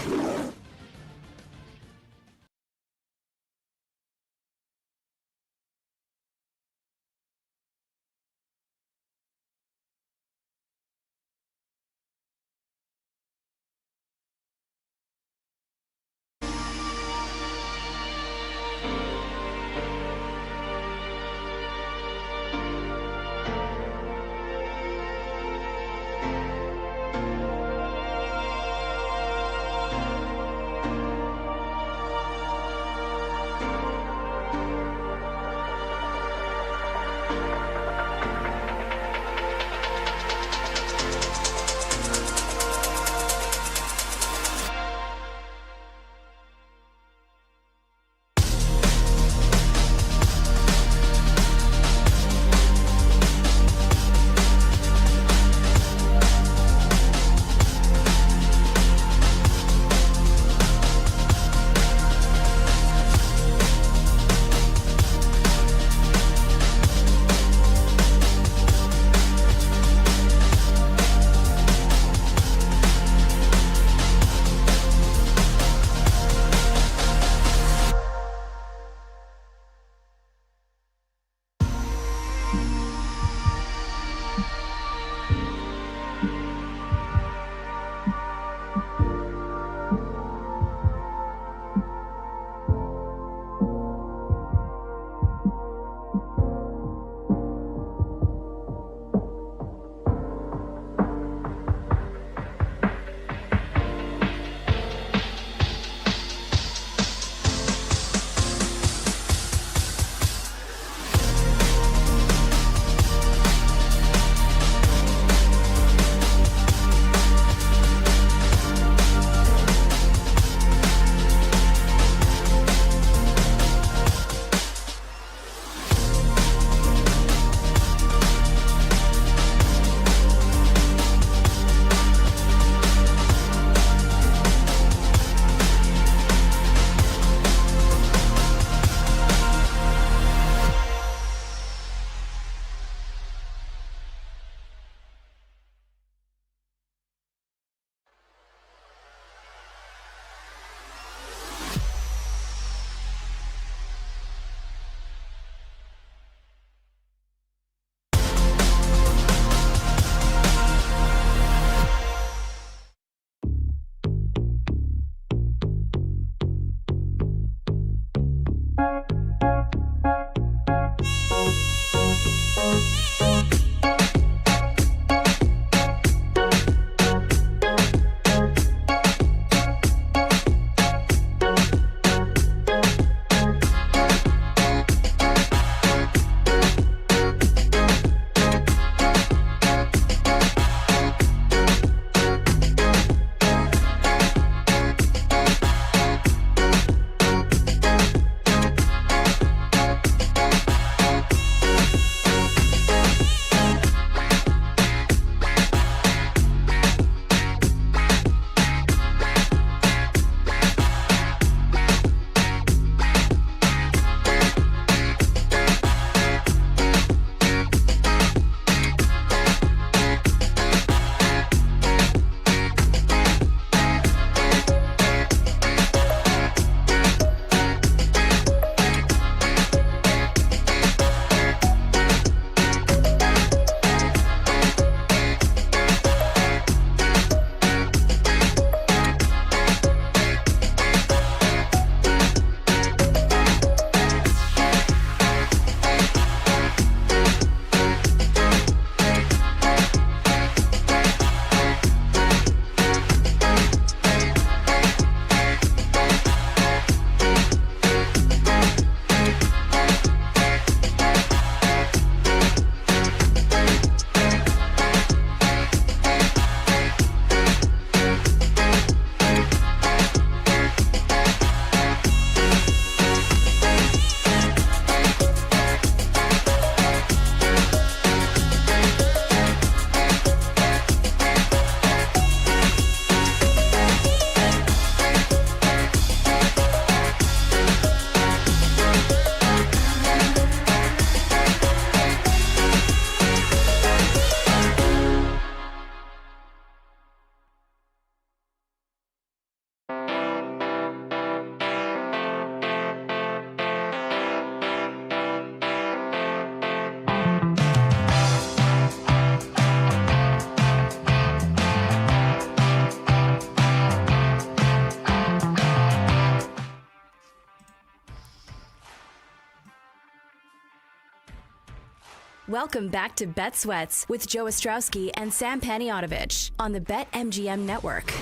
Welcome back to Bet Sweats with Joe Ostrowski and Sam Panayotovich on the BetMGM Network.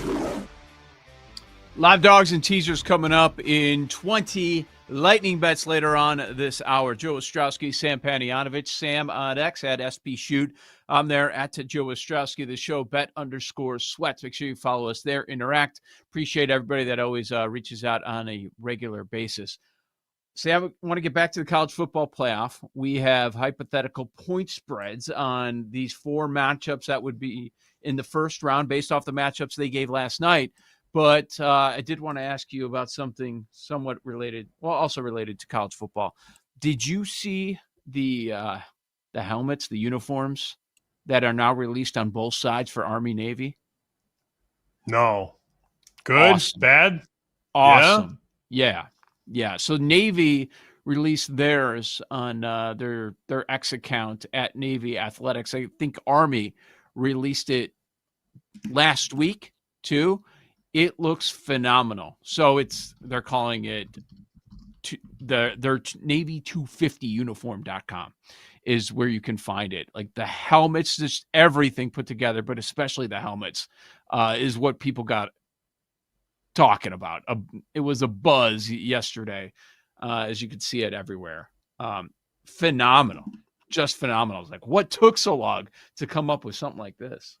Live dogs and teasers coming up in 20 lightning bets later on this hour. Joe Ostrowski, Sam Panayotovich, Sam on X at SP Shoot. I'm there at Joe Ostrowski. The show bet_sweats. Make sure you follow us there. Interact. Appreciate everybody that always reaches out on a regular basis. Sam, I want to get back to the college football playoff. We have hypothetical point spreads on these 4 matchups that would be in the first round based off the matchups they gave last night. But I did want to ask you about something somewhat related, well, also related to college football. Did you see the helmets, the uniforms that are now released on both sides for Army, Navy? No. Good? Awesome. Bad? Awesome. Yeah. So Navy released theirs on their X account at Navy Athletics. I think Army released it last week too. It looks phenomenal. So they're calling it their Navy250uniform.com is where you can find it. Like the helmets, just everything put together, but especially the helmets is what people got talking about. It was a buzz yesterday, as you could see it everywhere. Phenomenal, just phenomenal. It's like, what took so long to come up with something like this?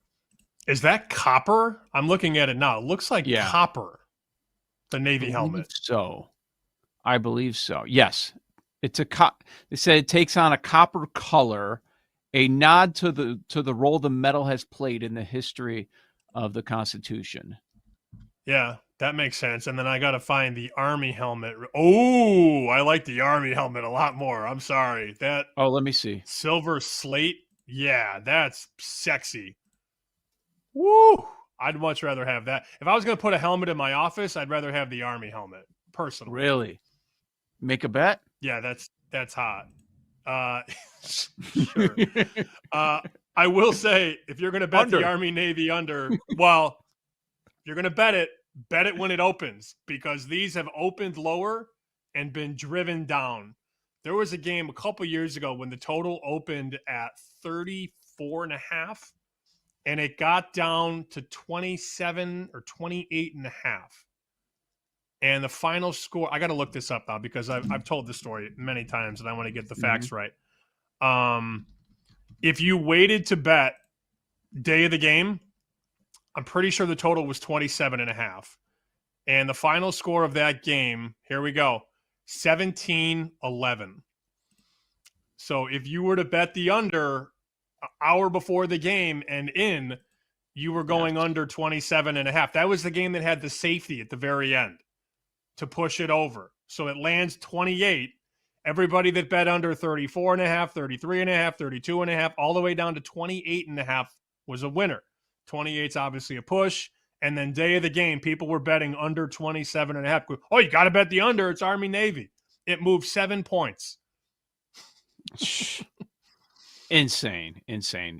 Is that copper? I'm looking at it now. It looks like copper, the Navy helmet. I believe so. Yes. It's they said it takes on a copper color, a nod to the role the metal has played in the history of the Constitution. Yeah, that makes sense. And then I got to find the Army helmet. Oh, I like the Army helmet a lot more. I'm sorry. Let me see. Silver slate. Yeah, that's sexy. Woo! I'd much rather have that. If I was going to put a helmet in my office, I'd rather have the Army helmet, personally. Really? Make a bet? Yeah, that's hot. Sure. I will say, if you're going to bet the Army Navy under, well, if you're going to bet it when it opens, because these have opened lower and been driven down. There was a game a couple years ago when the total opened at 34.5, and it got down to 27 or 28.5. And the final score, I got to look this up now because I've told this story many times and I want to get the facts right. If you waited to bet day of the game, I'm pretty sure the total was 27.5. And the final score of that game, here we go, 17-11. So if you were to bet the under an hour before the game and in, you were going under 27.5. That was the game that had the safety at the very end to push it over. So it lands 28. Everybody that bet under 34.5, 33.5, 32.5, all the way down to 28.5 was a winner. 28's obviously a push. And then day of the game, people were betting under 27.5. Oh, you got to bet the under. It's Army Navy. It moved 7 points. Insane.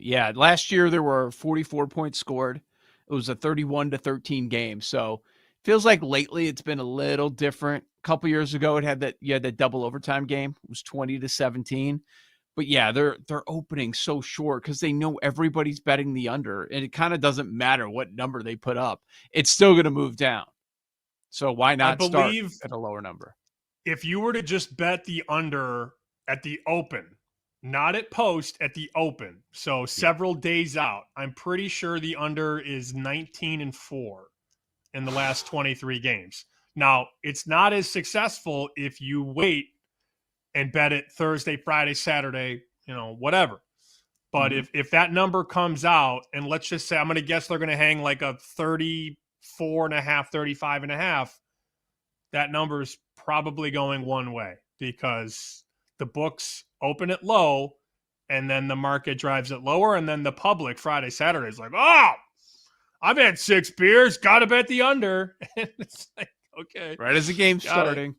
Yeah, last year there were 44 points scored. It was a 31-13 game. So feels like lately it's been a little different. A couple years ago, you had that double overtime game. It was 20-17. But yeah, they're opening so short because they know everybody's betting the under, and it kind of doesn't matter what number they put up. It's still going to move down. So why not start at a lower number? If you were to just bet the under at the open, not at post, at the open, so several days out, I'm pretty sure the under is 19-4 in the last 23 games. Now, it's not as successful if you wait and bet it Thursday, Friday, Saturday, whatever. But if that number comes out, and let's just say, I'm going to guess they're going to hang like a 34.5, 35.5, that number is probably going one way because the books open it low and then the market drives it lower. And then the public Friday, Saturday is like, oh, I've had 6 beers, got to bet the under. And it's like, okay. Right as the game's starting.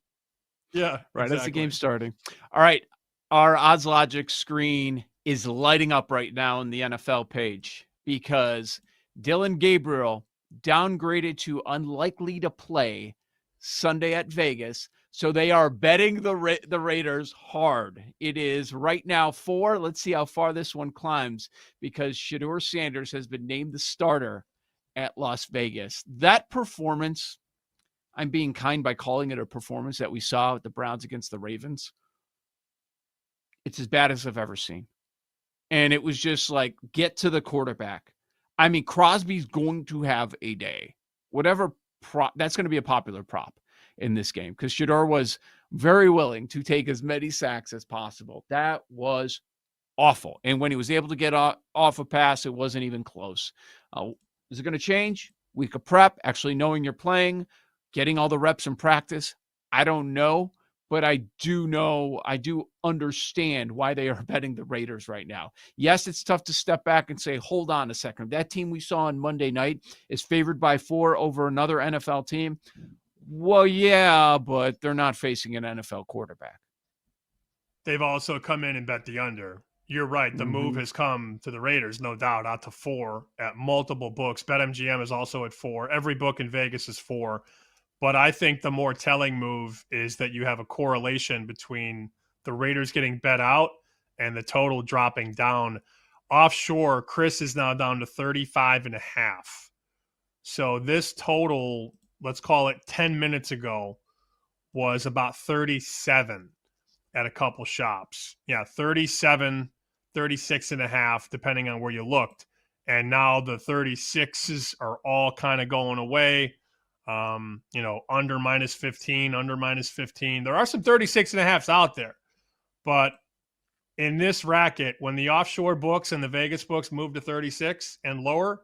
Yeah. Right as the game's starting. All right. Our Odds Logic screen is lighting up right now in the NFL page because Dylan Gabriel downgraded to unlikely to play Sunday at Vegas. So they are betting the Raiders hard. It is right now 4. Let's see how far this one climbs, because Shedeur Sanders has been named the starter at Las Vegas. That performance, I'm being kind by calling it a performance, that we saw with the Browns against the Ravens. It's as bad as I've ever seen. And it was just like, get to the quarterback. I mean, Crosby's going to have a day. Whatever prop, that's going to be a popular prop in this game, because Shedeur was very willing to take as many sacks as possible. That was awful. And when he was able to get off a pass, it wasn't even close. Is it going to change? Week of prep, actually knowing you're playing, getting all the reps in practice? I don't know, but I do understand why they are betting the Raiders right now. Yes, it's tough to step back and say, hold on a second. That team we saw on Monday night is favored by 4 over another NFL team. Well, yeah, but they're not facing an NFL quarterback. They've also come in and bet the under. You're right. The move has come to the Raiders, no doubt, out to 4 at multiple books. BetMGM is also at 4. Every book in Vegas is 4. But I think the more telling move is that you have a correlation between the Raiders getting bet out and the total dropping down. Offshore, Chris is now down to 35.5. So this total, let's call it 10 minutes ago, was about 37 at a couple shops. Yeah, 37, 36.5, depending on where you looked. And now the 36s are all kind of going away. Under -15, under -15. There are some 36.5s out there. But in this racket, when the offshore books and the Vegas books move to 36 and lower,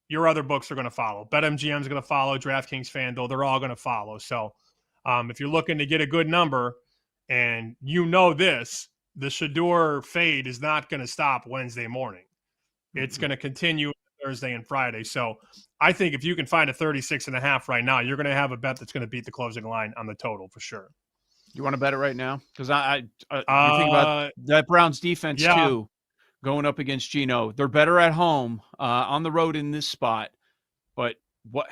your other books are going to follow. BetMGM is going to follow. DraftKings, FanDuel, they're all going to follow. So if you're looking to get a good number, and this, the Shedeur fade is not going to stop Wednesday morning. It's going to continue Thursday and Friday. So I think if you can find a 36.5 right now, you're going to have a bet that's going to beat the closing line on the total for sure. You want to bet it right now? Because you think about that Browns defense too, going up against Geno. They're better at home, on the road in this spot. But what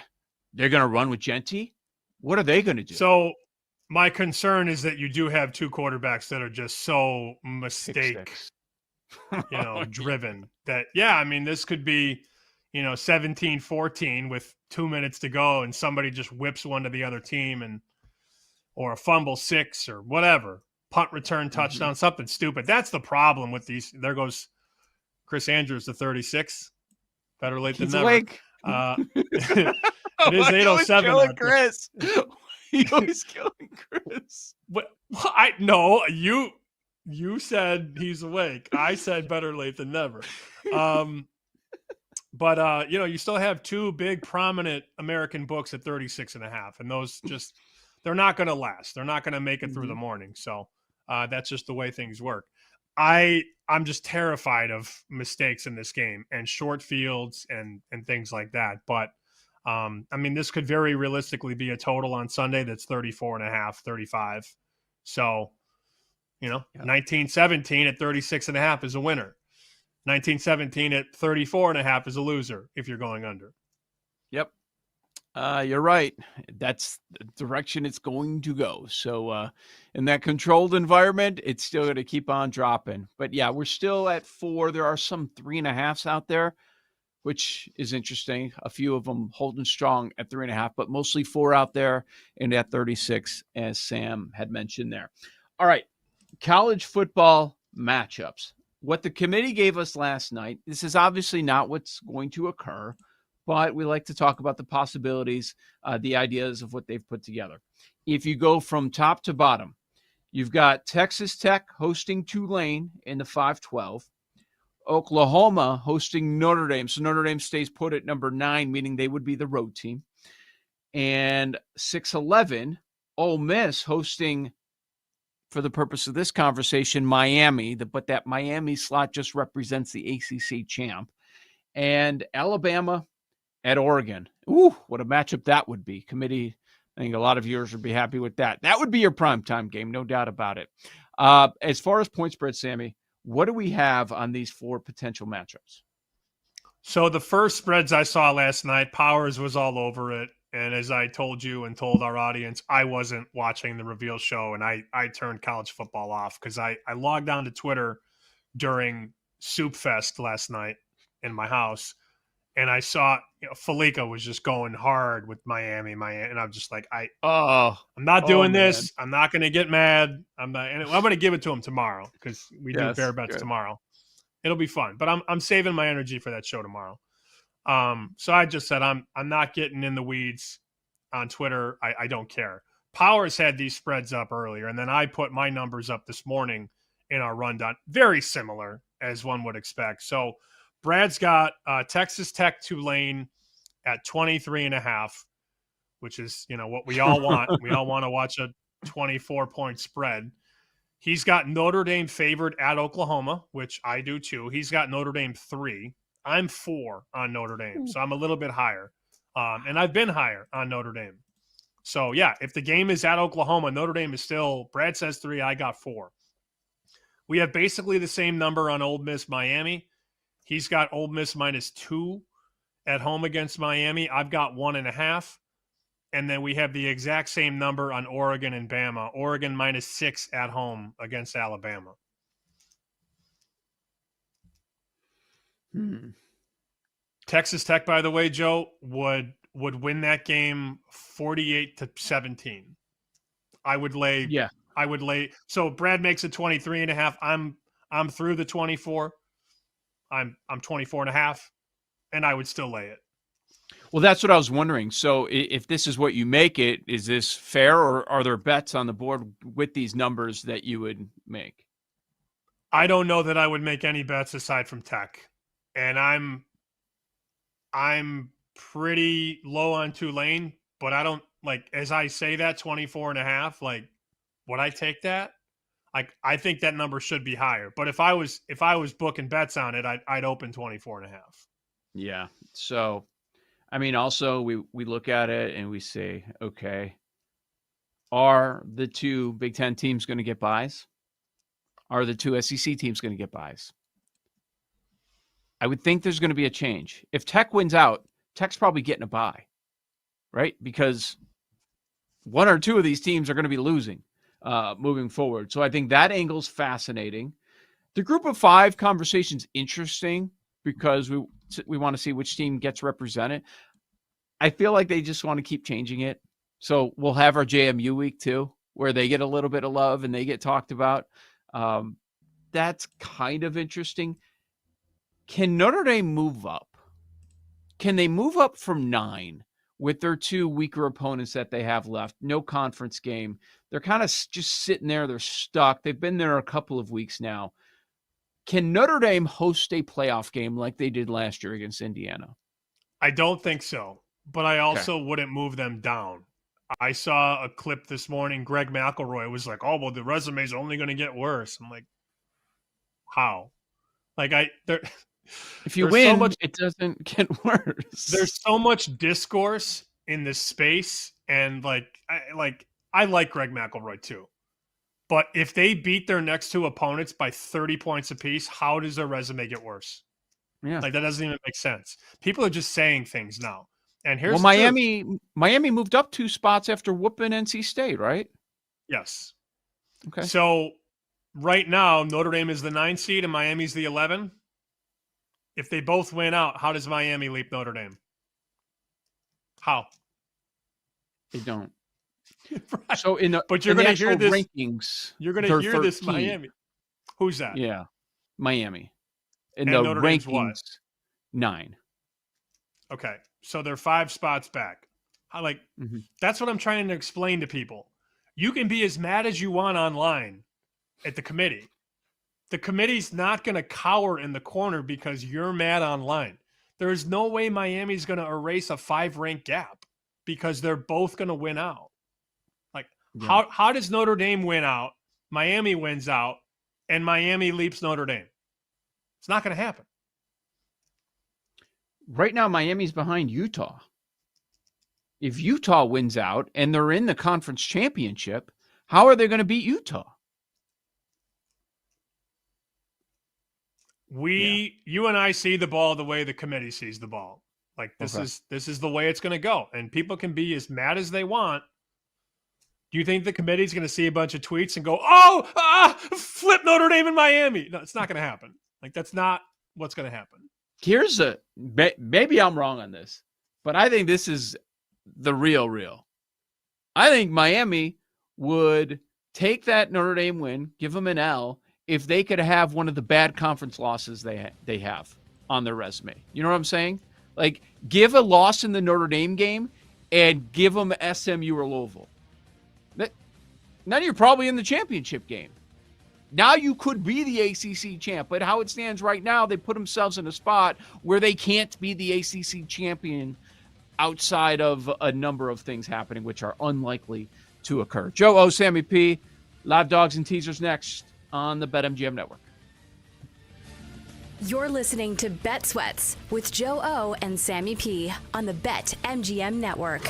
they're going to run with Genty? What are they going to do? So my concern is that you do have 2 quarterbacks that are just so driven that, this could be, 17-14 with 2 minutes to go and somebody just whips one to the other team or a fumble 6 or whatever, punt return touchdown, something stupid. That's the problem with these. There goes Chris Andrews to 36. Better late than never. Awake. It is 8:07. Chris. He always killing Chris. But you said he's awake. I said better late than never. But you still have 2 big prominent American books at 36.5, and those just they're not going to last. They're not going to make it through the morning. So that's just the way things work. I'm just terrified of mistakes in this game and short fields and things like that. But this could very realistically be a total on Sunday that's 34.5, 35. So, 1917 at 36.5 is a winner. 1917 at 34.5 is a loser if you're going under. Yep. You're right. That's the direction it's going to go. So in that controlled environment, it's still going to keep on dropping. But yeah, we're still at 4. There are some 3.5s out there, which is interesting. A few of them holding strong at 3.5, but mostly 4 out there and at 36, as Sam had mentioned there. All right. College football matchups. What the committee gave us last night, this is obviously not what's going to occur, but we like to talk about the possibilities, the ideas of what they've put together. If you go from top to bottom, you've got Texas Tech hosting Tulane in the 5-12, Oklahoma hosting Notre Dame. So Notre Dame stays put at number 9, meaning they would be the road team. And 6-11, Ole Miss hosting, for the purpose of this conversation, Miami, but that Miami slot just represents the ACC champ. And Alabama at Oregon. Ooh, what a matchup that would be. Committee, I think a lot of viewers would be happy with that. That would be your primetime game, no doubt about it. As far as point spread, Sammy, what do we have on these 4 potential matchups? So the first spreads I saw last night, Powers was all over it. And as I told you and told our audience, I wasn't watching the reveal show, and I turned college football off because I logged on to Twitter during Soup Fest last night in my house, and I saw Felica was just going hard with Miami, and I'm just like, I'm not doing this. I'm not going to get mad. I'm going to give it to him tomorrow because we do Bear Bets tomorrow. It'll be fun, but I'm saving my energy for that show tomorrow. So I just said I'm not getting in the weeds on Twitter. I don't care. Powers had these spreads up earlier, and then I put my numbers up this morning in our rundown. Very similar as one would expect. So Brad's got Texas Tech Tulane at 23.5, which is what we all want. We all want to watch a 24-point spread. He's got Notre Dame favored at Oklahoma, which I do too. He's got Notre Dame 3. I'm 4 on Notre Dame, so I'm a little bit higher. And I've been higher on Notre Dame. So, yeah, if the game is at Oklahoma, Notre Dame is still – Brad says 3, I got 4. We have basically the same number on Ole Miss Miami. He's got Ole Miss -2 at home against Miami. I've got 1.5. And then we have the exact same number on Oregon and Bama. Oregon -6 at home against Alabama. Texas Tech, by the way, Joe, would win that game 48-17. I would lay. Yeah. I would lay. So Brad makes it 23.5. I'm through the 24. I'm 24.5, and I would still lay it. Well, that's what I was wondering. So if this is what you make it, is this fair, or are there bets on the board with these numbers that you would make? I don't know that I would make any bets aside from Tech. And I'm pretty low on Tulane, but I don't as I say that 24.5, would I take that? I think that number should be higher. But if I was booking bets on it, I'd open 24.5. Yeah. So, I mean, also we look at it and we say, okay, are the two Big Ten teams going to get buys? Are the two SEC teams going to get buys? I would think there's going to be a change. If Tech wins out, Tech's probably getting a bye, right? Because one or two of these teams are going to be losing moving forward. So I think that angle's fascinating. The group of 5 conversation's interesting because we want to see which team gets represented. I feel like they just want to keep changing it. So we'll have our JMU week too, where they get a little bit of love and they get talked about. That's kind of interesting. Can Notre Dame move up? Can they move up from 9 with their 2 weaker opponents that they have left? No conference game. They're kind of just sitting there. They're stuck. They've been there a couple of weeks now. Can Notre Dame host a playoff game like they did last year against Indiana? I don't think so, but I also wouldn't move them down. I saw a clip this morning. Greg McElroy was like, "Oh, well, the resume's only going to get worse." I'm like, how? If you win, it doesn't get worse. There's so much discourse in this space, and I like Greg McElroy too. But if they beat their next 2 opponents by 30 points apiece, how does their resume get worse? Yeah, that doesn't even make sense. People are just saying things now. And here's Miami moved up 2 spots after whooping NC State, right? Yes. Okay. So right now, Notre Dame is the 9 seed and Miami's the 11. If they both win out, how does Miami leap Notre Dame? How? They don't. Right. So but you're going to hear this rankings. You're going to hear this Miami. Who's that? Yeah, Miami. In and the Notre rankings, Dame's what? 9. Okay, so they're 5 spots back. That's what I'm trying to explain to people. You can be as mad as you want online at the committee. The committee's not going to cower in the corner because you're mad online. There is no way Miami's going to erase a 5-rank gap because they're both going to win out. How does Notre Dame win out, Miami wins out, and Miami leaps Notre Dame? It's not going to happen. Right now, Miami's behind Utah. If Utah wins out and they're in the conference championship, how are they going to beat Utah? You and I see the ball the way the committee sees the ball. Like this is the way it's going to go, and people can be as mad as they want. Do you think the committee's going to see a bunch of tweets and go, flip Notre Dame in Miami? No, it's not going to happen. Like, that's not what's going to happen. Here's maybe I'm wrong on this, but I think this is the real. I think Miami would take that Notre Dame win, give them an L, if they could have one of the bad conference losses they have on their resume. You know what I'm saying? Like, give a loss in the Notre Dame game and give them SMU or Louisville. Now you're probably in the championship game. Now you could be the ACC champ, but how it stands right now, they put themselves in a spot where they can't be the ACC champion outside of a number of things happening, which are unlikely to occur. Joe O, Sammy P, live dogs and teasers next on the BetMGM Network. You're listening to Bet Sweats with Joe O and Sammy P on the BetMGM Network.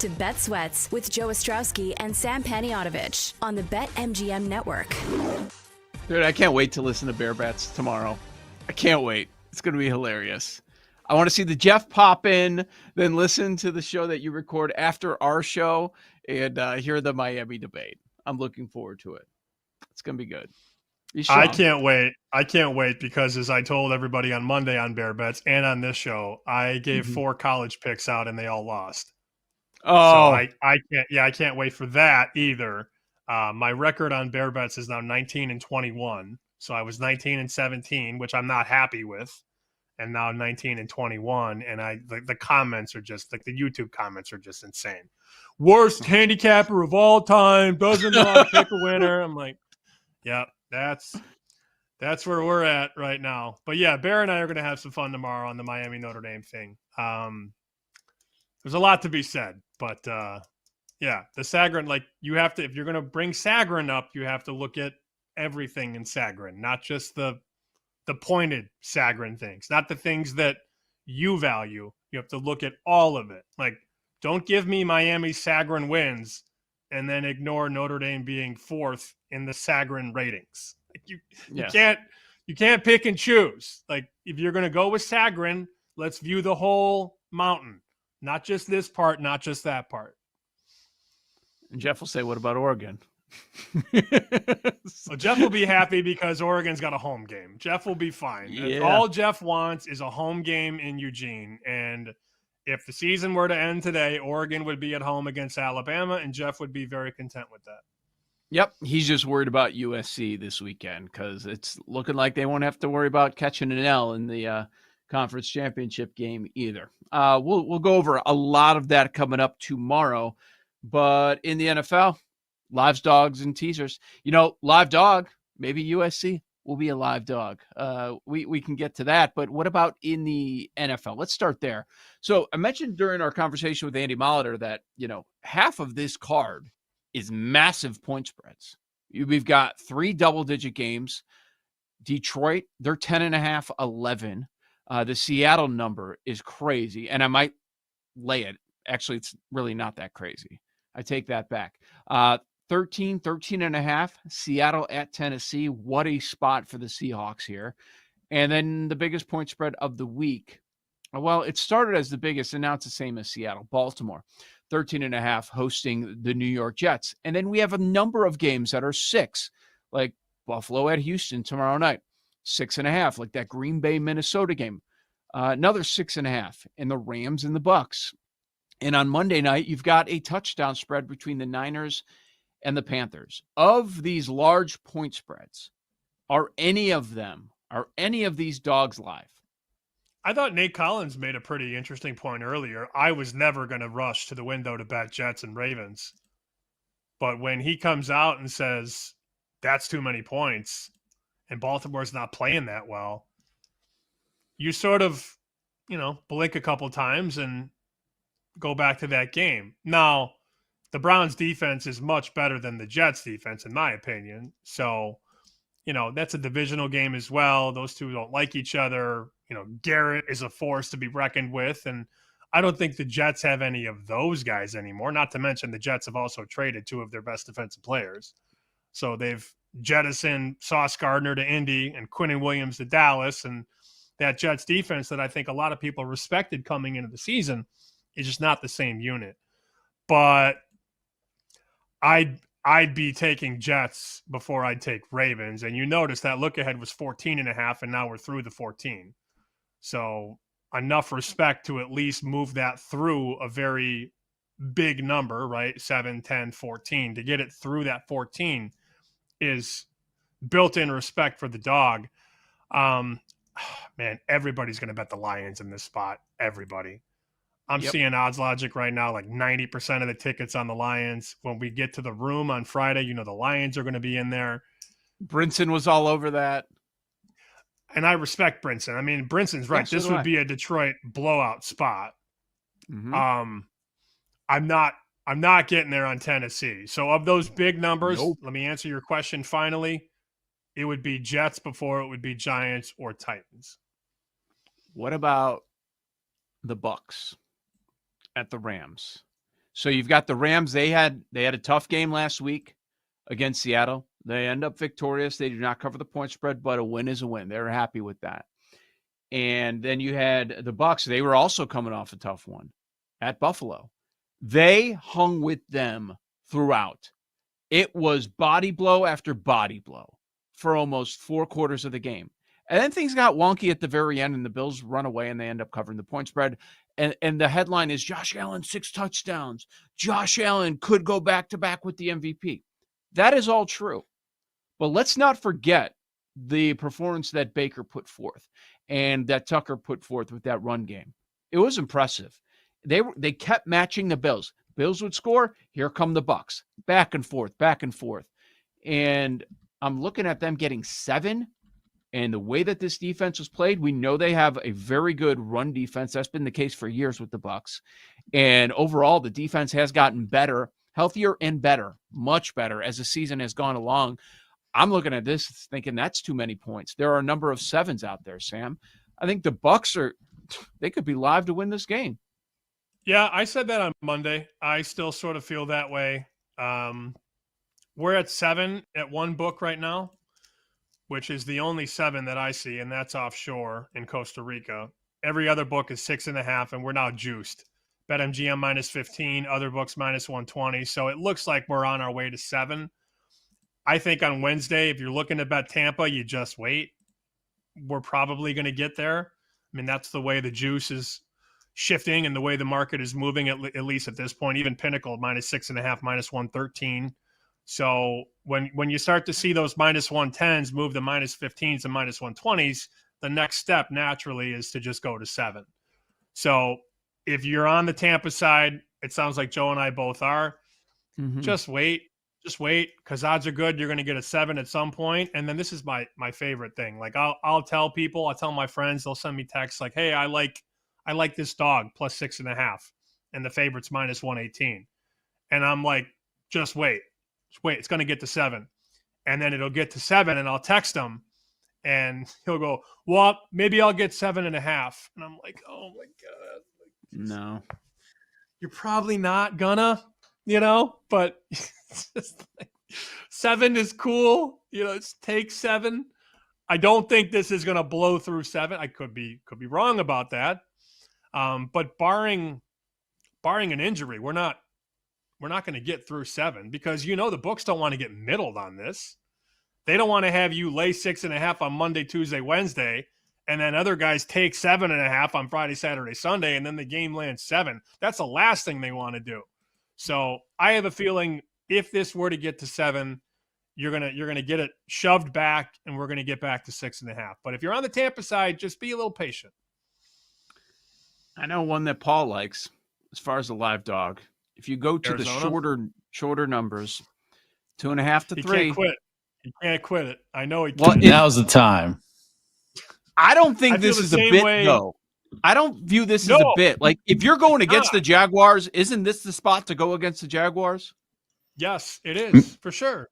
to Bet Sweats with Joe Ostrowski and Sam Paniotovich on the BetMGM Network. Dude, I can't wait to listen to Bear Bats tomorrow. I can't wait. It's going to be hilarious. I want to see the Jeff pop in, then listen to the show that you record after our show and hear the Miami debate. I'm looking forward to it. It's going to be good. I can't wait. I can't wait because, as I told everybody on Monday on Bear Bets and on this show, I gave 4 college picks out and they all lost. Oh, so I can't. Yeah, I can't wait for that either. My record on Bear Bets is now 19-21. So I was 19-17, which I'm not happy with, and now 19-21. And the comments are just like the YouTube comments are just insane. Worst handicapper of all time, doesn't know how to pick a winner. I'm like, yeah, that's where we're at right now. But yeah, Bear and I are going to have some fun tomorrow on the Miami Notre Dame thing. There's a lot to be said, but yeah, the Sagarin, like you have to, if you're going to bring Sagarin up, you have to look at everything in Sagarin, not just the pointed Sagarin things, not the things that you value. You have to look at all of it. Like, don't give me Miami Sagarin wins and then ignore Notre Dame being 4th in the Sagarin ratings. Like you can't pick and choose. Like, if you're going to go with Sagarin, let's view the whole mountain, not just this part, not just that part. And Jeff will say, what about Oregon? Well, Jeff will be happy because Oregon's got a home game. Jeff will be fine. Yeah. All Jeff wants is a home game in Eugene. And if the season were to end today, Oregon would be at home against Alabama, and Jeff would be very content with that. Yep. He's just worried about USC this weekend because it's looking like they won't have to worry about catching an L in the conference championship game either. We'll go over a lot of that coming up tomorrow. But in the NFL, live dogs and teasers. Live dog, maybe USC will be a live dog. We can get to that. But what about in the NFL? Let's start there. So I mentioned during our conversation with Andy Molitor that, half of this card is massive point spreads. We've got 3 double-digit games. Detroit, they're 10.5, 11. The Seattle number is crazy, and I might lay it. Actually, it's really not that crazy. I take that back. 13.5, Seattle at Tennessee. What a spot for the Seahawks here. And then the biggest point spread of the week. Well, it started as the biggest, and now it's the same as Seattle. Baltimore, 13.5, hosting the New York Jets. And then we have a number of games that are 6, like Buffalo at Houston tomorrow night, 6.5, like that Green Bay, Minnesota game. Another 6.5, and the Rams and the Bucks. And on Monday night, you've got a touchdown spread between the Niners and the Panthers. Of these large point spreads, are any of these dogs live? I thought Nate Collins made a pretty interesting point earlier. I was never going to rush to the window to bet Jets and Ravens. But when he comes out and says, that's too many points, and Baltimore's not playing that well, you sort of, blink a couple times and go back to that game. Now, the Browns defense is much better than the Jets defense, in my opinion. So, that's a divisional game as well. Those two don't like each other. Garrett is a force to be reckoned with. And I don't think the Jets have any of those guys anymore. Not to mention the Jets have also traded 2 of their best defensive players. So they've jettisoned Sauce Gardner to Indy and Quinnen Williams to Dallas. And that Jets defense that I think a lot of people respected coming into the season is just not the same unit. But I'd be taking Jets before I'd take Ravens. And you notice that look ahead was 14.5, and now we're through the 14. So enough respect to at least move that through a very big number, right? 7, 10, 14. To get it through that 14 is built-in respect for the dog. Man, everybody's going to bet the Lions in this spot. Everybody. I'm seeing Odds Logic right now, like 90% of the tickets on the Lions. When we get to the room on Friday, the Lions are going to be in there. Brinson was all over that. And I respect Brinson. I mean, Brinson's right. This would be a Detroit blowout spot. Mm-hmm. I'm not getting there on Tennessee. So of those big numbers, Let me answer your question finally. It would be Jets before it would be Giants or Titans. What about the Bucks at the Rams? So you've got the Rams. They had a tough game last week against Seattle. They end up victorious. They do not cover the point spread, but a win is a win. They're happy with that. And then you had the Bucs. They were also coming off a tough one at Buffalo. They hung with them throughout. It was body blow after body blow for almost 4 quarters of the game. And then things got wonky at the very end, and the Bills run away, and they end up covering the point spread. And the headline is Josh Allen, 6 touchdowns. Josh Allen could go back-to-back with the MVP. That is all true. But let's not forget the performance that Baker put forth and that Tucker put forth with that run game. It was impressive. They kept matching the Bills. Bills would score, here come the Bucs. Back and forth, back and forth. And I'm looking at them getting 7. And the way that this defense was played, we know they have a very good run defense. That's been the case for years with the Bucs. And overall, the defense has gotten better, healthier and better, much better as the season has gone along. I'm looking at this thinking that's too many points. There are a number of 7s out there, Sam. I think the Bucs they could be live to win this game. Yeah, I said that on Monday. I still sort of feel that way. We're at 7 at one book right now, which is the only 7 that I see, and that's offshore in Costa Rica. Every other book is 6.5, and we're now juiced. BetMGM -15, other books -120. So it looks like we're on our way to 7. I think on Wednesday, if you're looking to bet Tampa, you just wait. We're probably going to get there. I mean, that's the way the juice is shifting and the way the market is moving, at least at this point. Even Pinnacle, -6.5, -113. So when you start to see those -110s move to -15s and -120s, the next step naturally is to just go to 7. So if you're on the Tampa side, it sounds like Joe and I both are. Mm-hmm. Just wait, because odds are good you're going to get a 7 at some point. And then this is my favorite thing. Like I'll tell people, I'll tell my friends, they'll send me texts like, "Hey, I like this dog +6.5, and the favorite's -118," and I'm like, just wait. It's going to get to 7. And then it'll get to 7, and I'll text him, and he'll go, "Well, maybe I'll get 7.5." And I'm like, oh, my God. No. You're probably not gonna, but it's just like, 7 is cool. Just take 7. I don't think this is going to blow through 7. I could be wrong about that. But barring an injury, we're not going to get through 7 because, the books don't want to get middled on this. They don't want to have you lay 6.5 on Monday, Tuesday, Wednesday, and then other guys take 7.5 on Friday, Saturday, Sunday, and then the game lands 7. That's the last thing they want to do. So I have a feeling if this were to get to 7, you're gonna get it shoved back, and we're gonna get back to 6.5. But if you're on the Tampa side, just be a little patient. I know one that Paul likes as far as the live dog. If you go to Arizona? the shorter numbers, 2.5 to 3. He can't quit it. I know he Well, can't. now's the time. I don't think I feel this the is a same bit, way. though. I don't view this as a bit. Like, if you're going against the Jaguars, isn't this the spot to go against the Jaguars? Yes, it is, for sure.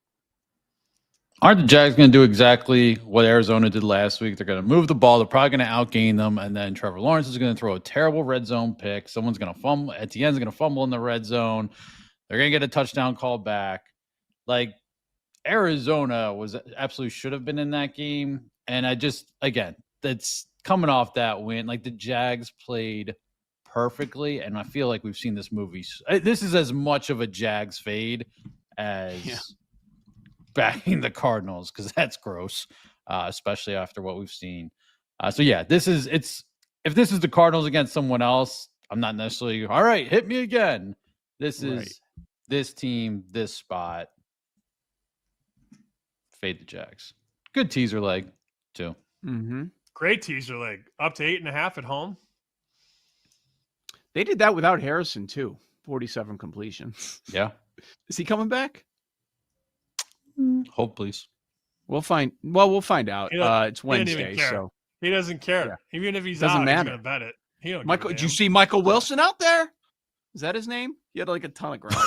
Aren't the Jags going to do exactly what Arizona did last week? They're going to move the ball. They're probably going to outgain them. And then Trevor Lawrence is going to throw a terrible red zone pick. Someone's going to fumble. Etienne's going to fumble in the red zone. They're going to get a touchdown call back. Like, Arizona absolutely should have been in that game. And that's coming off that win. Like, the Jags played perfectly. And I feel like we've seen this movie. This is as much of a Jags fade as backing the Cardinals, because that's gross, especially after what we've seen. If this is the Cardinals against someone else, I'm not necessarily, all right, hit me again. This is this team, this spot. Fade the Jags. Good teaser leg, too. Mm-hmm. Great teaser leg. Up to 8.5 at home. They did that without Harrison, too. 47 completions. Yeah. Is he coming back? Hope, please. We'll find out. It's Wednesday, so he doesn't care. Yeah. Even if he's Doesn't out, matter. he's gonna bet it. He don't Michael, give a did you damn. see Michael Wilson out there? Is that his name? He had like a ton of ground.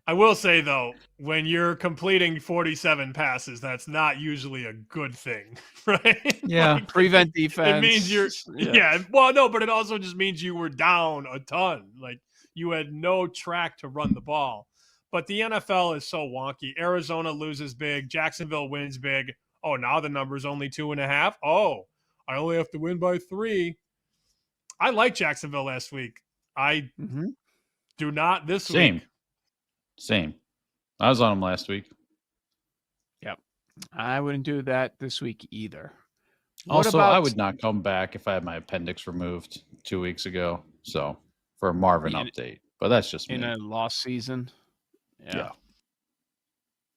I will say, though, when you're completing 47 passes, that's not usually a good thing, right? Yeah, prevent defense. It means you're, well, no, but it also just means you were down a ton. Like, You had no track to run the ball. But the NFL is so wonky. Arizona loses big. Jacksonville wins big. Oh, now the number's only 2.5. Oh, I only have to win by 3. I like Jacksonville last week. I do not this week. Same. I was on them last week. Yep. I wouldn't do that this week either. Also, I would not come back if I had my appendix removed 2 weeks ago. So for a Marvin update, but that's just me. In a lost season. Yeah.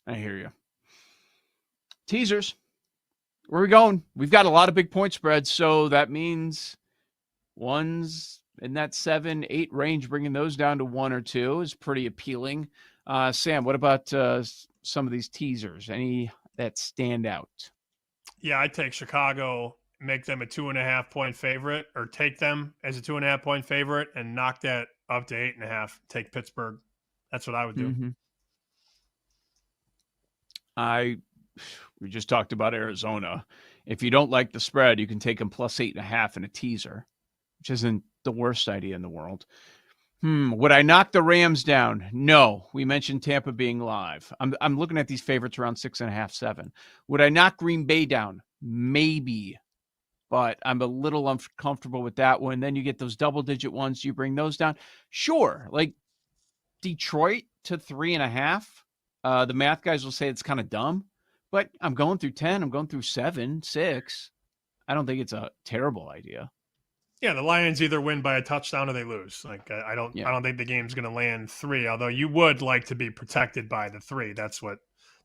I hear you. Teasers. Where are we going? We've got a lot of big point spreads, so that means ones in that 7-8 range, bringing those down to 1 or 2 is pretty appealing. Sam, what about some of these teasers? Any that stand out? Yeah, I'd take Chicago, make them a 2.5 point favorite, or take them as a 2.5 point favorite and knock that up to 8.5. Take Pittsburgh. That's what I would do. We just talked about Arizona. If you don't like the spread, you can take them plus 8.5 in a teaser, which isn't the worst idea in the world. Would I knock the Rams down? No. We mentioned Tampa being live. I'm looking at these favorites around 6.5, 7. Would I knock Green Bay down? Maybe. But I'm a little uncomfortable with that one. Then you get those double-digit ones. You bring those down. Sure. Like Detroit to 3.5. The math guys will say it's kind of dumb. But I'm going through 10. I'm going through 7, 6. I don't think it's a terrible idea. Yeah, the Lions either win by a touchdown or they lose. Like I don't think the game's going to land 3. Although you would like to be protected by the 3. That's what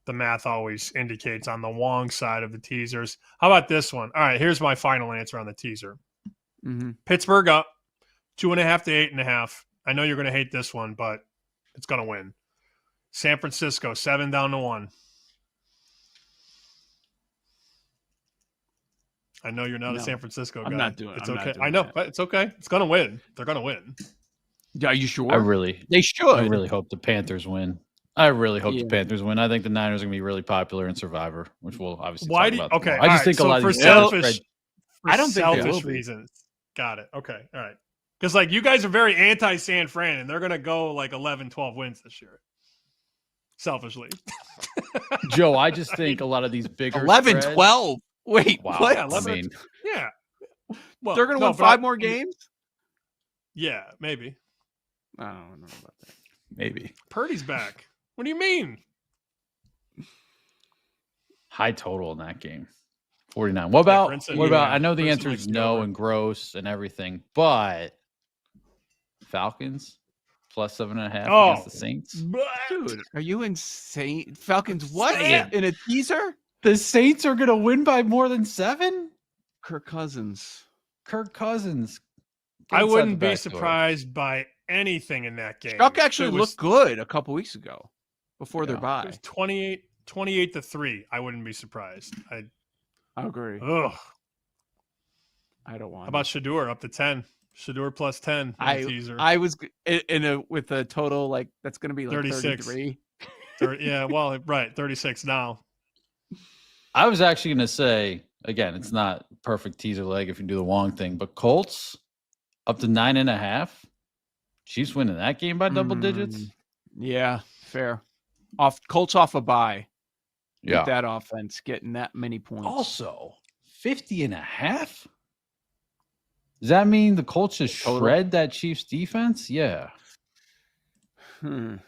the math always indicates on the long side of the teasers. How about this one? All right, here's my final answer on the teaser. Pittsburgh up 2.5 to 8.5. I know you're going to hate this one, but it's going to win. San Francisco 7 down to 1. I know you're not a San Francisco guy. I'm not doing it. It's okay. I know, but it's okay. It's going to win. They're going to win. Are you sure? They should. I really hope the Panthers win. I think the Niners are going to be really popular in Survivor, which we'll obviously talk about. Okay. I just think a lot of these I don't think selfish reasons. Got it. Okay. All right. Because like you guys are very anti-San Fran, and they're going to go like 11, 12 wins this year. Selfishly. Joe, I just think a lot of these bigger 11, 12. Wait, wow. what? Yeah, 11, yeah. Well, they're going to win 5 more games? Yeah, maybe. I don't know about that. Maybe. Purdy's back. What do you mean? High total in that game. 49. What about I know the answer is no and gross and everything, but Falcons plus 7.5 against the Saints. Dude, are you insane? Falcons what? In a teaser? The Saints are going to win by more than 7? Kirk Cousins. I wouldn't be surprised by anything in that game. Chuck actually looked good a couple weeks ago before their bye. It was 28 to 3. I wouldn't be surprised. I agree. Ugh. I don't want. How about Shador up to 10? Shador plus 10. Teaser. I was with a total like that's going to be like 36. 33. Yeah, well, right, 36 now. I was actually going to say, again, it's not perfect teaser leg if you do the Wong thing, but Colts up to 9.5. Chiefs winning that game by double digits. Yeah, fair. Colts off a bye. Yeah. With that offense getting that many points. Also, 50.5? Does that mean the Colts just shred that Chiefs defense? Yeah. I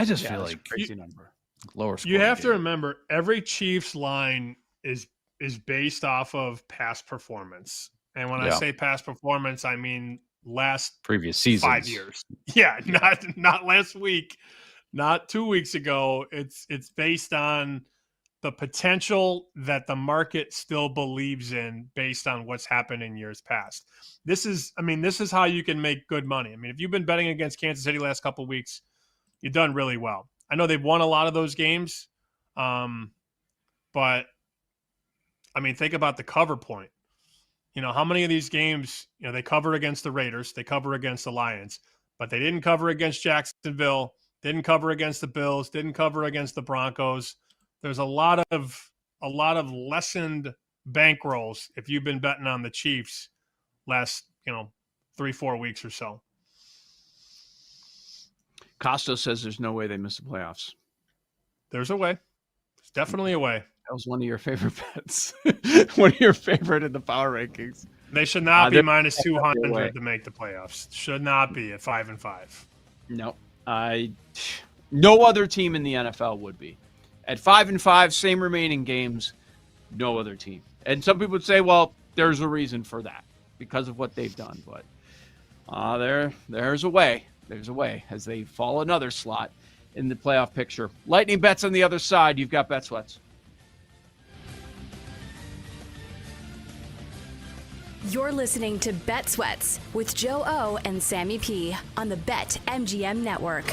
just feel like crazy number. Lower score. You have to remember every Chiefs line is based off of past performance. And when I say past performance, I mean previous seasons. 5 years. Yeah, not last week, not 2 weeks ago. It's based on the potential that the market still believes in based on what's happened in years past. This is how you can make good money. I mean, if you've been betting against Kansas City last couple of weeks, you've done really well. I know they've won a lot of those games, but I mean, think about the cover point. You know, how many of these games, they covered against the Raiders, they cover against the Lions, but they didn't cover against Jacksonville, didn't cover against the Bills, didn't cover against the Broncos. There's a lot of lessened bankrolls if you've been betting on the Chiefs last, 3-4 weeks or so. Costa says there's no way they miss the playoffs. There's a way. There's definitely a way. That was one of your favorite bets. One of your favorite in the power rankings. They should not be minus 200 to make the playoffs. Should not be at 5-5. No. No other team in the NFL would be. At 5-5, same remaining games, no other team. And some people would say, well, there's a reason for that because of what they've done. But there's a way. There's a way as they fall another slot in the playoff picture. Lightning bets on the other side. You've got Bet Sweats. You're listening to Bet Sweats with Joe O and Sammy P on the BetMGM Network.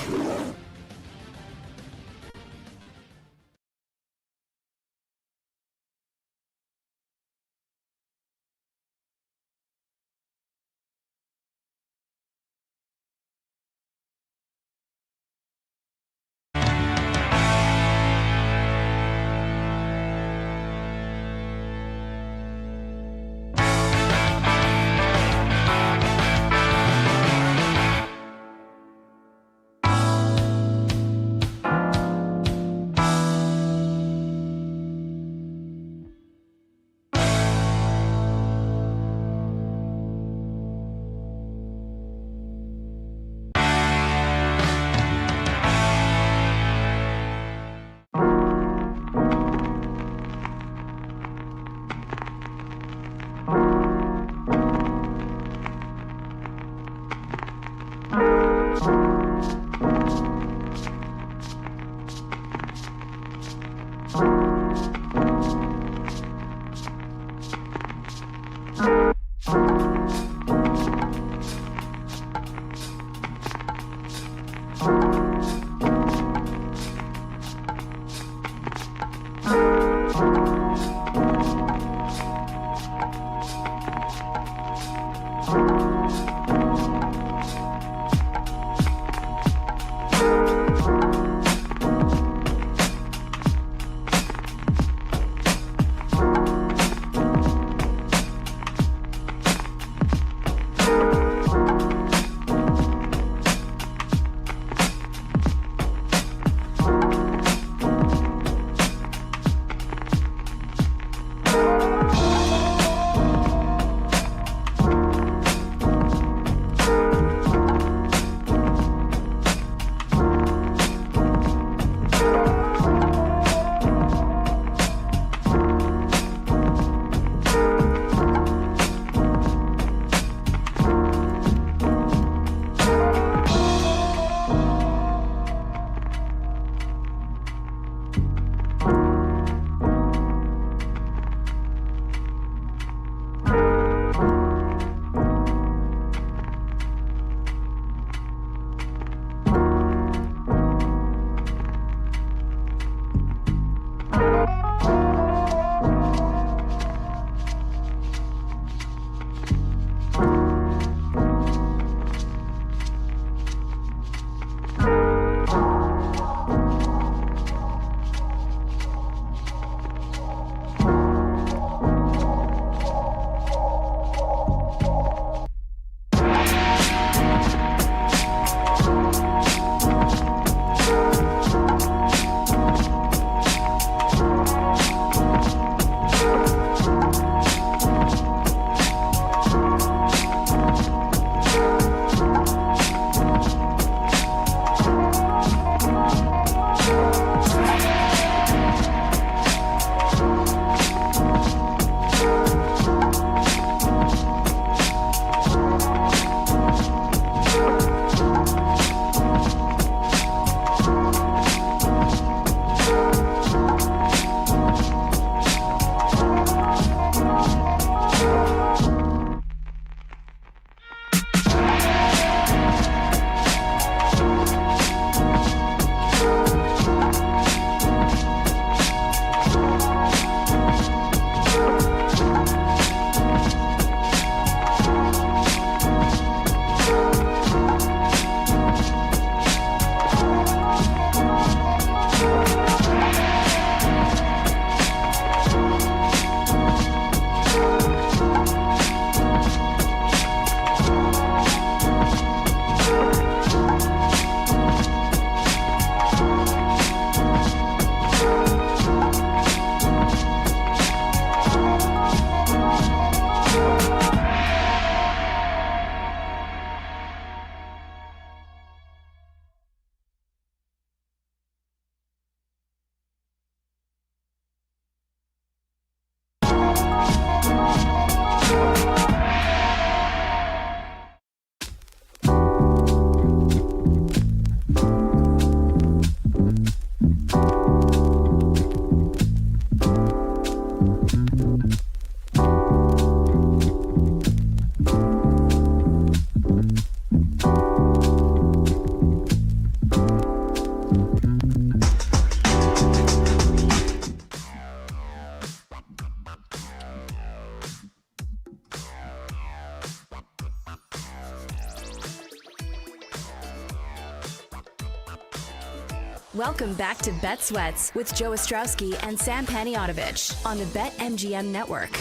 Welcome back to Bet Sweats with Joe Ostrowski and Sam Panayotovich on the BetMGM Network.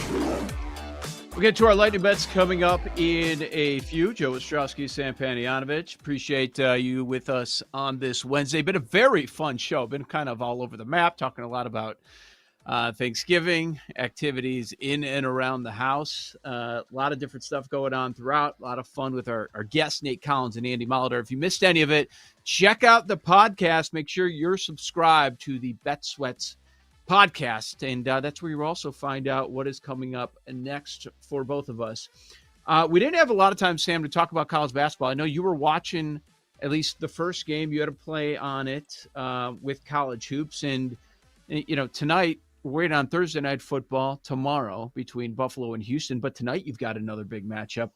We'll get to our lightning bets coming up in a few. Joe Ostrowski, Sam Panayotovich. Appreciate you with us on this Wednesday. Been a very fun show. Been kind of all over the map, talking a lot about Thanksgiving activities in and around the house. A lot of different stuff going on throughout. A lot of fun with our guests, Nate Collins and Andy Molitor. If you missed any of it, check out the podcast. Make sure you're subscribed to the Bet Sweats podcast, and that's where you'll also find out what is coming up next for both of us. We didn't have a lot of time, Sam, to talk about college basketball. I know you were watching at least the first game. You had to play on it with college hoops, and tonight we're waiting on Thursday night football tomorrow between Buffalo and Houston, but tonight you've got another big matchup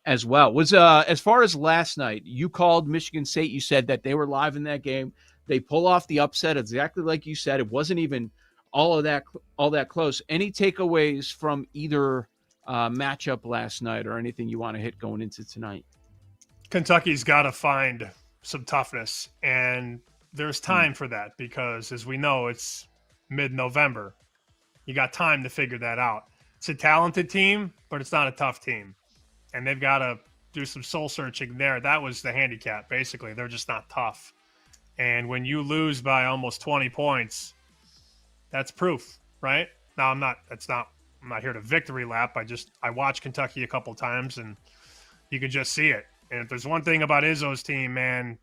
as well. Was as far as last night, you called Michigan State. You said that they were live in that game. They pull off the upset exactly like you said. It wasn't even all that close. Any takeaways from either matchup last night or anything you want to hit going into tonight? Kentucky's got to find some toughness, and there's time for that because, as we know, it's mid-November. You got time to figure that out. It's a talented team, but it's not a tough team, and they've got to do some soul-searching there. That was the handicap, basically. They're just not tough. And when you lose by almost 20 points, that's proof, right? Now I'm not here to victory lap. I watched Kentucky a couple times and you can just see it. And if there's one thing about Izzo's team, man,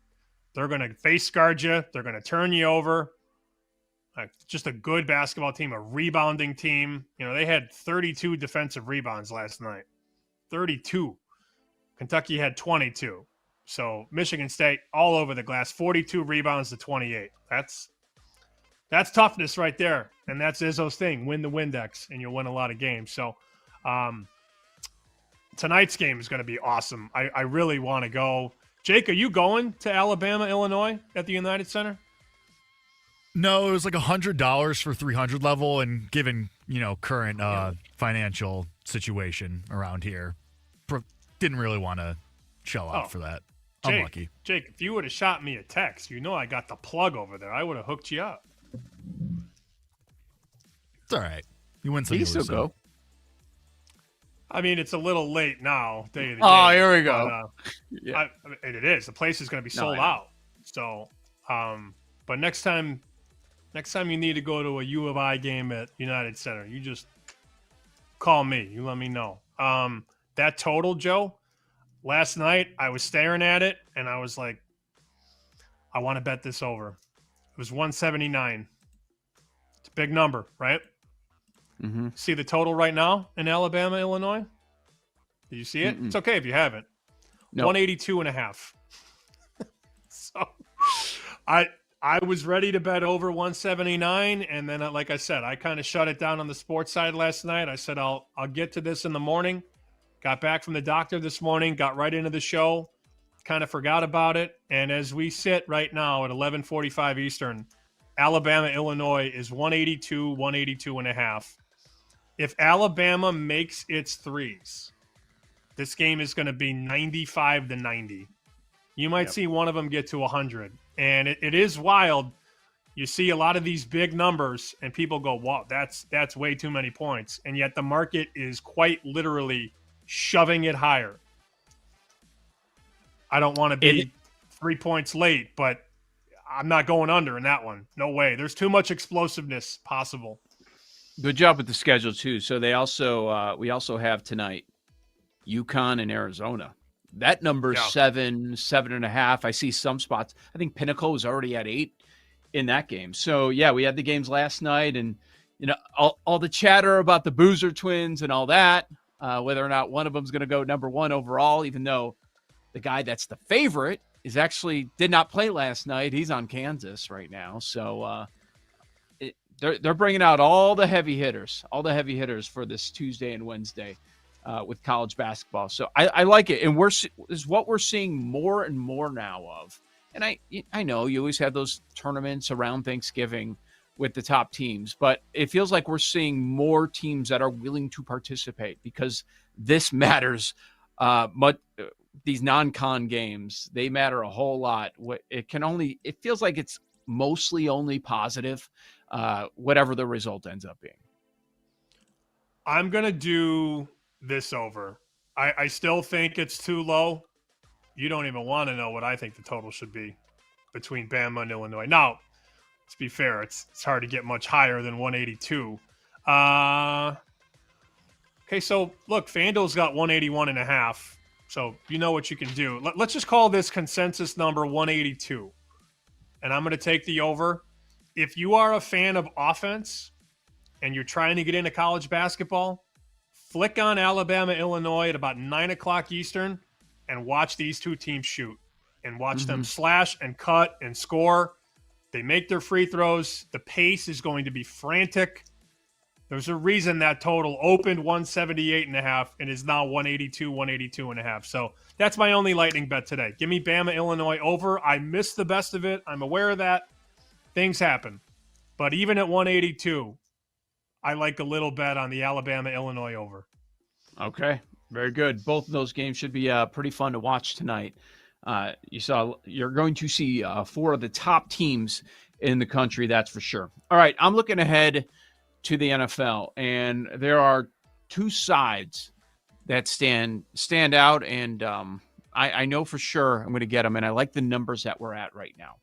they're going to face guard you. They're going to turn you over. Just a good basketball team, a rebounding team. They had 32 defensive rebounds last night. 32. Kentucky had 22. So Michigan State all over the glass, 42 rebounds to 28. That's toughness right there, and that's Izzo's thing. Win the Windex, and you'll win a lot of games. So tonight's game is going to be awesome. I really want to go. Jake, are you going to Alabama, Illinois at the United Center? No, it was like $100 for 300 level, and given current financial situation around here, didn't really want to shell out for that. Jake, Unlucky. Jake, if you would have shot me a text, I got the plug over there. I would have hooked you up. It's all right. You win some. You still go. I mean, it's a little late now. Day of the Oh, game, here we go. It is. The place is going to be sold out. So, but next time you need to go to a U of I game at United Center, you just call me. You let me know. That total, Joe, last night I was staring at it and I was like, I want to bet this over. It was 179. It's a big number, right? Mm-hmm. See the total right now in Alabama, Illinois? Did you see it? Mm-mm. It's okay if you haven't. No. 182.5. So I was ready to bet over 179, and then, like I said, I kind of shut it down on the sports side last night. I said I'll get to this in the morning. Got back from the doctor this morning, got right into the show, kind of forgot about it, and as we sit right now at 11:45 Eastern, Alabama, Illinois is 182, 182.5. If Alabama makes its threes, this game is going to be 95-90. You might see one of them get to 100. And it is wild. You see a lot of these big numbers, and people go, wow, that's way too many points. And yet the market is quite literally shoving it higher. I don't want to be 3 points late, but I'm not going under in that one. No way. There's too much explosiveness possible. Good job with the schedule, too. So we also have tonight UConn and Arizona. That number is 7.5. I see some spots. I think Pinnacle was already at 8 in that game. So, yeah, we had the games last night, and all the chatter about the Boozer twins and all that, whether or not one of them is going to go number one overall, even though the guy that's the favorite is actually did not play last night. He's on Kansas right now. So they're bringing out all the heavy hitters for this Tuesday and Wednesday with college basketball. So I like it. And is what we're seeing more and more now of. And I know you always have those tournaments around Thanksgiving with the top teams, but it feels like we're seeing more teams that are willing to participate because this matters much. These non-con games, they matter a whole lot. It feels like it's mostly only positive, whatever the result ends up being. I'm going to do this over. I still think it's too low. You don't even want to know what I think the total should be between Bama and Illinois. Now, to be fair, it's hard to get much higher than 182. Okay, so look, FanDuel's got 181.5. So you know what you can do. Let's just call this consensus number 182. And I'm going to take the over. If you are a fan of offense and you're trying to get into college basketball, flick on Alabama, Illinois at about 9 o'clock Eastern and watch these two teams shoot and watch them slash and cut and score. They make their free throws. The pace is going to be frantic. There's a reason that total opened 178.5 and is now 182.5. So that's my only lightning bet today. Give me Bama, Illinois over. I missed the best of it. I'm aware of that. Things happen. But even at 182, I like a little bet on the Alabama, Illinois over. Okay, very good. Both of those games should be pretty fun to watch tonight. You're going to see 4 of the top teams in the country, that's for sure. All right, I'm looking ahead to the NFL, and there are 2 sides that stand out, and I know for sure I'm going to get them, and I like the numbers that we're at right now.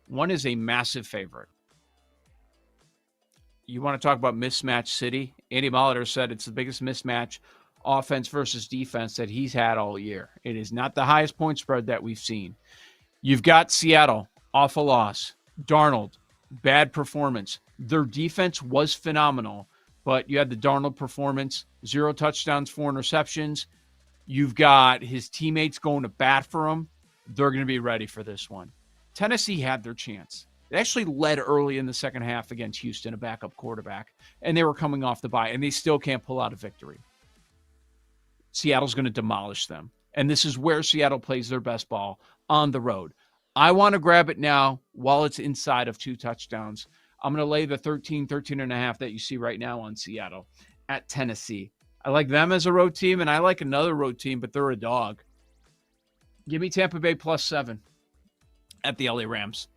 One is a massive favorite. You want to talk about mismatch city? Andy Molitor said it's the biggest mismatch offense versus defense that he's had all year. It is not the highest point spread that we've seen. You've got Seattle, off a loss. Darnold, bad performance. Their defense was phenomenal, but you had the Darnold performance, 0 touchdowns, 4 interceptions. You've got his teammates going to bat for him. They're going to be ready for this one. Tennessee had their chance. They actually led early in the second half against Houston, a backup quarterback, and they were coming off the bye, and they still can't pull out a victory. Seattle's going to demolish them, and this is where Seattle plays their best ball, on the road. I want to grab it now while it's inside of 2 touchdowns. I'm going to lay the 13.5 that you see right now on Seattle at Tennessee. I like them as a road team, and I like another road team, but they're a dog. Give me Tampa Bay +7 at the LA Rams.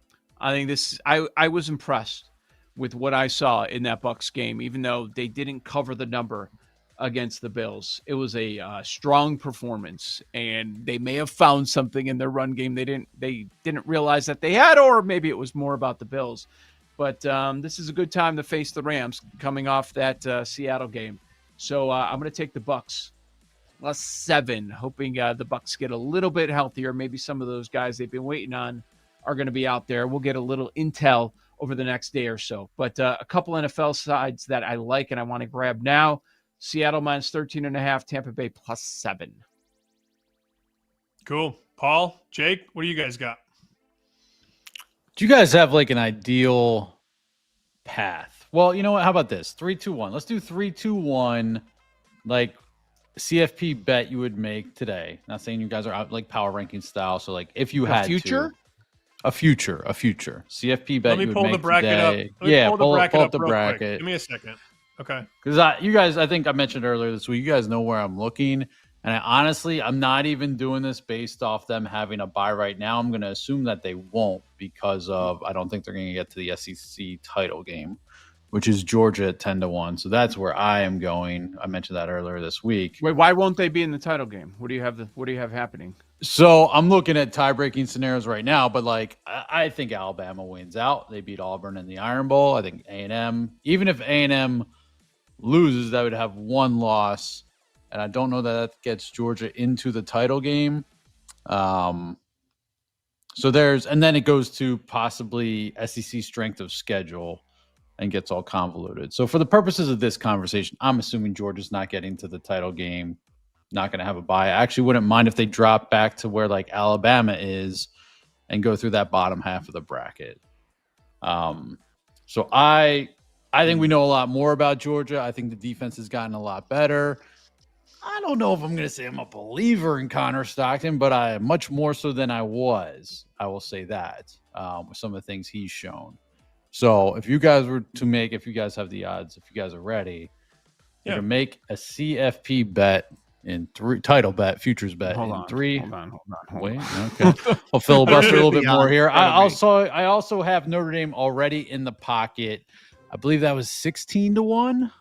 I think this. I was impressed with what I saw in that Bucs game, even though they didn't cover the number against the Bills. It was a strong performance, and they may have found something in their run game they didn't realize that they had, or maybe it was more about the Bills. But this is a good time to face the Rams coming off that Seattle game. So I'm going to take the Bucs +7, hoping the Bucs get a little bit healthier. Maybe some of those guys they've been waiting on are going to be out there. We'll get a little intel over the next day or so. But a couple NFL sides that I like and I want to grab now. Seattle -13.5, Tampa Bay +7. Cool. Paul, Jake, what do you guys got? Do you guys have like an ideal path? Well, you know what? How about this? 3-2-1. Let's do 3-2-1, like CFP bet you would make today. Not saying you guys are out like power ranking style. So like if you had future? A future CFP bet. Let me you would pull make the bracket today. up. Pull up the real bracket. quick. Give me a second. Okay. Because you guys, I think I mentioned earlier this week, you guys know where I'm looking. And I'm not even doing this based off them having a bye right now. I'm going to assume that they won't because I don't think they're going to get to the SEC title game, which is Georgia at 10-1. So that's where I am going. I mentioned that earlier this week. Wait, why won't they be in the title game? What do you have happening? So I'm looking at tie-breaking scenarios right now, but like I think Alabama wins out. They beat Auburn in the Iron Bowl. I think A&M, even if A&M loses, that would have 1 loss. And I don't know that gets Georgia into the title game. And then it goes to possibly SEC strength of schedule and gets all convoluted. So for the purposes of this conversation, I'm assuming Georgia's not getting to the title game, not going to have a bye. I actually wouldn't mind if they drop back to where like Alabama is and go through that bottom half of the bracket. So I think we know a lot more about Georgia. I think the defense has gotten a lot better. I don't know if I'm going to say I'm a believer in Connor Stockton, but I much more so than I was. I will say that with some of the things he's shown. So if you guys were to if you guys have the odds, if you guys are ready, to make a CFP bet in 3. Title bet, futures bet Hold in on, 3. Hold on. Wait, okay. I'll filibuster a little bit more here. I also have Notre Dame already in the pocket. I believe that was 16-1.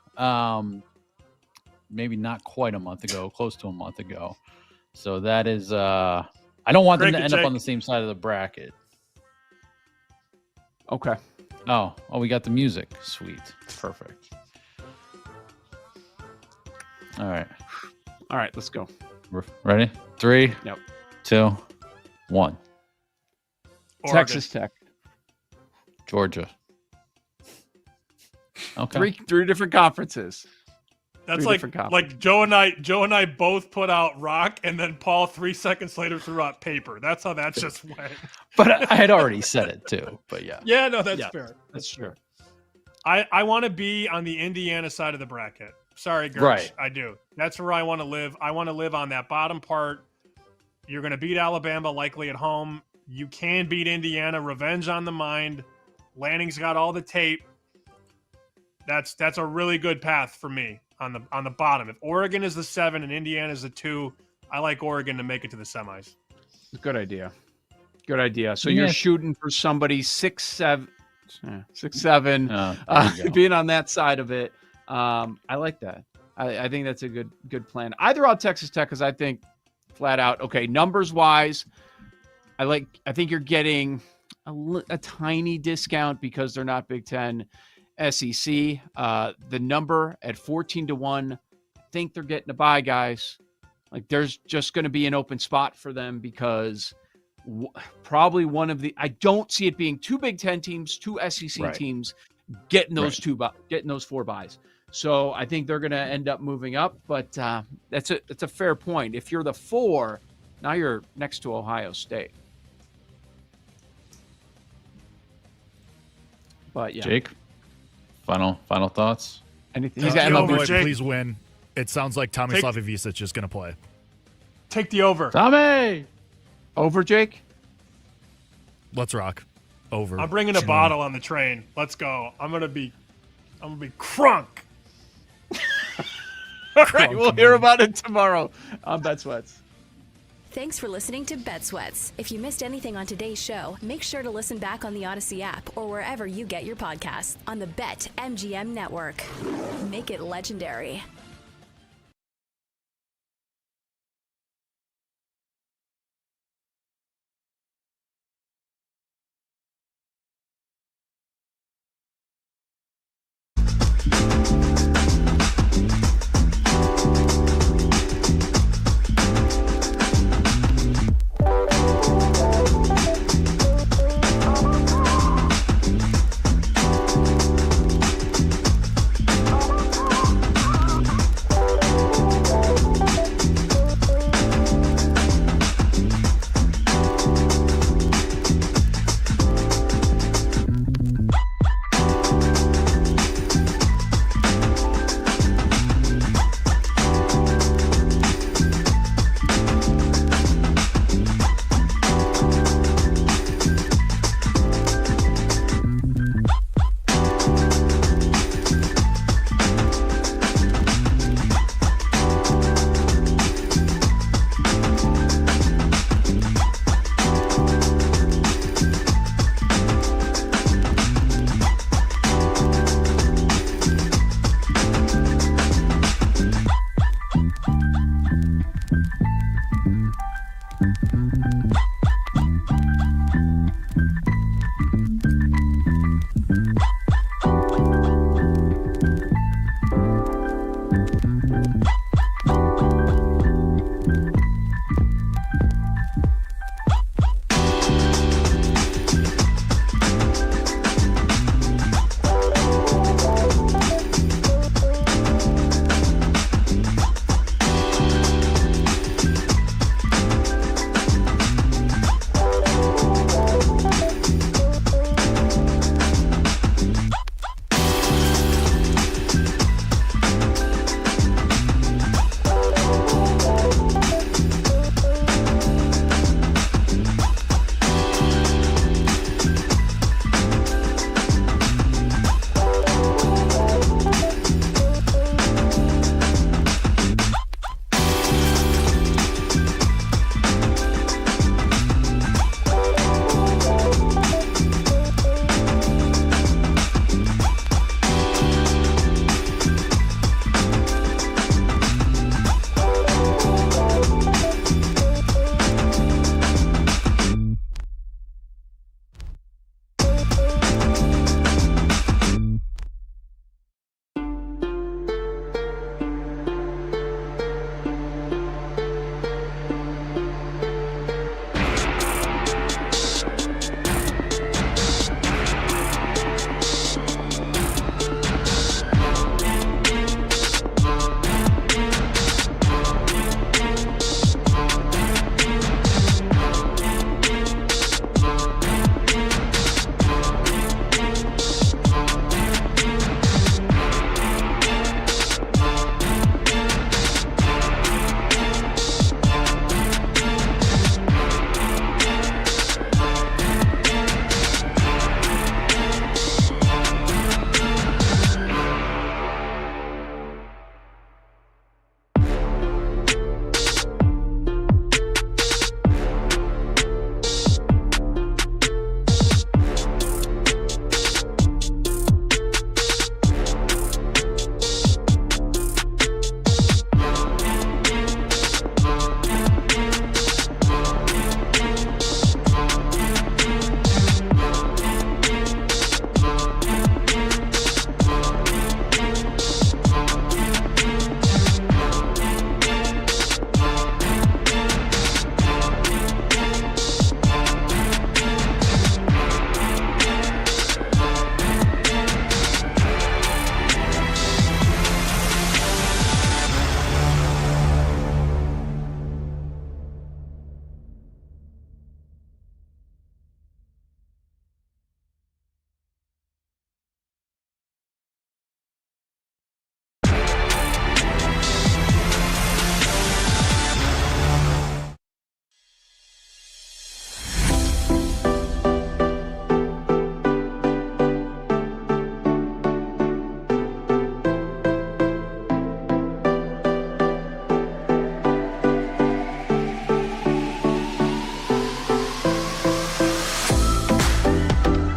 Maybe not quite a month ago, close to a month ago. So that is I don't want them to end up on the same side of the bracket. Okay. Oh, we got the music. Sweet. Perfect. All right, let's go. Ready? 3, Yep. 2, 1. Texas Tech. Georgia. Okay. Three different conferences. That's like Joe and I both put out rock, and then Paul 3 seconds later threw out paper. That's how that just went. But I had already said it too. But yeah. Yeah, no, that's fair. That's true. I want to be on the Indiana side of the bracket. Sorry, Gersh. Right. I do. That's where I want to live. I want to live on that bottom part. You're going to beat Alabama likely at home. You can beat Indiana. Revenge on the mind. Lanning's got all the tape. That's a really good path for me on the bottom. If Oregon is the 7 and Indiana is the 2, I like Oregon to make it to the semis. Good idea. So you're shooting for somebody 6'7", being on that side of it. I like that. I think that's a good plan. I threw out Texas Tech because I think flat out, okay, numbers wise, I think you're getting a tiny discount because they're not Big Ten SEC. The number at 14-1, I think they're getting a bye, guys. Like there's just going to be an open spot for them because probably I don't see it being 2 Big Ten teams, 2 SEC teams getting those 4 buys. So I think they're going to end up moving up, but that's a fair point. If you're the 4, now you're next to Ohio State. But yeah, Jake, final thoughts. Anything? He's got MLB, please win. It sounds like Tommy Slavovicic is going to play. Take the over. Tommy! Over, Jake? Let's rock. Over. I'm bringing a bottle on the train. Let's go. I'm gonna be crunk. All right, we'll hear about it tomorrow on Bet Sweats. Thanks for listening to Bet Sweats. If you missed anything on today's show, make sure to listen back on the Odyssey app or wherever you get your podcasts on the BetMGM network. Make it legendary.